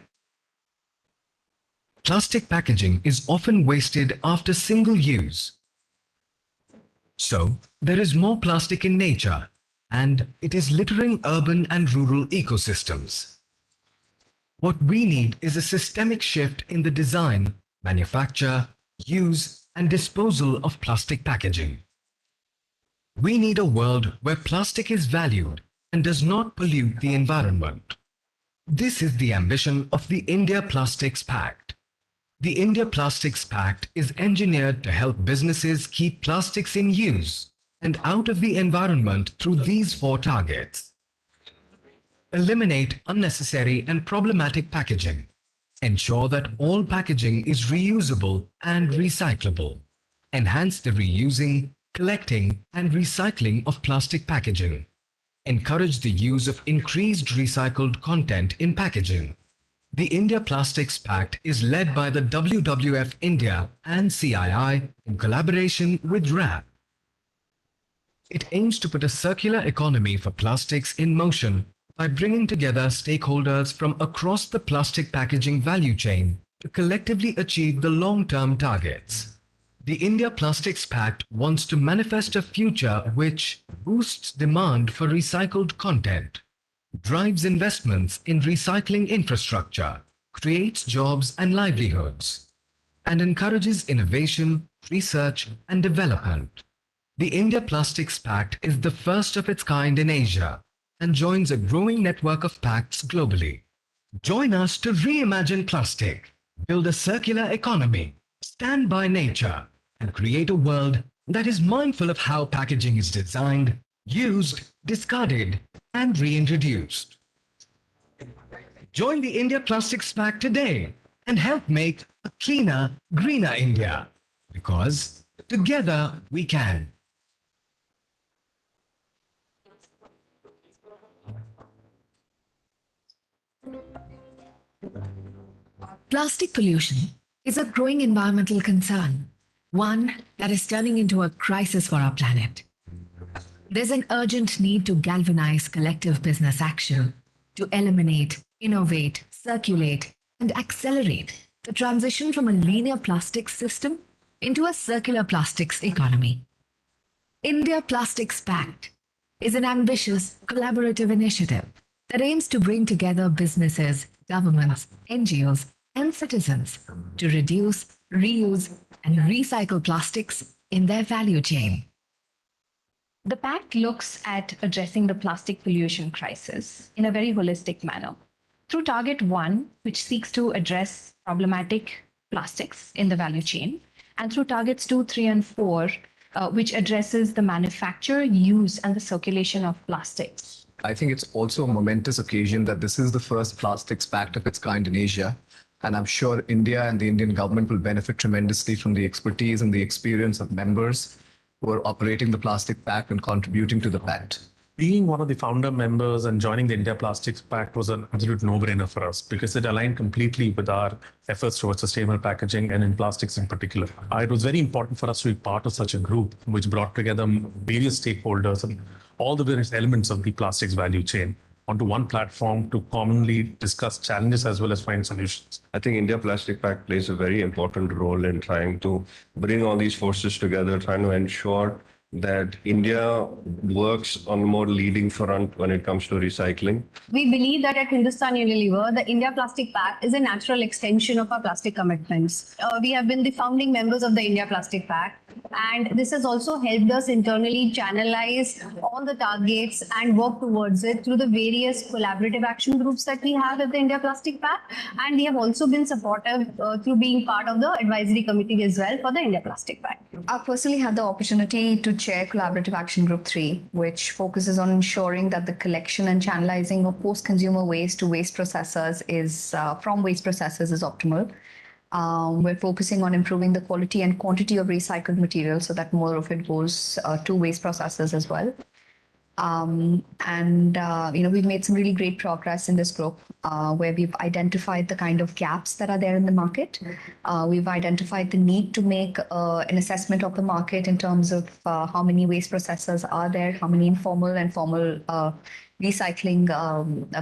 Speaker 1: Plastic packaging is often wasted after single use. So, there is more plastic in nature, and it is littering urban and rural ecosystems. What we need is a systemic shift in the design, manufacture, use, and disposal of plastic packaging. We need a world where plastic is valued and does not pollute the environment. This is the ambition of the India Plastics Pact. The India Plastics Pact is engineered to help businesses keep plastics in use and out of the environment through these 4 targets. Eliminate unnecessary and problematic packaging. Ensure that all packaging is reusable and recyclable. Enhance the reusing, collecting, and recycling of plastic packaging. Encourage the use of increased recycled content in packaging. The India Plastics Pact is led by the WWF India and CII in collaboration with RAP. It aims to put a circular economy for plastics in motion by bringing together stakeholders from across the plastic packaging value chain to collectively achieve the long-term targets. The India Plastics Pact wants to manifest a future which boosts demand for recycled content, drives investments in recycling infrastructure, creates jobs and livelihoods, and encourages innovation, research, and development. The India Plastics Pact is the first of its kind in Asia and joins a growing network of pacts globally. Join us to reimagine plastic, build a circular economy, stand by nature, and create a world that is mindful of how packaging is designed, used, discarded, and reintroduced. Join the India Plastics Pact today and help make a cleaner, greener India. Because together we can.
Speaker 2: Plastic pollution is a growing environmental concern, one that is turning into a crisis for our planet. There's an urgent need to galvanize collective business action to eliminate, innovate, circulate, and accelerate the transition from a linear plastics system into a circular plastics economy. India Plastics Pact is an ambitious, collaborative initiative that aims to bring together businesses, governments, NGOs, and citizens to reduce, reuse, and recycle plastics in their value chain.
Speaker 21: The pact looks at addressing the plastic pollution crisis in a very holistic manner. Through Target 1, which seeks to address problematic plastics in the value chain, and through Targets 2, 3, and 4, which addresses the manufacture, use, and the circulation of plastics.
Speaker 3: I think it's also a momentous occasion that this is the first plastics pact of its kind in Asia. And I'm sure India and the Indian government will benefit tremendously from the expertise and the experience of members who are operating the plastic pact and contributing to the pact.
Speaker 14: Being one of the founder members and joining the India Plastics Pact was an absolute no-brainer for us because it aligned completely with our efforts towards sustainable packaging and in plastics in particular. It was very important for us to be part of such a group which brought together various stakeholders and all the various elements of the plastics value chain onto one platform to commonly discuss challenges as well as find solutions.
Speaker 6: I think India Plastic Pact plays a very important role in trying to bring all these forces together, trying to ensure that India works on a more leading front when it comes to recycling.
Speaker 11: We believe that at Hindustan Unilever, the India Plastic Pact is a natural extension of our plastic commitments. We have been the founding members of the India Plastic Pact, and this has also helped us internally channelize all the targets and work towards it through the various collaborative action groups that we have at the India Plastic Pact. And we have also been supportive through being part of the advisory committee as well for the India Plastic Pact.
Speaker 21: I personally had the opportunity to chair Collaborative Action Group 3, which focuses on ensuring that the collection and channelizing of post-consumer waste to waste processors from waste processors is optimal. We're focusing on improving the quality and quantity of recycled material so that more of it goes to waste processors as well. We've made some really great progress in this group where we've identified the kind of gaps that are there in the market. We've identified the need to make an assessment of the market in terms of how many waste processors are there, how many informal and formal recycling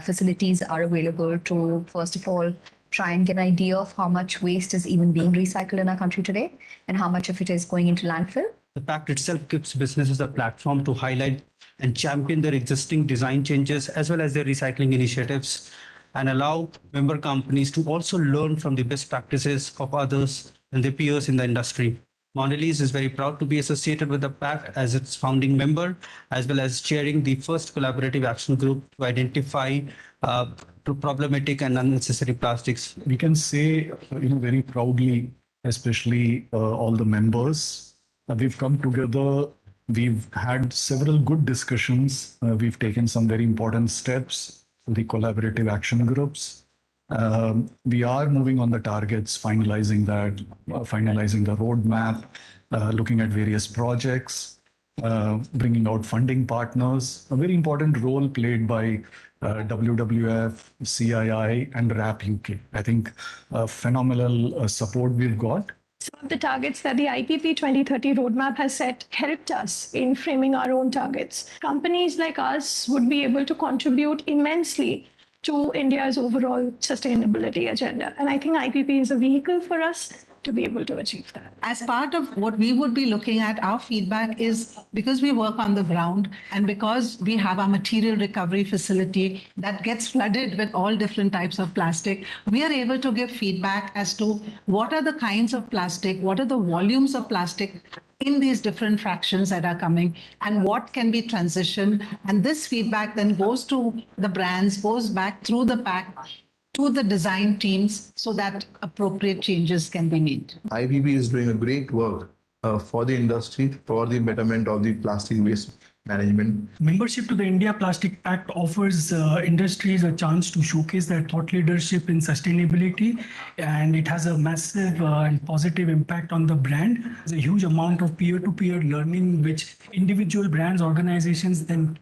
Speaker 21: facilities are available to, first of all, try and get an idea of how much waste is even being recycled in our country today and how much of it is going into landfill.
Speaker 20: The pact itself gives businesses a platform to highlight and champion their existing design changes as well as their recycling initiatives and allow member companies to also learn from the best practices of others and their peers in the industry. Mondelez is very proud to be associated with the pact as its founding member, as well as chairing the first collaborative action group to identify problematic and unnecessary plastics.
Speaker 22: We can say, very proudly, especially all the members, we've come together. We've had several good discussions. We've taken some very important steps to the collaborative action groups. We are moving on the targets, finalizing the roadmap, looking at various projects, bringing out funding partners. A very important role played by WWF, CII, and RAP UK. I think phenomenal support we've got.
Speaker 8: Some of the targets that the IPP 2030 roadmap has set helped us in framing our own targets. Companies like us would be able to contribute immensely to India's overall sustainability agenda. And I think IPP is a vehicle for us to be able to achieve that.
Speaker 5: As part of what we would be looking at, our feedback is because we work on the ground and because we have our material recovery facility that gets flooded with all different types of plastic, we are able to give feedback as to what are the kinds of plastic, what are the volumes of plastic in these different fractions that are coming and what can be transitioned. And this feedback then goes to the brands, goes back through the pack to the design teams so that appropriate changes can be made.
Speaker 9: IBB is doing a great work for the industry, for the betterment of the plastic waste management.
Speaker 10: Membership to the India Plastic Pact offers industries a chance to showcase their thought leadership in sustainability, and it has a massive and positive impact on the brand. There's a huge amount of peer-to-peer learning which individual brands, organizations then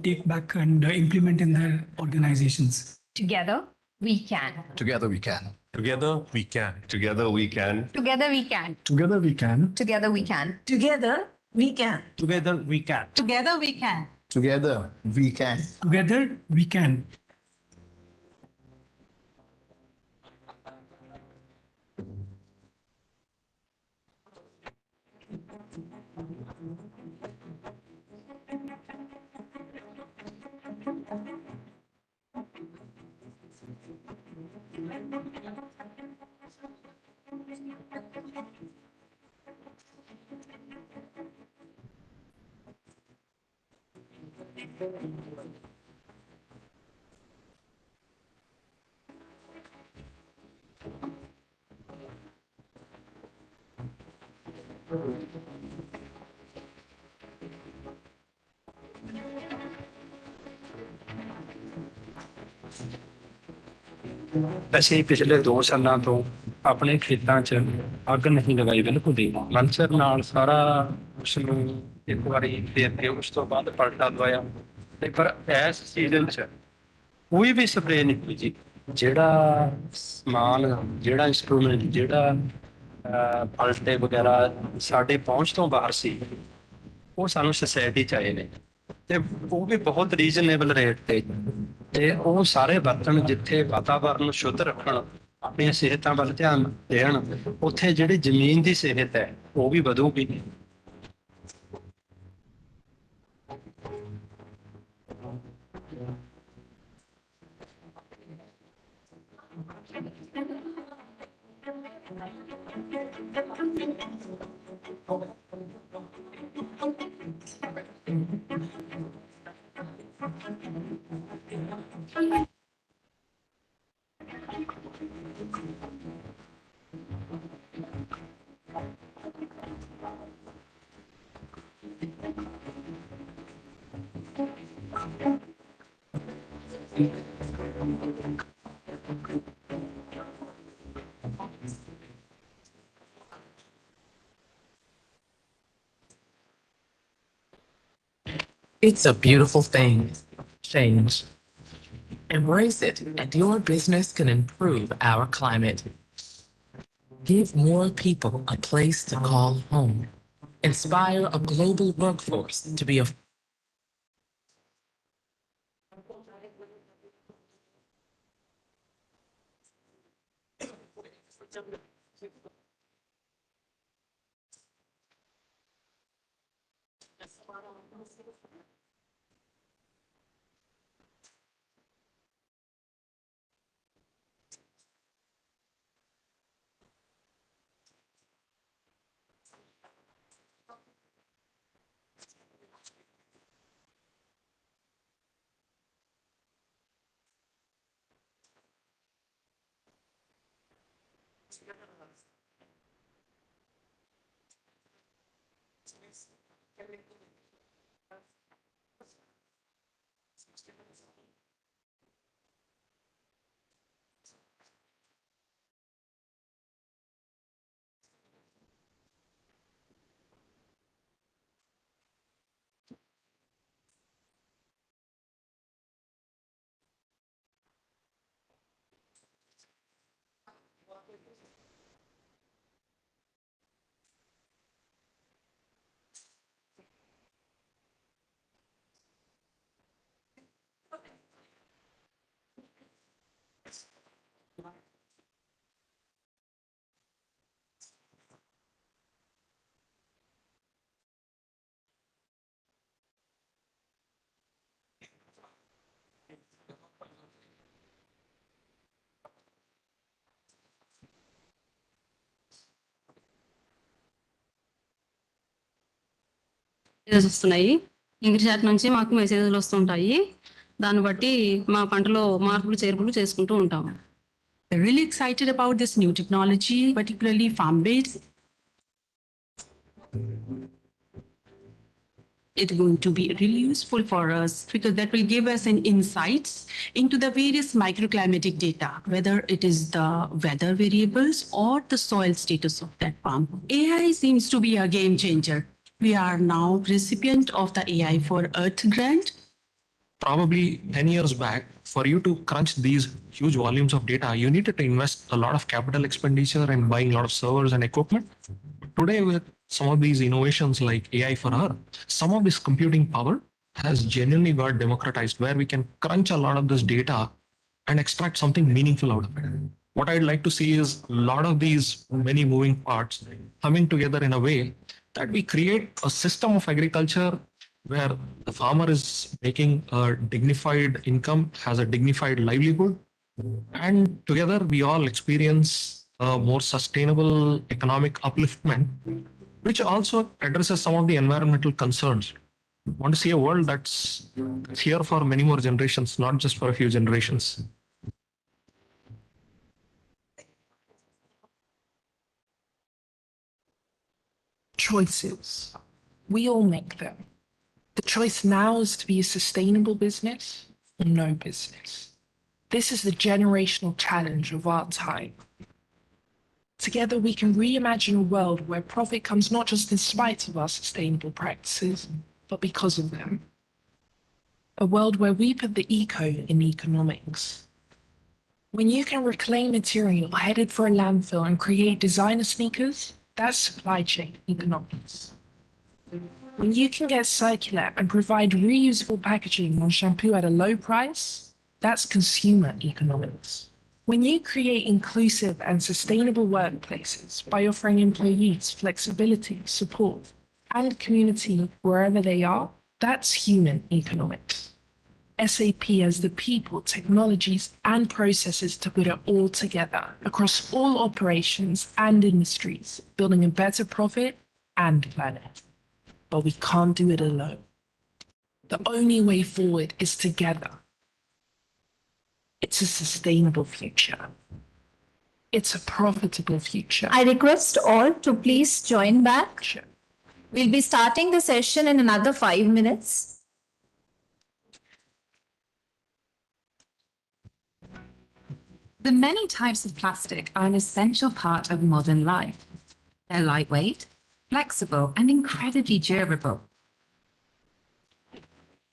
Speaker 10: take back and implement in their organizations.
Speaker 11: Together, we can.
Speaker 3: Together we can.
Speaker 6: Together we can. Together we can.
Speaker 11: Together, we can.
Speaker 12: Together we can.
Speaker 11: Together, we can.
Speaker 2: Together, we can.
Speaker 20: Together we can.
Speaker 5: Together we can.
Speaker 9: Together we can.
Speaker 10: Together we can.
Speaker 14: ਅਸੀਂ ਪਿਛਲੇ 2 ਸਾਲਾਂ ਤੋਂ ਆਪਣੇ ਖੇਤਾਂ 'ਚ ਅੱਗ ਨਹੀਂ ਲਗਾਈ ਬਿਲਕੁਲ ਹੀ ਮਲਚਰ ਨਾਲ ਸਾਰਾ ਉਸ ਨੂੰ ਇੱਕ ਵਾਰੀ ਫੇਰ ਕੇ ਉਸ ਤੋਂ ਬਾਅਦ ਪਲਟਾ ਦਵਾਇਆ ਤੇ ਪਰ ਇਸ ਸੀਜ਼ਨ 'ਚ ਕੋਈ ਵੀ ਸਪਰੇਅ ਨਹੀਂ ਹੋਈ ਜੀ। ਜਿਹੜਾ ਸਮਾਨ, ਜਿਹੜਾ ਇੰਸਟਰੂਮੈਂਟ, ਜਿਹੜਾ ਪਲਟੇ ਵਗੈਰਾ ਸਾਡੇ ਪਹੁੰਚ ਤੋਂ ਬਾਹਰ ਸੀ ਉਹ ਸਾਨੂੰ ਸੁਸਾਇਟੀ 'ਚ ਆਏ ਨੇ ਤੇ ਉਹ ਵੀ ਬਹੁਤ ਰੀਜ਼ਨੇਬਲ ਰੇਟ ਤੇ ਉਹ ਸਾਰੇ ਬਰਤਨ ਜਿੱਥੇ ਵਾਤਾਵਰਨ ਸ਼ੁੱਧ ਰੱਖਣ, ਆਪਣੀਆਂ ਸਿਹਤਾਂ ਵੱਲ ਧਿਆਨ ਦੇਣ, ਉੱਥੇ ਜਿਹੜੀ ਜ਼ਮੀਨ ਦੀ ਸਿਹਤ ਹੈ ਉਹ ਵੀ ਵਧੂਗੀ।
Speaker 13: It's a beautiful thing. Change. Embrace it, and your business can improve our climate. Give more people a place to call home. Inspire a global workforce to be a
Speaker 15: messages వస్తున్నాయి. ఇంగ్లీష్ నుంచి మాకు మెసేజ్లు వస్తుంటాయి. దాన్ని బట్టి మా పంటలో మార్పులు చేర్పులు చేసుకుంటూ ఉంటాము.
Speaker 16: They're really excited about this new technology, particularly farm-based. It's going to be really useful for us because that will give us an insights into the various microclimatic data, whether it is the weather variables or the soil status of that farm. AI seems to be a game changer. We are now recipient of the AI for Earth grant.
Speaker 14: Probably 10 years back, for you to crunch these huge volumes of data, you needed to invest a lot of capital expenditure and buying a lot of servers and equipment. Today, with some of these innovations like AI for Earth, some of this computing power has genuinely got democratized where we can crunch a lot of this data and extract something meaningful out of it. What I'd like to see is a lot of these many moving parts coming together in a way that we create a system of agriculture where the farmer is making a dignified income, has a dignified livelihood, and together we all experience a more sustainable economic upliftment, which also addresses some of the environmental concerns. I want to see a world that's here for many more generations, not just for a few generations.
Speaker 18: Choices. We all make them. The choice now is to be a sustainable business or no business. This is the generational challenge of our time. Together, we can reimagine a world where profit comes not just in spite of our sustainable practices, but because of them. A world where we put the eco in economics. When you can reclaim material headed for a landfill and create designer sneakers, that's supply chain economics. When you can get circular and provide reusable packaging on shampoo at a low price, that's consumer economics. When you create inclusive and sustainable workplaces by offering employees flexibility, support, and community wherever they are, that's human economics. SAP has the people, technologies, and processes to put it all together across all operations and industries, building a better profit and planet. But we can't do it alone. The only way forward is together. It's a sustainable future. It's a profitable future.
Speaker 17: I request all to please join back.
Speaker 18: Sure.
Speaker 17: We'll be starting the session in another 5 minutes.
Speaker 7: The many types of plastic are an essential part of modern life. They're lightweight, flexible, and incredibly durable.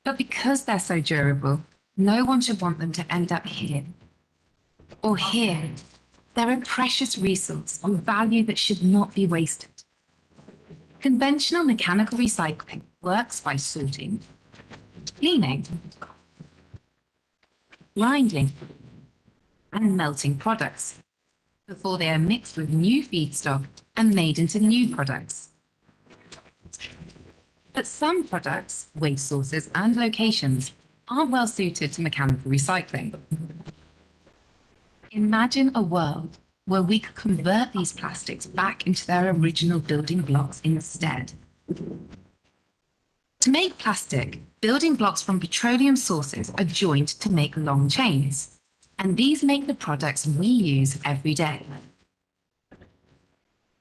Speaker 7: But because they're so durable, no one should want them to end up here or here. They're a precious resource of value that should not be wasted. Conventional mechanical recycling works by sorting, cleaning, grinding, and melting products before they are mixed with new feedstock and made into new products. But some products, waste sources, and locations aren't well suited to mechanical recycling. Imagine a world where we could convert these plastics back into their original building blocks instead. To make plastic, building blocks from petroleum sources are joined to make long chains, and these make the products we use every day.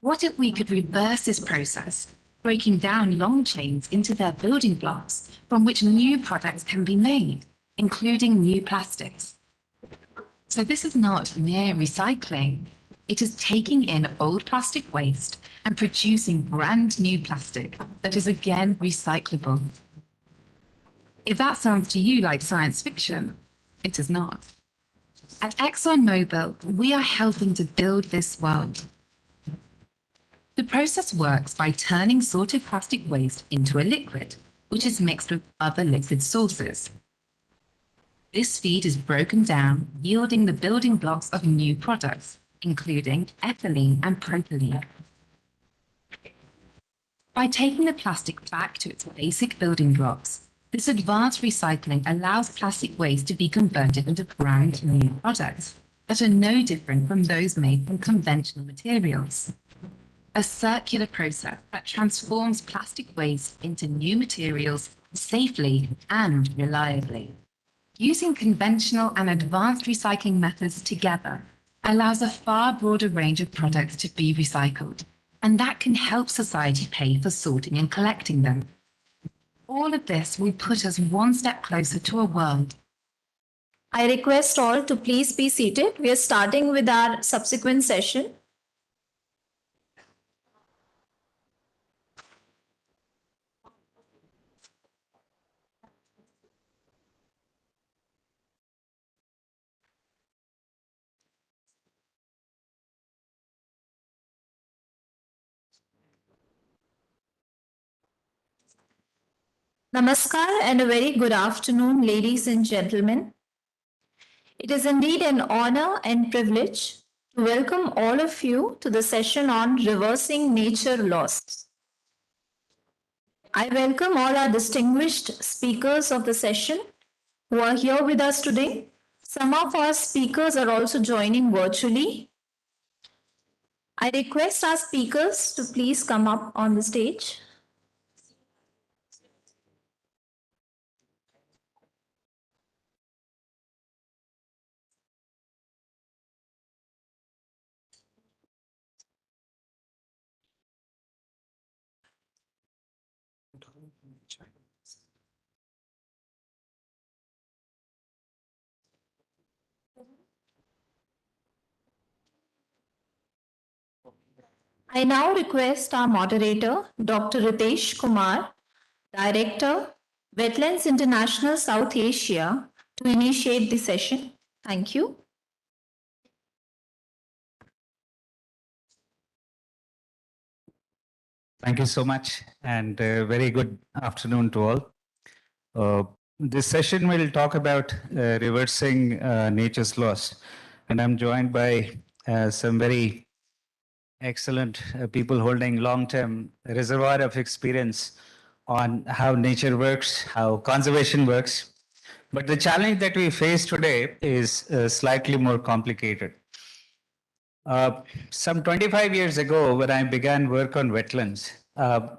Speaker 7: What if we could reverse this process, breaking down long chains into their building blocks from which new products can be made, including new plastics? So this is not mere recycling. It is taking in old plastic waste and producing brand new plastic that is again recyclable. If that sounds to you like science fiction, it is not. At ExxonMobil, we are helping to build this world. The process works by turning sorted plastic waste into a liquid, which is mixed with other liquid sources. This feed is broken down, yielding the building blocks of new products, including ethylene and propylene. By taking the plastic back to its basic building blocks, this advanced recycling allows plastic waste to be converted into brand new products that are no different from those made from conventional materials. a circular process that transforms plastic waste into new materials safely and reliably. Using conventional and advanced recycling methods together allows a far broader range of products to be recycled, and that can help society pay for sorting and collecting them. All of this will put us one step closer to a world.
Speaker 17: I request all to please be seated. We are starting with our subsequent session. Namaskar and a very good afternoon, ladies and gentlemen. It is indeed an honor and privilege to welcome all of you to the session on reversing nature loss. I welcome all our distinguished speakers of the session who are here with us today. Some of our speakers are also joining virtually. I request our speakers to please come up on the stage. I now request our moderator, Dr. Ritesh Kumar, Director, Wetlands International South Asia, to initiate the session. Thank you.
Speaker 4: Thank you so much, and very good afternoon to all. This session will talk about reversing nature's loss, and I'm joined by some very excellent people holding long-term reservoir of experience on how nature works, how conservation works. But the challenge that we face today is slightly more complicated. Some 25 years ago, when I began work on wetlands,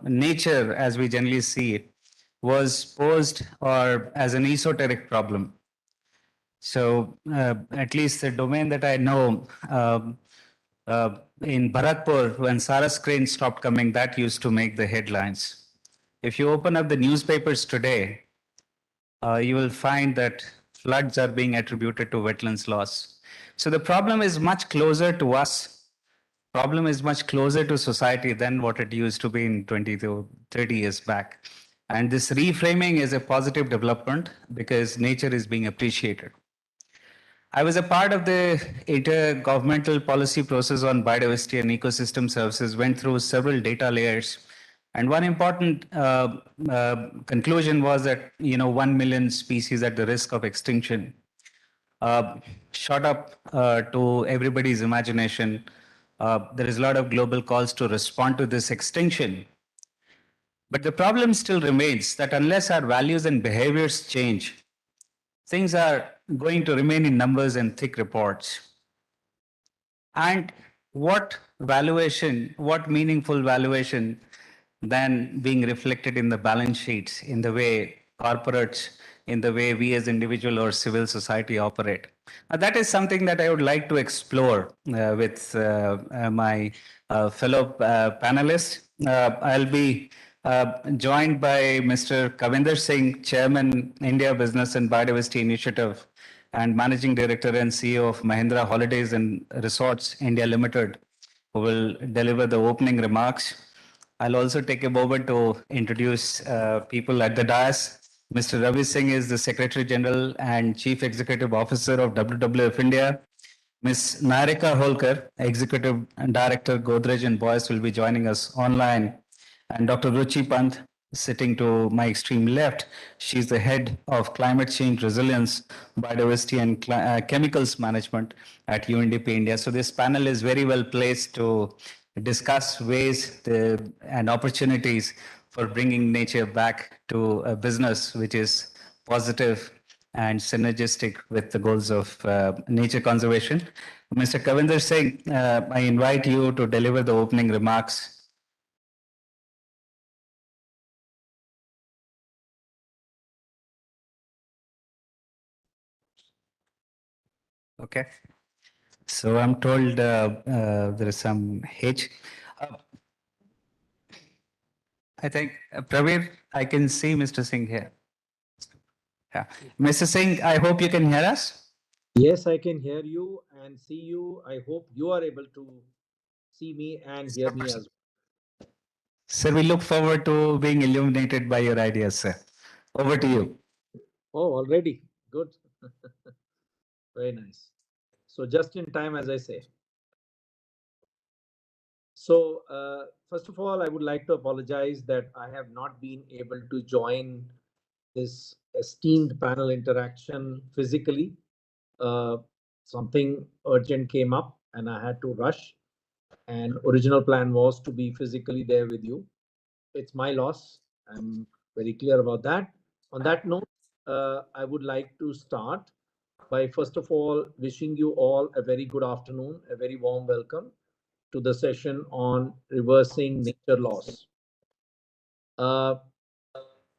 Speaker 4: nature, as we generally see it, was posed or as an esoteric problem. So at least the domain that I know, in Bharatpur, when Saras crane stopped coming, that used to make the headlines. If you open up the newspapers today, you will find that floods are being attributed to wetlands loss. So the problem is much closer to us. Problem is much closer to society than what it used to be in 20 to 30 years back. And this reframing is a positive development because nature is being appreciated. I was a part of the intergovernmental policy process on biodiversity and ecosystem services, went through several data layers. And one important conclusion was that 1 million species at the risk of extinction shot up to everybody's imagination. There is a lot of global calls to respond to this extinction. But the problem still remains that unless our values and behaviors change, things are going to remain in numbers and thick reports. And what valuation, what meaningful valuation than being reflected in the balance sheets, in the way corporates, in the way we as individual or civil society operate. That is something that I would like to explore with my fellow panelists. I'll be joined by Mr. Kavinder Singh, Chairman, India Business and Biodiversity Initiative, and Managing Director and CEO of Mahindra Holidays and Resorts India Limited, who will deliver the opening remarks. I'll also take a moment to introduce people at the dais. Mr. Ravi Singh is the Secretary General and Chief Executive Officer of WWF India. Ms. Narika Holkar, Executive Director, Godrej and Boyce, will be joining us online. And Dr. Ruchi Pant, sitting to my extreme left, she's the head of Climate Change Resilience, Biodiversity and Chemicals Management at UNDP India. So this panel is very well placed to discuss ways and opportunities for bringing nature back to a business which is positive and synergistic with the goals of nature conservation. Mr. Kavinder Singh, I invite you to deliver the opening remarks. Okay. So I'm told there is some hitch. I think, Pravir, I can see Mr. Singh here. Yeah. Mr. Singh, I hope you can hear us.
Speaker 1: Yes, I can hear you and see you. I hope you are able to see me and hear me as well.
Speaker 4: Sir, we look forward to being illuminated by your ideas, sir. Over to you.
Speaker 1: Oh, already. Good. Very nice. So just in time, as I say. So first of all, I would like to apologize that I have not been able to join this esteemed panel interaction physically. Something urgent came up and I had to rush. And original plan was to be physically there with you. It's my loss. I'm very clear about that. On that note, I would like to start by first of all wishing you all a very good afternoon, a very warm welcome to the session on reversing nature loss.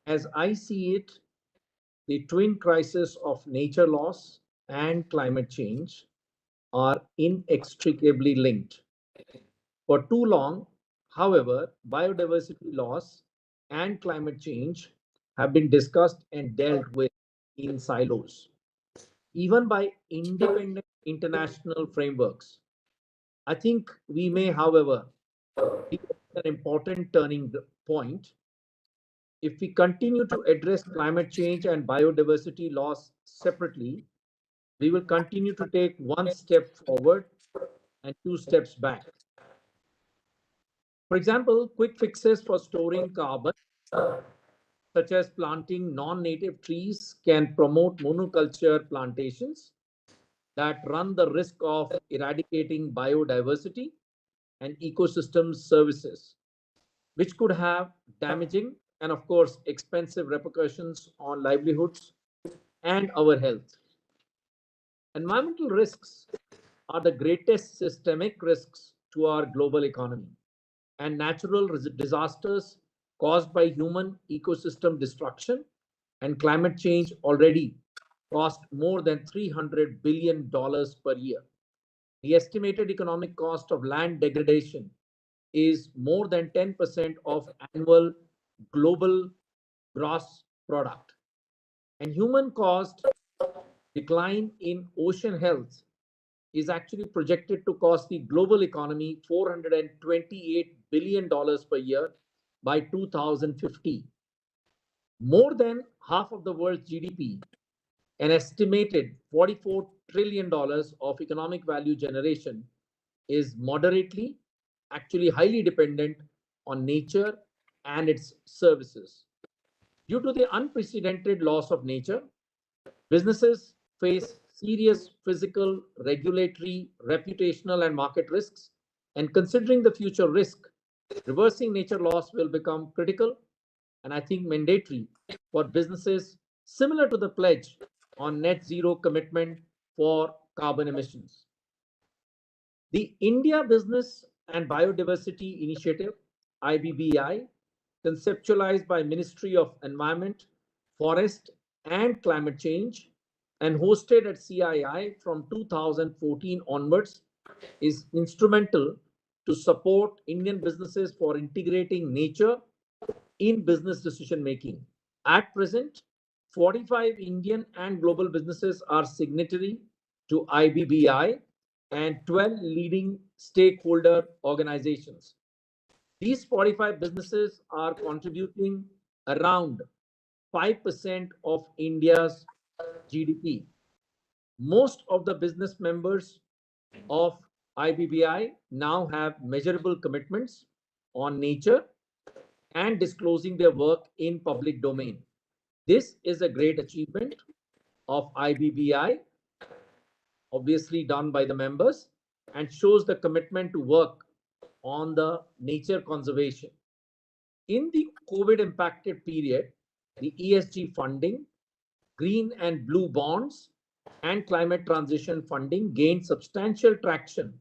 Speaker 1: As I see it, the twin crisis of nature loss and climate change are inextricably linked. For too long, however, biodiversity loss and climate change have been discussed and dealt with in silos, even by independent international frameworks. I think we may, however, be at an important turning point. If we continue to address climate change and biodiversity loss separately, we will continue to take one step forward and two steps back. For example, quick fixes for storing carbon, such as planting non-native trees, can promote monoculture plantations that run the risk of eradicating biodiversity and ecosystem services, which could have damaging and, of course, expensive repercussions on livelihoods and our health. Environmental risks are the greatest systemic risks to our global economy, and natural disasters caused by human ecosystem destruction and climate change already cost more than $300 billion per year. The estimated economic cost of land degradation is more than 10% of annual global gross product. And human caused decline in ocean health is actually projected to cost the global economy $428 billion per year by 2050. More than half of the world's GDP, an estimated $44 trillion of economic value generation, is moderately, actually highly dependent on nature and its services. Due to the unprecedented loss of nature, businesses face serious physical, regulatory, reputational, and market risks. And considering the future risk, reversing nature loss will become critical and I think mandatory for businesses, similar to the pledge on net zero commitment for carbon emissions. The India Business and Biodiversity Initiative, IBBI, conceptualized by Ministry of Environment, Forest and Climate Change and hosted at CII from 2014 onwards, is instrumental to support Indian businesses for integrating nature in business decision making. At present, 45 Indian and global businesses are signatory to IBBI and 12 leading stakeholder organizations. These 45 businesses are contributing around 5% of India's GDP. Most of the business members of IBBI now have measurable commitments on nature and disclosing their work in public domain. This is a great achievement of IBBI, obviously done by the members, and shows the commitment to work on the nature conservation. In the COVID impacted period, the ESG funding green and blue bonds, and climate transition funding gained substantial traction,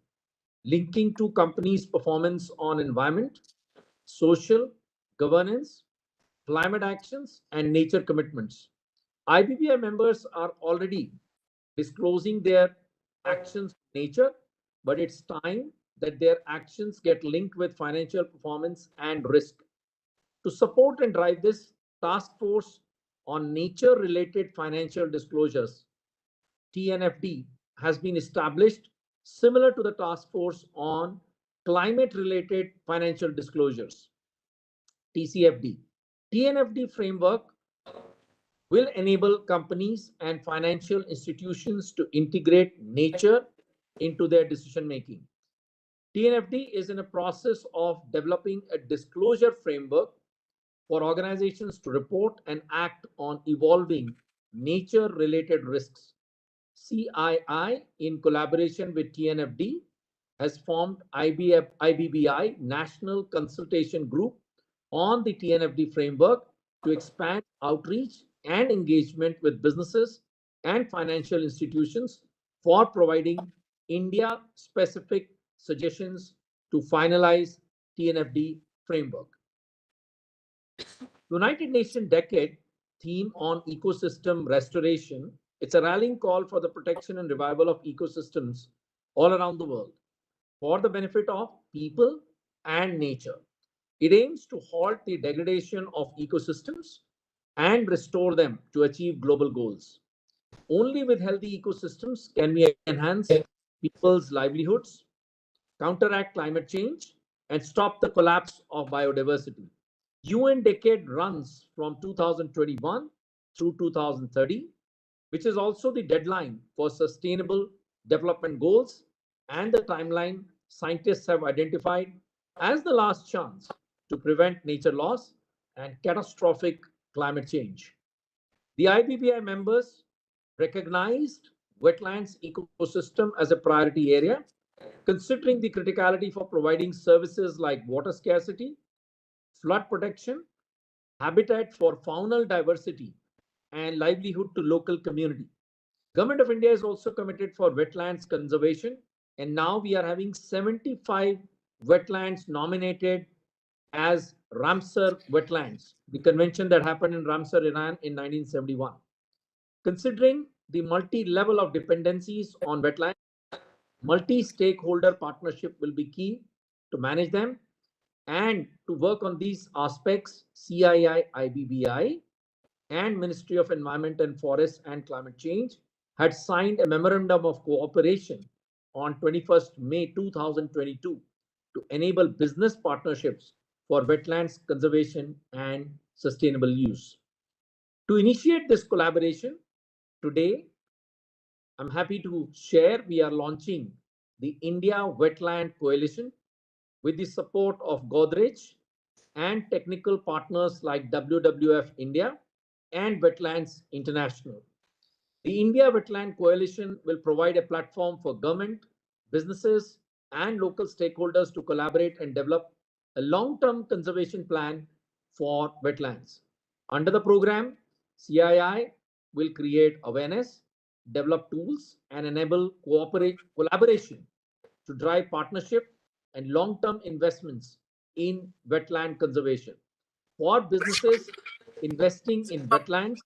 Speaker 1: linking to companies' performance on environment, social, governance, climate actions, and nature commitments. IBBI members are already disclosing their actions to nature, but it's time that their actions get linked with financial performance and risk. To support and drive this, task force on nature related financial disclosures, TNFD, has been established similar to the task force on climate related financial disclosures, TCFD. TNFD framework will enable companies and financial institutions to integrate nature into their decision making. TNFD is in a process of developing a disclosure framework for organizations to report and act on evolving nature related risks. CII, in collaboration with TNFD, has formed IBBI National Consultation Group on the TNFD framework to expand outreach and engagement with businesses and financial institutions for providing India specific suggestions to finalize TNFD framework. United Nations Decade theme on ecosystem restoration. It's a rallying call for the protection and revival of ecosystems all around the world for the benefit of people and nature. It aims to halt the degradation of ecosystems and restore them to achieve global goals. Only with healthy ecosystems can we enhance people's livelihoods, counteract climate change, and stop the collapse of biodiversity. UN decade runs from 2021 through 2030, which is also the deadline for sustainable development goals and the timeline scientists have identified as the last chance to prevent nature loss and catastrophic climate change. The IBBI members recognized wetlands ecosystem as a priority area, considering the criticality for providing services like water scarcity, flood protection, habitat for faunal diversity, and livelihood to local community. Government of India is also committed for wetlands conservation, and now we are having 75 wetlands nominated as Ramsar wetlands, the convention that happened in Ramsar, Iran in 1971. Considering the multi-level of dependencies on wetlands, multi-stakeholder partnership will be key to manage them, and to work on these aspects, CII-IBBI and Ministry of Environment and Forest and Climate Change had signed a memorandum of cooperation on 21st May 2022 to enable business partnerships for wetlands conservation and sustainable use. To initiate this collaboration, today I'm happy to share we are launching the India Wetland Coalition with the support of Godrej and technical partners like WWF India and Wetlands International. The India Wetland Coalition will provide a platform for government, businesses, and local stakeholders to collaborate and develop a long-term conservation plan for wetlands. Under the program, CII will create awareness, develop tools, and enable collaboration to drive partnership and long-term investments in wetland conservation. For businesses investing in wetlands,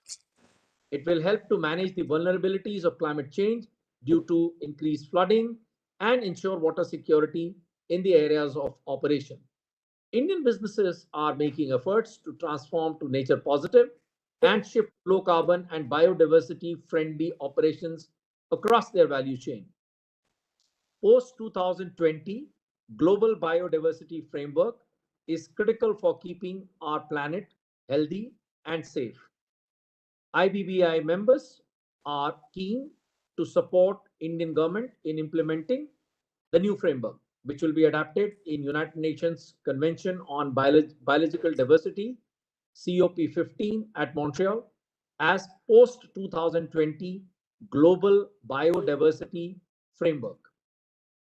Speaker 1: it will help to manage the vulnerabilities of climate change due to increased flooding and ensure water security in the areas of operation. Indian businesses are making efforts to transform to nature positive and shift low carbon and biodiversity friendly operations across their value chain. Post 2020 global biodiversity framework is critical for keeping our planet healthy and safe. IBBI members are keen to support Indian government in implementing the new framework, which will be adapted in United Nations Convention on Biological Diversity, COP15 at Montreal, as post 2020 global biodiversity framework.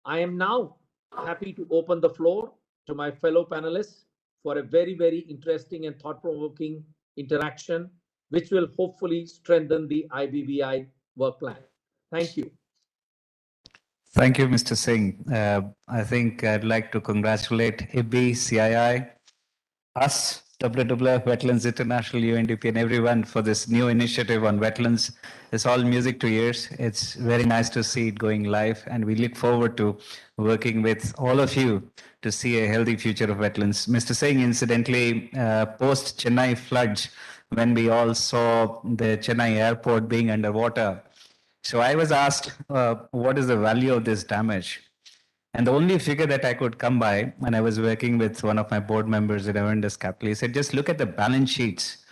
Speaker 1: I am now happy to open the floor to my fellow panelists for a very, very interesting and thought-provoking interaction which will hopefully strengthen the IBBI work plan. Thank you.
Speaker 4: Thank you, Mr. Singh. I think I'd like to congratulate IBBI, CII, us, WWF, Wetlands International, UNDP, and everyone for this new initiative on wetlands. It's all music to ears. It's very nice to see it going live, and we look forward to working with all of you to see a healthy future of wetlands. Mr. Singh, incidentally, post Chennai floods, when we all saw the Chennai airport being underwater, so I was asked, what is the value of this damage? And the only figure that I could come by when I was working with one of my board members at Avendus Capital, he said, just look at the balance sheets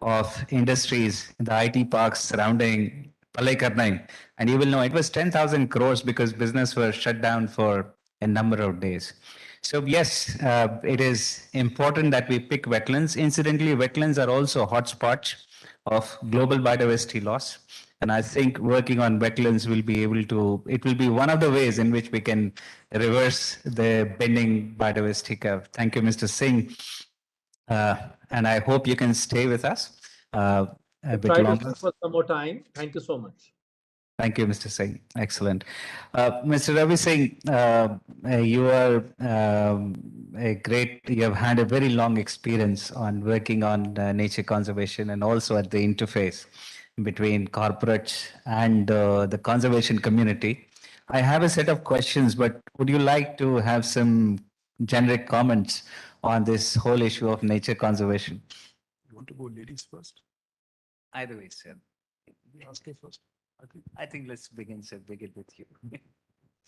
Speaker 4: of industries in the IT parks surrounding Palaikarnai, and you will know it was 10,000 crores because business was shut down for a number of days. So yes, it is important that we pick wetlands. Incidentally, wetlands are also hotspots of global biodiversity loss. And I think working on wetlands will be able to, it will be one of the ways in which we can reverse the bending biodiversity curve. Thank you, Mr. Singh. And I hope you can stay with us a bit
Speaker 1: Try
Speaker 4: longer.
Speaker 1: to stay for some more time. Thank you so much.
Speaker 4: Thank you, Mr. Singh. Excellent. Mr. Ravi Singh, you are you have had a very long experience on working on nature conservation and also at the interface between corporates and the conservation community. I have a set of questions, but would you like to have some generic comments on this whole issue of nature conservation?
Speaker 14: You want to go ladies first?
Speaker 4: Either way, sir.
Speaker 14: Ask her first.
Speaker 4: I think let's begin, sir. Begin with you.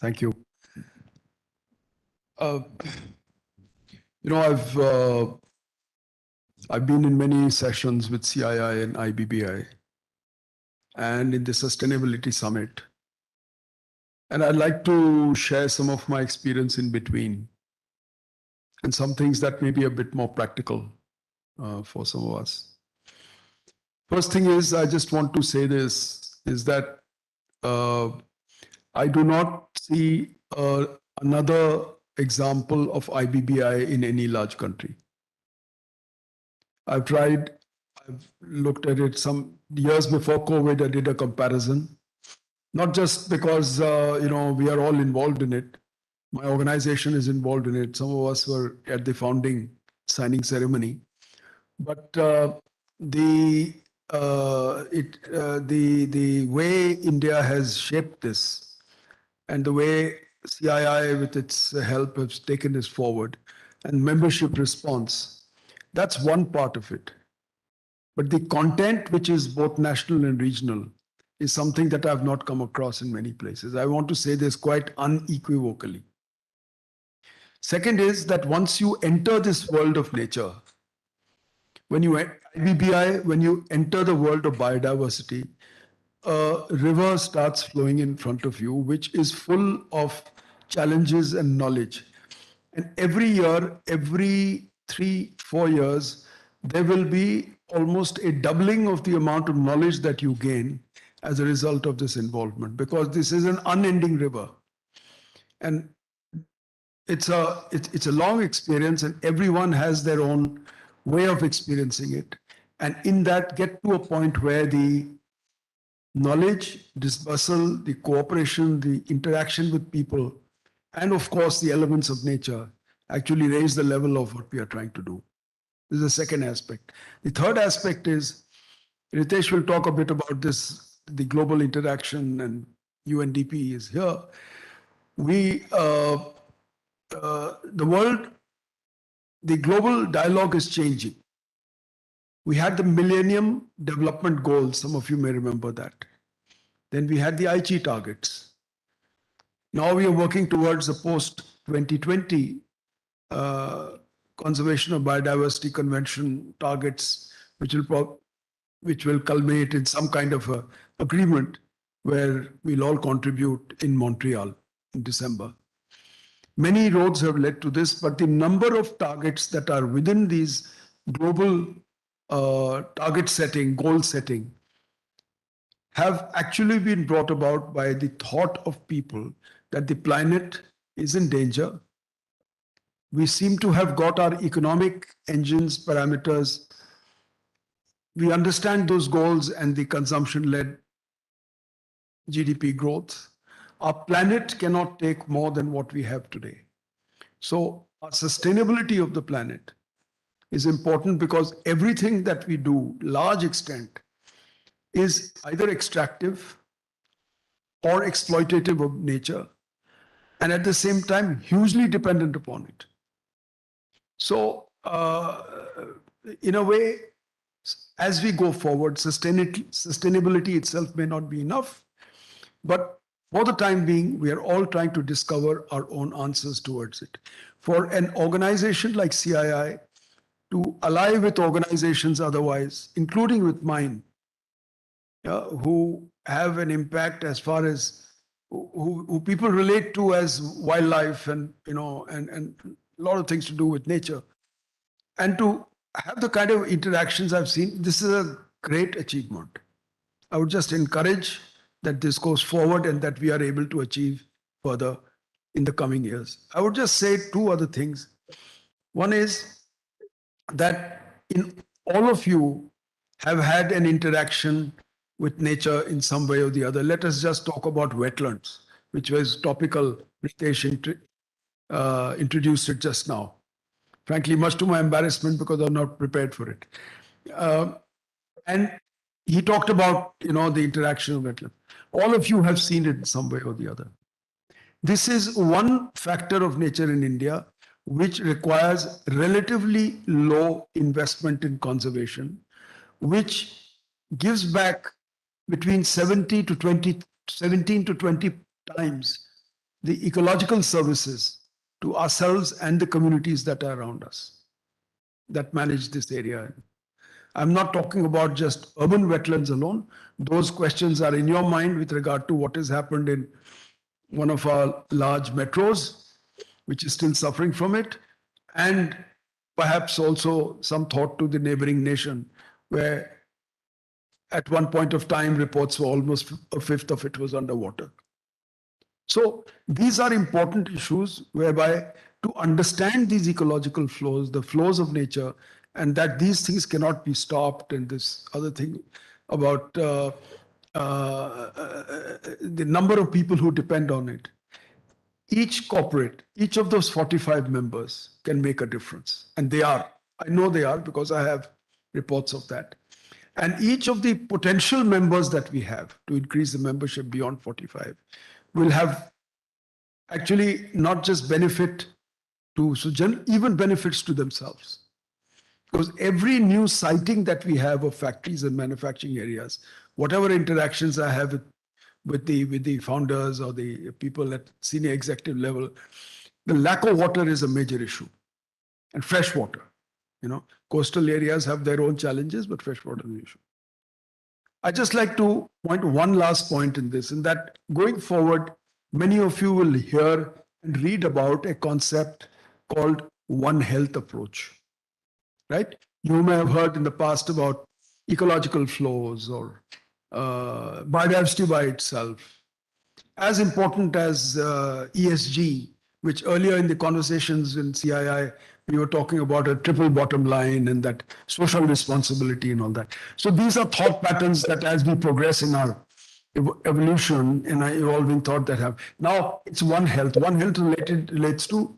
Speaker 19: Thank you. I've been in many sessions with CII and IBBI and in the Sustainability Summit. And I'd like to share some of my experience in between and some things that may be a bit more practical for some of us. First thing is, I just want to say this, is that I do not see another example of IBBI in any large country. I've looked at it some years before COVID. I did a comparison, not just because we are all involved in it. My organization is involved in it. Some of us were at the founding signing ceremony, but the way India has shaped this and the way CII with its help has taken this forward and membership response, that's one part of it. But the content, which is both national and regional, is something that I've not come across in many places. I want to say this quite unequivocally. Second is that once you enter this world of nature, when you enter the world of biodiversity, a river starts flowing in front of you, which is full of challenges and knowledge. And every year, every 3-4 years, there will be almost a doubling of the amount of knowledge that you gain as a result of this involvement, because this is an unending river. And it's a long experience, and everyone has their own way of experiencing it. And in that, get to a point where the knowledge, dispersal, the cooperation, the interaction with people, and of course, the elements of nature actually raise the level of what we are trying to do. This is the second aspect. The third aspect is, Ritesh will talk a bit about this, the global interaction, and UNDP is here. The global dialogue is changing. We had the Millennium Development Goals, some of you may remember that. Then we had the Aichi targets. Now we are working towards the post-2020 Conservation of Biodiversity Convention targets, which will culminate in some kind of a agreement where we'll all contribute in Montreal in December. Many roads have led to this, but the number of targets that are within these global target setting, goal setting, have actually been brought about by the thought of people that the planet is in danger. We seem to have got our economic engines, parameters We understand those goals and the consumption-led GDP growth. Our planet cannot take more than what we have today. So our sustainability of the planet is important because everything that we do, large extent, is either extractive or exploitative of nature, and at the same time, hugely dependent upon it. So, in a way, as we go forward, sustainability itself may not be enough, but for the time being, we are all trying to discover our own answers towards it. For an organization like CII to ally with organizations otherwise, including with mine, who have an impact as far as who people relate to as wildlife and, and a lot of things to do with nature. And to have the kind of interactions I've seen, this is a great achievement. I would just encourage that this goes forward and that we are able to achieve further in the coming years. I would just say two other things. One is that all of you have had an interaction with nature in some way or the other. Let us just talk about wetlands, which was topical. Ritesh introduced it just now. Frankly, much to my embarrassment because I'm not prepared for it. And he talked about, the interaction of wetland. All of you have seen it in some way or the other. This is one factor of nature in India which requires relatively low investment in conservation, which gives back between 17 to 20 times the ecological services to ourselves and the communities that are around us that manage this area. I'm not talking about just urban wetlands alone. Those questions are in your mind with regard to what has happened in one of our large metros, which is still suffering from it, and perhaps also some thought to the neighboring nation, where at one point of time, reports were almost a fifth of it was underwater. So these are important issues whereby to understand these ecological flows, the flows of nature, and that these things cannot be stopped, and this other thing about the number of people who depend on it. Each corporate, each of those 45 members can make a difference. And they are. I know they are because I have reports of that. And each of the potential members that we have to increase the membership beyond 45 will have actually not just benefit to, even benefits to themselves. Because every new siting that we have of factories and manufacturing areas, whatever interactions I have with the founders or the people at senior executive level, the lack of water is a major issue. And fresh water. Coastal areas have their own challenges, but fresh water is an issue. I'd just like to point one last point in this, in that going forward, many of you will hear and read about a concept called One Health approach, right? You may have heard in the past about ecological flows or biodiversity by itself. As important as ESG, which earlier in the conversations in CII, we were talking about a triple bottom line and that social responsibility and all that. So these are thought patterns that as we progress in our evolution, in our evolving thought that have. Now it's One Health. One Health relates to,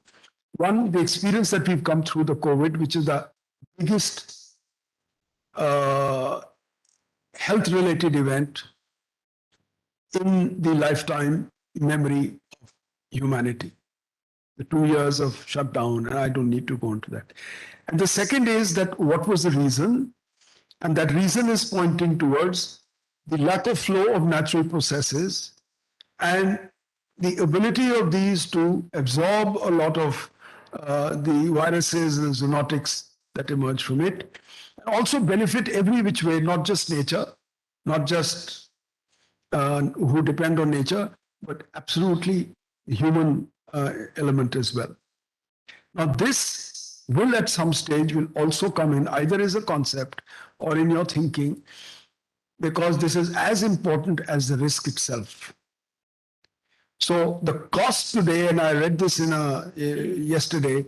Speaker 19: one, the experience that we've come through the COVID, which is the biggest health-related event in the lifetime memory of humanity. The 2 years of shutdown, and I don't need to go into that. And the second is that what was the reason? And that reason is pointing towards the lack of flow of natural processes and the ability of these to absorb a lot of the viruses and zoonotics that emerge from it, and also benefit every which way, not just nature, not just who depend on nature, but absolutely human element as well. Now this will at some stage will also come in either as a concept or in your thinking, because this is as important as the risk itself. So the cost today, and I read this in yesterday,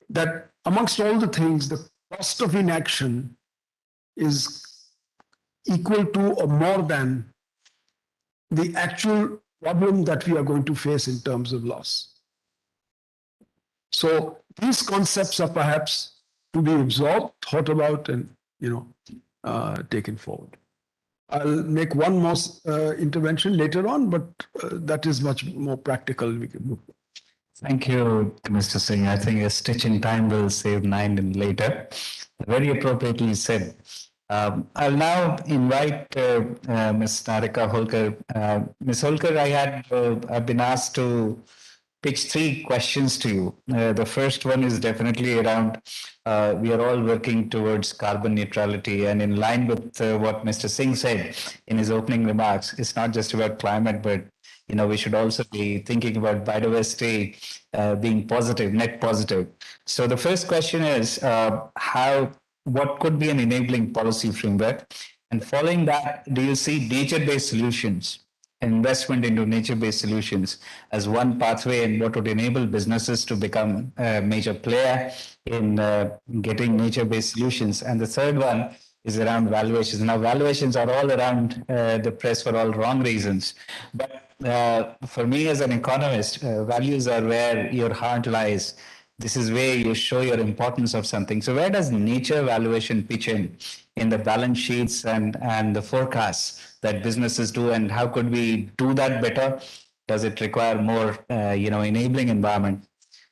Speaker 19: that amongst all the things, the cost of inaction is equal to or more than the actual problem that we are going to face in terms of loss. So these concepts are perhaps to be absorbed, thought about, and taken forward. I'll make one more intervention later on, but that is much more practical. We can move.
Speaker 4: Thank you, Mr. Singh. I think a stitch in time will save 9 later. Very appropriately said. I'll now invite Ms. Narika Holkar. Ms. Holkar, I've been asked to pitch 3 questions to you. The first one is definitely around we are all working towards carbon neutrality, and in line with what Mr. Singh said in his opening remarks, it's not just about climate, but we should also be thinking about biodiversity being positive, net positive. So the first question is what could be an enabling policy framework? And following that, do you see nature-based solutions, investment into nature-based solutions as one pathway, and what would enable businesses to become a major player in getting nature-based solutions? And the third one is around valuations. Now, valuations are all around the press for all wrong reasons. But for me as an economist, values are where your heart lies. This is where you show your importance of something. So where does nature valuation pitch in the balance sheets and the forecasts that businesses do, and how could we do that better? Does it require more, enabling environment?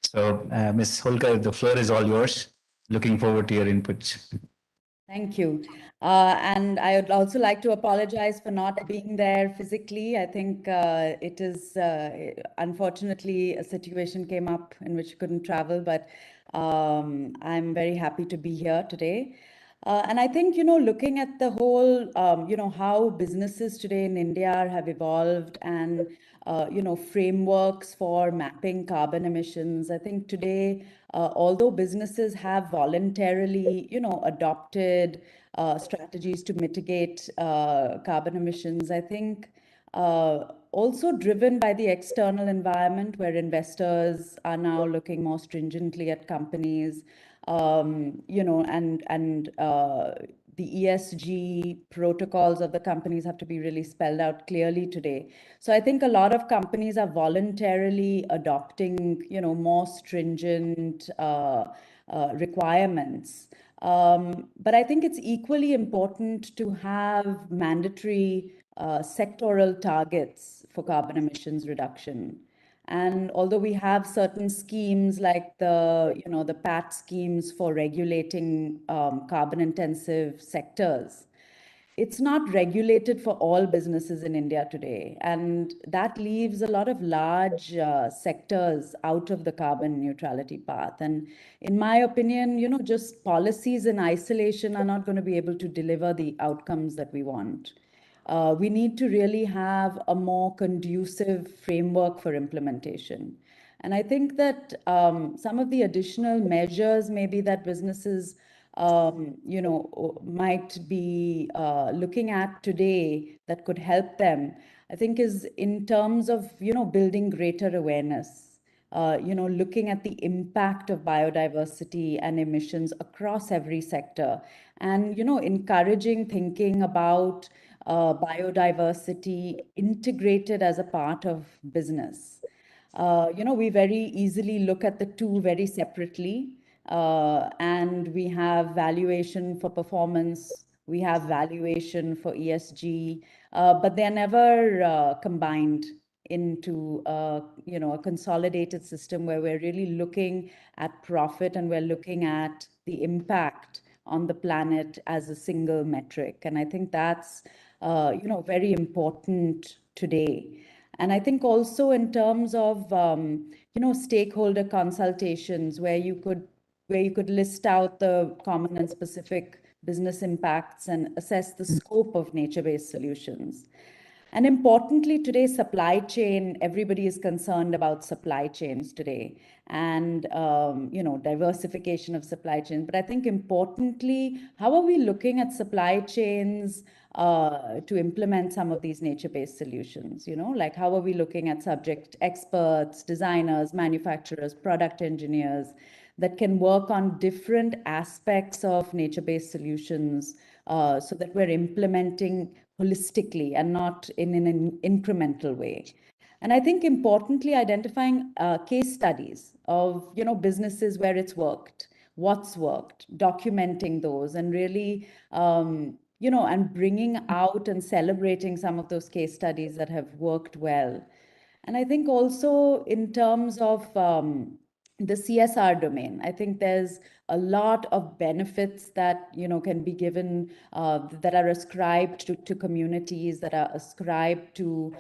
Speaker 4: So, Ms. Holkar, the floor is all yours. Looking forward to your inputs.
Speaker 21: Thank you. And I would also like to apologize for not being there physically. I think it is, unfortunately, a situation came up in which I couldn't travel, but I'm very happy to be here today. And I think, looking at the whole, how businesses today in India have evolved and, frameworks for mapping carbon emissions, I think today, although businesses have voluntarily, adopted strategies to mitigate carbon emissions, I think also driven by the external environment where investors are now looking more stringently at companies, and the ESG protocols of the companies have to be really spelled out clearly today. So I think a lot of companies are voluntarily adopting, more stringent requirements. But I think it's equally important to have mandatory sectoral targets for carbon emissions reduction. And although we have certain schemes like the PAT schemes for regulating carbon intensive sectors, it's not regulated for all businesses in India today. And that leaves a lot of large sectors out of the carbon neutrality path. And in my opinion, just policies in isolation are not going to be able to deliver the outcomes that we want. We need to really have a more conducive framework for implementation. And I think that some of the additional measures maybe that businesses might be looking at today that could help them, I think is in terms of, building greater awareness, looking at the impact of biodiversity and emissions across every sector, and, encouraging thinking about biodiversity integrated as a part of business. We very easily look at the two very separately. And we have valuation for performance, we have valuation for ESG, but they're never combined into a consolidated system where we're really looking at profit and we're looking at the impact on the planet as a single metric. And I think that's very important today. And I think also in terms of stakeholder consultations where you could list out the common and specific business impacts and assess the scope of nature-based solutions. And importantly, today, supply chain, everybody is concerned about supply chains today and, diversification of supply chains. But I think importantly, how are we looking at supply chains to implement some of these nature-based solutions? Like how are we looking at subject experts, designers, manufacturers, product engineers that can work on different aspects of nature-based solutions so that we're implementing holistically and not in an incremental way. And I think importantly, identifying case studies of businesses where it's worked, what's worked, documenting those, and really and bringing out and celebrating some of those case studies that have worked well. And I think also in terms of the CSR domain, I think there's a lot of benefits that can be given, that are ascribed to communities, that are ascribed to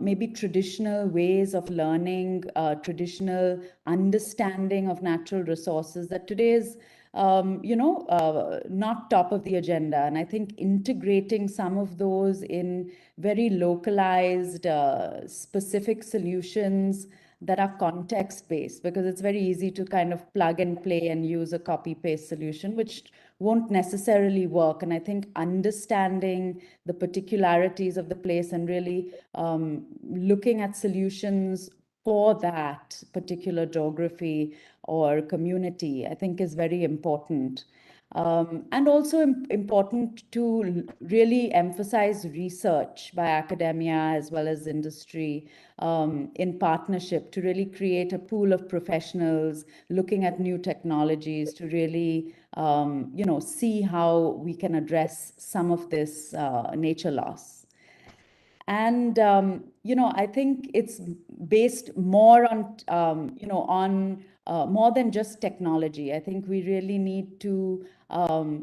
Speaker 21: maybe traditional ways of learning, traditional understanding of natural resources that today is not top of the agenda. And I think integrating some of those in very localized, specific solutions that are context-based, because it's very easy to kind of plug and play and use a copy-paste solution, which won't necessarily work. And I think understanding the particularities of the place and really looking at solutions for that particular geography or community, I think is very important. And also important to really emphasize research by academia as well as industry in partnership to really create a pool of professionals looking at new technologies to really, see how we can address some of this nature loss. And, I think it's based more on, more than just technology. I think we really need to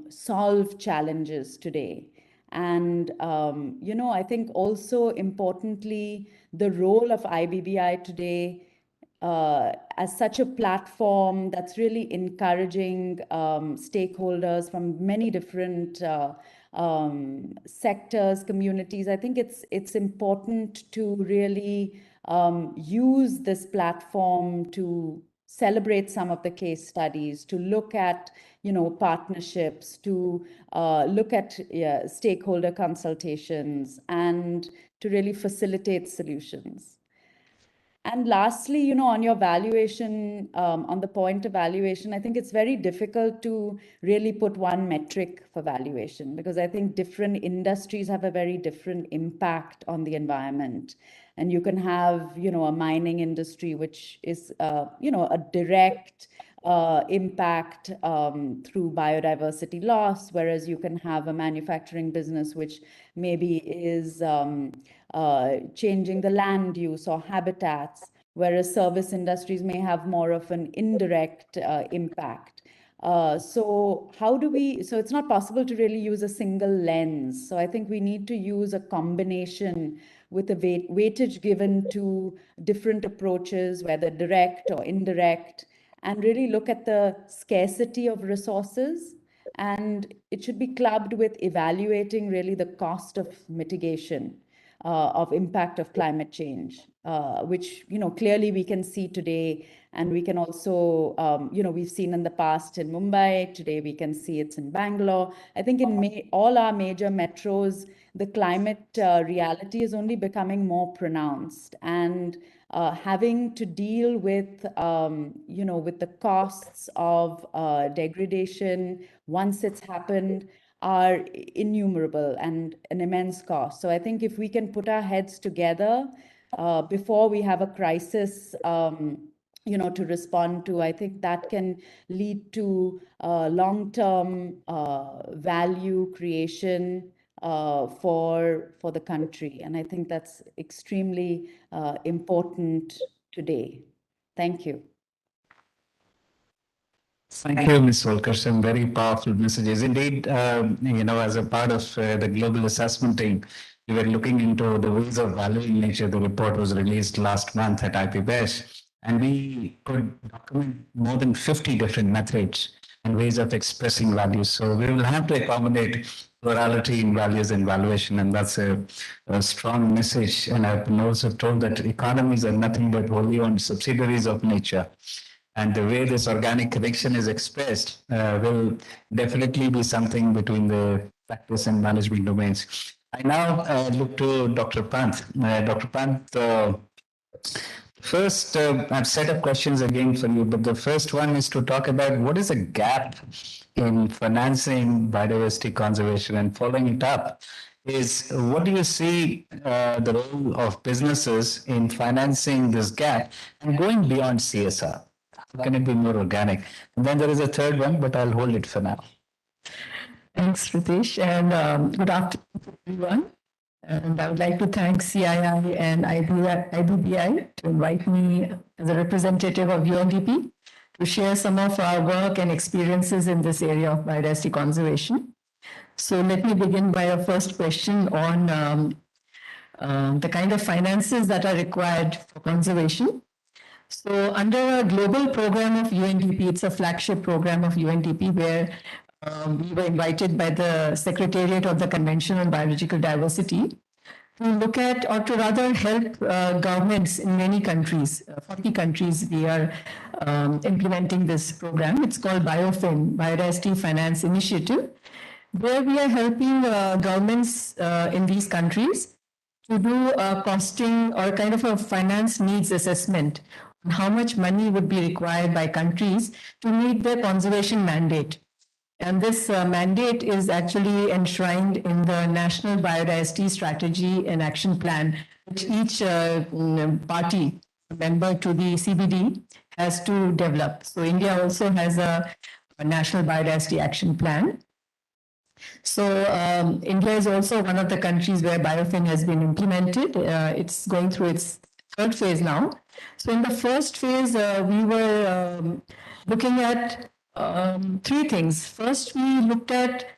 Speaker 21: solve challenges today. And, I think also importantly, the role of IBBI today as such a platform that's really encouraging stakeholders from many different sectors, communities. I think it's important to really use this platform to celebrate some of the case studies, to look at partnerships, to look at stakeholder consultations, and to really facilitate solutions. And lastly, on your valuation, on the point of valuation, I think it's very difficult to really put one metric for valuation, because I think different industries have a very different impact on the environment. And you can have, a mining industry, which is, a direct impact through biodiversity loss, whereas you can have a manufacturing business, which maybe is changing the land use or habitats, whereas service industries may have more of an indirect impact. So it's not possible to really use a single lens. So I think we need to use a combination with a weightage given to different approaches, whether direct or indirect, and really look at the scarcity of resources. And it should be clubbed with evaluating really the cost of mitigation of impact of climate change, which, clearly we can see today. And we can also, we've seen in the past in Mumbai, today we can see it's in Bangalore. I think in all our major metros, the climate reality is only becoming more pronounced. And having to deal with, with the costs of degradation once it's happened are innumerable and an immense cost. So I think if we can put our heads together before we have a crisis, to respond to, I think that can lead to long-term value creation for the country. And I think that's extremely important today. Thank you.
Speaker 4: Thank you, Ms. Volkerson. Very powerful messages. Indeed, as a part of the global assessment team, we were looking into the ways of valuing nature. The report was released last month at IPBES, and we could document more than 50 different methods and ways of expressing values. So we will have to accommodate plurality in values and valuation, and that's a strong message. And I've been also told that economies are nothing but wholly owned subsidiaries of nature. And the way this organic connection is expressed will definitely be something between the practice and management domains. I now look to Dr. Pant. Dr. Pant, First, I've set up questions again for you, but the first one is to talk about what is a gap in financing biodiversity conservation, and following it up is what do you see the role of businesses in financing this gap and going beyond CSR? How can it be more organic? And then there is a third one, but I'll hold it for now.
Speaker 8: Thanks, Ritesh, and good afternoon, everyone. And I would like to thank CII and IBBI to invite me as a representative of UNDP to share some of our work and experiences in this area of biodiversity conservation. So let me begin by a first question on the kind of finances that are required for conservation. So under a global program of UNDP, it's a flagship program of UNDP where we were invited by the Secretariat of the Convention on Biological Diversity to look at, or to rather help governments in many countries, 40 countries, we are implementing this program. It's called BioFin, Biodiversity Finance Initiative, where we are helping governments in these countries to do a costing or kind of a finance needs assessment on how much money would be required by countries to meet their conservation mandate. And this mandate is actually enshrined in the National Biodiversity Strategy and Action Plan, which each party member to the CBD has to develop. So India also has a National Biodiversity Action Plan. So India is also one of the countries where BioFin has been implemented. It's going through its third phase now. So in the first phase, we were looking at three things. First, we looked at,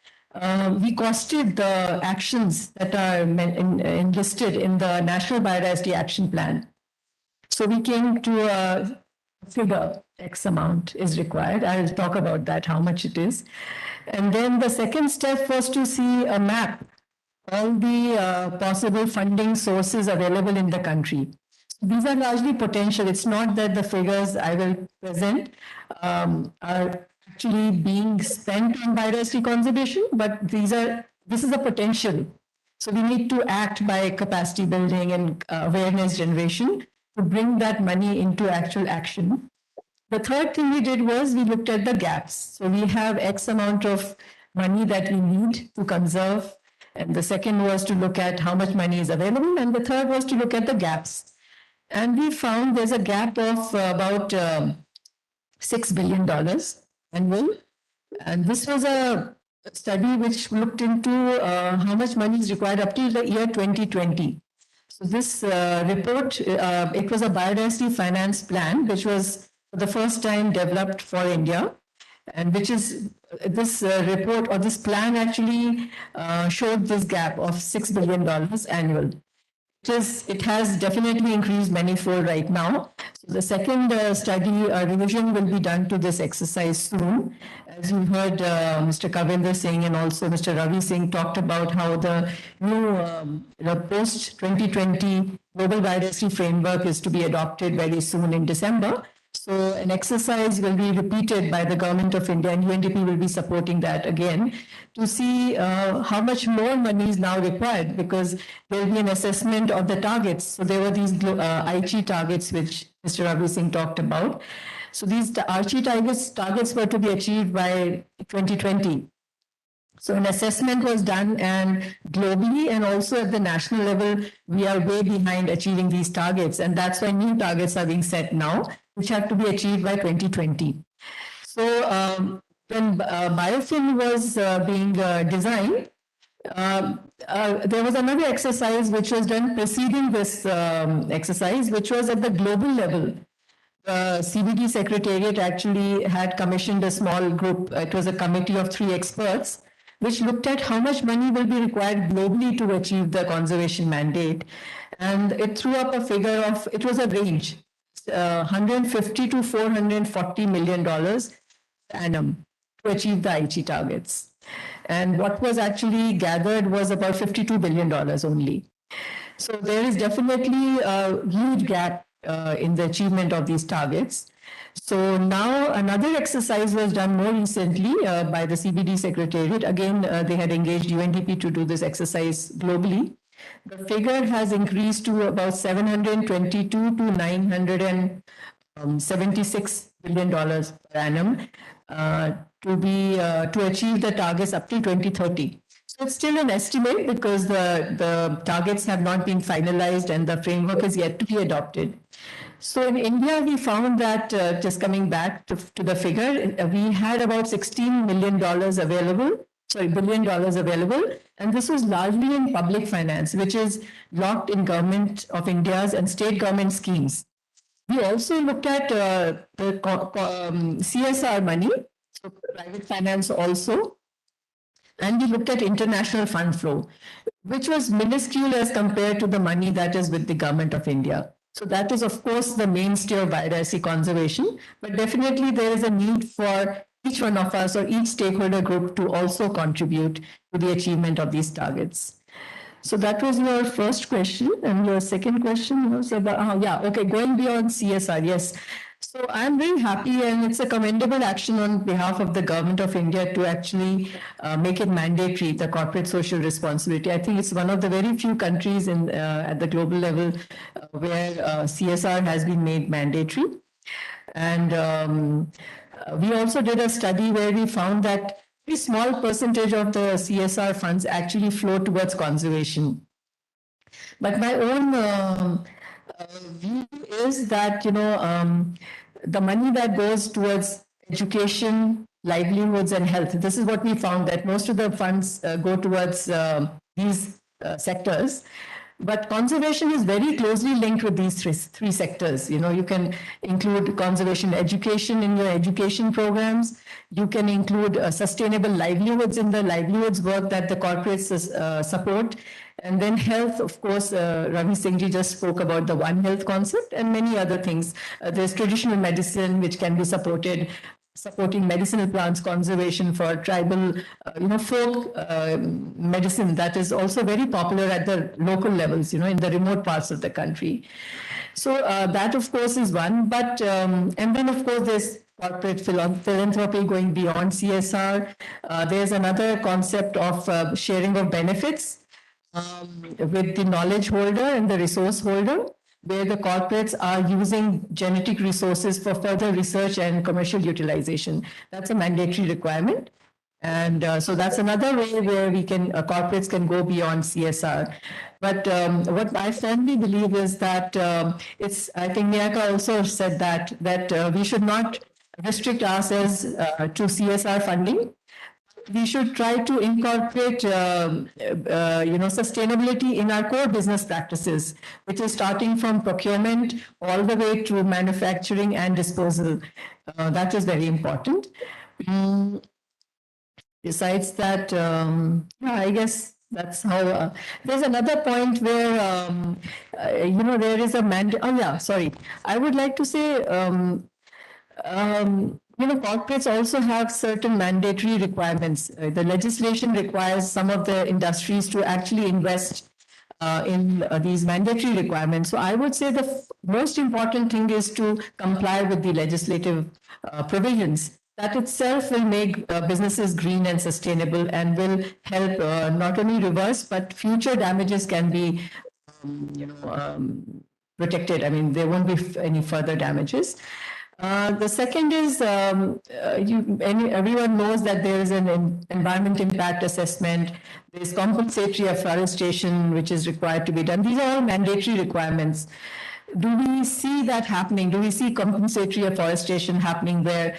Speaker 8: we costed the actions that are enlisted in the National Biodiversity Action Plan. So we came to a figure, X amount is required. I'll talk about that, how much it is. And then the second step was to see a map, all the possible funding sources available in the country. These are largely potential. It's not that the figures I will present are actually being spent on biodiversity conservation, but this is a potential. So we need to act by capacity building and awareness generation to bring that money into actual action. The third thing we did was we looked at the gaps. So we have X amount of money that we need to conserve. And the second was to look at how much money is available. And the third was to look at the gaps. And we found there's a gap of about $6 billion annual. And this was a study which looked into how much money is required up till the year 2020. So this report, it was a biodiversity finance plan, which was for the first time developed for India, and which is this report or this plan actually showed this gap of $6 billion annual. It has definitely increased manifold right now. So the second study revision will be done to this exercise soon. As you heard Mr. Kavinder Singh and also Mr. Ravi Singh talked about how the new post-2020 Global Biodiversity Framework is to be adopted very soon in December. So an exercise will be repeated by the Government of India, and UNDP will be supporting that again to see how much more money is now required, because there will be an assessment of the targets. So there were these ITC targets which Mr. Ravi Singh talked about. So these ITC targets were to be achieved by 2020. So an assessment was done, and globally and also at the national level, we are way behind achieving these targets. And that's why new targets are being set now, which have to be achieved by 2020. So when BioFin was being designed, there was another exercise which was done preceding this exercise, which was at the global level. The CBD Secretariat actually had commissioned a small group. It was a committee of 3 experts, which looked at how much money will be required globally to achieve the conservation mandate. And it threw up a figure of, it was a range, $150 to $440 million annum to achieve the ITC targets. And what was actually gathered was about $52 billion only. So there is definitely a huge gap in the achievement of these targets. So now another exercise was done more recently by the CBD Secretariat. Again, they had engaged UNDP to do this exercise globally. The figure has increased to about 722 to 976 billion dollars per annum to achieve the targets up to 2030. So it's still an estimate because the targets have not been finalized and the framework is yet to be adopted. So in India, we found that, just coming back to the figure, we had about $16 million available, $1 billion available, and this was largely in public finance, which is locked in Government of India's and state government schemes. We also looked at the CSR money, so private finance also, and we looked at international fund flow, which was minuscule as compared to the money that is with the Government of India. So that is, of course, the mainstay of biodiversity conservation, but definitely there is a need for each one of us or each stakeholder group to also contribute to the achievement of these targets. So that was your first question, and your second question was about, going beyond CSR, yes. So I'm very happy, and it's a commendable action on behalf of the Government of India to actually make it mandatory, the corporate social responsibility. I think it's one of the very few countries at the global level where CSR has been made mandatory. And we also did a study where we found that a small percentage of the CSR funds actually flow towards conservation. But my own view is that, the money that goes towards education, livelihoods, and health, this is what we found, that most of the funds go towards these sectors. But conservation is very closely linked with these three sectors. You can include conservation education in your education programs. You can include sustainable livelihoods in the livelihoods work that the corporates support. And then health, of course, Ravi Singh ji just spoke about the One Health concept and many other things. There's traditional medicine, which can be supporting medicinal plants conservation for tribal, folk medicine that is also very popular at the local levels, in the remote parts of the country. So that, of course, is one. But, and then, of course, there's corporate philanthropy going beyond CSR. There's another concept of sharing of benefits with the knowledge holder and the resource holder, where the corporates are using genetic resources for further research and commercial utilization. That's a mandatory requirement. And so that's another way where corporates can go beyond CSR. But what I firmly believe is that I think Niyaka also said that we should not restrict ourselves to CSR funding. We should try to incorporate, sustainability in our core business practices, which is starting from procurement all the way to manufacturing and disposal. That is very important. Besides that, I guess that's how. There's another point where, there is a mandate. Oh yeah, sorry. I would like to say. Corporates also have certain mandatory requirements. The legislation requires some of the industries to actually invest in these mandatory requirements. So I would say the most important thing is to comply with the legislative provisions. That itself will make businesses green and sustainable and will help not only reverse, but future damages can be protected. I mean, there won't be any further damages. The second is, everyone knows that there is an environment impact assessment. There is compensatory afforestation, which is required to be done. These are all mandatory requirements. Do we see that happening? Do we see compensatory afforestation happening where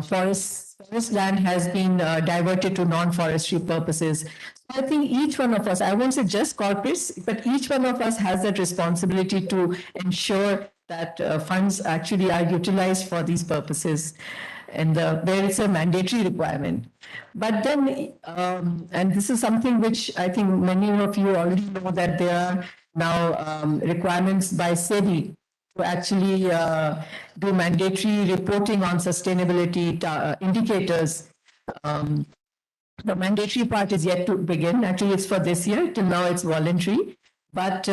Speaker 8: forest land has been diverted to non-forestry purposes? So I think each one of us, I won't say just corporates, but each one of us has that responsibility to ensure that funds actually are utilized for these purposes, and where it's a mandatory requirement. But then, and this is something which I think many of you already know, that there are now requirements by SEBI to actually do mandatory reporting on sustainability indicators. The mandatory part is yet to begin. Actually, it's for this year. Till now, it's voluntary. But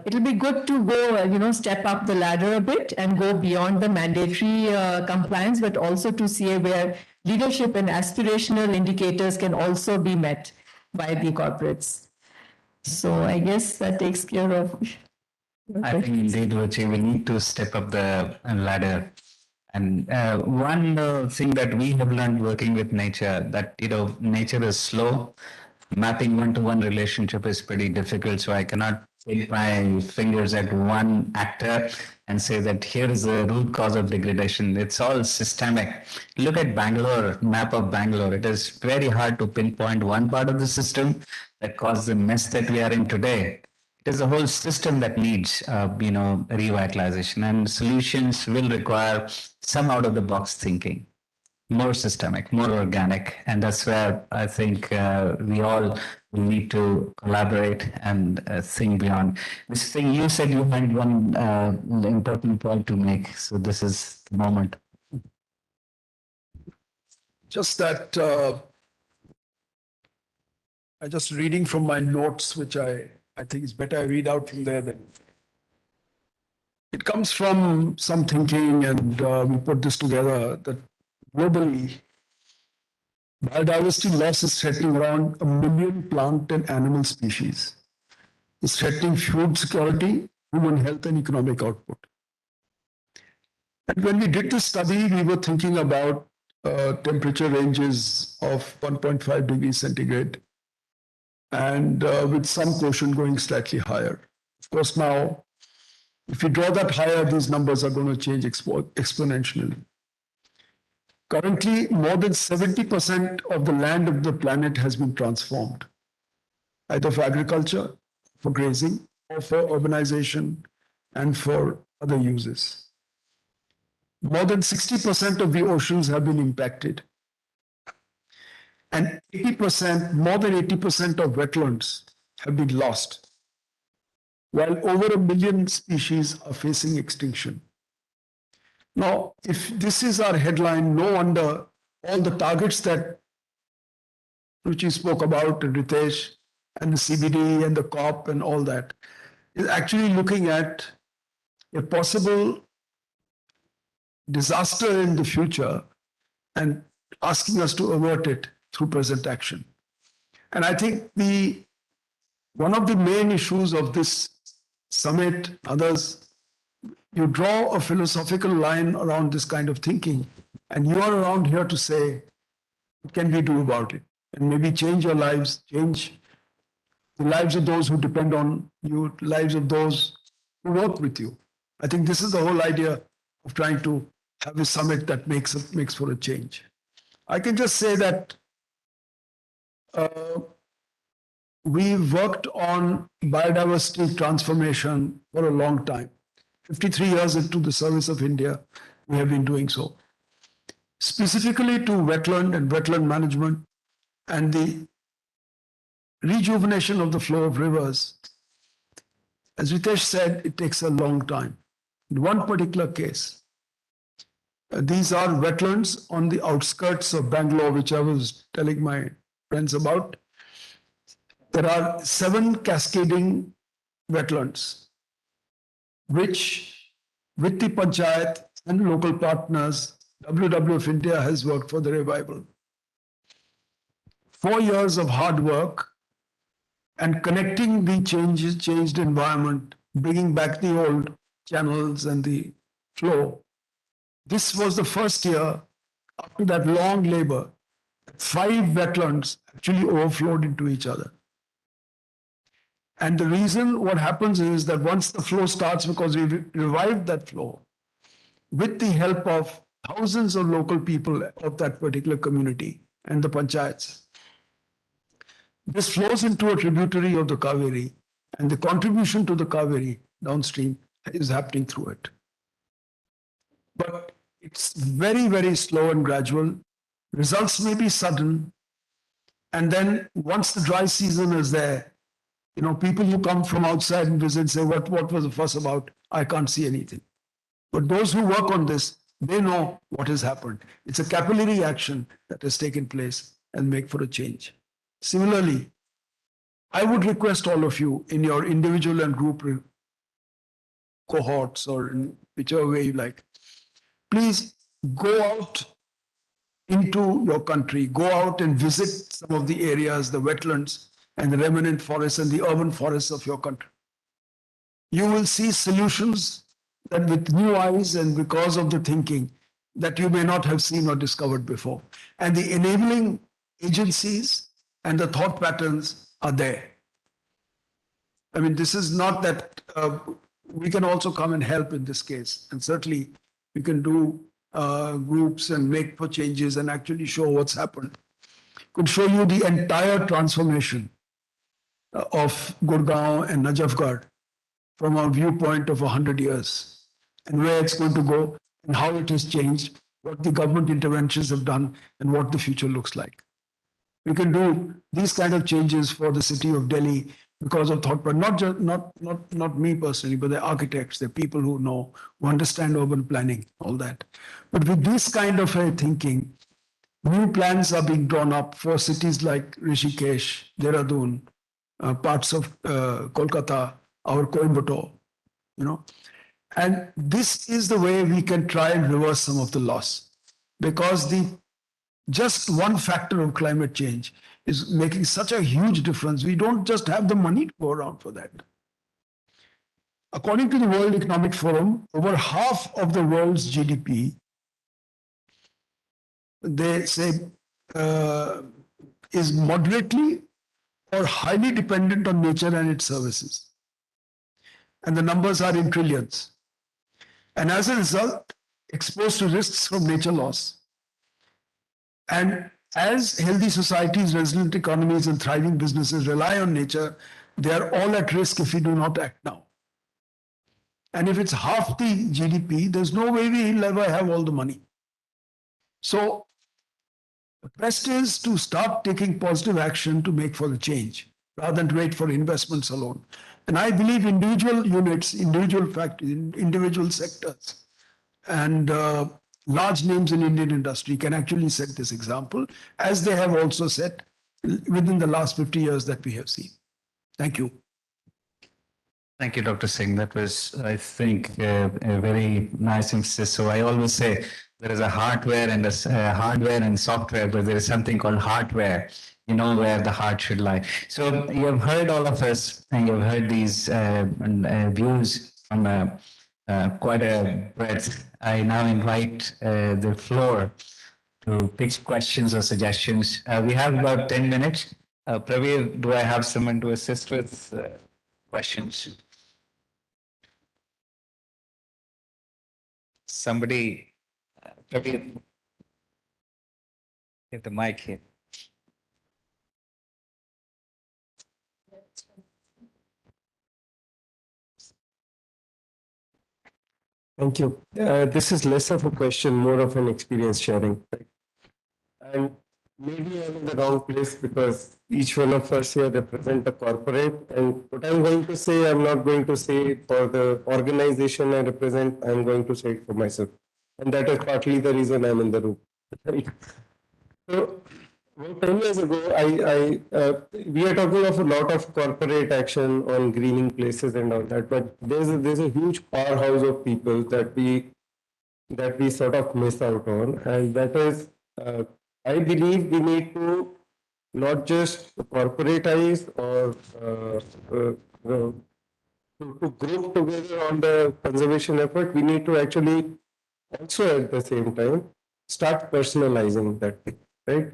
Speaker 8: it'll be good to go, step up the ladder a bit and go beyond the mandatory compliance, but also to see where leadership and aspirational indicators can also be met by the corporates. So I guess that takes care of.
Speaker 4: I think indeed, Ruchi, we need to step up the ladder. And one thing that we have learned working with nature, that nature is slow. Mapping one-to-one relationship is pretty difficult. So I cannot put my fingers at one actor and say that here is the root cause of degradation. It's all systemic. Look at Bangalore, map of Bangalore. It is very hard to pinpoint one part of the system that caused the mess that we are in today. It is a whole system that needs, revitalization, and solutions will require some out-of-the-box thinking, more systemic, more organic, and that's where I think we all need to collaborate and think beyond. This thing you said, you had one important point to make, so this is the moment.
Speaker 19: Just that I just reading from my notes, which I think it's better I read out from there. Then it comes from some thinking, and we put this together that globally, biodiversity loss is threatening around 1 million plant and animal species. It's threatening food security, human health, and economic output. And when we did this study, we were thinking about temperature ranges of 1.5 degrees centigrade, and with some quotient going slightly higher. Of course, now, if you draw that higher, these numbers are going to change exponentially. Currently, more than 70% of the land of the planet has been transformed, either for agriculture, for grazing, or for urbanization, and for other uses. More than 60% of the oceans have been impacted. And 80%, more than 80% of wetlands have been lost, while over 1 million species are facing extinction. Now, if this is our headline, no wonder all the targets that Ruchi spoke about, and Ritesh, and the CBD and the COP and all that, is actually looking at a possible disaster in the future and asking us to avert it through present action. And I think one of the main issues of this summit, others, you draw a philosophical line around this kind of thinking, and you are around here to say, what can we do about it? And maybe change your lives, change the lives of those who depend on you, lives of those who work with you. I think this is the whole idea of trying to have a summit that makes for a change. I can just say that we worked on biodiversity transformation for a long time. 53 years into the service of India, we have been doing so. Specifically to wetland and wetland management and the rejuvenation of the flow of rivers. As Ritesh said, it takes a long time. In one particular case, these are wetlands on the outskirts of Bangalore, which I was telling my friends about. There are 7 cascading wetlands, which with the panchayat and local partners, WWF India has worked for the revival. 4 years of hard work and connecting the changed environment, bringing back the old channels and the flow. This was the first year after that long labor, 5 wetlands actually overflowed into each other. And the reason what happens is that once the flow starts, because we revived that flow, with the help of thousands of local people of that particular community and the panchayats, this flows into a tributary of the Kaveri, and the contribution to the Kaveri downstream is happening through it. But it's very, very slow and gradual. Results may be sudden. And then once the dry season is there, people who come from outside and visit say, what was the fuss about? I can't see anything. But those who work on this, they know what has happened. It's a capillary action that has taken place and make for a change. Similarly, I would request all of you in your individual and group cohorts or in whichever way you like, please go out into your country, go out and visit some of the areas, the wetlands, and the remnant forests and the urban forests of your country. You will see solutions that with new eyes and because of the thinking that you may not have seen or discovered before. And the enabling agencies and the thought patterns are there. I mean, this is not that we can also come and help in this case. And certainly we can do groups and make for changes and actually show what's happened. Could show you the entire transformation of Gurgaon and Najafgarh from a viewpoint of 100 years and where it's going to go and how it has changed, what the government interventions have done and what the future looks like. We can do these kind of changes for the city of Delhi because of thought, but not me personally, but the architects, the people who know, who understand urban planning, all that. But with this kind of a thinking, new plans are being drawn up for cities like Rishikesh, Dehradun, parts of Kolkata, our Coimbatore, you know. And this is the way we can try and reverse some of the loss, because just one factor of climate change is making such a huge difference. We don't just have the money to go around for that. According to the World Economic Forum, over half of the world's GDP, they say, is moderately or highly dependent on nature and its services. And the numbers are in trillions. And as a result, exposed to risks from nature loss. And as healthy societies, resilient economies, and thriving businesses rely on nature, they are all at risk if we do not act now. And if it's half the GDP, there's no way we'll ever have all the money. So the best is to start taking positive action to make for the change, rather than to wait for investments alone. And I believe individual units, individual factories, individual sectors, and large names in Indian industry can actually set this example, as they have also set within the last 50 years that we have seen. Thank you.
Speaker 4: Thank you, Dr. Singh. That was, I think, a very nice emphasis. So I always say there is a hardware and hardware and software, but there is something called hardware. You know where the heart should lie. So you have heard all of us, and you've heard these views from quite a breadth. I now invite the floor to pitch questions or suggestions. We have about 10 minutes. Pravir, do I have someone to assist with questions? Somebody, Pravir, get the mic here.
Speaker 3: Thank you. This is less of a question, more of an experience sharing. And maybe I'm in the wrong place because each one of us here represent a corporate. And what I'm going to say, I'm not going to say it for the organization I represent. I'm going to say it for myself. And that is partly the reason I'm in the room. So, about 10 years ago, we are talking of a lot of corporate action on greening places and all that, but there's a huge powerhouse of people that we sort of miss out on, and that is, I believe we need to not just corporatize or to group together on the conservation effort. We need to actually also at the same time start personalizing that thing, right?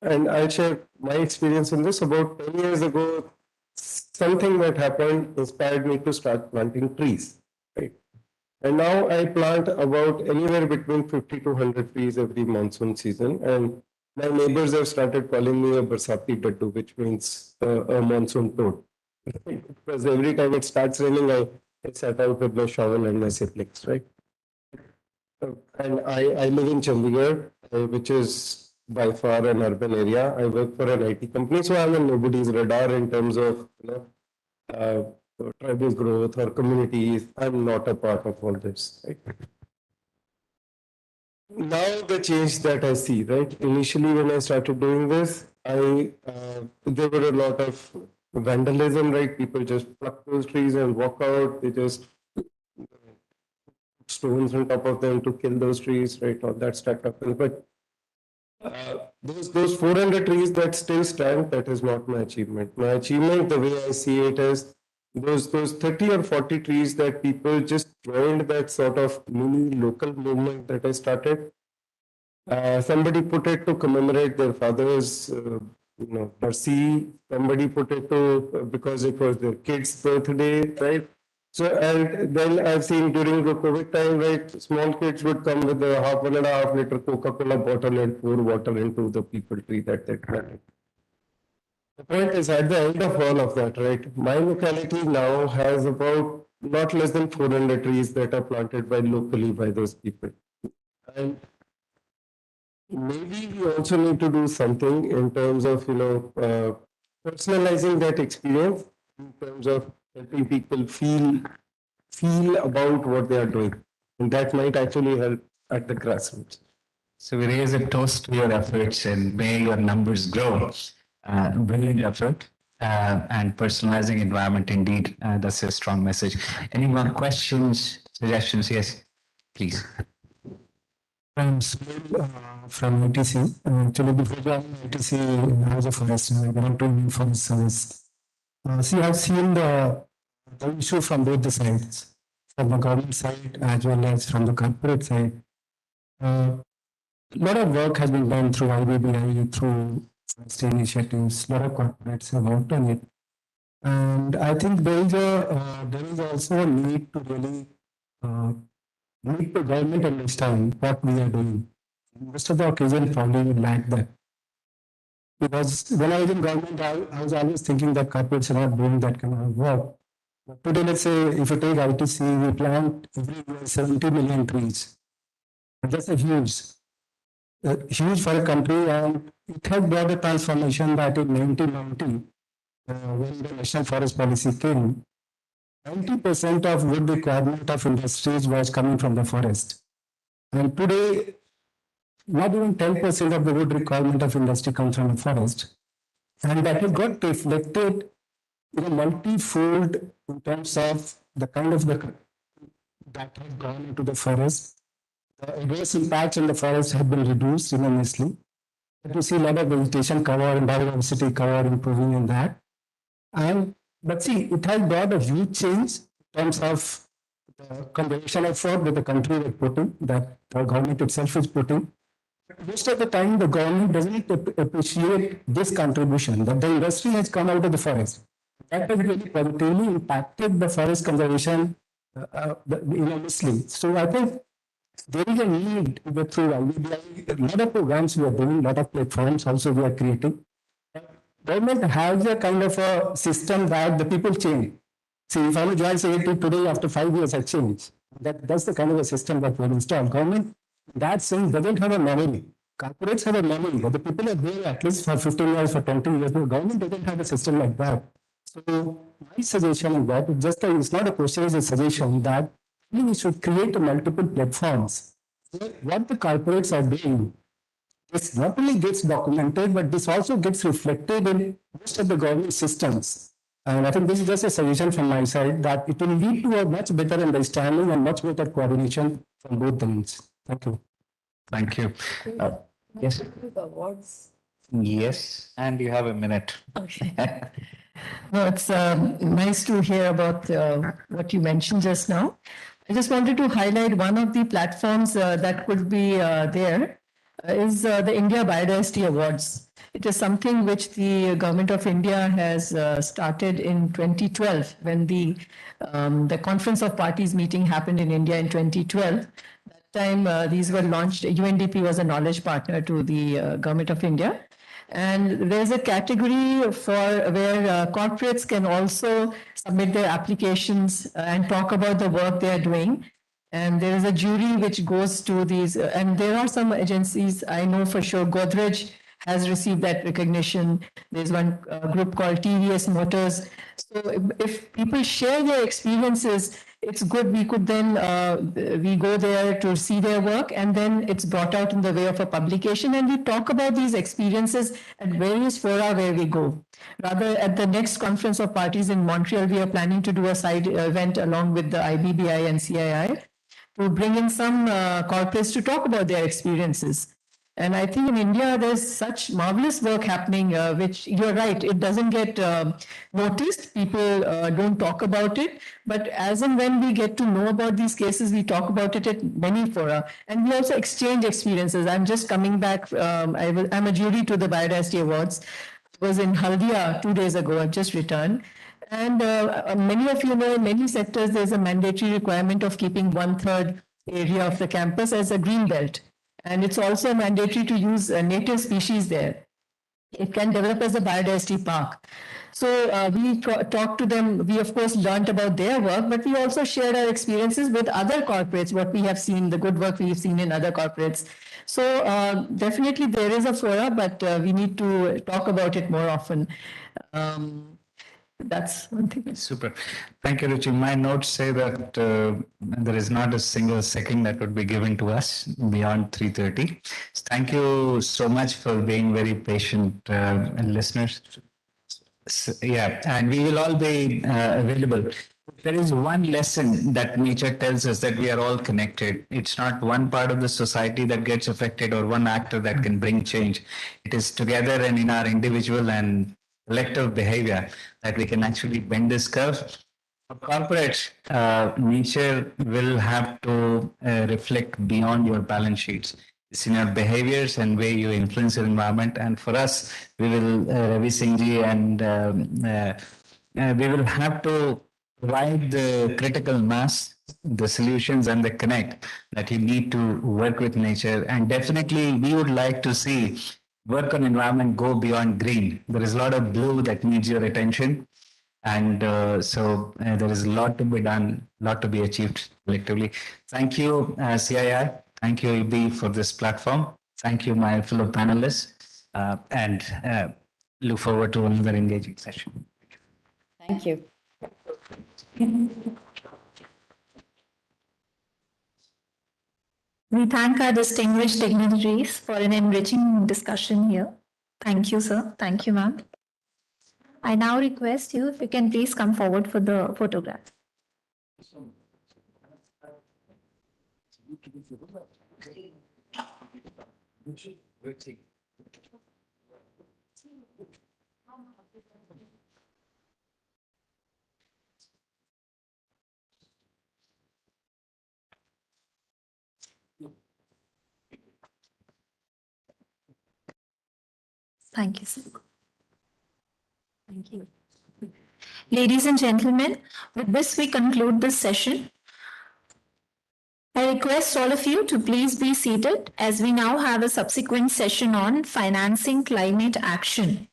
Speaker 3: And I'll share my experience in this. About 10 years ago, something that happened inspired me to start planting trees, right? And now I plant about anywhere between 50 to 100 trees every monsoon season. And my neighbors have started calling me a Barsati Daddu, which means a monsoon toad. Because every time it starts raining, I sat out with my shovel and my siblings, right? And I live in Chandigarh, which is by far an urban area. I work for an IT company, so I'm on nobody's radar in terms of tribal growth or communities. I'm not a part of all this. Right? Now the change that I see, right? Initially, when I started doing this, there were a lot of vandalism, right? People just pluck those trees and walk out. They just stones on top of them to kill those trees, right? All that stuff happens. But Those 400 trees that still stand, that is not my achievement. My achievement, the way I see it, is those 30 or 40 trees that people just joined that sort of mini local movement that I started. Somebody put it to commemorate their father's, mercy. Somebody put it to because it was their kid's birthday, right? So, and then I've seen during the COVID time, right, small kids would come with a 1.5 liter Coca-Cola bottle and pour water into the people tree that they planted. The point is, at the end of all of that, right, my locality now has about not less than 400 trees that are planted locally by those people. And maybe we also need to do something in terms of, personalizing that experience in terms of helping people feel about what they are doing. And that might actually help at the grassroots.
Speaker 4: So we raise a toast to your efforts and may your numbers grow. Brilliant effort and personalizing environment indeed. That's a strong message. Any more questions, suggestions? Yes, please.
Speaker 12: From ITC. Actually, before joining ITC, I was a forester. I belong to forest service. See, I've seen the issue from both the sides, from the government side as well as from the corporate side. A lot of work has been done through IBBI, through forest initiatives. A lot of corporates have worked on it, and I think there is also a need to really make the government understand what we are doing. Most of the occasion probably lack that. Because when I was in government, I was always thinking that corporates are not doing that kind of work. But today, let's say, if you take ITC, we plant every year 70 million trees. And that's a huge for a country, and it has brought a transformation that in 1990, when the National Forest Policy came, 90% of wood requirement of industries was coming from the forest. And today, not even 10% of the wood requirement of industry comes from the forest. And that has got reflected in a multi-fold in terms of the kind of that has gone into the forest. The adverse impacts on the forest have been reduced enormously. But you see a lot of vegetation cover and biodiversity cover improving in that. But see, it has brought a huge change in terms of the conservation effort that the country is putting, that the government itself is putting. Most of the time, the government doesn't appreciate this contribution that the industry has come out of the forest. That has really positively impacted the forest conservation enormously. So I think there is a need to go through a lot of programs we are doing, a lot of platforms also we are creating. Government has a kind of a system that the people change. See, if I will join CII today, after 5 years, I change. That's the kind of a system that we have installed. Government, that sense, doesn't have a memory. Corporates have a memory, but the people are there at least for 15 years, for 20 years. The government doesn't have a system like that. So my suggestion is that it's not a question, it's a suggestion that we should create multiple platforms. What the corporates are doing, this not only gets documented, but this also gets reflected in most of the government systems. And I think this is just a suggestion from my side that it will lead to a much better understanding and much better coordination from both the ends. Thank you.
Speaker 4: Thank you. Yes.
Speaker 8: Awards.
Speaker 4: Yes, and you have a minute.
Speaker 8: Okay. No, it's nice to hear about what you mentioned just now. I just wanted to highlight one of the platforms that could be there is the India Biodiversity Awards. It is something which the Government of India has started in 2012 when the Conference of Parties meeting happened in India in 2012. That time these were launched. UNDP was a knowledge partner to the Government of India. And there's a category for where corporates can also submit their applications and talk about the work they are doing. And there is a jury which goes to these, and there are some agencies, I know for sure, Godrej has received that recognition. There's one group called TVS Motors. So if people share their experiences, it's good. We could then, we go there to see their work, and then it's brought out in the way of a publication, and we talk about these experiences at various fora where we go. Rather, at the next Conference of Parties in Montreal, we are planning to do a side event along with the IBBI and CII to bring in some corporates to talk about their experiences. And I think in India, there's such marvelous work happening, which you're right, it doesn't get noticed. People don't talk about it. But as and when we get to know about these cases, we talk about it at many fora. And we also exchange experiences. I'm just coming back. I'm a jury to the Biodiversity Awards. I was in Haldia 2 days ago. I've just returned. And many of you know, in many sectors, there's a mandatory requirement of keeping 1/3 area of the campus as a green belt. And it's also mandatory to use native species there. It can develop as a biodiversity park. So we talked to them. We, of course, learned about their work, but we also shared our experiences with other corporates, what we have seen, the good work we've seen in other corporates. So definitely there is a fora, but we need to talk about it more often. That's one thing.
Speaker 4: Super. Thank you, Ruchi. My notes say that there is not a single second that would be given to us beyond 3:30. Thank you so much for being very patient listeners. Yeah, and we will all be available. There is one lesson that nature tells us, that we are all connected. It's not one part of the society that gets affected or one actor that can bring change. It is together and in our individual and collective behavior that we can actually bend this curve. For corporate, nature will have to reflect beyond your balance sheets. It's in your behaviors and way you influence your environment. And for us, we will, Ravi Singhji, and we will have to provide the critical mass, the solutions and the connect that you need to work with nature. And definitely we would like to see work on environment go beyond green. There is a lot of blue that needs your attention. And so there is a lot to be done, a lot to be achieved collectively. Thank you, CII. Thank you, EB, for this platform. Thank you, my fellow panelists. And look forward to another engaging session.
Speaker 21: Thank you.
Speaker 17: We thank our distinguished dignitaries for an enriching discussion here. Thank you, sir. Thank you, ma'am. I now request you, if you can please come forward for the photograph. Thank you, sir. Thank you. Ladies and gentlemen, with this we conclude this session. I request all of you to please be seated as we now have a subsequent session on financing climate action.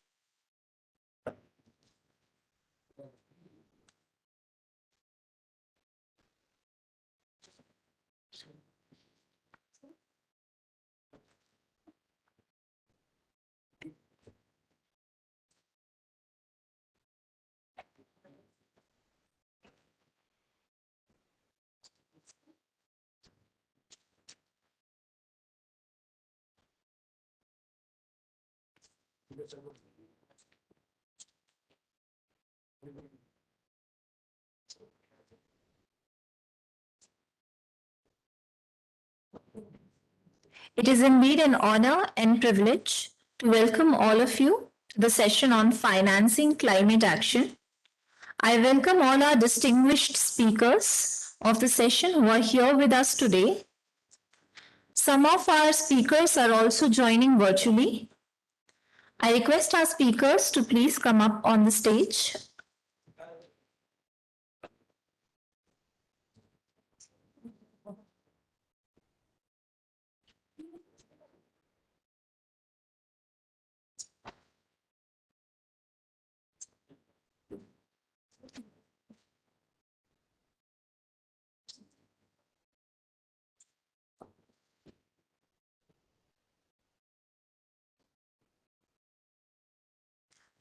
Speaker 17: It is indeed an honor and privilege to welcome all of you to the session on financing climate action. I welcome all our distinguished speakers of the session who are here with us today. Some of our speakers are also joining virtually. I request our speakers to please come up on the stage.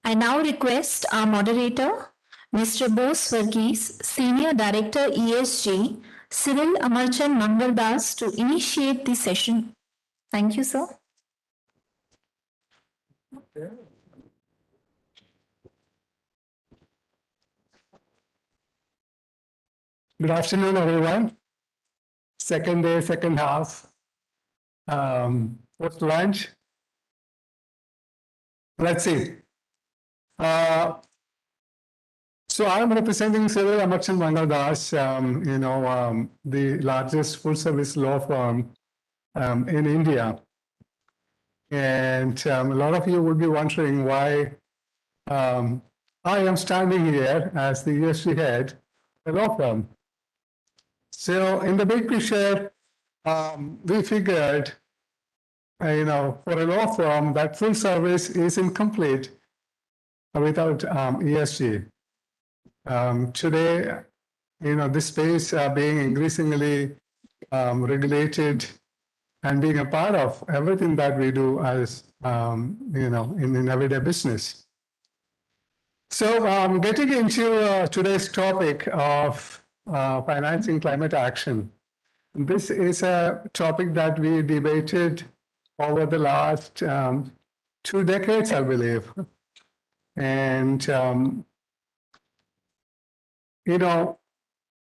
Speaker 17: I now request our moderator, Mr. Bose Varghese, Senior Director ESG, Cyril Amarchand Mangaldas, to initiate the session. Thank you, sir.
Speaker 12: Good afternoon, everyone. Second day, second half.
Speaker 3: post lunch. Let's see. So I'm representing Civil Emerson Mangaldas, the largest full-service law firm in India. And a lot of you would be wondering why I am standing here as the ESG head of a law firm. So in the big picture, we figured, for a law firm, that full service is incomplete without ESG. Today, this space being increasingly regulated and being a part of everything that we do as, in everyday business. So getting into today's topic of financing climate action. This is a topic that we debated over the last 2 decades, I believe. And,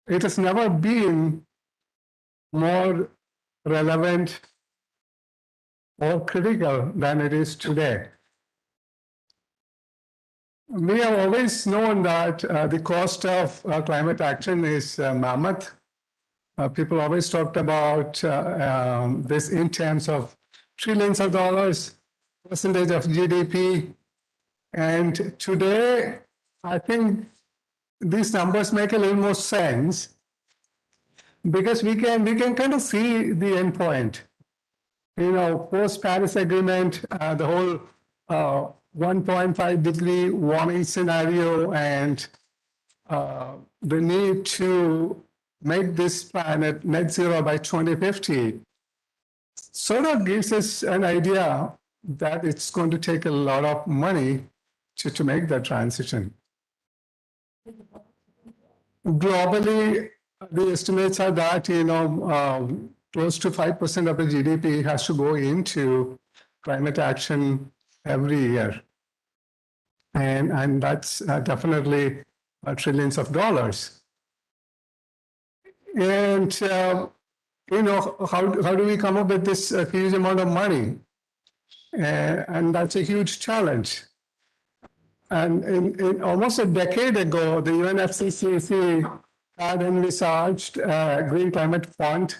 Speaker 3: it has never been more relevant or critical than it is today. We have always known that the cost of climate action is mammoth. People always talked about this in terms of trillions of dollars, percentage of GDP. And today, I think these numbers make a little more sense because we can kind of see the end point. Post-Paris Agreement, the whole 1.5 degree warming scenario and the need to make this planet net zero by 2050 sort of gives us an idea that it's going to take a lot of money to make that transition. Globally, the estimates are that, close to 5% of the GDP has to go into climate action every year. And that's definitely trillions of dollars. And, how do we come up with this huge amount of money? And that's a huge challenge. And in almost a decade ago, the UNFCCC had envisaged a green climate fund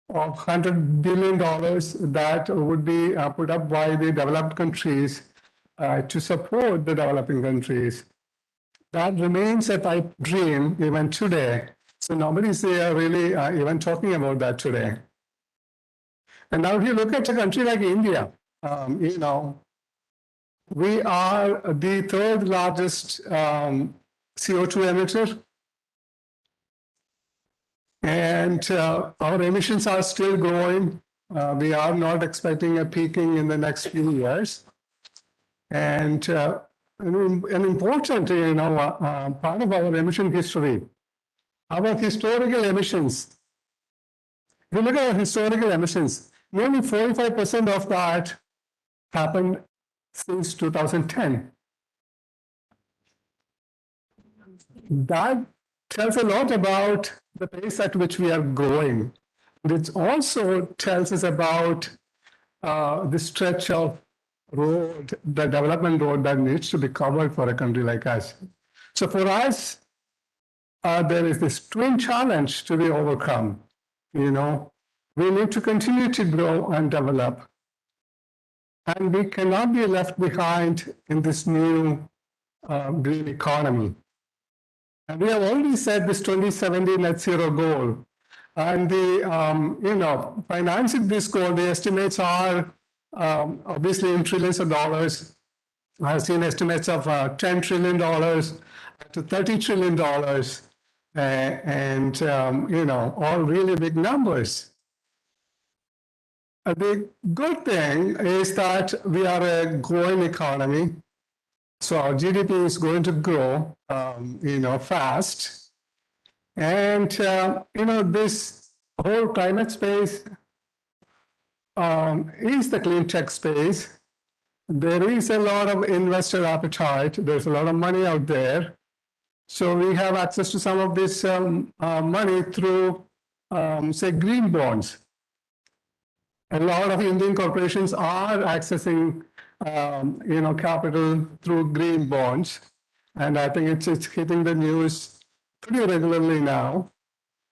Speaker 3: of $100 billion that would be put up by the developed countries to support the developing countries. That remains a pipe dream even today. So nobody's really even talking about that today. And now if you look at a country like India, we are the third largest CO2 emitter. And our emissions are still growing. We are not expecting a peaking in the next few years. And an important part of our emission history, our historical emissions. If you look at our historical emissions, nearly 45% of that happened since 2010. That tells a lot about the pace at which we are growing. It also tells us about the stretch of road, the development road that needs to be covered for a country like us. So for us, there is this twin challenge to be overcome. We need to continue to grow and develop. And we cannot be left behind in this new green economy. And we have already set this 2070 net zero goal. And the, financing this goal, the estimates are obviously in trillions of dollars. I've seen estimates of $10 trillion to $30 trillion. All really big numbers. The good thing is that we are a growing economy. So our GDP is going to grow, fast. And, this whole climate space is the clean tech space. There is a lot of investor appetite. There's a lot of money out there. So we have access to some of this money through, say, green bonds. a lot of Indian corporations are accessing, capital through green bonds. And I think it's hitting the news pretty regularly now.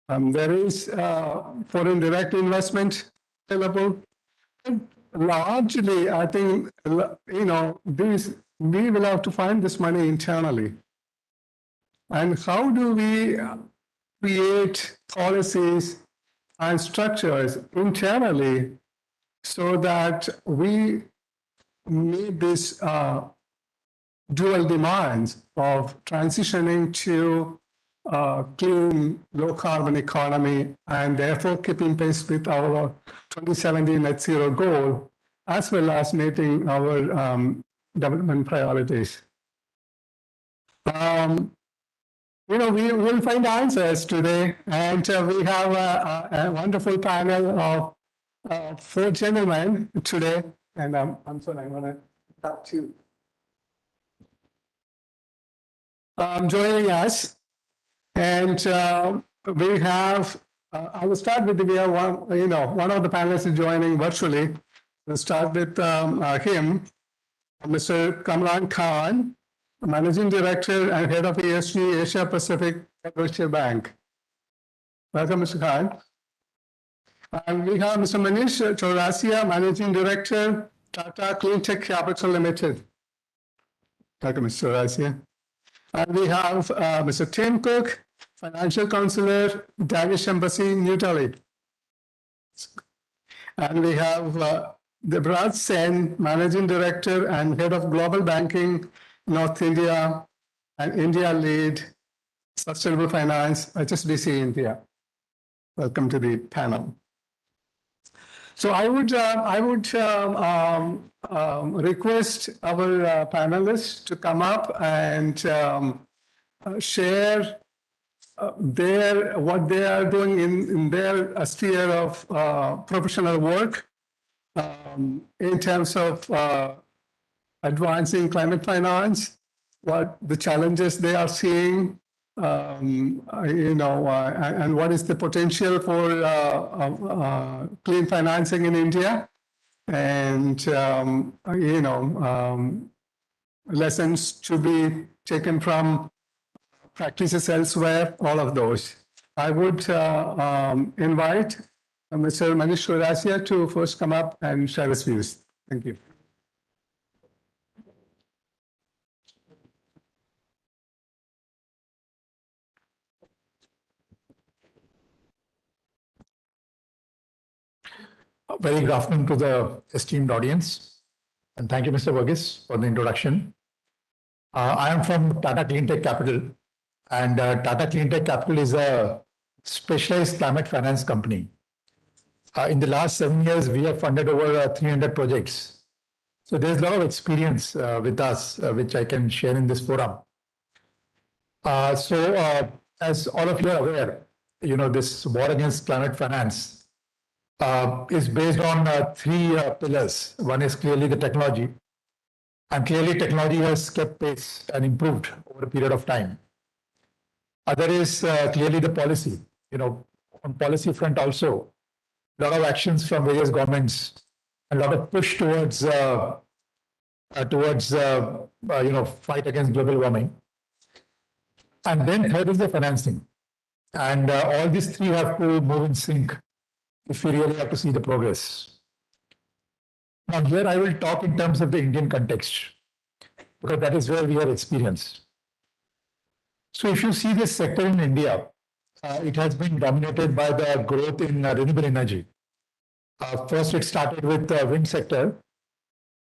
Speaker 3: There is foreign direct investment available. And largely, I think, we will have to find this money internally. And how do we create policies and structures internally so that we meet this dual demands of transitioning to clean, low carbon economy, and therefore keeping pace with our 2070 net zero goal, as well as meeting our development priorities. We will find answers today, and we have a wonderful panel of 4 gentlemen today, and I'm sorry, I'm going to talk to joining us, and we have. I will start with we have one of the panelists is joining virtually. We'll start with him, Mr. Kamran Khan, Managing Director and Head of ESG Asia Pacific at Deutsche Bank. Welcome, Mr. Khan. And we have Mr. Manish Chaurasia, Managing Director, Tata Cleantech Capital Limited. Welcome, Mr. Chaurasia. And we have Mr. Tim Cook, Financial Counselor, Danish Embassy, New Delhi. And we have Debraj Sen, Managing Director and Head of Global Banking, North India, and India Lead, Sustainable Finance, HSBC India. Welcome to the panel. So I would request our panelists to come up and share what they are doing in their sphere of professional work in terms of advancing climate finance, what the challenges they are seeing, and what is the potential for clean financing in India, and lessons to be taken from practices elsewhere, all of those. I would invite Mr. Manish Chaurasia to first come up and share his views. Thank you.
Speaker 6: Very good afternoon to the esteemed audience, and thank you, Mr. Verghese, for the introduction. I am from Tata Cleantech Capital, and Tata Cleantech Capital is a specialized climate finance company. In the last 7 years, we have funded over 300 projects. So there's a lot of experience with us, which I can share in this forum. As all of you are aware, this war against climate finance is based on 3 pillars. One is clearly the technology, and clearly technology has kept pace and improved over a period of time. Other is clearly the policy. On policy front also, a lot of actions from various governments, a lot of push towards fight against global warming. And then third is the financing, and all these 3 have to move in sync if we really have to see the progress. Now here I will talk in terms of the Indian context, because that is where we have experience. So if you see this sector in India, it has been dominated by the growth in renewable energy. First it started with the wind sector,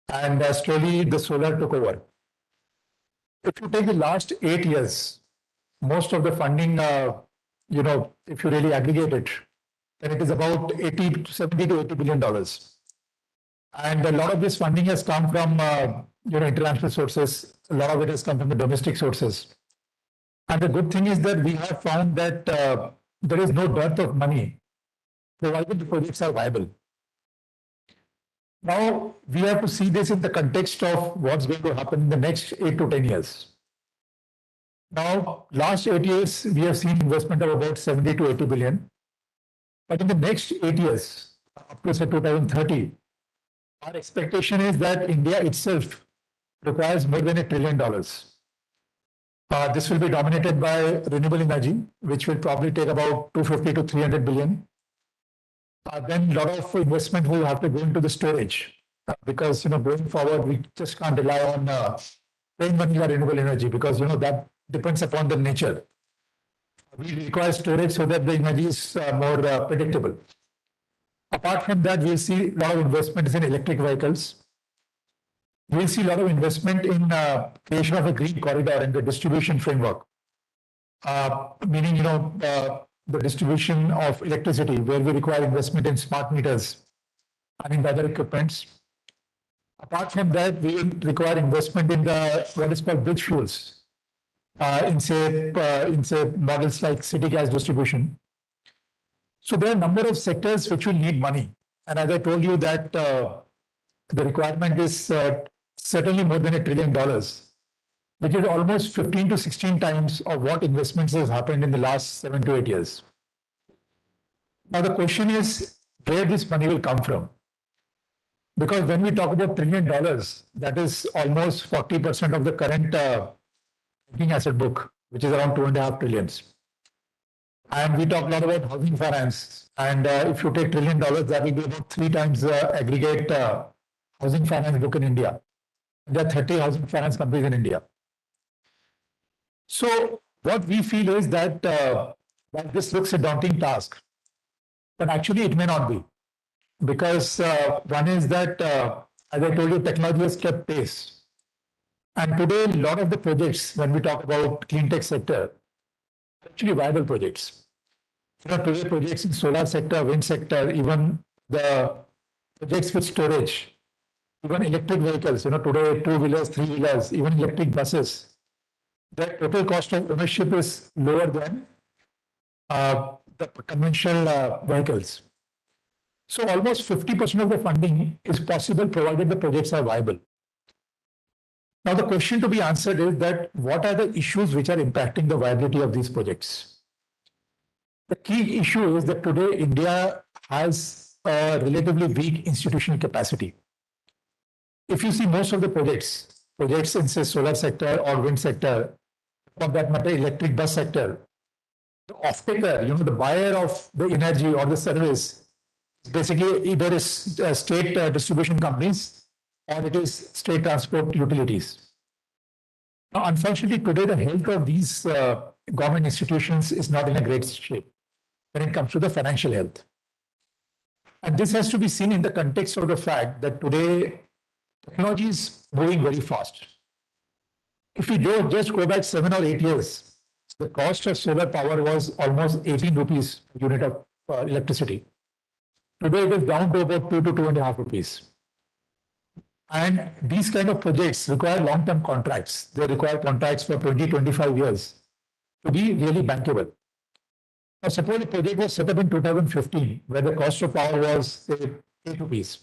Speaker 6: and slowly the solar took over. If you take the last 8 years, most of the funding, if you really aggregate it, then it is about 70 to $80 billion. And a lot of this funding has come from international sources. A lot of it has come from the domestic sources. And the good thing is that we have found that there is no dearth of money, provided the projects are viable. Now, we have to see this in the context of what's going to happen in the next 8 to 10 years. Now, last 8 years, we have seen investment of about 70 to 80 billion. But in the next 8 years, up to say 2030, our expectation is that India itself requires more than $1 trillion. This will be dominated by renewable energy, which will probably take about 250 to 300 billion. Then a lot of investment will have to go into the storage because going forward we just can't rely on plain vanilla renewable energy because that depends upon the nature. We require storage so that the energy is more predictable. Apart from that, we'll see a lot of investments in electric vehicles. We'll see a lot of investment in creation of a green corridor and the distribution framework, meaning the distribution of electricity, where we require investment in smart meters and in other equipments. Apart from that, we will require investment in the what is called bridge fuels, in say models like city gas distribution. So there are a number of sectors which will need money, and as I told you that the requirement is certainly more than $1 trillion, which is almost 15 to 16 times of what investments has happened in the last 7 to 8 years. Now the question is where this money will come from. Because when we talk about $1 trillion, that is almost 40% of the current banking asset book, which is around 2.5 trillion. And we talk a lot about housing finance. And if you take $1 trillion, that will be about 3 times the aggregate housing finance book in India. There are 30 housing finance companies in India. So what we feel is that while this looks a daunting task, but actually it may not be. Because one is that, as I told you, technology has kept pace. And today, a lot of the projects, when we talk about clean tech sector, are actually viable projects. Today projects in solar sector, wind sector, even the projects with storage, even electric vehicles, today 2-wheelers, 3-wheelers, even electric buses, their total cost of ownership is lower than the conventional vehicles. So almost 50% of the funding is possible provided the projects are viable. Now the question to be answered is that what are the issues which are impacting the viability of these projects? The key issue is that today India has a relatively weak institutional capacity. If you see most of the projects in say solar sector or wind sector, for that matter electric bus sector, the off-taker, the buyer of the energy or the service, basically either is state distribution companies or it is state transport utilities. Now, unfortunately, today the health of these government institutions is not in a great shape when it comes to the financial health. And this has to be seen in the context of the fact that today technology is moving very fast. If we just go back 7 or 8 years, the cost of solar power was almost 18 rupees per unit of electricity. Today it is down to about 2 to 2.5 rupees. And these kind of projects require long-term contracts. They require contracts for 20, 25 years to be really bankable. Now, suppose a project was set up in 2015, where the cost of power was, say, 8 rupees.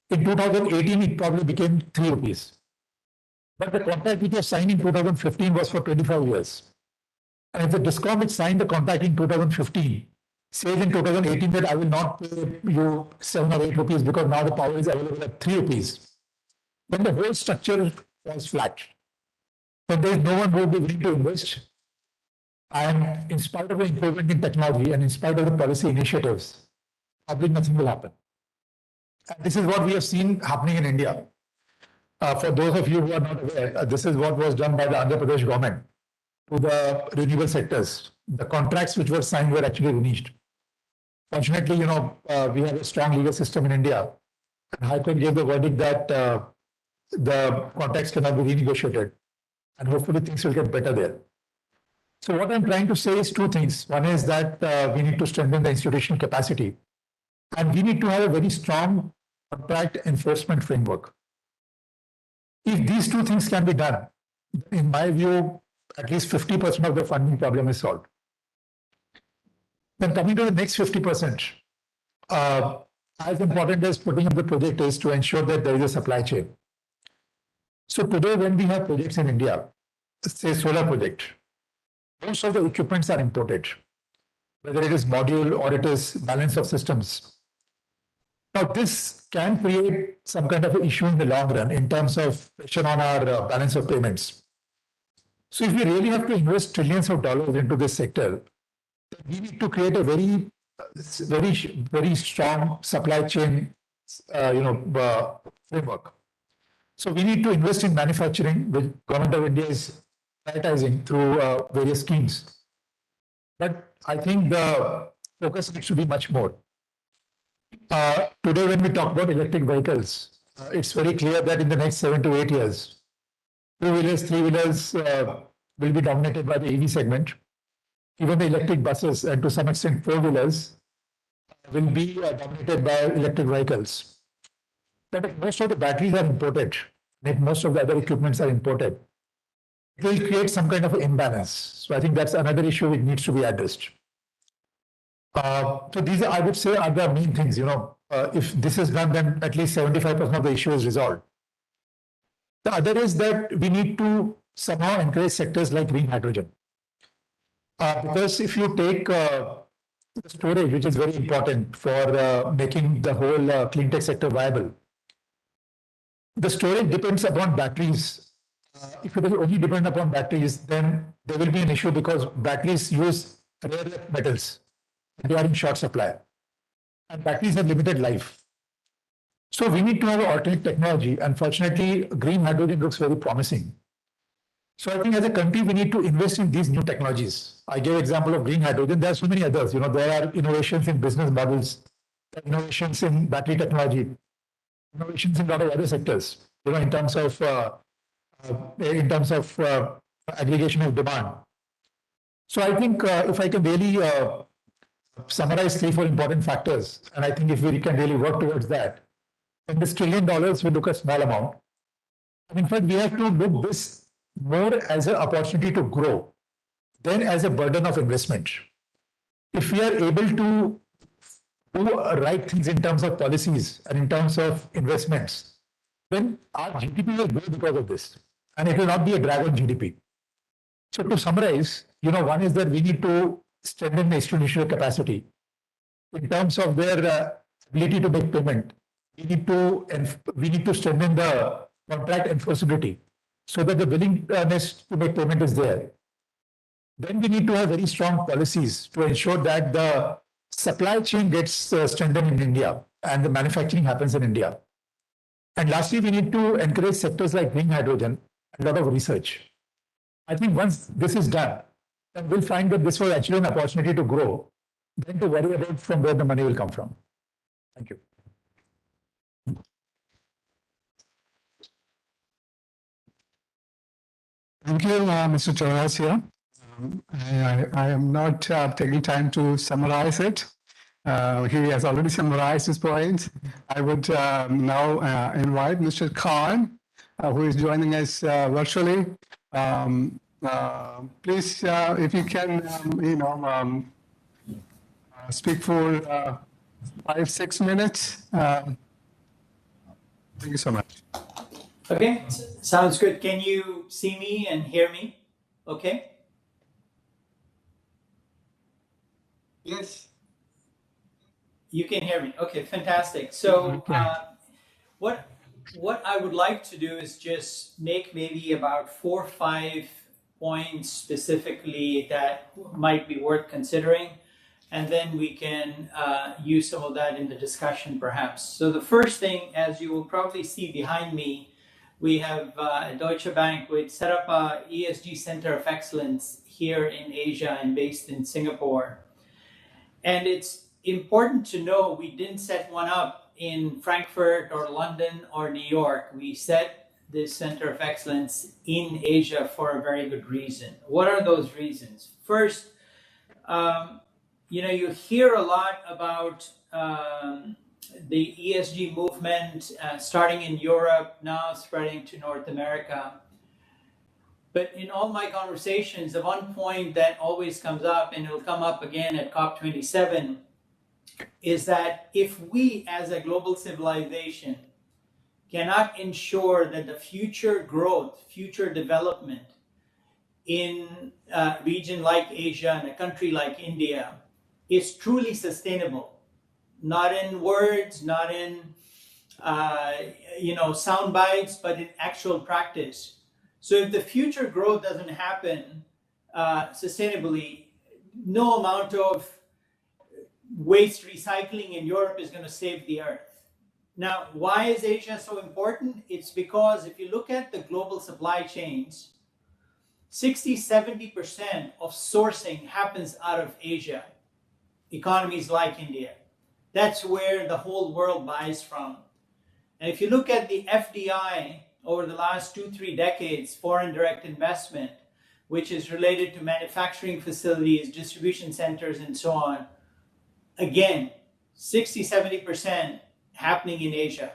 Speaker 6: In 2018, it probably became 3 rupees. But the contract which was signed in 2015 was for 25 years. And if the DISCOM which signed the contract in 2015 says in 2018 that I will not pay you 7 or 8 rupees because now the power is available at 3 rupees, then the whole structure falls flat. So there is no one who will be willing to invest. And in spite of the improvement in technology and in spite of the policy initiatives, probably nothing will happen. And this is what we have seen happening in India. For those of you who are not aware, this is what was done by the Andhra Pradesh government to the renewable sectors. The contracts which were signed were actually reneged. Fortunately, we have a strong legal system in India. And High Court gave the verdict that the contracts cannot be renegotiated. And hopefully things will get better there. So what I'm trying to say is 2 things. One is that we need to strengthen the institutional capacity. And we need to have a very strong contract enforcement framework. If these 2 things can be done, in my view, at least 50% of the funding problem is solved. Then coming to the next 50%, as important as putting up the project is to ensure that there is a supply chain. So today when we have projects in India, say solar project, most of the equipments are imported, whether it is module or it is balance of systems. Now, this can create some kind of issue in the long run in terms of pressure on our balance of payments. So if we really have to invest trillions of dollars into this sector, we need to create a very strong supply chain, framework. So we need to invest in manufacturing, which government of India is prioritizing through various schemes. But I think the focus needs to be much more. Today, when we talk about electric vehicles, it's very clear that in the next 7 to 8 years, two-wheelers, three-wheelers will be dominated by the EV segment. Even the electric buses and to some extent four-wheelers will be dominated by electric vehicles. But most of the batteries are imported, most of the other equipments are imported. It will create some kind of imbalance. So I think that's another issue which needs to be addressed. So these, I would say, are the main things. If this is done, then at least 75% of the issue is resolved. The other is that we need to somehow encourage sectors like green hydrogen. Because if you take the storage, which is very important for making the whole clean tech sector viable, the storage depends upon batteries. If it is only dependent upon batteries, then there will be an issue because batteries use rare earth metals. They are in short supply. And batteries have limited life. So we need to have an alternate technology. Unfortunately, green hydrogen looks very promising. So I think as a country, we need to invest in these new technologies. I gave example of green hydrogen. There are so many others. There are innovations in business models, innovations in battery technology, innovations in a lot of other sectors. In terms of aggregation of demand. So I think if I can really summarize 3-4 important factors, and I think if we can really work towards that, then this $1 trillion will look a small amount. And in fact, we have to look this more as an opportunity to grow than as a burden of investment. If we are able to do right things in terms of policies and in terms of investments, then our GDP will grow because of this. And it will not be a drag on GDP. So to summarize, one is that we need to strengthen the institutional capacity. In terms of their ability to make payment, we need to strengthen the contract enforceability so that the willingness to make payment is there. Then we need to have very strong policies to ensure that the supply chain gets strengthened in India and the manufacturing happens in India. And lastly, we need to encourage sectors like green hydrogen, a lot of research. I think once this is done, then we'll find that this was actually an opportunity to grow, then to worry about from where the money will come from. Thank you.
Speaker 11: Thank you, Mr. Chaurasia. I am not taking time to summarize it. He has already summarized his points. I would now invite Mr. Khan, who is joining us virtually. Please, if you can, speak for 5-6 minutes. Thank you so much.
Speaker 22: Okay, sounds good. Can you see me and hear me? Okay.
Speaker 11: Yes.
Speaker 22: You can hear me. Okay, fantastic. So what I would like to do is just make maybe about 4 or 5 points specifically that might be worth considering, and then we can use some of that in the discussion perhaps. So the first thing, as you will probably see behind me, we have Deutsche Bank, which set up a ESG Center of Excellence here in Asia and based in Singapore. And it's important to know we didn't set one up in Frankfurt or London or New York. We set this Center of Excellence in Asia for a very good reason. What are those reasons? First, you hear a lot about the ESG movement starting in Europe, now spreading to North America. But in all my conversations, the one point that always comes up, and it'll come up again at COP27, is that if we as a global civilization cannot ensure that the future growth, future development in a region like Asia and a country like India is truly sustainable, not in words, not in sound bites, but in actual practice. So if the future growth doesn't happen sustainably, no amount of waste recycling in Europe is going to save the earth. Now, why is Asia so important? It's because if you look at the global supply chains, 60-70% of sourcing happens out of Asia, economies like India. That's where the whole world buys from. And if you look at the FDI over the last 2-3 decades, foreign direct investment, which is related to manufacturing facilities, distribution centers, and so on, again, 60-70% happening in Asia.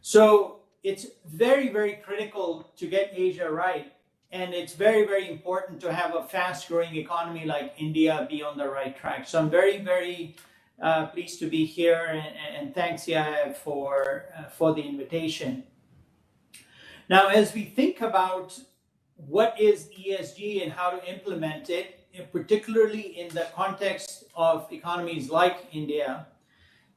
Speaker 22: So it's very, very critical to get Asia right. And it's very, very important to have a fast growing economy like India be on the right track. So I'm very, very pleased to be here, and thanks CII for the invitation. Now, as we think about what is ESG and how to implement it, particularly in the context of economies like India,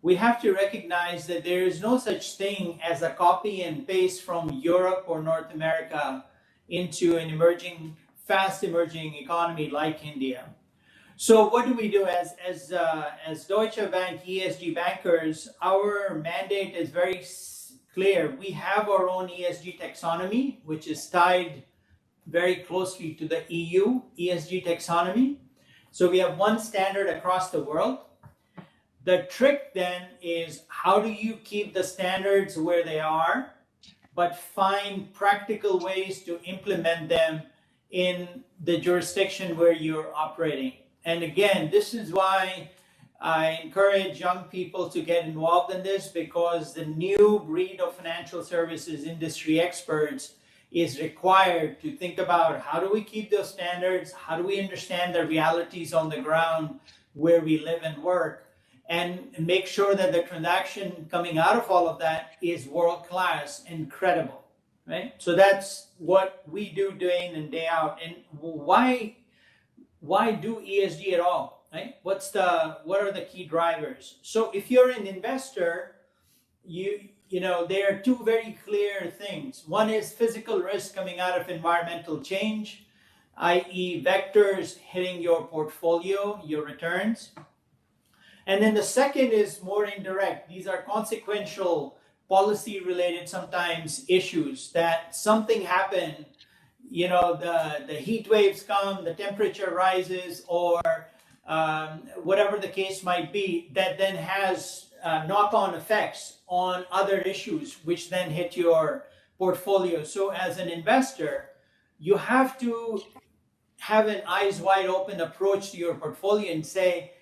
Speaker 22: we have to recognize that there is no such thing as a copy and paste from Europe or North America into an emerging, fast emerging economy like India. So what do we do as Deutsche Bank ESG bankers? Our mandate is very clear. We have our own ESG taxonomy, which is tied very closely to the EU ESG taxonomy. So we have one standard across the world. The trick then is, how do you keep the standards where they are, but find practical ways to implement them in the jurisdiction where you're operating? And again, this is why I encourage young people to get involved in this, because the new breed of financial services industry experts is required to think about, how do we keep those standards? How do we understand the realities on the ground where we live and work, and make sure that the transaction coming out of all of that is world-class and credible, right? So that's what we do day in and day out. And why do ESG at all, right? What are the key drivers? So if you're an investor, there are two very clear things. One is physical risk coming out of environmental change, i.e. vectors hitting your portfolio, your returns. And then the second is more indirect. These are consequential, policy-related sometimes issues, that something happened, the heat waves come, the temperature rises, or whatever the case might be, that then has knock-on effects on other issues, which then hit your portfolio. So as an investor, you have to have an eyes wide open approach to your portfolio and say,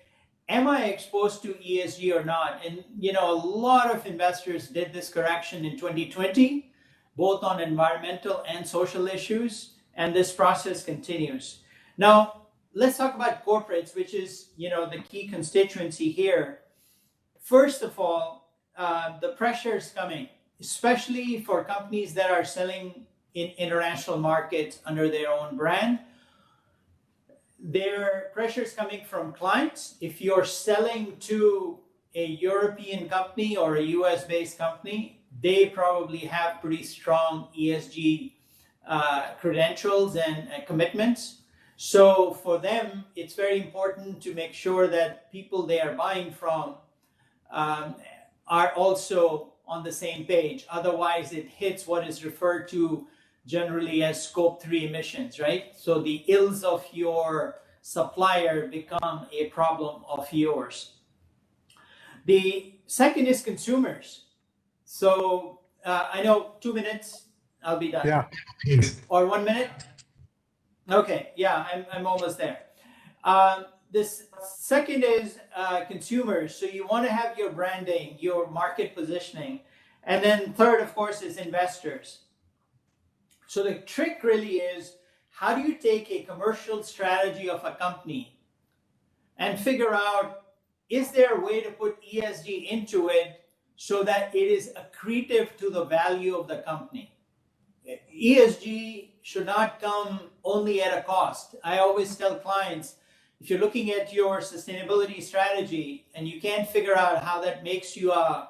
Speaker 22: am I exposed to ESG or not? And a lot of investors did this correction in 2020, both on environmental and social issues, and this process continues. Now, let's talk about corporates, which is the key constituency here. First of all, the pressure is coming, especially for companies that are selling in international markets under their own brand. Their pressure is coming from clients. If you're selling to a European company or a US-based company, they probably have pretty strong ESG credentials and commitments. So for them, it's very important to make sure that people they are buying from are also on the same page. Otherwise, it hits what is referred to generally as scope 3 emissions, right? So the ills of your supplier become a problem of yours. The second is consumers. So I know 2 minutes, I'll be done.
Speaker 11: Yeah, please.
Speaker 22: Or 1 minute? Okay, yeah, I'm almost there. This second is consumers. So you want to have your branding, your market positioning. And then third, of course, is investors. So the trick really is, how do you take a commercial strategy of a company and figure out, is there a way to put ESG into it so that it is accretive to the value of the company? ESG should not come only at a cost. I always tell clients, if you're looking at your sustainability strategy and you can't figure out how that makes you a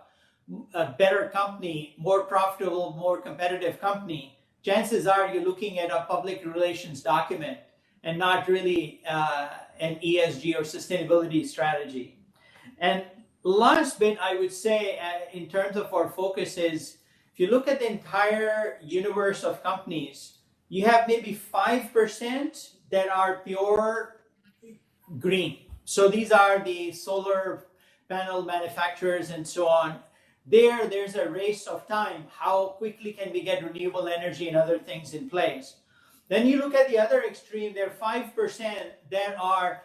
Speaker 22: better company, more profitable, more competitive company, chances are you're looking at a public relations document and not really an ESG or sustainability strategy. And last bit I would say in terms of our focus is, if you look at the entire universe of companies, you have maybe 5% that are pure green. So these are the solar panel manufacturers and so on. There's a race of time. How quickly can we get renewable energy and other things in place? Then you look at the other extreme, there are 5% that are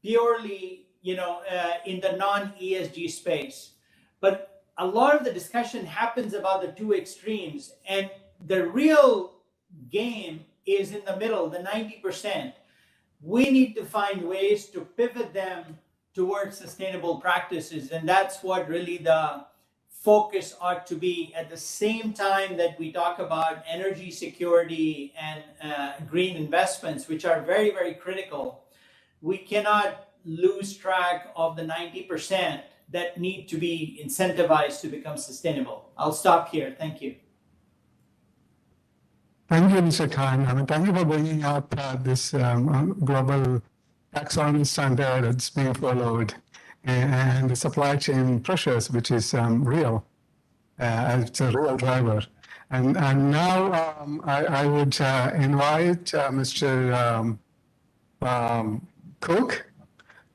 Speaker 22: purely, in the non-ESG space. But a lot of the discussion happens about the two extremes, and the real game is in the middle, the 90%. We need to find ways to pivot them towards sustainable practices, and that's what really the focus ought to be. At the same time that we talk about energy security and green investments, which are very, very critical, we cannot lose track of the 90% that need to be incentivized to become sustainable. I'll stop here. Thank you.
Speaker 11: Thank you, Mr. Khan. Thank you for bringing up this global taxonomy standard that's being followed and the supply chain pressures, which is real. It's a real driver. And now I would invite Mr. Cook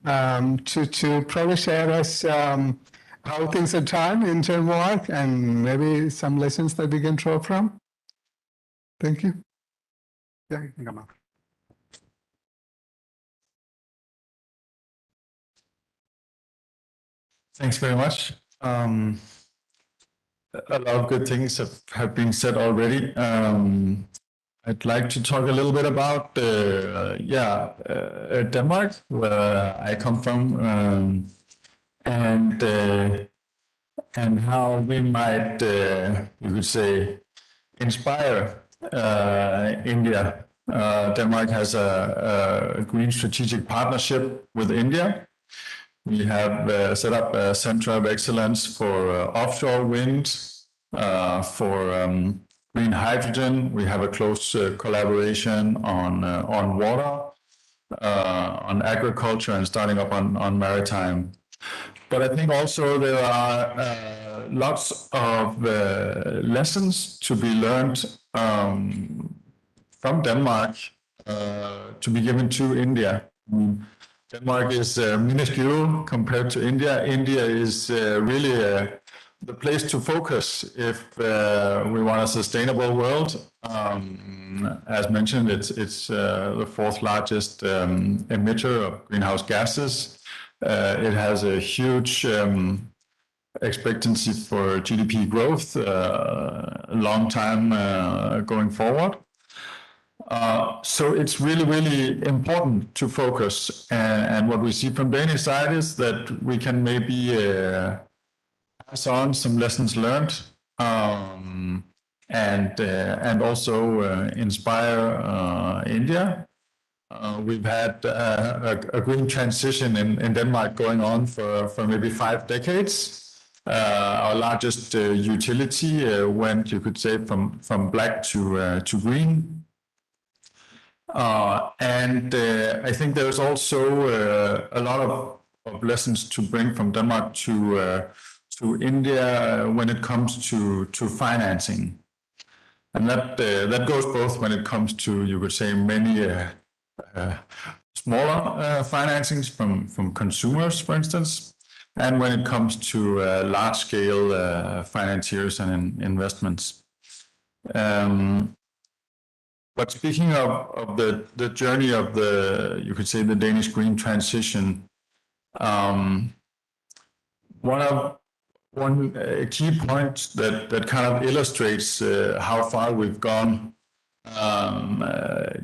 Speaker 11: to probably share us how things are done in Denmark and maybe some lessons that we can draw from. Thank you. Yeah, you can come up.
Speaker 2: Thanks very much. A lot of good things have been said already. I'd like to talk a little bit about Denmark, where I come from, and how we might, you could say, inspire India. Denmark has a green strategic partnership with India. We have set up a center of excellence for offshore wind, for green hydrogen. We have a close collaboration on water, on agriculture, and starting up on maritime. But I think also there are lots of lessons to be learned from Denmark to be given to India. Denmark is minuscule compared to India. India is really the place to focus if we want a sustainable world. As mentioned, it's the fourth largest emitter of greenhouse gases. It has a huge expectancy for GDP growth a long time going forward. So it's really, really important to focus. And what we see from Danish side is that we can maybe pass on some lessons learned, and also inspire India. We've had a green transition in Denmark going on for maybe 5 decades. Our largest utility went, you could say, from black to green. And I think there's also a lot of lessons to bring from Denmark to India when it comes to financing. And that goes both when it comes to, you could say, many smaller financings from consumers, for instance, and when it comes to large-scale financiers and investments. But speaking of the journey of you could say, the Danish green transition, one key point that kind of illustrates how far we've gone.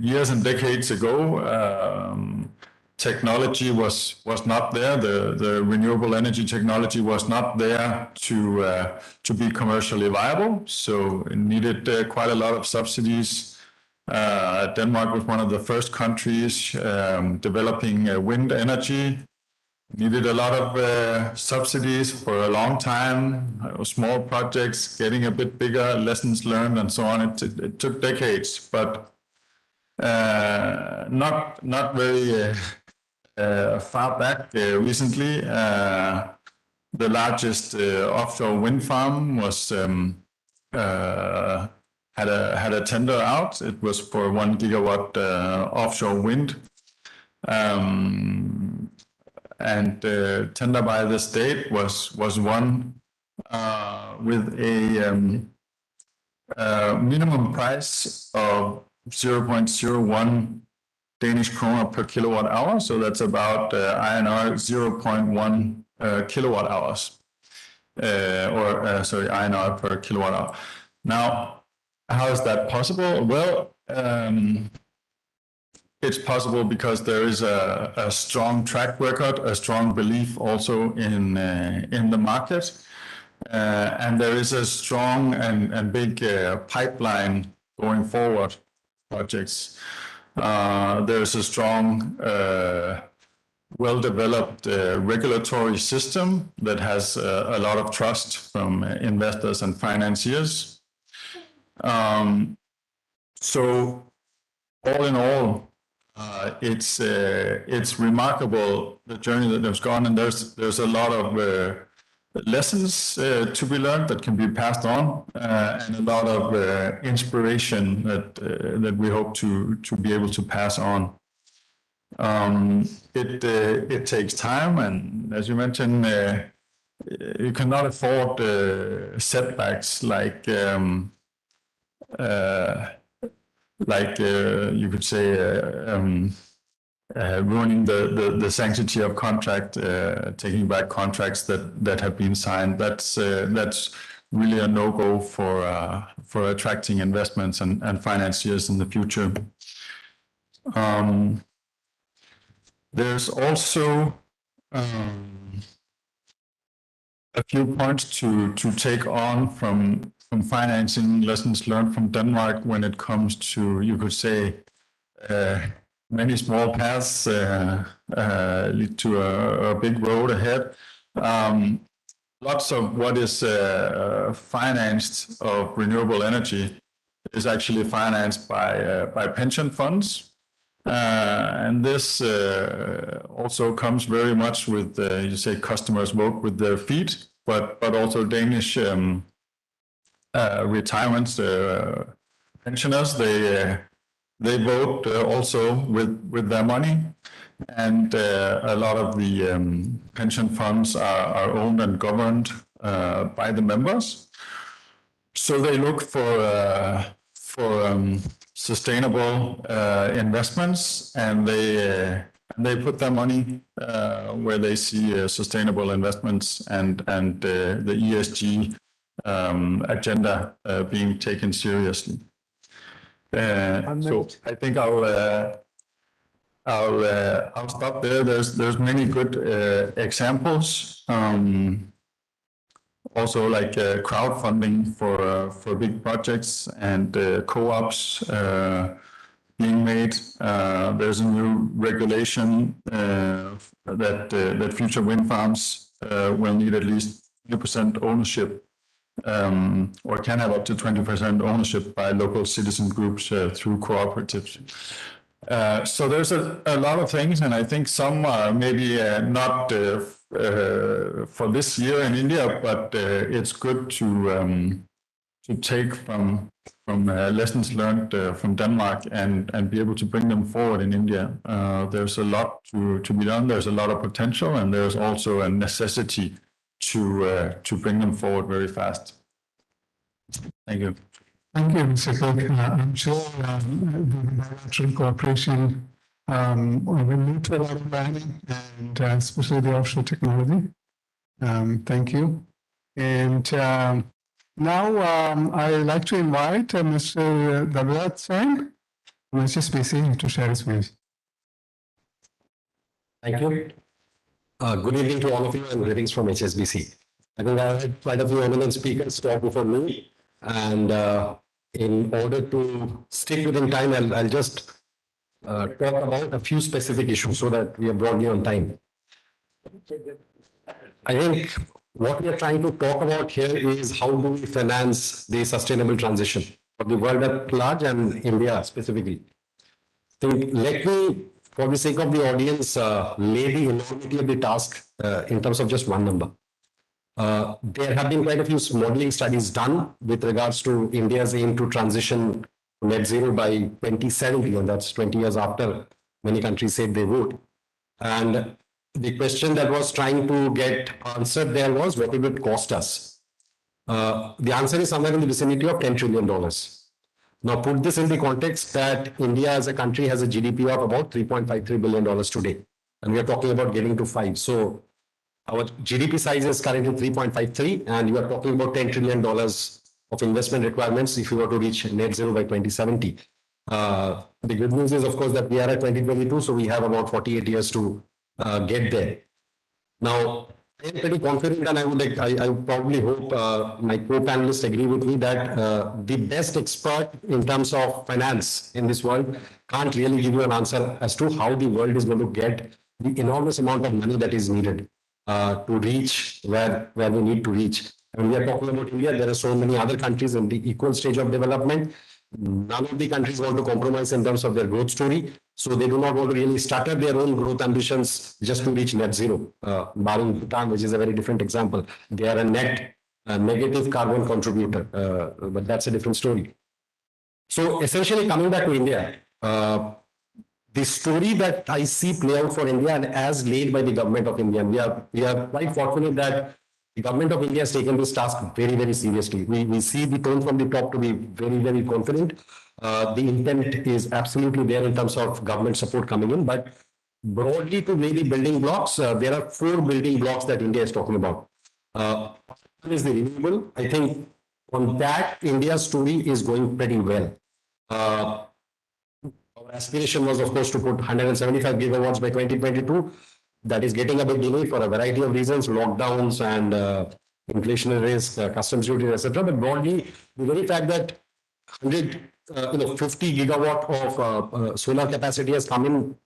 Speaker 2: Years and decades ago, technology was not there. The renewable energy technology was not there to be commercially viable. So it needed quite a lot of subsidies Denmark was one of the first countries developing wind energy. Needed a lot of subsidies for a long time, small projects, getting a bit bigger, lessons learned, and so on. It took decades, but not very far back recently. The largest offshore wind farm was had a tender out. It was for 1 gigawatt offshore wind. And tender by the state was won with a minimum price of 0.01 Danish kroner per kilowatt hour. So that's about INR 0.1 kilowatt hours, sorry, INR per kilowatt hour. Now, how is that possible? Well, it's possible because there is a strong track record, a strong belief also in the market, and there is a strong and big pipeline going forward projects. There's a strong, well-developed regulatory system that has a lot of trust from investors and financiers. So all in all, it's remarkable the journey that has gone, and there's a lot of lessons to be learned that can be passed on, and a lot of inspiration that we hope to be able to pass on. It takes time, and as you mentioned, you cannot afford setbacks like you could say ruining the sanctity of contract, taking back contracts that have been signed. That's really a no-go for attracting investments and financiers in the future. There's also a few points to take on from financing lessons learned from Denmark when it comes to, you could say, many small paths lead to a big road ahead. Lots of what is financed of renewable energy is actually financed by pension funds. And this also comes very much with, you say, customers vote with their feet, but also Danish retirement pensioners, they vote also with their money, and a lot of the pension funds are owned and governed by the members. So they look for sustainable investments, and they put their money where they see sustainable investments and the ESG agenda being taken seriously. So I think I'll stop there. There's many good examples. Also, like crowdfunding for big projects and co-ops being made. There's a new regulation that future wind farms will need at least 20% ownership, or can have up to 20% ownership by local citizen groups through cooperatives. So there's a lot of things, and I think some are maybe not for this year in India, but it's good to take from lessons learned from Denmark and be able to bring them forward in India. There's a lot to be done. There's a lot of potential, and there's also a necessity to bring them forward very fast. Thank you.
Speaker 11: Thank you, Mr. Cook. I'm sure the bilateral cooperation will lead to a lot of learning, and especially the offshore technology. Thank you. And now I'd like to invite Mr. Davidat Singh from HSBC to share his views.
Speaker 5: Thank you. Good evening to all of you, and greetings from HSBC. I think I've had quite a few eminent speakers talk before me, and in order to stick within time, I'll just talk about a few specific issues so that we are broadly on time. I think what we are trying to talk about here is how do we finance the sustainable transition for the world at large and India specifically. So let me, for the sake of the audience, lay the enormity of the task in terms of just one number. There have been quite a few modeling studies done with regards to India's aim to transition net zero by 2070, and that's 20 years after many countries said they would. And the question that was trying to get answered there was, what will it cost us? The answer is somewhere in the vicinity of $10 trillion. Now, put this in the context that India as a country has a GDP of about $3.53 billion today, and we are talking about getting to 5. So our GDP size is currently 3.53, and you are talking about $10 trillion of investment requirements if you were to reach net zero by 2070. The good news is, of course, that we are at 2022, so we have about 48 years to get there. Now, I am pretty confident, and I would probably hope my co-panelists agree with me that the best expert in terms of finance in this world can't really give you an answer as to how the world is going to get the enormous amount of money that is needed to reach where we need to reach. When we are talking about India, there are so many other countries in the equal stage of development. None of the countries want to compromise in terms of their growth story. So they do not want to really stutter their own growth ambitions just to reach net zero, barring Bhutan, which is a very different example. They are a net negative carbon contributor, but that's a different story. So essentially coming back to India, the story that I see play out for India and as laid by the government of India, we are quite fortunate that the government of India has taken this task very, very seriously. We see the tone from the top to be very, very confident. The intent is absolutely there in terms of government support coming in, but broadly to lay the building blocks, there are 4 building blocks that India is talking about. One is the renewable. I think on that, India's story is going pretty well. Our aspiration was, of course, to put 175 gigawatts by 2022. That is getting a bit delayed for a variety of reasons, lockdowns and inflationary risk, customs duty, etc. But broadly, the very fact that 50 gigawatt of solar capacity has come in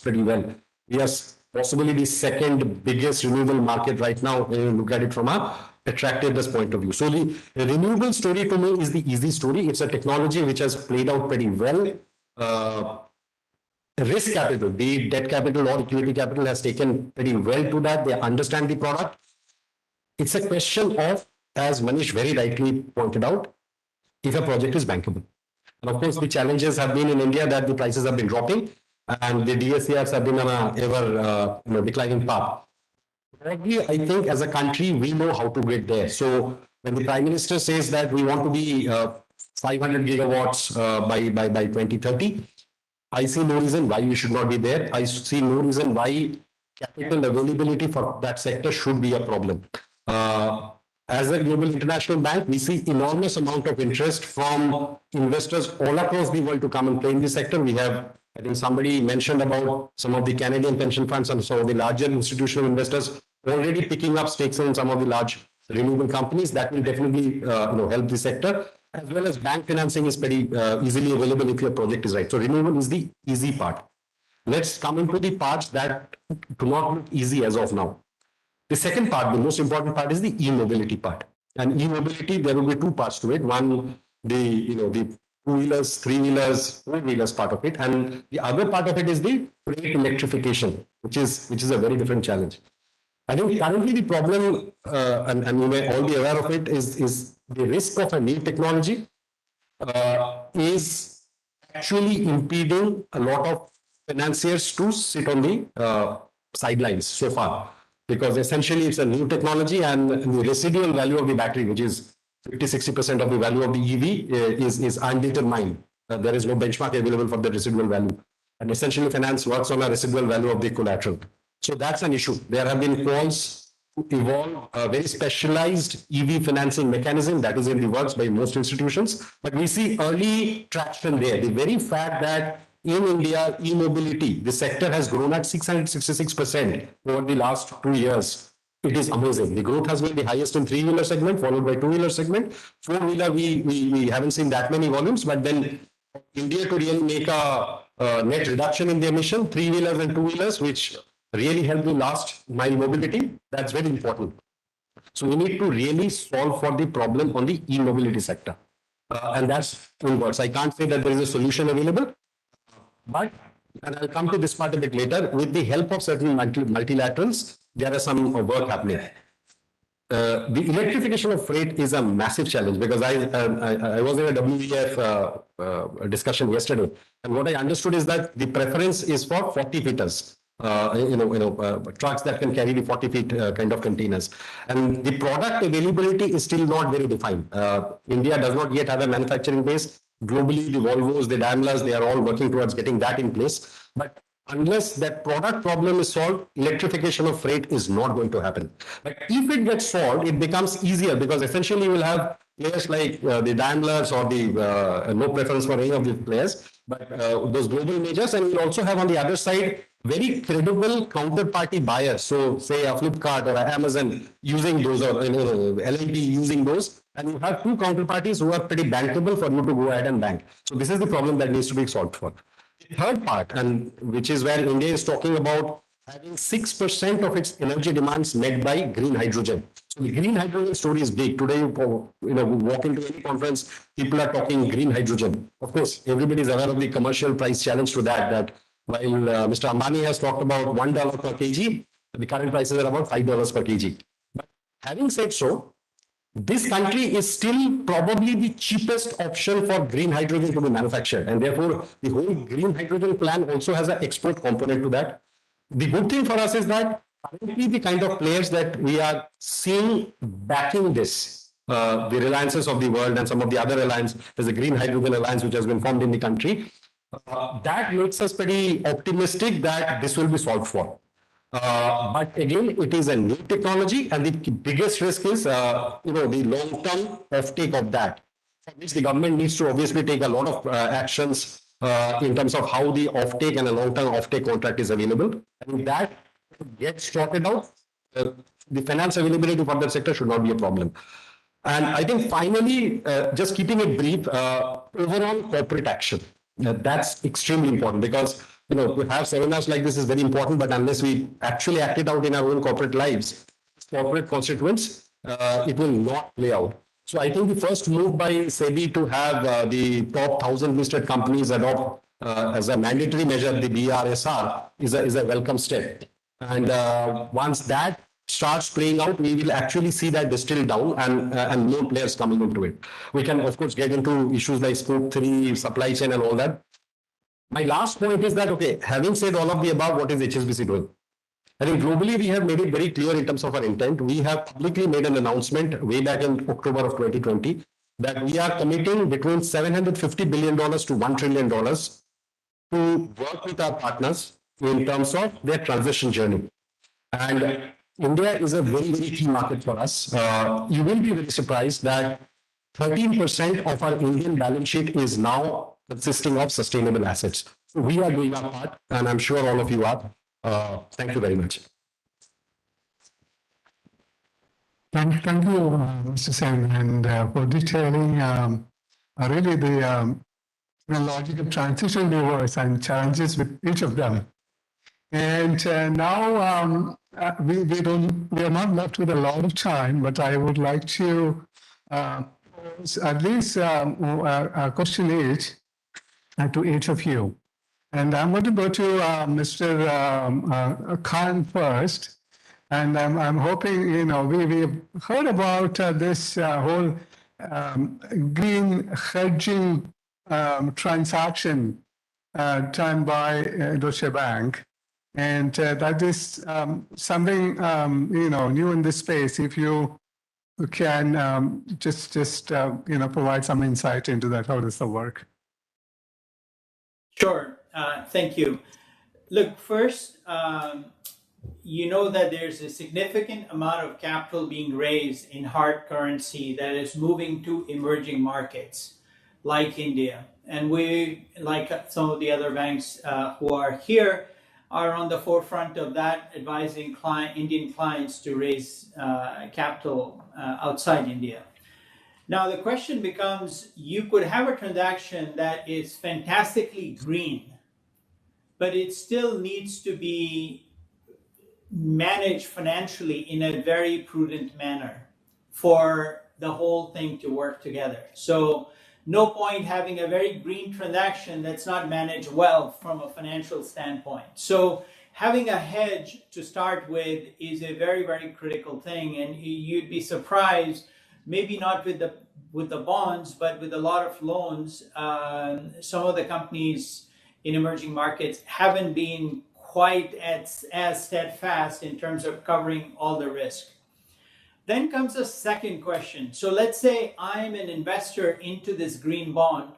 Speaker 5: pretty well. We are possibly the second biggest renewable market right now when you look at it from a attractiveness point of view. So the renewable story to me is the easy story. It's a technology which has played out pretty well. Risk capital, be it debt capital or equity capital, has taken pretty well to that. They understand the product. It's a question of, as Manish very rightly pointed out, if a project is bankable. And of course, the challenges have been in India that the prices have been dropping and the DSCRs have been on a ever declining path. Probably, I think as a country, we know how to get there. So when the Prime Minister says that we want to be 500 gigawatts by 2030, I see no reason why we should not be there. I see no reason why capital availability for that sector should be a problem. As a global international bank, we see enormous amount of interest from investors all across the world to come and play in this sector. We have, I think somebody mentioned about some of the Canadian pension funds and some of the larger institutional investors already picking up stakes in some of the large renewable companies. That will definitely help the sector. As well as bank financing is pretty easily available if your project is right. So renewable is the easy part. Let's come into the parts that do not look easy as of now. The second part, the most important part, is the e-mobility part. And e-mobility, there will be 2 parts to it. One, the 2-wheelers, 3-wheelers, 4-wheelers part of it, and the other part of it is the freight electrification, which is a very different challenge. I think currently the problem, and you may all be aware of it, is the risk of a new technology is actually impeding a lot of financiers to sit on the sidelines so far. Because essentially it's a new technology and the residual value of the battery, which is 50-60% of the value of the EV, is undetermined. There is no benchmark available for the residual value. And essentially finance works on a residual value of the collateral. So that's an issue. There have been calls to evolve a very specialized EV financing mechanism that is in the works by most institutions. But we see early traction there. The very fact that in India, e-mobility, the sector has grown at 666% over the last 2 years it is amazing. The growth has been the highest in three-wheeler segment, followed by two-wheeler segment. Four-wheeler, we haven't seen that many volumes, but then India to really make a net reduction in the emission, three-wheelers and two-wheelers, which really help the last mile mobility, that's very important. So we need to really solve for the problem on the e-mobility sector. And that's in words. I can't say that there is a solution available, but, and I'll come to this part a bit later, with the help of certain multilaterals, there are some work happening. The electrification of freight is a massive challenge because I was in a WEF discussion yesterday, and what I understood is that the preference is for 40 feeters. Trucks that can carry the 40 feet kind of containers. And the product availability is still not very defined. India does not yet have a manufacturing base. Globally, the Volvos, the Daimlers, they are all working towards getting that in place. But unless that product problem is solved, electrification of freight is not going to happen. But if it gets solved, it becomes easier because essentially you will have players like the Daimlers or the no preference for any of the players, but those global majors, and you'll also have on the other side very credible counterparty buyers. So say a Flipkart or a Amazon using those, or LLP using those, and you have two counterparties who are pretty bankable for you to go ahead and bank. So this is the problem that needs to be solved for. The third part, and which is where India is talking about having 6% of its energy demands met by green hydrogen. So the green hydrogen story is big. Today, you walk into any conference, people are talking green hydrogen. Of course, everybody is aware of the commercial price challenge to that while Mr. Ambani has talked about $1 per kg, the current prices are about $5 per kg. But having said so, this country is still probably the cheapest option for green hydrogen to be manufactured. And therefore, the whole green hydrogen plan also has an export component to that. The good thing for us is that currently the kind of players that we are seeing backing this, the Reliances of the world and some of the other alliances, there's a Green Hydrogen Alliance which has been formed in the country. That makes us pretty optimistic that this will be solved for. But again, it is a new technology, and the biggest risk is, the long-term offtake of that, for which the government needs to obviously take a lot of actions in terms of how the offtake and a long-term offtake contract is available. And if that gets sorted out, the finance availability for that sector should not be a problem. And I think finally, just keeping it brief, overall corporate action. That's extremely important because to have seminars like this is very important, but unless we actually act it out in our own corporate lives, corporate constituents, it will not play out. So I think the first move by SEBI to have the top 1,000 listed companies adopt as a mandatory measure the BRSR is a welcome step. And once that starts playing out, we will actually see that distill down and more players coming into it. We can, of course, get into issues like Scope 3, supply chain and all that. My last point is that, okay, having said all of the above, what is HSBC doing? I think globally, we have made it very clear in terms of our intent. We have publicly made an announcement way back in October of 2020 that we are committing between $750 billion to $1 trillion to work with our partners in terms of their transition journey. And India is a very, very key market for us. You will be very surprised that 13% of our Indian balance sheet is now consisting of sustainable assets. So we are doing our part, and I'm sure all of you are. Thank you very much.
Speaker 11: Thank you, Mr. Sen, and for detailing really the logical transition levers and challenges with each of them. And now we are not left with a lot of time, but I would like to pose at least a question each to each of you. And I'm going to go to Mr. Khan first. And I'm hoping, we've heard about this whole green hedging transaction done by Deutsche Bank. And that is something, new in this space. If you can just provide some insight into that, how does that work?
Speaker 22: Sure. Thank you. Look, first, you know that there's a significant amount of capital being raised in hard currency that is moving to emerging markets like India. And we, like some of the other banks who are here, are on the forefront of that, advising Indian clients to raise capital outside India. Now the question becomes, you could have a transaction that is fantastically green, but it still needs to be managed financially in a very prudent manner for the whole thing to work together. So no point having a very green transaction that's not managed well from a financial standpoint. So having a hedge to start with is a very, very critical thing. And you'd be surprised, maybe not with the bonds, but with a lot of loans, some of the companies in emerging markets haven't been quite as steadfast in terms of covering all the risk. Then comes a second question. So let's say I'm an investor into this green bond,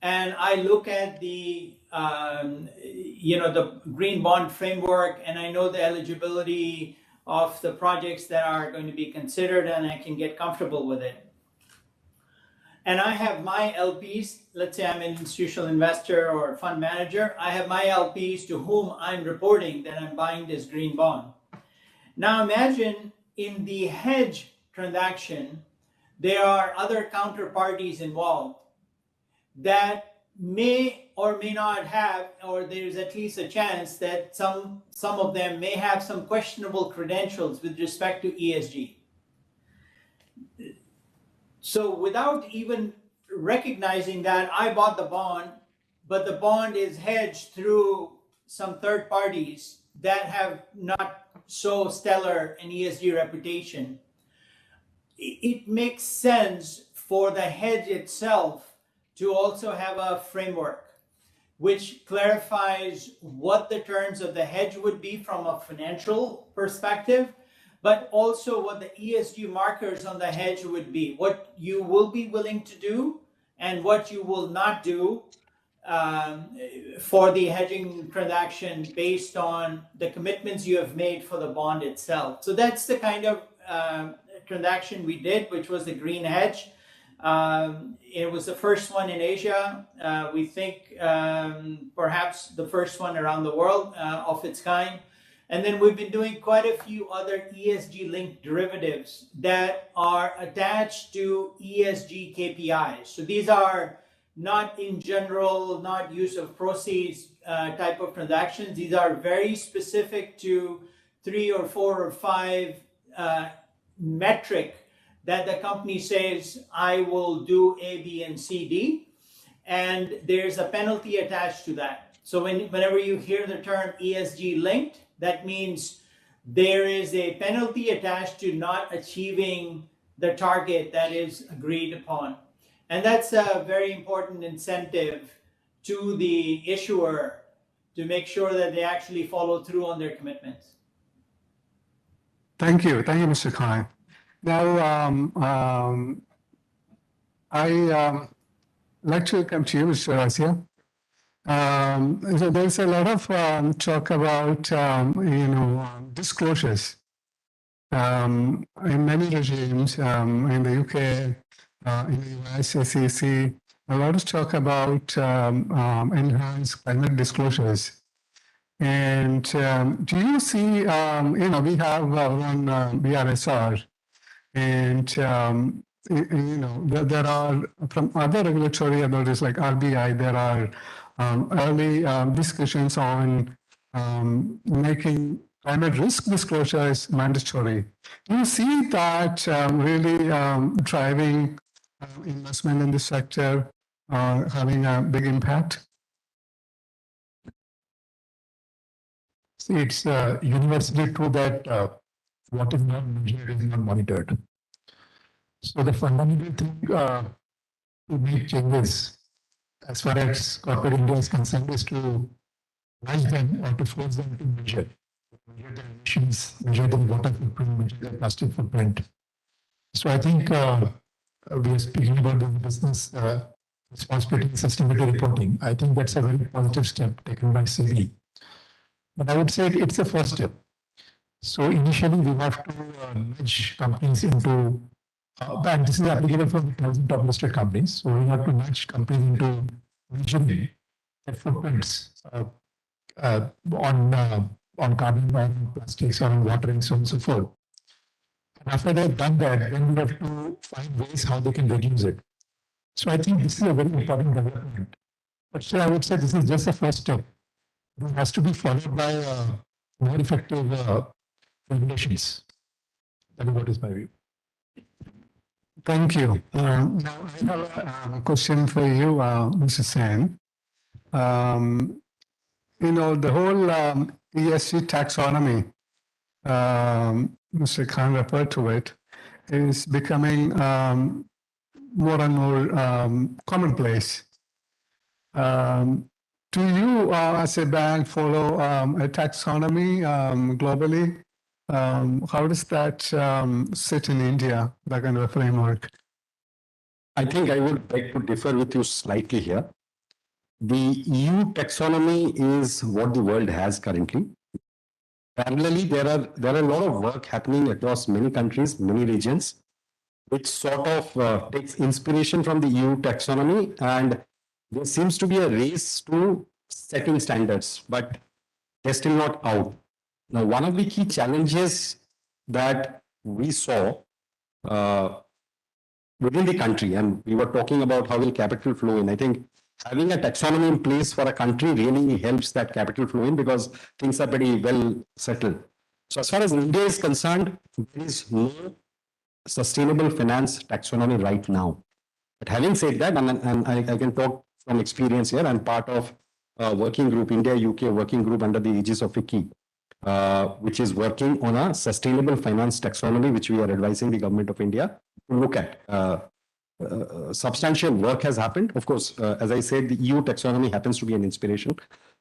Speaker 22: and I look at the the green bond framework, and I know the eligibility of the projects that are going to be considered, and I can get comfortable with it. And I have my LPs, let's say I'm an institutional investor or fund manager, I have my LPs to whom I'm reporting that I'm buying this green bond. Now imagine in the hedge transaction, there are other counterparties involved that may or may not have, or there's at least a chance that some of them may have some questionable credentials with respect to ESG. So without even recognizing that, I bought the bond, but the bond is hedged through some third parties that have not so stellar an ESG reputation. It makes sense for the hedge itself to also have a framework which clarifies what the terms of the hedge would be from a financial perspective, but also what the ESG markers on the hedge would be, what you will be willing to do and what you will not do for the hedging transaction based on the commitments you have made for the bond itself. So that's the kind of transaction we did, which was the green hedge. It was the first one in Asia. We think perhaps the first one around the world of its kind. And then we've been doing quite a few other ESG-linked derivatives that are attached to ESG KPIs. So these are not in general, not use of proceeds type of transactions. These are very specific to 3 or 4 or 5 metric that the company says, I will do A, B, and C, D. And there's a penalty attached to that. So whenever you hear the term ESG linked, that means there is a penalty attached to not achieving the target that is agreed upon. And that's a very important incentive to the issuer to make sure that they actually follow through on their commitments.
Speaker 11: Thank you, Mr. Khan. Now, I like to come to you, Mr. Rasia. So there's a lot of talk about disclosures in many regimes in the UK, in the US, SEC. A lot of talk about enhanced climate disclosures. And do you see? We have one BRSR, and there are from other regulatory authorities like RBI. There are early discussions on making climate risk disclosures mandatory. Do you see that really driving investment in this sector, having a big impact?
Speaker 6: See, it's universally true that what is not measured is not monitored. So the fundamental thing to make changes as far as corporate India is concerned is to nudge them or to force them to measure the emissions, measure the water footprint, measure the plastic footprint. So I think we are speaking about the business responsibility and sustainability reporting. I think that's a very positive step taken by CII. But I would say it's a first step. So initially we have to nudge companies into, and this is applicable for 1,000 top listed companies. So we have to nudge companies into measuring their footprints on carbon, on plastics, on water, and so on and so forth. And after they've done that, then we have to find ways how they can reduce it. So I think this is a very important development. But still, I would say this is just the first step. This has to be followed by more effective regulations. That is what is my view. Thank you. Now I have a question for you, Mr. Sen. The whole ESG taxonomy, Mr. Khan referred to it, is becoming more and more commonplace. Do you, as a bank, follow a taxonomy globally? How does that sit in India, that kind of a framework?
Speaker 5: I think I would beg to differ with you slightly here. The EU taxonomy is what the world has currently. Parallelly, there are a lot of work happening across many countries, many regions, which sort of takes inspiration from the EU taxonomy, and there seems to be a race to setting standards, but they're still not out. Now, one of the key challenges that we saw within the country, and we were talking about how will capital flow in, I think having a taxonomy in place for a country really helps that capital flow in because things are pretty well settled. So as far as India is concerned, there is no sustainable finance taxonomy right now. But having said that, and I can talk from experience here, I'm part of a working group, India-UK working group under the aegis of FICCI, which is working on a sustainable finance taxonomy, which we are advising the government of India to look at. Substantial work has happened. Of course, as I said, the EU taxonomy happens to be an inspiration.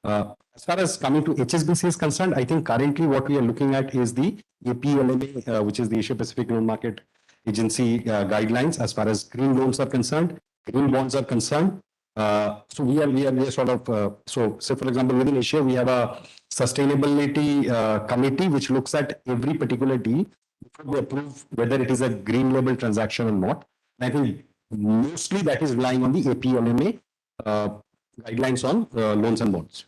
Speaker 5: As far as coming to HSBC is concerned, I think currently what we are looking at is the APLMA, which is the Asia Pacific Loan Market Agency guidelines as far as green loans are concerned, green bonds are concerned. So we are sort of, so say for example, within Asia, we have a sustainability committee which looks at every particular deal before they approve whether it is a green label transaction or not. And I think mostly that is relying on the APLMA guidelines on loans and bonds.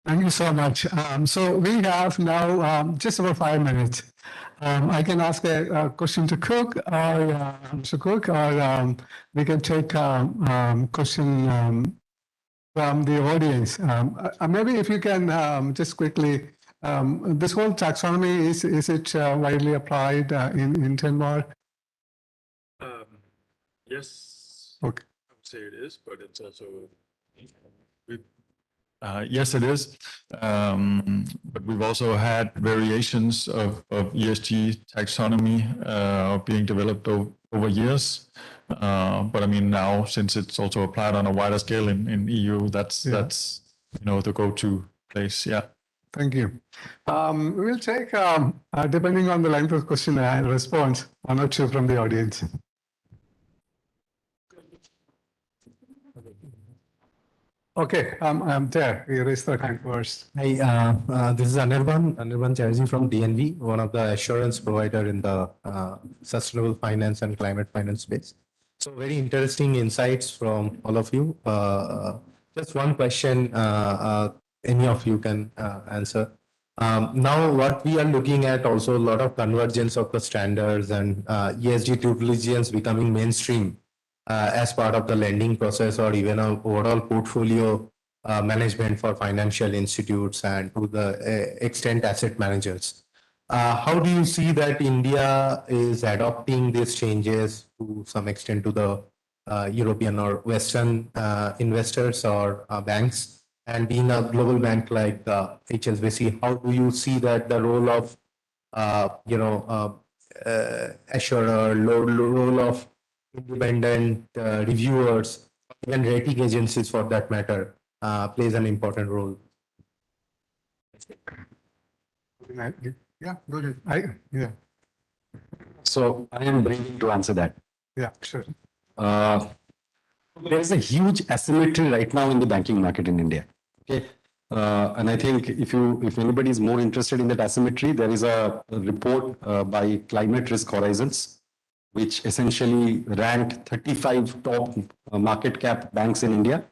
Speaker 6: Thank you so much. So we have now just about 5 minutes. I can ask a question to Cook or Mr. Cook, or we can take a question from the audience. Maybe if you can just quickly, this whole taxonomy, is it widely applied in Denmark?
Speaker 2: Yes.
Speaker 6: Okay.
Speaker 2: I would say it is, but it's also yes, it is. But we've also had variations of ESG taxonomy being developed over years. But I mean, now since it's also applied on a wider scale in EU, that's the go-to place. Yeah.
Speaker 6: Thank you. We'll take, depending on the length of question and response, one or two from the audience. Okay, I'm there. You raised the hand first.
Speaker 9: Hi, this is Anirban Chatterjee from DNV, one of the assurance provider in the sustainable finance and climate finance space. So very interesting insights from all of you. Just one question, any of you can answer. Now, what we are looking at also a lot of convergence of the standards and ESG due diligence becoming mainstream as part of the lending process or even an overall portfolio management for financial institutes and to the extent asset managers. How do you see that India is adopting these changes to some extent to the European or Western investors or banks? And being a global bank like HSBC, how do you see that the role of, assurer, role of independent reviewers, even rating agencies for that matter, plays an important role?
Speaker 6: Yeah, go ahead. Yeah.
Speaker 5: So I am bringing to answer that.
Speaker 6: Yeah, sure.
Speaker 5: There is a huge asymmetry right now in the banking market in India. Okay. And I think if anybody is more interested in that asymmetry, there is a report by Climate Risk Horizons, which essentially ranked 35 top market cap banks in India.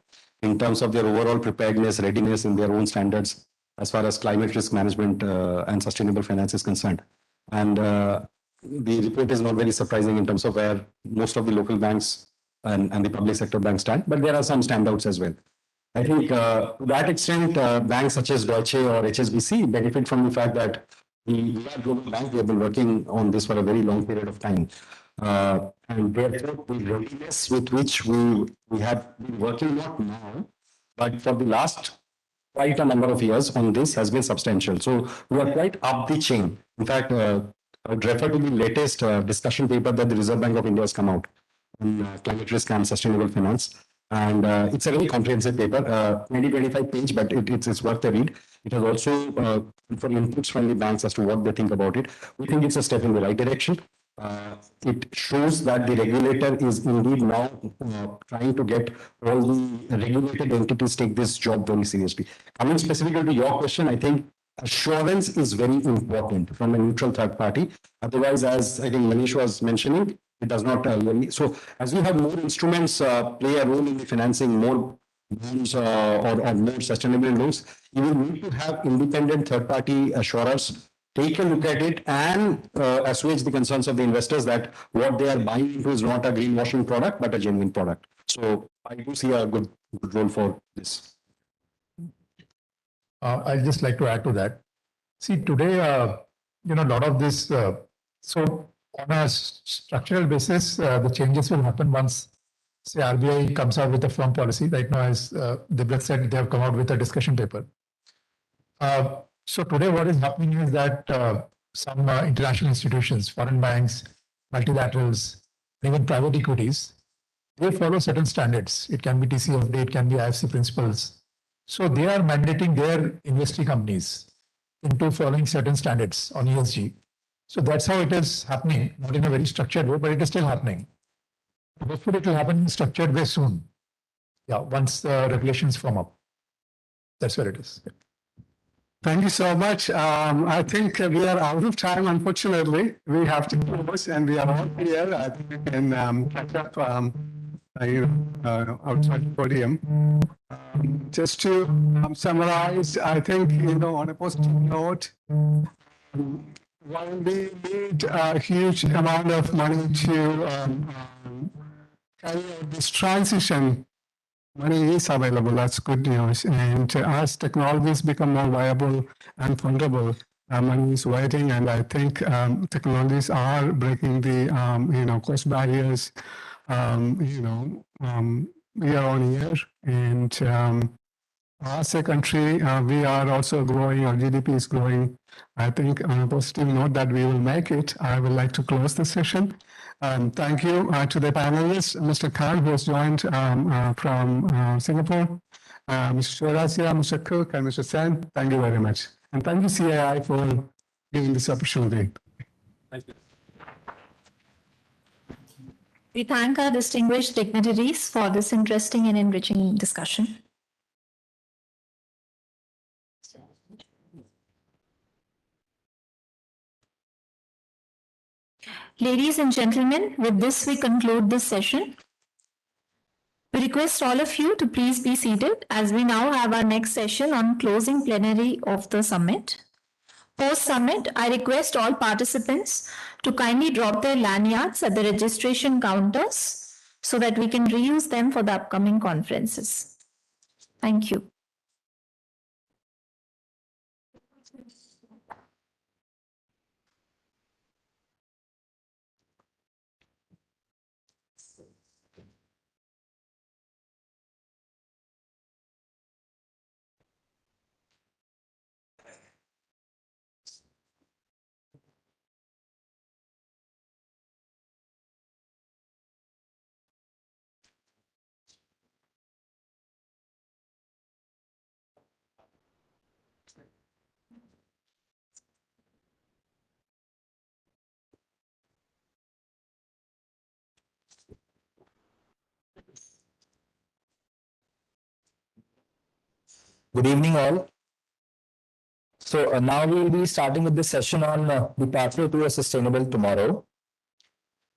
Speaker 5: in terms of their overall preparedness, readiness in their own standards as far as climate risk management and sustainable finance is concerned. And the report is not very surprising in terms of where most of the local banks and the public sector banks stand, but there are some standouts as well. I think to that extent, banks such as Deutsche or HSBC benefit from the fact that we are a global bank. We have been working on this for a very long period of time. And therefore, the readiness with which we have been working not now, but for the last quite a number of years on this has been substantial. So we are quite up the chain. In fact, I would refer to the latest discussion paper that the Reserve Bank of India has come out on climate risk and sustainable finance. And it's a very comprehensive paper, 25 page, but it's worth a read. It has also for inputs from the banks as to what they think about it. We think it's a step in the right direction. It shows that the regulator is indeed now trying to get all the regulated entities take this job very seriously. Coming specifically to your question, I think assurance is very important from a neutral third party. Otherwise, as I think Manish was mentioning, it does not really. So as you have more instruments play a role in the financing, more bonds or more sustainable loans, you will need to have independent third party assurers take a look at it and assuage the concerns of the investors that what they are buying into is not a greenwashing product, but a genuine product. So I do see a good role for this.
Speaker 6: I'd just like to add to that. See, today, a lot of this, so on a structural basis, the changes will happen once, say, RBI comes out with a firm policy. Right now, as Dibrat said, they have come out with a discussion paper. So today what is happening is that some international institutions, foreign banks, multilaterals, even private equities, they follow certain standards. It can be TCFD, it can be IFC principles. So they are mandating their investee companies into following certain standards on ESG. So that's how it is happening, not in a very structured way, but it is still happening. Hopefully it will happen in a structured way soon. Yeah, once the regulations form up. That's where it is.
Speaker 11: Thank you so much. I think we are out of time, unfortunately. We have to close and we are all here. I think we can catch up outside the podium. Just to summarize, I think, on a positive note, while we need a huge amount of money to carry out this transition, money is available, that's good news. And as technologies become more viable and fundable, money is waiting. And I think technologies are breaking the, cost barriers, year on year. And as a country, we are also growing, our GDP is growing. I think on a positive note that we will make it, I would like to close the session. Thank you to the panelists, Mr. Khan, who has joined from Singapore, Mr. Chaurasia, Mr. Cook, and Mr. Sen. Thank you very much. And thank you, CII, for giving this opportunity.
Speaker 5: Thank you.
Speaker 17: We thank our distinguished dignitaries for this interesting and enriching discussion. Ladies and gentlemen, with this we conclude this session. We request all of you to please be seated as we now have our next session on closing plenary of the summit. Post-summit, I request all participants to kindly drop their lanyards at the registration counters so that we can reuse them for the upcoming conferences. Thank you.
Speaker 10: Good evening, all. So now we will be starting with the session on the pathway to a sustainable tomorrow.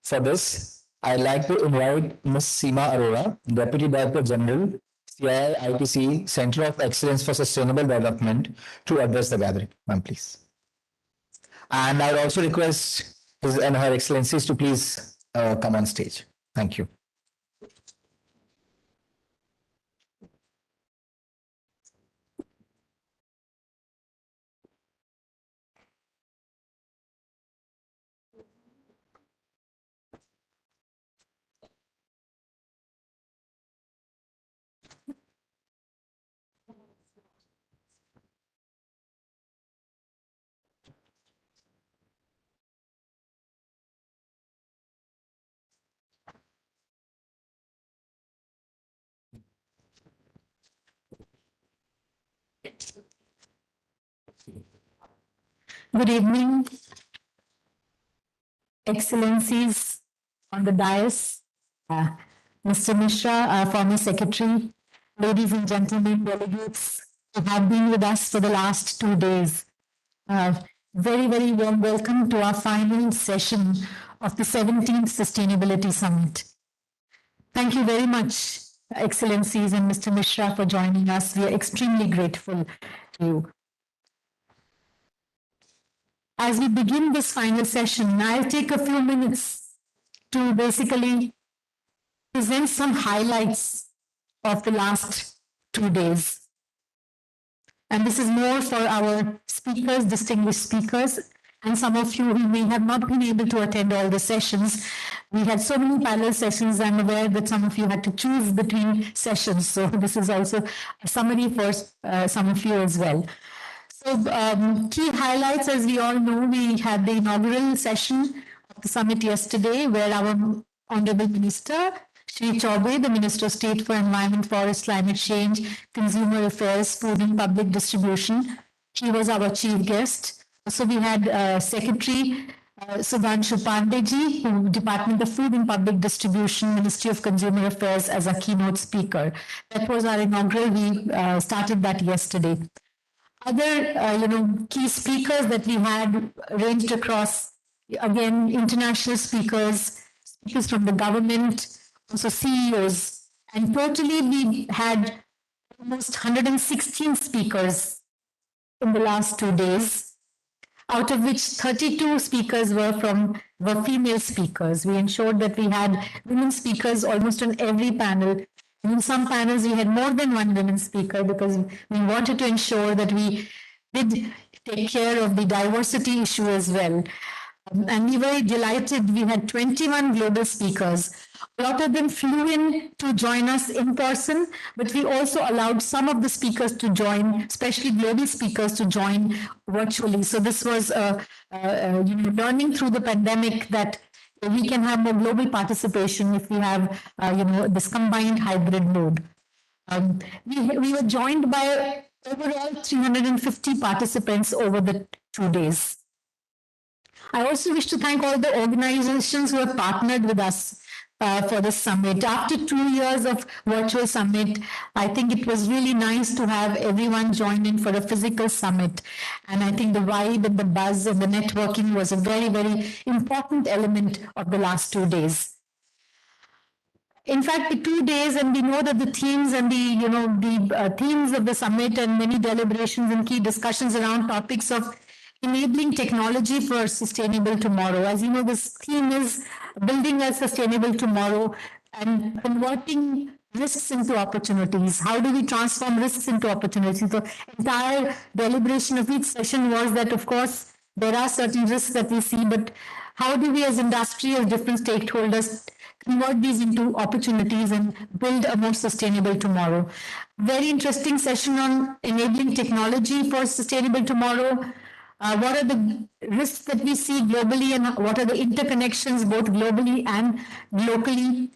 Speaker 10: For this, I'd like to invite Ms. Seema Arora, Deputy Director General, CII-ITC Center of Excellence for Sustainable Development to address the gathering. Ma'am, please. And I would also request His and Her Excellencies to please come on stage. Thank you.
Speaker 8: Good evening, Excellencies on the dais, Mr. Mishra, our former secretary, ladies and gentlemen, delegates who have been with us for the last 2 days. Very, very warm welcome to our final session of the 17th Sustainability Summit. Thank you very much, Excellencies and Mr. Mishra, for joining us. We are extremely grateful to you. As we begin this final session, I'll take a few minutes to basically present some highlights of the last 2 days. And this is more for our speakers, distinguished speakers, and some of you who may have not been able to attend all the sessions. We had so many panel sessions. I'm aware that some of you had to choose between sessions. So this is also a summary for some of you as well. So key highlights, as we all know, we had the inaugural session of the summit yesterday, where our Honorable Minister, Shri Chaubey, the Minister of State for Environment, Forest, Climate Change, Consumer Affairs, Food and Public Distribution, he was our chief guest. So we had Secretary Sudhanshu Pandeyji, who Department of Food and Public Distribution, Ministry of Consumer Affairs, as a keynote speaker. That was our inaugural. We started that yesterday. Other, key speakers that we had ranged across, again, international speakers, speakers from the government, also CEOs, and totally we had almost 116 speakers in the last 2 days, out of which 32 speakers were female speakers. We ensured that we had women speakers almost on every panel. In some panels, we had more than one women speaker because we wanted to ensure that we did take care of the diversity issue as well. And we were delighted. We had 21 global speakers. A lot of them flew in to join us in person, but we also allowed some of the speakers to join, especially global speakers, to join virtually. So this was learning through the pandemic that we can have more global participation if we have, this combined hybrid mode. We were joined by overall 350 participants over the 2 days. I also wish to thank all the organizations who have partnered with us for this summit. After 2 years of virtual summit, I think it was really nice to have everyone join in for a physical summit. And I think the vibe and the buzz and the networking was a very, very important element of the last 2 days. In fact, the 2 days, and we know that the themes and the themes of the summit and many deliberations and key discussions around topics of enabling technology for sustainable tomorrow. As you know, this theme is building a sustainable tomorrow and converting risks into opportunities. How do we transform risks into opportunities? The entire deliberation of each session was that, of course, there are certain risks that we see, but how do we as industry, as different stakeholders, convert these into opportunities and build a more sustainable tomorrow? Very interesting session on enabling technology for sustainable tomorrow. What are the risks that we see globally and what are the interconnections both globally and locally?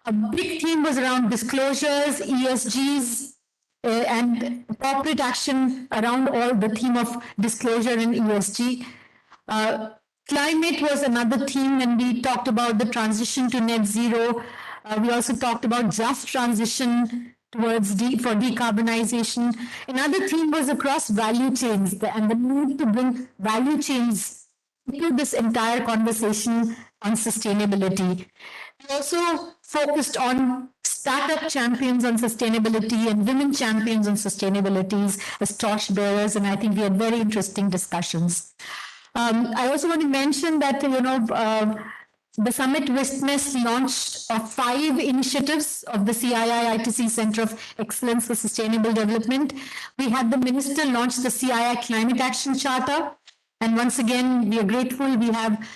Speaker 8: A big theme was around disclosures, ESGs, and corporate action around all the theme of disclosure and ESG. Climate was another theme, and we talked about the transition to net zero. We also talked about just transition towards for decarbonization. Another theme was across value chains and the need to bring value chains into this entire conversation on sustainability. We also focused on startup champions on sustainability and women champions on sustainabilities as torchbearers, and I think we had very interesting discussions. I also want to mention that, the summit witnessed launch of 5 initiatives of the CII-ITC Center of Excellence for Sustainable Development. We had the minister launch the CII Climate Action Charter. And once again, we are grateful. We have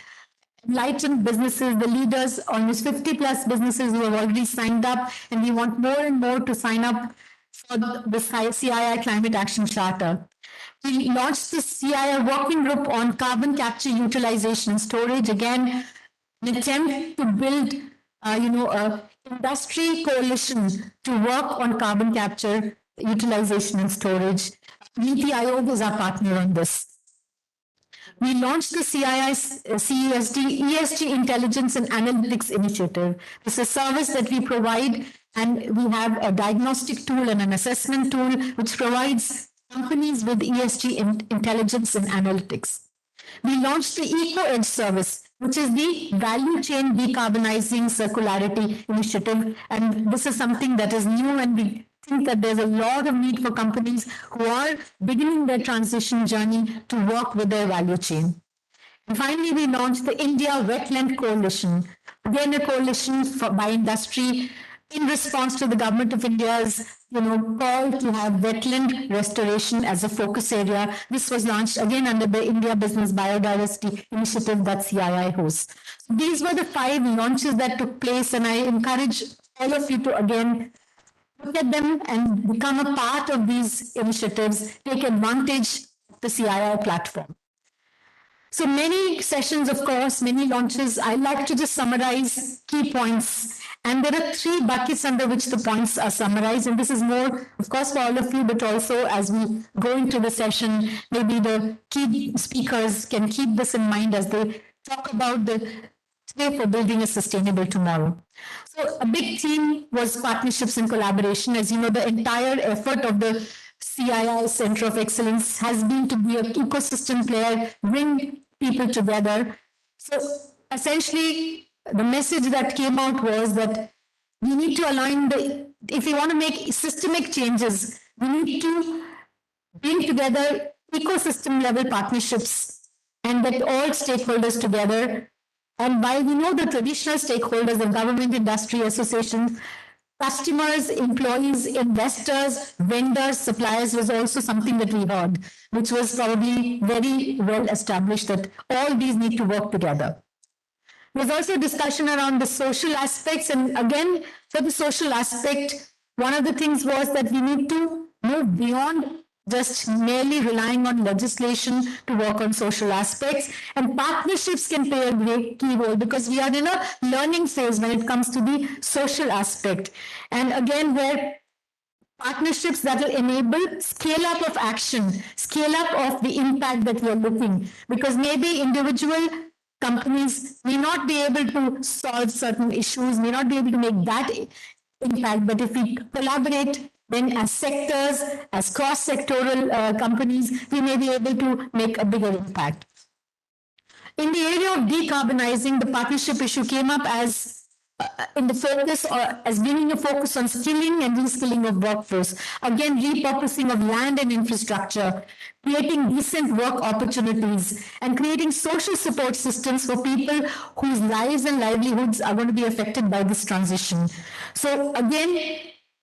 Speaker 8: enlightened businesses, the leaders, almost 50 plus businesses who have already signed up. And we want more and more to sign up for the CII Climate Action Charter. We launched the CII Working Group on Carbon Capture, Utilization and Storage. Again, an attempt to build, a industry coalition to work on carbon capture, utilization and storage. NITI Aayog is our partner on this. We launched the CESD ESG Intelligence and Analytics Initiative. This is a service that we provide, and we have a diagnostic tool and an assessment tool which provides companies with ESG intelligence and analytics. We launched the EcoEdge service, which is the value chain decarbonizing circularity initiative. And this is something that is new, and we think that there's a lot of need for companies who are beginning their transition journey to work with their value chain. And finally, we launched the India Wetland Coalition, again a coalition by industry in response to the government of India's call to have wetland restoration as a focus area. This was launched again under the India Business Biodiversity Initiative that CII hosts. These were the 5 launches that took place, and I encourage all of you to again look at them and become a part of these initiatives, take advantage of the CII platform. So many sessions, of course, many launches. I'd like to just summarize key points. And there are 3 buckets under which the points are summarized. And this is more, of course, for all of you, but also as we go into the session, maybe the key speakers can keep this in mind as they talk about the way for building a sustainable tomorrow. So a big theme was partnerships and collaboration. As you know, the entire effort of the CII Center of Excellence has been to be an ecosystem player, bring people together. So essentially, the message that came out was that we need to align if we want to make systemic changes, we need to bring together ecosystem level partnerships and get all stakeholders together. And while we know the traditional stakeholders of government, industry, associations, customers, employees, investors, vendors, suppliers was also something that we heard, which was probably very well established that all these need to work together. There's also discussion around the social aspects. And again, for the social aspect, one of the things was that we need to move beyond just merely relying on legislation to work on social aspects. And partnerships can play a great key role because we are in a learning phase when it comes to the social aspect. And again, where partnerships that will enable scale up of action, scale up of the impact that we are looking, because maybe individual companies may not be able to solve certain issues, may not be able to make that impact, but if we collaborate, then as sectors, as cross-sectoral companies, we may be able to make a bigger impact. In the area of decarbonizing, the partnership issue came up as in the focus or as being a focus on skilling and reskilling of workforce. Again, repurposing of land and infrastructure, creating decent work opportunities, and creating social support systems for people whose lives and livelihoods are going to be affected by this transition. So again,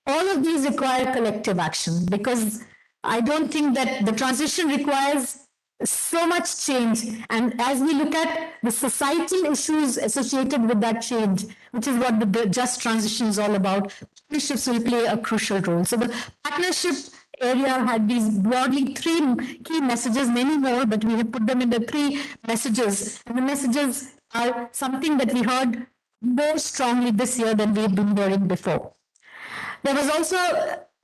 Speaker 8: all of these require collective action because I don't think that the transition requires so much change. And as we look at the societal issues associated with that change, which is what the just transition is all about, partnerships will play a crucial role. So the partnership area had these broadly 3 key messages, many more, but we have put them into 3 messages. And the messages are something that we heard more strongly this year than we've been hearing before. There was also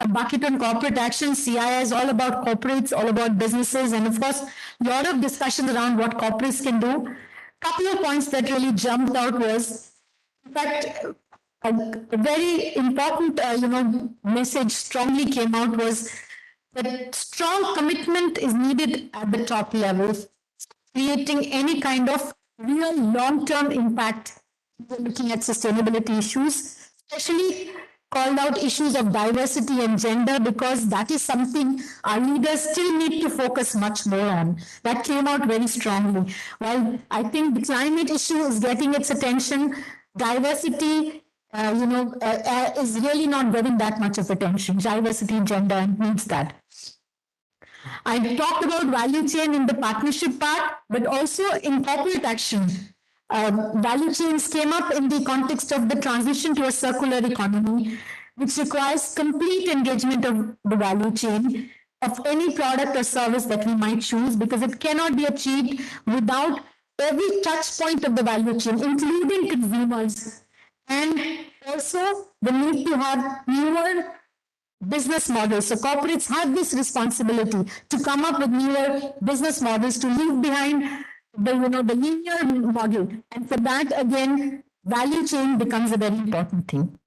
Speaker 8: a bucket on corporate action. CII is all about corporates, all about businesses, and of course, a lot of discussions around what corporates can do. A couple of points that really jumped out was that a very important message strongly came out was that strong commitment is needed at the top level, creating any kind of real long-term impact looking at sustainability issues. especially called out issues of diversity and gender because that is something our leaders still need to focus much more on. That came out very strongly. While I think the climate issue is getting its attention, diversity is really not getting that much of attention. Diversity and gender needs that. I talked about value chain in the partnership part, but also in corporate action. Value chains came up in the context of the transition to a circular economy, which requires complete engagement of the value chain of any product or service that we might choose, because it cannot be achieved without every touch point of the value chain, including consumers, and also the need to have newer business models. So corporates have this responsibility to come up with newer business models to leave behind the linear model. And for that, again, value chain becomes a very important thing.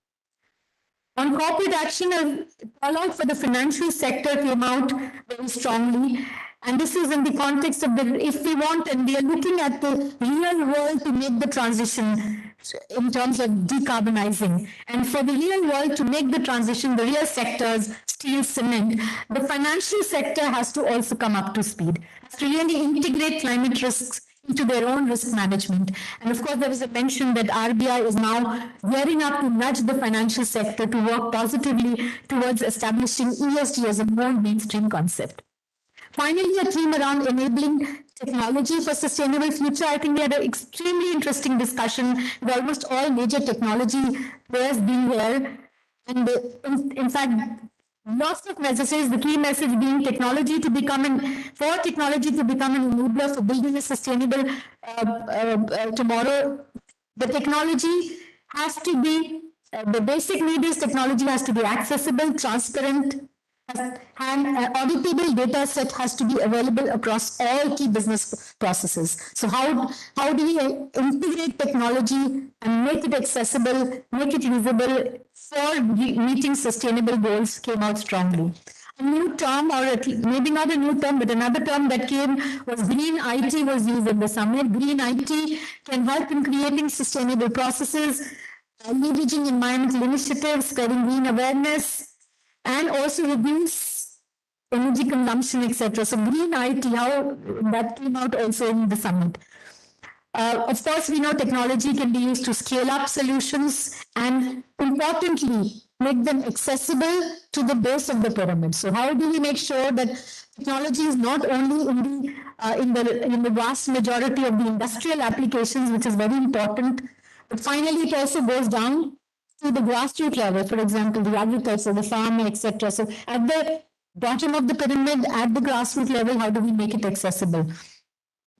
Speaker 8: On corporate action, a call out for the financial sector came out very strongly. And this is in the context of if we want, and we are looking at the real world to make the transition in terms of decarbonizing. And for the real world to make the transition, the real sectors, steel, cement, the financial sector has to also come up to speed, has to really integrate climate risks into their own risk management. And of course, there was a mention that RBI is now gearing up to nudge the financial sector to work positively towards establishing ESG as a more mainstream concept. Finally, a theme around enabling technology for sustainable future. I think we had an extremely interesting discussion with almost all major technology players being here. And in fact, lots of messages, the key message being for technology to become an enabler for building a sustainable tomorrow. The technology has to be, the basic need is technology has to be accessible, transparent, and auditable data set has to be available across all key business processes. So how do we integrate technology and make it accessible, make it usable for meeting sustainable goals came out strongly. A new term, or maybe not a new term, but another term that came was green IT was used in the summit. Green IT can help in creating sustainable processes, leveraging environmental initiatives, spreading green awareness, and also reduce energy consumption, etc. So green IT, how that came out also in the summit. Of course, we know technology can be used to scale up solutions and, importantly, make them accessible to the base of the pyramid. So how do we make sure that technology is not only in the vast majority of the industrial applications, which is very important, but finally it also goes down to the grassroots level, for example, the agriculture, the farming, etc. So at the bottom of the pyramid, at the grassroots level, how do we make it accessible?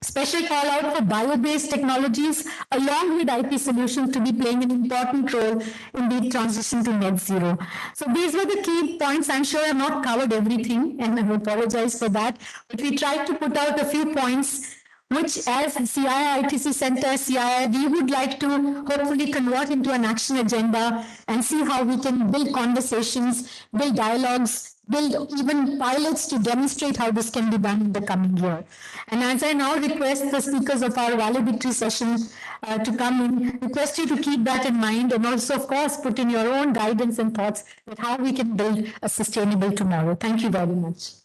Speaker 8: Special call out for bio-based technologies along with IP solutions to be playing an important role in the transition to net zero. So these were the key points. I'm sure I've not covered everything and I apologize for that, but we tried to put out a few points which as CII-ITC Center, CII, we would like to hopefully convert into an action agenda and see how we can build conversations, build dialogues, build even pilots to demonstrate how this can be done in the coming year. And as I now request the speakers of our valedictory session to come in, request you to keep that in mind and also, of course, put in your own guidance and thoughts on how we can build a sustainable tomorrow. Thank you very much.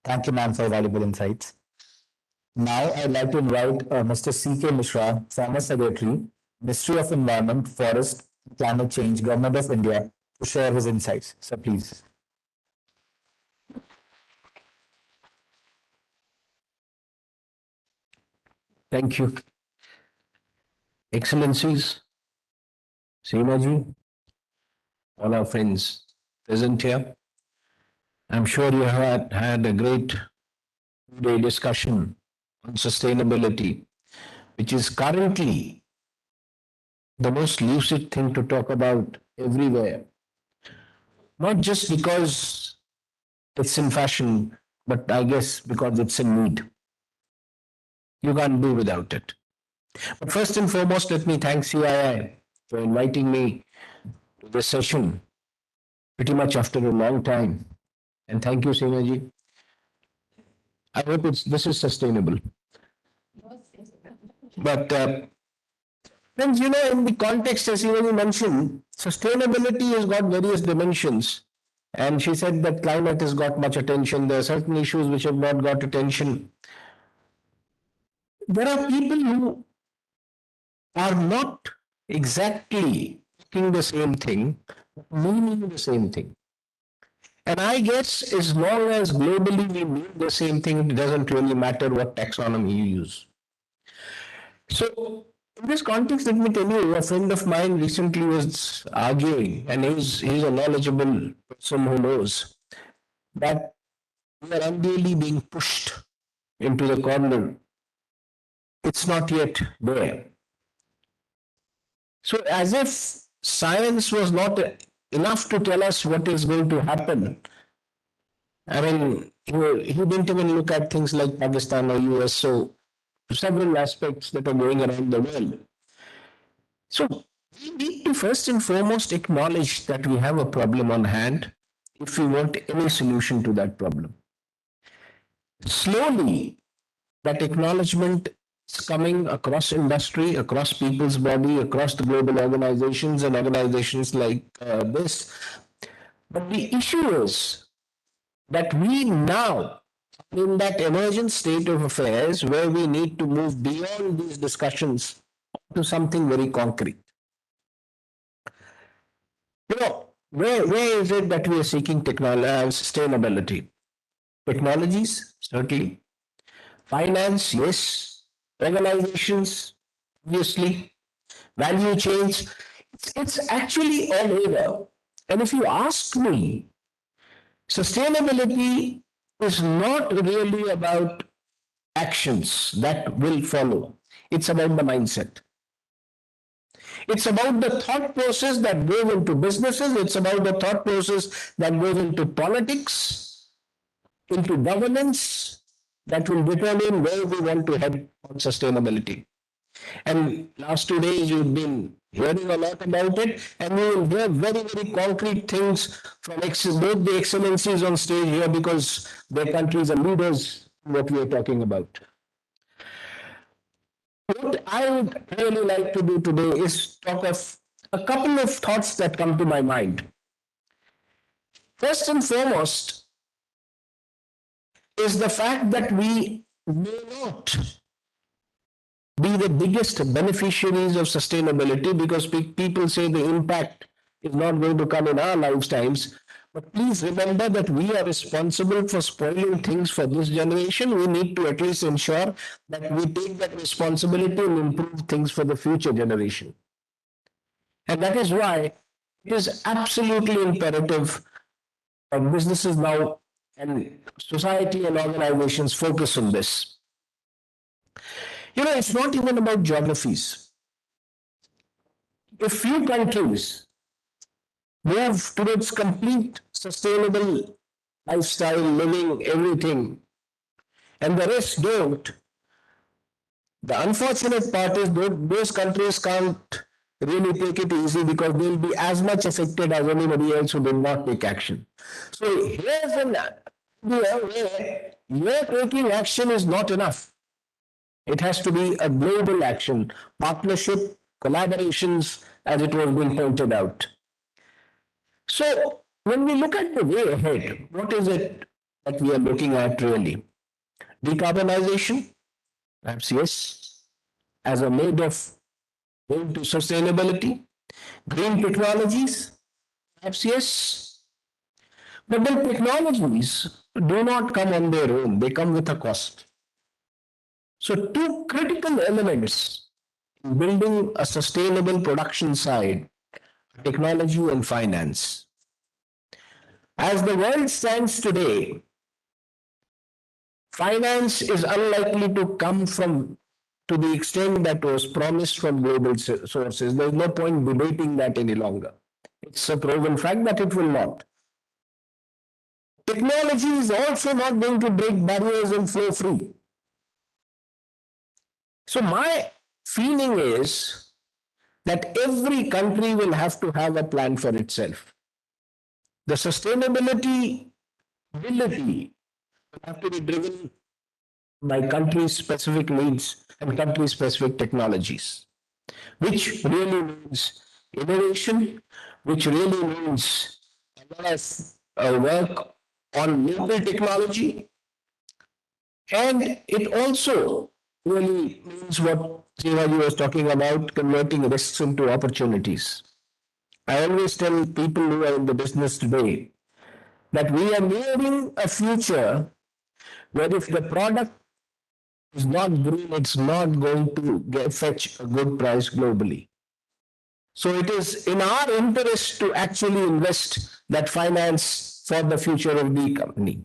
Speaker 10: Thank you, ma'am, for valuable insights. Now, I'd like to invite Mr. C.K. Mishra, former Secretary, Ministry of Environment, Forest, Climate Change, Government of India, to share his insights. So, please.
Speaker 13: Thank you. Excellencies, Seemaji, all our friends present here. I'm sure you have had a great day discussion on sustainability, which is currently the most lucid thing to talk about everywhere. Not just because it's in fashion, but I guess because it's in need. You can't do without it. But first and foremost, let me thank CII for inviting me to this session pretty much after a long time. And thank you, Seemaji. I hope this is sustainable. But friends, in the context, as you mentioned, sustainability has got various dimensions. And she said that climate has got much attention. There are certain issues which have not got attention. There are people who are not exactly talking the same thing, meaning the same thing. And I guess as long as globally we mean the same thing, it doesn't really matter what taxonomy you use. So, in this context, let me tell you, a friend of mine recently was arguing, and he's a knowledgeable person who knows that we are unduly being pushed into the corner. It's not yet there. So, as if science was not enough to tell us what is going to happen. I mean, he didn't even look at things like Pakistan or US, so several aspects that are going around the world. So, we need to first and foremost acknowledge that we have a problem on hand if we want any solution to that problem. Slowly, that acknowledgement is coming across industry, across people's body, across the global organizations and organizations like this. But the issue is that we now are in that emergent state of affairs where we need to move beyond these discussions to something very concrete. Where is it that we are seeking sustainability? Technologies, certainly. Finance, yes. Organizations, obviously. Value chains. It's actually all over. And if you ask me, sustainability is not really about actions that will follow. It's about the mindset. It's about the thought process that goes into businesses. It's about the thought process that goes into politics, into governance, that will determine where we want to head on sustainability. And last 2 days, you've been hearing a lot about it, and you will hear very, very concrete things from both the excellencies on stage here because their countries are leaders in what we are talking about. What I would really like to do today is talk of a couple of thoughts that come to my mind. First and foremost is the fact that we may not be the biggest beneficiaries of sustainability because people say the impact is not going to come in our lifetimes. But please remember that we are responsible for spoiling things for this generation. We need to at least ensure that we take that responsibility and improve things for the future generation. And that is why it is absolutely imperative that businesses now and society and organizations focus on this. It's not even about geographies. If few countries move towards complete sustainable lifestyle, living, everything, and the rest don't, the unfortunate part is those countries can't really take it easy because they'll be as much affected as anybody else who did not take action. So here's an idea where your taking action is not enough. It has to be a global action, partnership, collaborations, as it was being pointed out. So, when we look at the way ahead, what is it that we are looking at really? Decarbonization, perhaps yes, as a mode of going to sustainability. Green technologies, perhaps yes. But then technologies do not come on their own, they come with a cost. So, two critical elements in building a sustainable production side: technology and finance. As the world stands today, finance is unlikely to come from to the extent that was promised from global sources. There's no point debating that any longer. It's a proven fact that it will not. Technology is also not going to break barriers and flow free. So my feeling is that every country will have to have a plan for itself. The sustainability ability will have to be driven by country-specific needs and country-specific technologies, which really means innovation, which really means a lot of work on local technology, and it also really means what Shivaji was talking about, converting risks into opportunities. I always tell people who are in the business today that we are nearing a future where if the product is not green, it's not going to fetch a good price globally. So it is in our interest to actually invest that finance for the future of the company.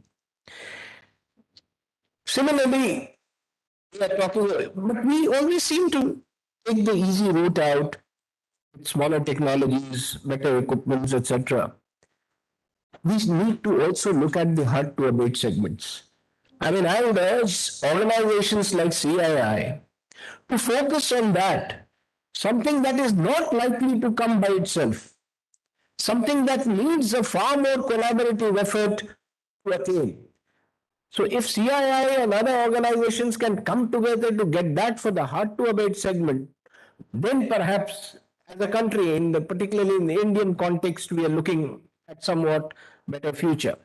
Speaker 13: Similarly, we are talking, but we always seem to take the easy route out, smaller technologies, better equipments, etc. We need to also look at the hard to abate segments. I mean, I would urge organizations like CII to focus on that, something that is not likely to come by itself, something that needs a far more collaborative effort to attain. So if CII and other organizations can come together to get that for the hard to abate segment, then perhaps as a country, particularly in the Indian context, we are looking at somewhat better future.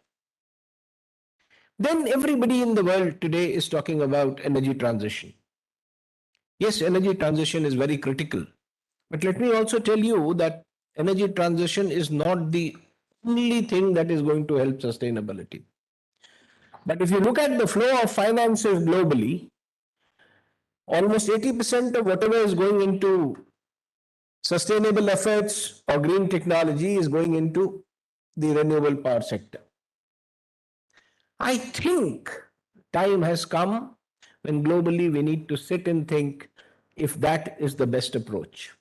Speaker 13: Then everybody in the world today is talking about energy transition. Yes, energy transition is very critical. But let me also tell you that energy transition is not the only thing that is going to help sustainability. But if you look at the flow of finances globally, almost 80% of whatever is going into sustainable efforts or green technology is going into the renewable power sector. I think time has come when globally we need to sit and think if that is the best approach.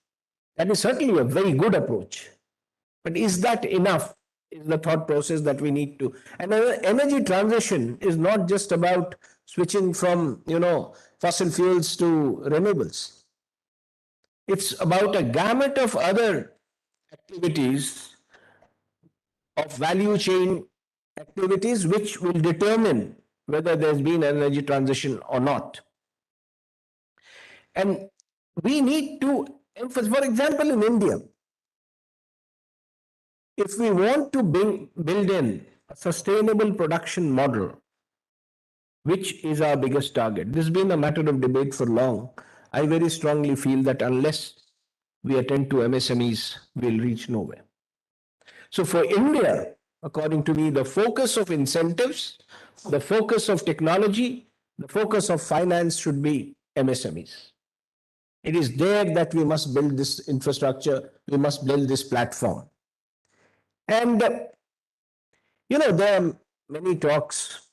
Speaker 13: That is certainly a very good approach. But is that enough? Is the thought process that we need to. And energy transition is not just about switching from, fossil fuels to renewables. It's about a gamut of other activities of value chain activities which will determine whether there's been energy transition or not. And we need to emphasize, for example, in India, if we want to build in a sustainable production model, which is our biggest target, this has been a matter of debate for long. I very strongly feel that unless we attend to MSMEs, we'll reach nowhere. So for India, according to me, the focus of incentives, the focus of technology, the focus of finance should be MSMEs. It is there that we must build this infrastructure, we must build this platform. And, there are many talks,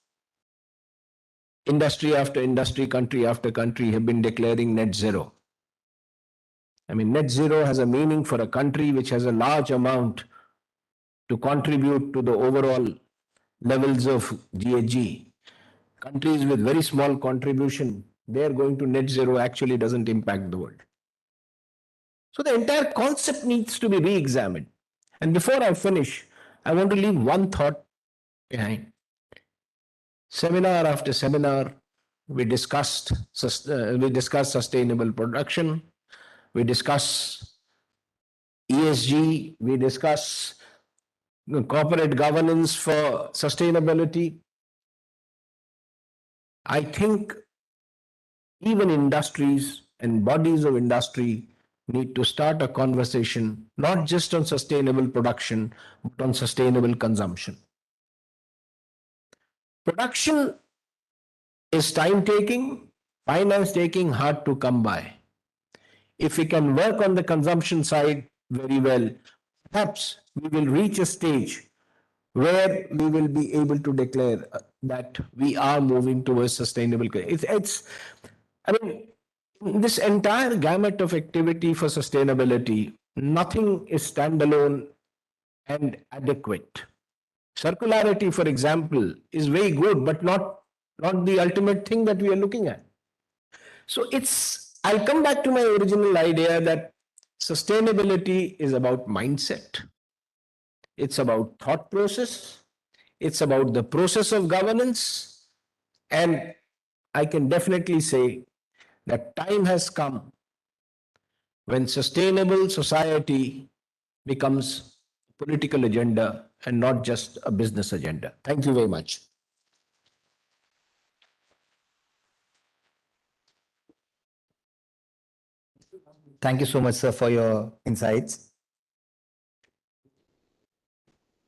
Speaker 13: industry after industry, country after country have been declaring net zero. I mean, net zero has a meaning for a country which has a large amount to contribute to the overall levels of GHG. Countries with very small contribution, they're going to net zero actually doesn't impact the world. So the entire concept needs to be re-examined. And before I finish, I want to leave one thought behind. Seminar after seminar, we discussed sustainable production, we discuss ESG, we discuss corporate governance for sustainability. I think even industries and bodies of industry need to start a conversation not just on sustainable production, but on sustainable consumption. Production is time-taking, finance-taking, hard to come by. If we can work on the consumption side very well, perhaps we will reach a stage where we will be able to declare that we are moving towards sustainable. This entire gamut of activity for sustainability, nothing is standalone and adequate. Circularity, for example, is very good, but not the ultimate thing that we are looking at. So I'll come back to my original idea that sustainability is about mindset. It's about thought process. It's about the process of governance. And I can definitely say that time has come when sustainable society becomes a political agenda and not just a business agenda. Thank you very much.
Speaker 10: Thank you so much, sir, for your insights.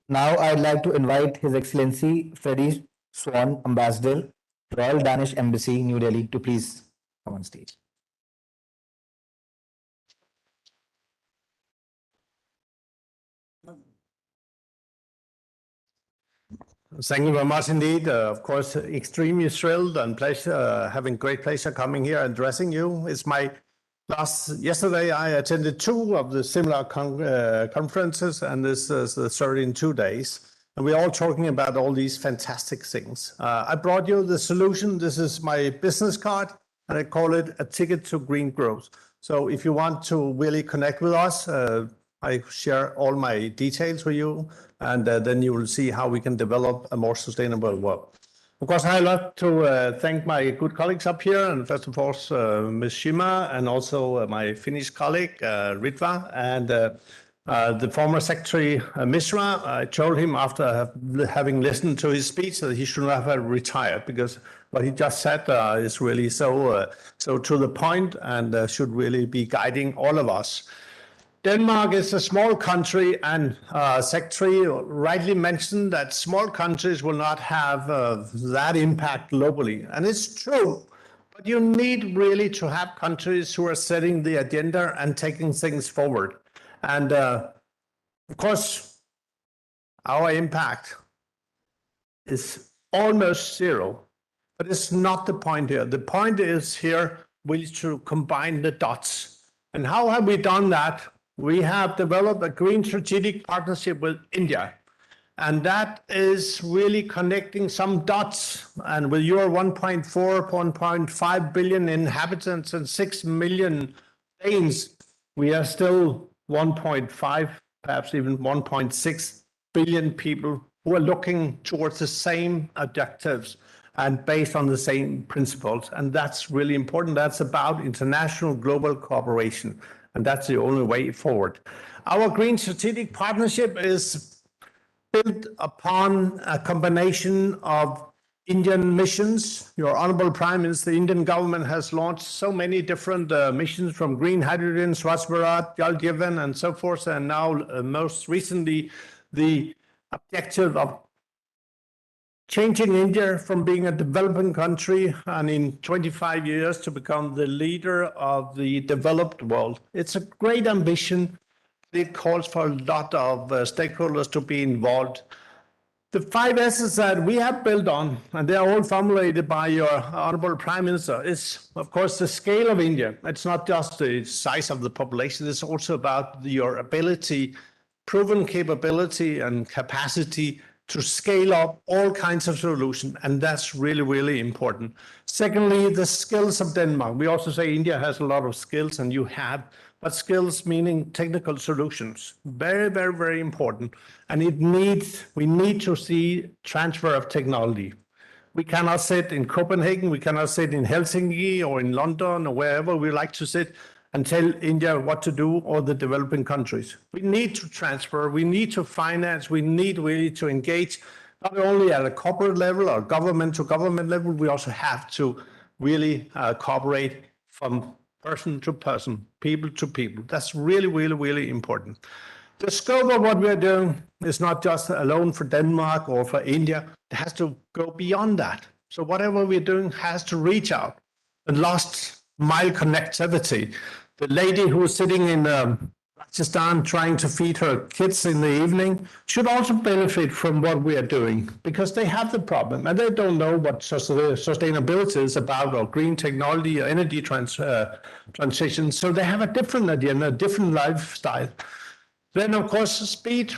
Speaker 10: Now I'd like to invite His Excellency Freddie Swan, Ambassador, Royal Danish Embassy, New Delhi, to please come on stage.
Speaker 15: Thank you very much indeed. Of course, extremely thrilled and pleasure, having great pleasure coming here and addressing you. It's my yesterday I attended 2 of the similar conferences, and this is the third in 2 days. And we're all talking about all these fantastic things. I brought you the solution. This is my business card, and I call it a ticket to green growth. So if you want to really connect with us, I share all my details with you, and then you will see how we can develop a more sustainable world. Of course, I'd like to thank my good colleagues up here, and first of all, Ms. Shima, and also my Finnish colleague, Ritva, and the former Secretary Mishra. I told him after having listened to his speech that he should not have retired, because what he just said is really so to the point and should really be guiding all of us. Denmark is a small country, and Secretary rightly mentioned that small countries will not have that impact globally. And it's true, but you need really to have countries who are setting the agenda and taking things forward. And of course, our impact is almost zero, but it's not the point here. The point is here, we need to combine the dots. And how have we done that? We have developed a green strategic partnership with India, and that is really connecting some dots. And with your 1.5 billion inhabitants and 6 million Danes, we are still 1.5, perhaps even 1.6 billion people who are looking towards the same objectives and based on the same principles. And that's really important. That's about international global cooperation. And that's the only way forward. Our Green Strategic Partnership is built upon a combination of Indian missions. Your Honorable Prime Minister, the Indian government has launched so many different missions, from green hydrogen, Swachh Bharat, Jal Jeevan, and so forth. And now, most recently, the objective of changing India from being a developing country and in 25 years to become the leader of the developed world. It's a great ambition. It calls for a lot of stakeholders to be involved. The 5 S's that we have built on, and they are all formulated by your Honorable Prime Minister, is, of course, the scale of India. It's not just the size of the population. It's also about your ability, proven capability and capacity to scale up all kinds of solutions, and that's really, really important. Secondly, the skills of Denmark. We also say India has a lot of skills, and you have, but skills meaning technical solutions. Very, very, very important. And we need to see transfer of technology. We cannot sit in Copenhagen, we cannot sit in Helsinki or in London or wherever we like to sit and tell India what to do, or the developing countries. We need to transfer, we need to finance, we need really to engage, not only at a corporate level or government to government level, we also have to really cooperate from person to person, people to people. That's really, really, really important. The scope of what we're doing is not just alone for Denmark or for India. It has to go beyond that. So whatever we're doing has to reach out. The last mile connectivity. The lady who is sitting in Rajasthan trying to feed her kids in the evening should also benefit from what we are doing, because they have the problem and they don't know what sustainability is about, or green technology or energy transition. So they have a different agenda, a different lifestyle. Then, of course, speed.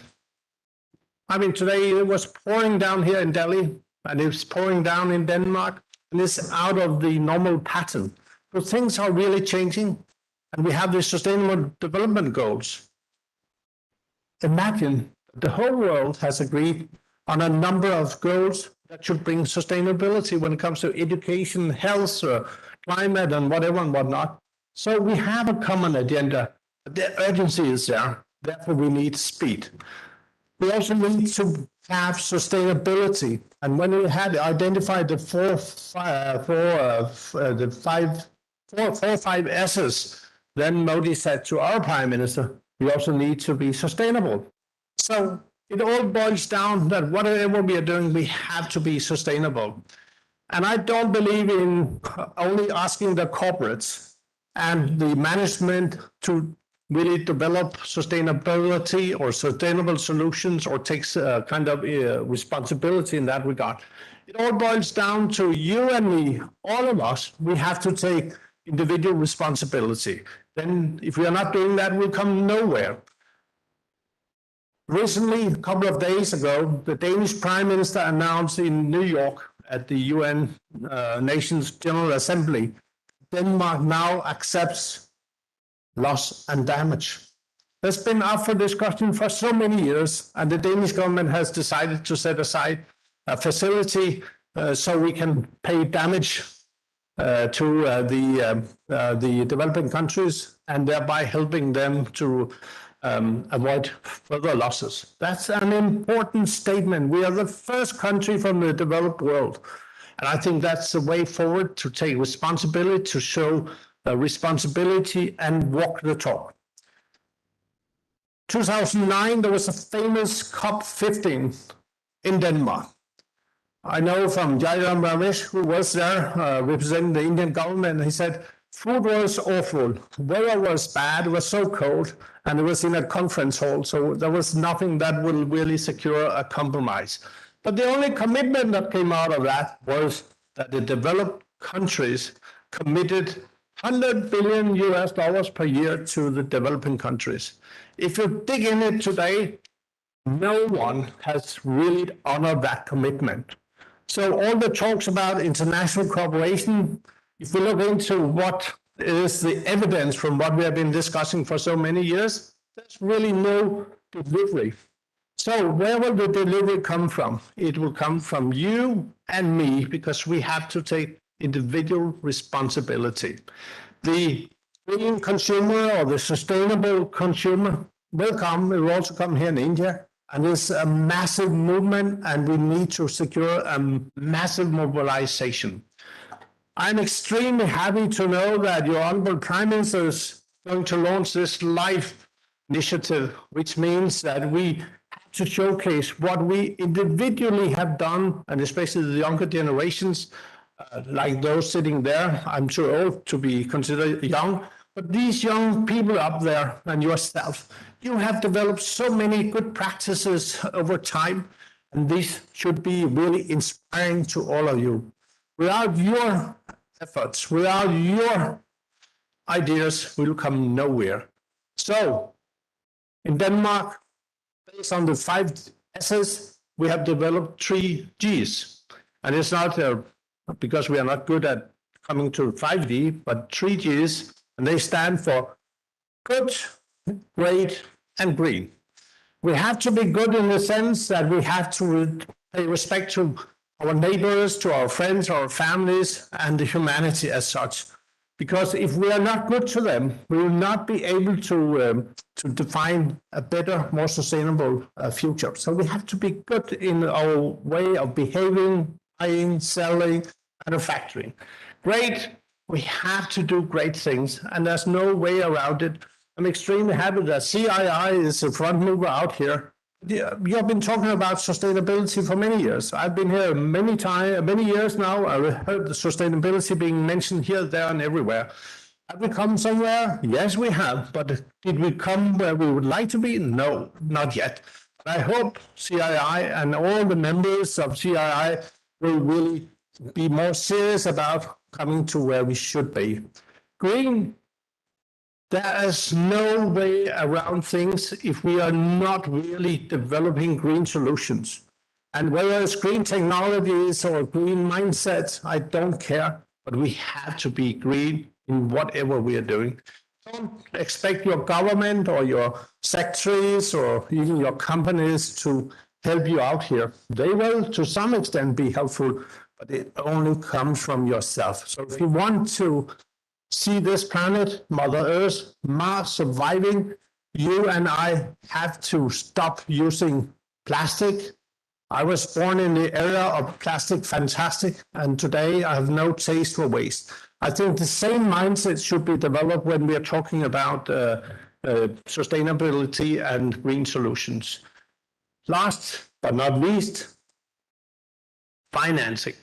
Speaker 15: I mean, today it was pouring down here in Delhi, and it's pouring down in Denmark, and it's out of the normal pattern. So things are really changing, and we have the Sustainable Development Goals. Imagine the whole world has agreed on a number of goals that should bring sustainability when it comes to education, health, climate, and whatever and whatnot. So we have a common agenda. The urgency is there. Therefore, we need speed. We also need to have sustainability. And when we had identified the four, five S's, then Modi said to our Prime Minister, we also need to be sustainable. So it all boils down that whatever we are doing, we have to be sustainable. And I don't believe in only asking the corporates and the management to really develop sustainability or sustainable solutions or takes kind of responsibility in that regard. It all boils down to you and me, all of us. We have to take individual responsibility. Then if we are not doing that, we'll come nowhere. Recently, a couple of days ago, the Danish Prime Minister announced in New York at the UN Nations General Assembly, Denmark now accepts loss and damage. That's been up for discussion for so many years, and the Danish government has decided to set aside a facility so we can pay damage to the developing countries and thereby helping them to avoid further losses. That's an important statement. We are the first country from the developed world. And I think that's the way forward, to take responsibility, to show responsibility and walk the talk. 2009, there was a famous COP15 in Denmark. I know from Jairam Ramesh, who was there representing the Indian government, he said, food was awful, weather was bad, it was so cold, and it was in a conference hall, so there was nothing that will really secure a compromise. But the only commitment that came out of that was that the developed countries committed $100 billion per year to the developing countries. If you dig in it today, no one has really honored that commitment. So all the talks about international cooperation, if we look into what is the evidence from what we have been discussing for so many years, there's really no delivery. So where will the delivery come from? It will come from you and me, because we have to take individual responsibility. The green consumer or the sustainable consumer will come. It will also come here in India. And it's a massive movement, and we need to secure a massive mobilization. I'm extremely happy to know that your Honorable Prime Minister is going to launch this LIFE initiative, which means that we have to showcase what we individually have done, and especially the younger generations, like those sitting there. I'm too old to be considered young, but these young people up there and yourself, you have developed so many good practices over time, and this should be really inspiring to all of you. Without your efforts, without your ideas, we'll come nowhere. So, in Denmark, based on the 5 S's, we have developed 3 G's. And it's not because we are not good at coming to 5D, but 3 G's, and they stand for good, great, and green. We have to be good in the sense that we have to pay respect to our neighbors, to our friends, our families, and the humanity as such. Because if we are not good to them, we will not be able to define a better, more sustainable future. So we have to be good in our way of behaving, buying, selling, manufacturing. Great, we have to do great things, and there's no way around it. I'm extremely happy that CII is a front mover out here. You have been talking about sustainability for many years. I've been here many years now. I've heard the sustainability being mentioned here, there, and everywhere. Have we come somewhere? Yes, we have. But did we come where we would like to be? No, not yet. But I hope CII and all the members of CII will really be more serious about coming to where we should be. Green. There is no way around things if we are not really developing green solutions. And whether it's green technologies or green mindsets, I don't care, but we have to be green in whatever we are doing. Don't expect your government or your secretaries or even your companies to help you out here. They will, to some extent, be helpful, but it only comes from yourself. So if you want to see this planet, Mother Earth, Mars surviving, you and I have to stop using plastic. I was born in the era of plastic fantastic, and today I have no taste for waste. I think the same mindset should be developed when we are talking about sustainability and green solutions. Last but not least, financing.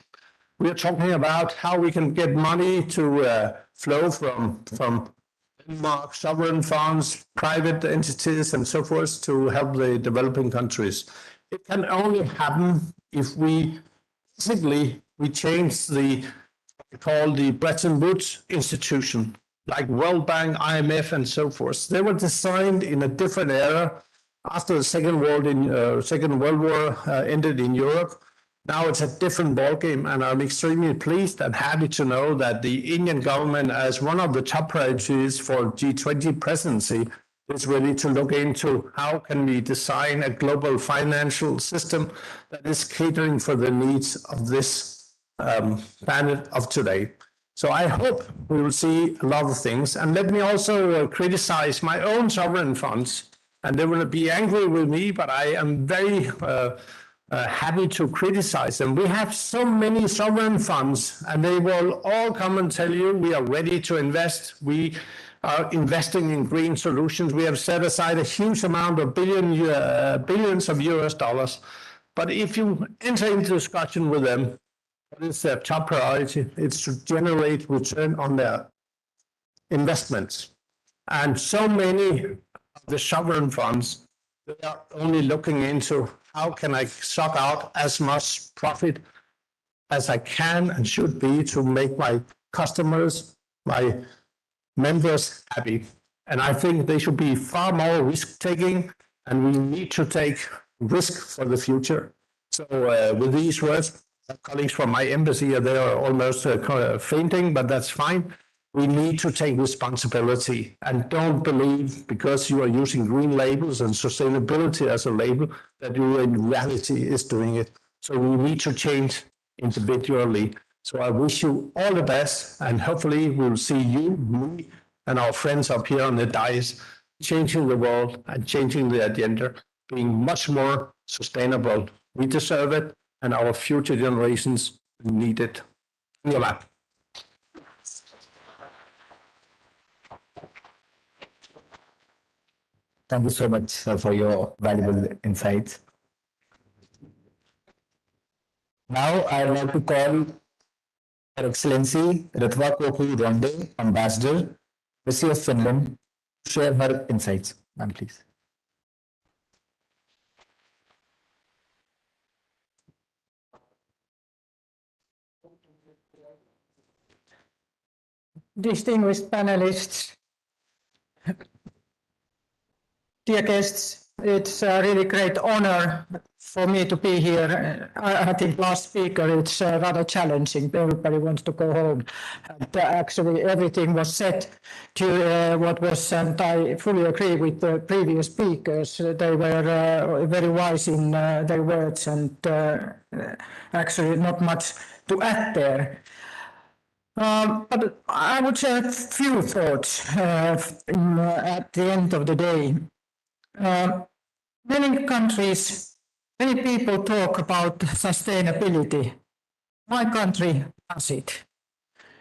Speaker 15: We are talking about how we can get money to flow from Denmark, sovereign funds, private entities, and so forth to help the developing countries. It can only happen if we basically change what we call the Bretton Woods institution, like World Bank, IMF, and so forth. They were designed in a different era after the Second World War ended in Europe. Now it's a different ballgame, and I'm extremely pleased and happy to know that the Indian government, as one of the top priorities for G20 presidency, is ready to look into how can we design a global financial system that is catering for the needs of this planet of today. So I hope we will see a lot of things. And let me also criticize my own sovereign funds, and they will be angry with me, but I am very happy to criticize them. We have so many sovereign funds, and they will all come and tell you we are ready to invest. We are investing in green solutions. We have set aside a huge amount of billions of US dollars. But if you enter into discussion with them, what is their top priority? It's to generate return on their investments. And so many of the sovereign funds, they are only looking into how can I suck out as much profit as I can and should be to make my customers, my members happy. And I think they should be far more risk-taking, and we need to take risk for the future. So with these words, colleagues from my embassy, they are almost fainting, but that's fine. We need to take responsibility and don't believe because you are using green labels and sustainability as a label that you in reality is doing it. So we need to change individually. So I wish you all the best, and hopefully we'll see you, me, and our friends up here on the dais changing the world and changing the agenda, being much more sustainable. We deserve it, and our future generations need it.
Speaker 10: Thank you so much for your valuable insights. Now I would like to call Her Excellency Ritva Kopu Ronde, Ambassador, Embassy of Finland, to share her insights. Ma'am, please.
Speaker 8: Distinguished panelists, dear guests, it's a really great honor for me to be here. I think last speaker, it's rather challenging. Everybody wants to go home. And actually, everything was said to what was, and I fully agree with the previous speakers. They were very wise in their words, and actually not much to add there. But I would share a few thoughts at the end of the day. Many countries, many people talk about sustainability. My country does it.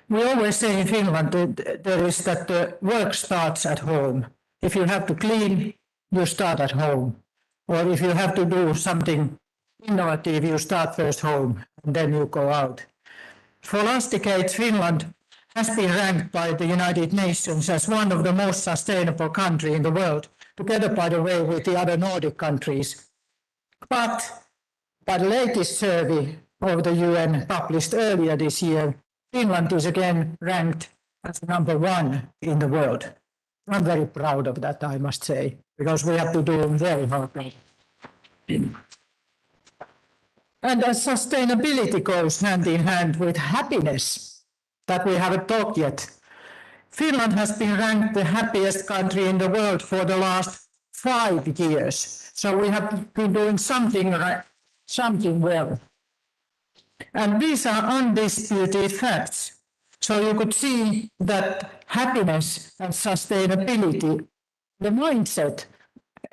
Speaker 8: We always say in Finland that there is that the work starts at home. If you have to clean, you start at home. Or if you have to do something innovative, you start first home and then you go out. For last decades, Finland has been ranked by the United Nations as one of the most sustainable countries in the world, together, by the way, with the other Nordic countries. But by the latest survey of the UN published earlier this year, Finland is again ranked as number 1 in the world. I'm very proud of that, I must say, because we have to do very hard. And as sustainability goes hand in hand with happiness, that we haven't talked yet. Finland has been ranked the happiest country in the world for the last
Speaker 12: 5 years. So we have been doing something well. And these are undisputed facts. So you could see that happiness and sustainability, the mindset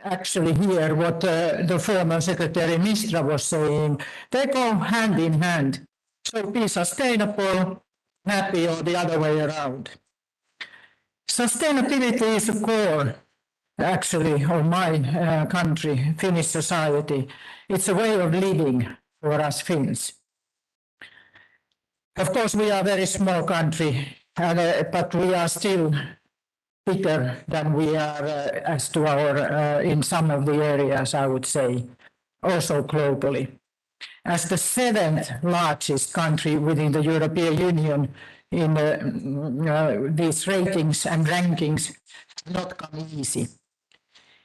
Speaker 12: actually here, what the former Secretary Mistra was saying, they go hand in hand. So be sustainable, happy, or the other way around. Sustainability is the core, actually, of my country, Finnish society. It's a way of living for us Finns. Of course, we are a very small country, but we are still bigger than we are as to our, in some of the areas, I would say, also globally. As the 7th largest country within the European Union in these ratings and rankings, has not come easy.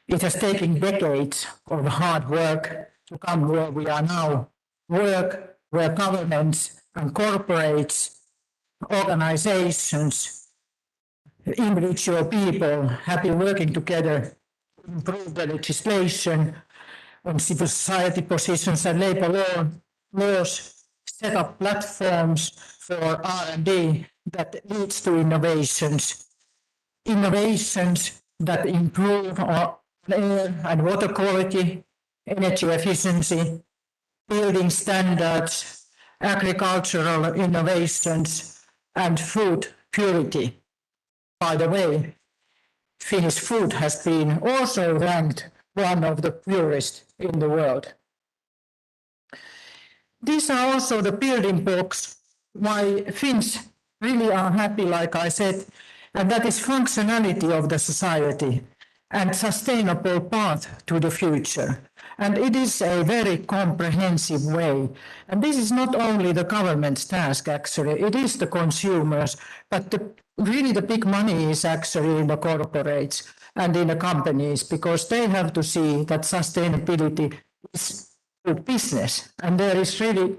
Speaker 12: It has taken decades of hard work to come where we are now, work where governments and corporates, organizations, individual people have been working together to improve the legislation on civil society positions and labor laws, set up platforms for R&D that leads to innovations that improve our air and water quality, energy efficiency, building standards, agricultural innovations, and food purity. By the way, Finnish food has been also ranked one of the purest in the world. These are also the building blocks why Finns really are happy, like I said, and that is functionality of the society and sustainable path to the future. And it is a very comprehensive way. And this is not only the government's task, actually, it is the consumers, but really the big money is actually in the corporates and in the companies, because they have to see that sustainability is good business and there is really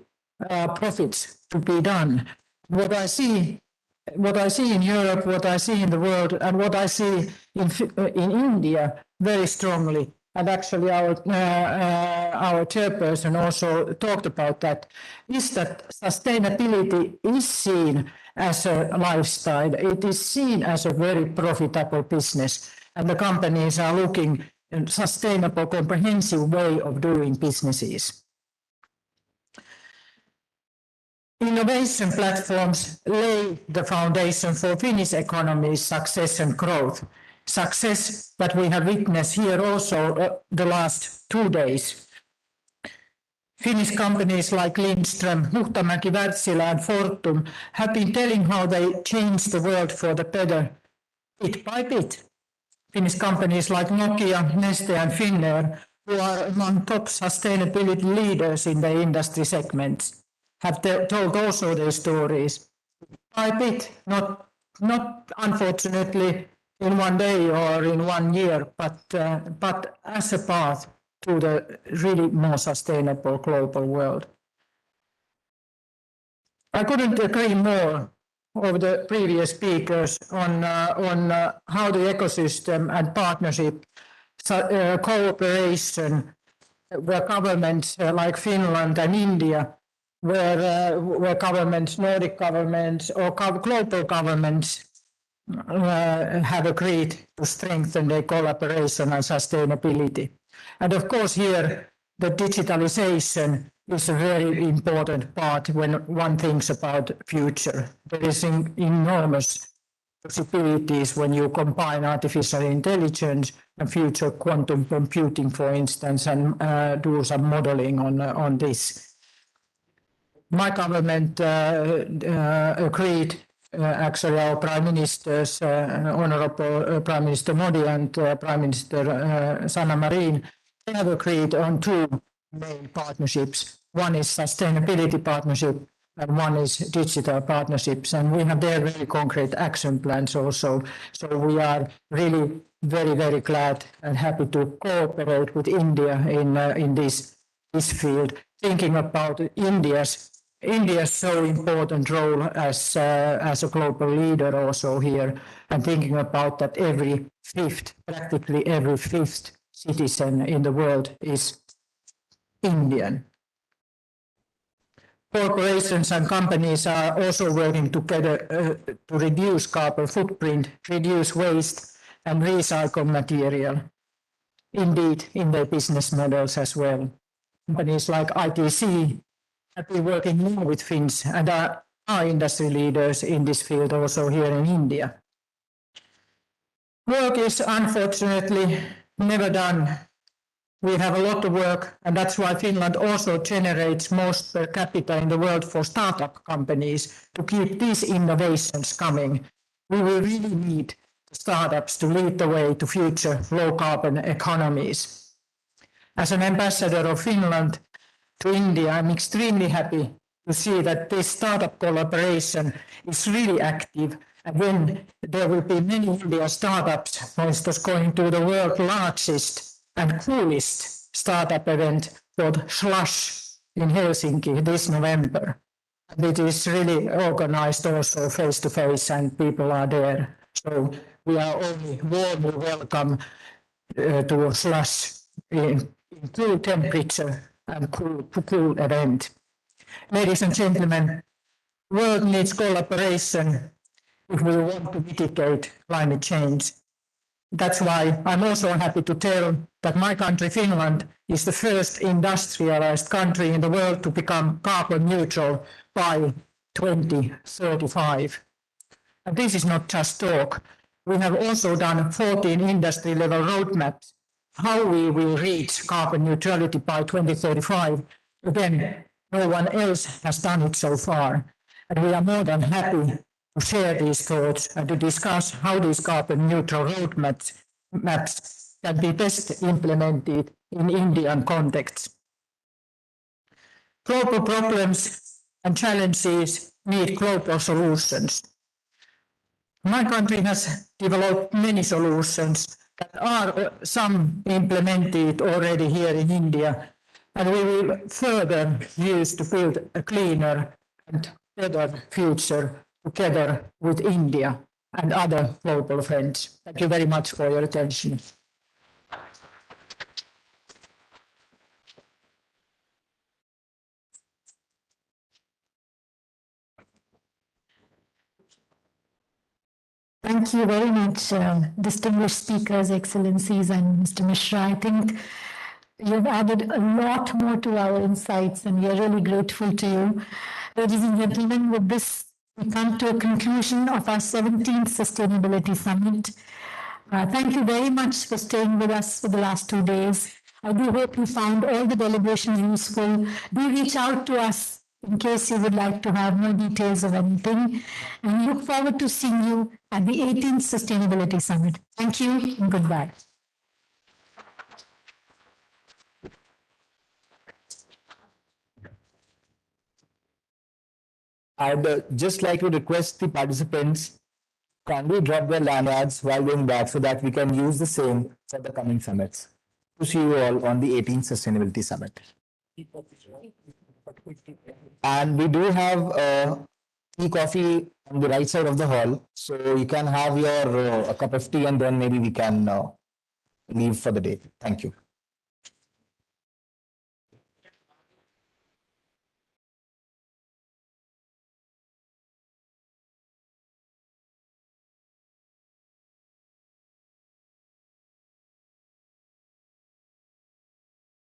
Speaker 12: profits to be done. What I see in Europe, what I see in the world, and what I see in India very strongly, and actually our chairperson also talked about that, is that sustainability is seen as a lifestyle. It is seen as a very profitable business, and the companies are looking at a sustainable, comprehensive way of doing businesses. Innovation platforms lay the foundation for Finnish economy's success and growth. Success that we have witnessed here also the last 2 days. Finnish companies like Lindström, Huhtamäki, Wärtsilä and Fortum have been telling how they changed the world for the better bit by bit. Finnish companies like Nokia, Neste and Finnair, who are among top sustainability leaders in the industry segments, have told also their stories by bit, not unfortunately in 1 day or in 1 year, but as a path to the really more sustainable global world. I couldn't agree more of the previous speakers on how the ecosystem and partnership, cooperation, where governments like Finland and India, where governments, Nordic governments or global governments have agreed to strengthen their collaboration and sustainability. And of course here the digitalization is a very important part when one thinks about future. There is enormous possibilities when you combine artificial intelligence and future quantum computing, for instance, and do some modeling on this. My government agreed, actually our Prime Ministers, Honorable Prime Minister Modi and Prime Minister Sanna Marin, they have agreed on 2 main partnerships. One is sustainability partnership and one is digital partnerships. And we have there very concrete action plans also. So we are really very, very glad and happy to cooperate with India in this field, thinking about India's so important role as a global leader also here, and thinking about that practically every fifth
Speaker 8: citizen in the world is Indian. Corporations and companies are also working together to reduce carbon footprint, reduce waste, and recycle material. Indeed, in their business models as well. Companies like ITC have been working more with Finns and are industry leaders in this field also here in India. Work is unfortunately never done. We have a lot of work, and that's why Finland also generates most per capita in the world for startup companies to keep these innovations coming. We will really need startups to lead the way to future low-carbon economies. As an ambassador of Finland to India, I'm extremely happy to see that this startup collaboration is really active. And when there will be many India startups, for instance, going to the world's largest and coolest startup event called Slush in Helsinki this November. And it is really organized also face-to-face and people are there. So we are only warmly welcome to Slush in cool temperature and cool event. Ladies and gentlemen, the world needs collaboration if we want to mitigate climate change. That's why I'm also happy to tell that my country, Finland, is the first industrialized country in the world to become carbon neutral by 2035. And this is not just talk. We have also done 14 industry-level roadmaps how we will reach carbon neutrality by 2035. Again, no one else has done it so far. And we are more than happy to share these thoughts and to discuss how these carbon neutral roadmaps can be best implemented in Indian context. Global problems and challenges need global solutions. My country has developed many solutions that are some implemented already here in India, and we will further use to build a cleaner and better future together with India and other global friends. Thank you very much for your attention.
Speaker 16: Thank you very much, distinguished speakers, excellencies, and Mr. Mishra. I think you've added a lot more to our insights, and we are really grateful to you. Ladies and gentlemen, with this, we come to a conclusion of our 17th Sustainability Summit. Thank you very much for staying with us for the last 2 days. I do hope you found all the deliberations useful. Do reach out to us in case you would like to have more details of anything. And we look forward to seeing you at the 18th Sustainability Summit. Thank you and goodbye.
Speaker 10: I'd just like to request the participants kindly drop their lanyards while going back so that we can use the same for the coming summits. To see you all on the 18th Sustainability Summit. And we do have tea coffee on the right side of the hall, so you can have your a cup of tea and then maybe we can leave for the day. Thank you.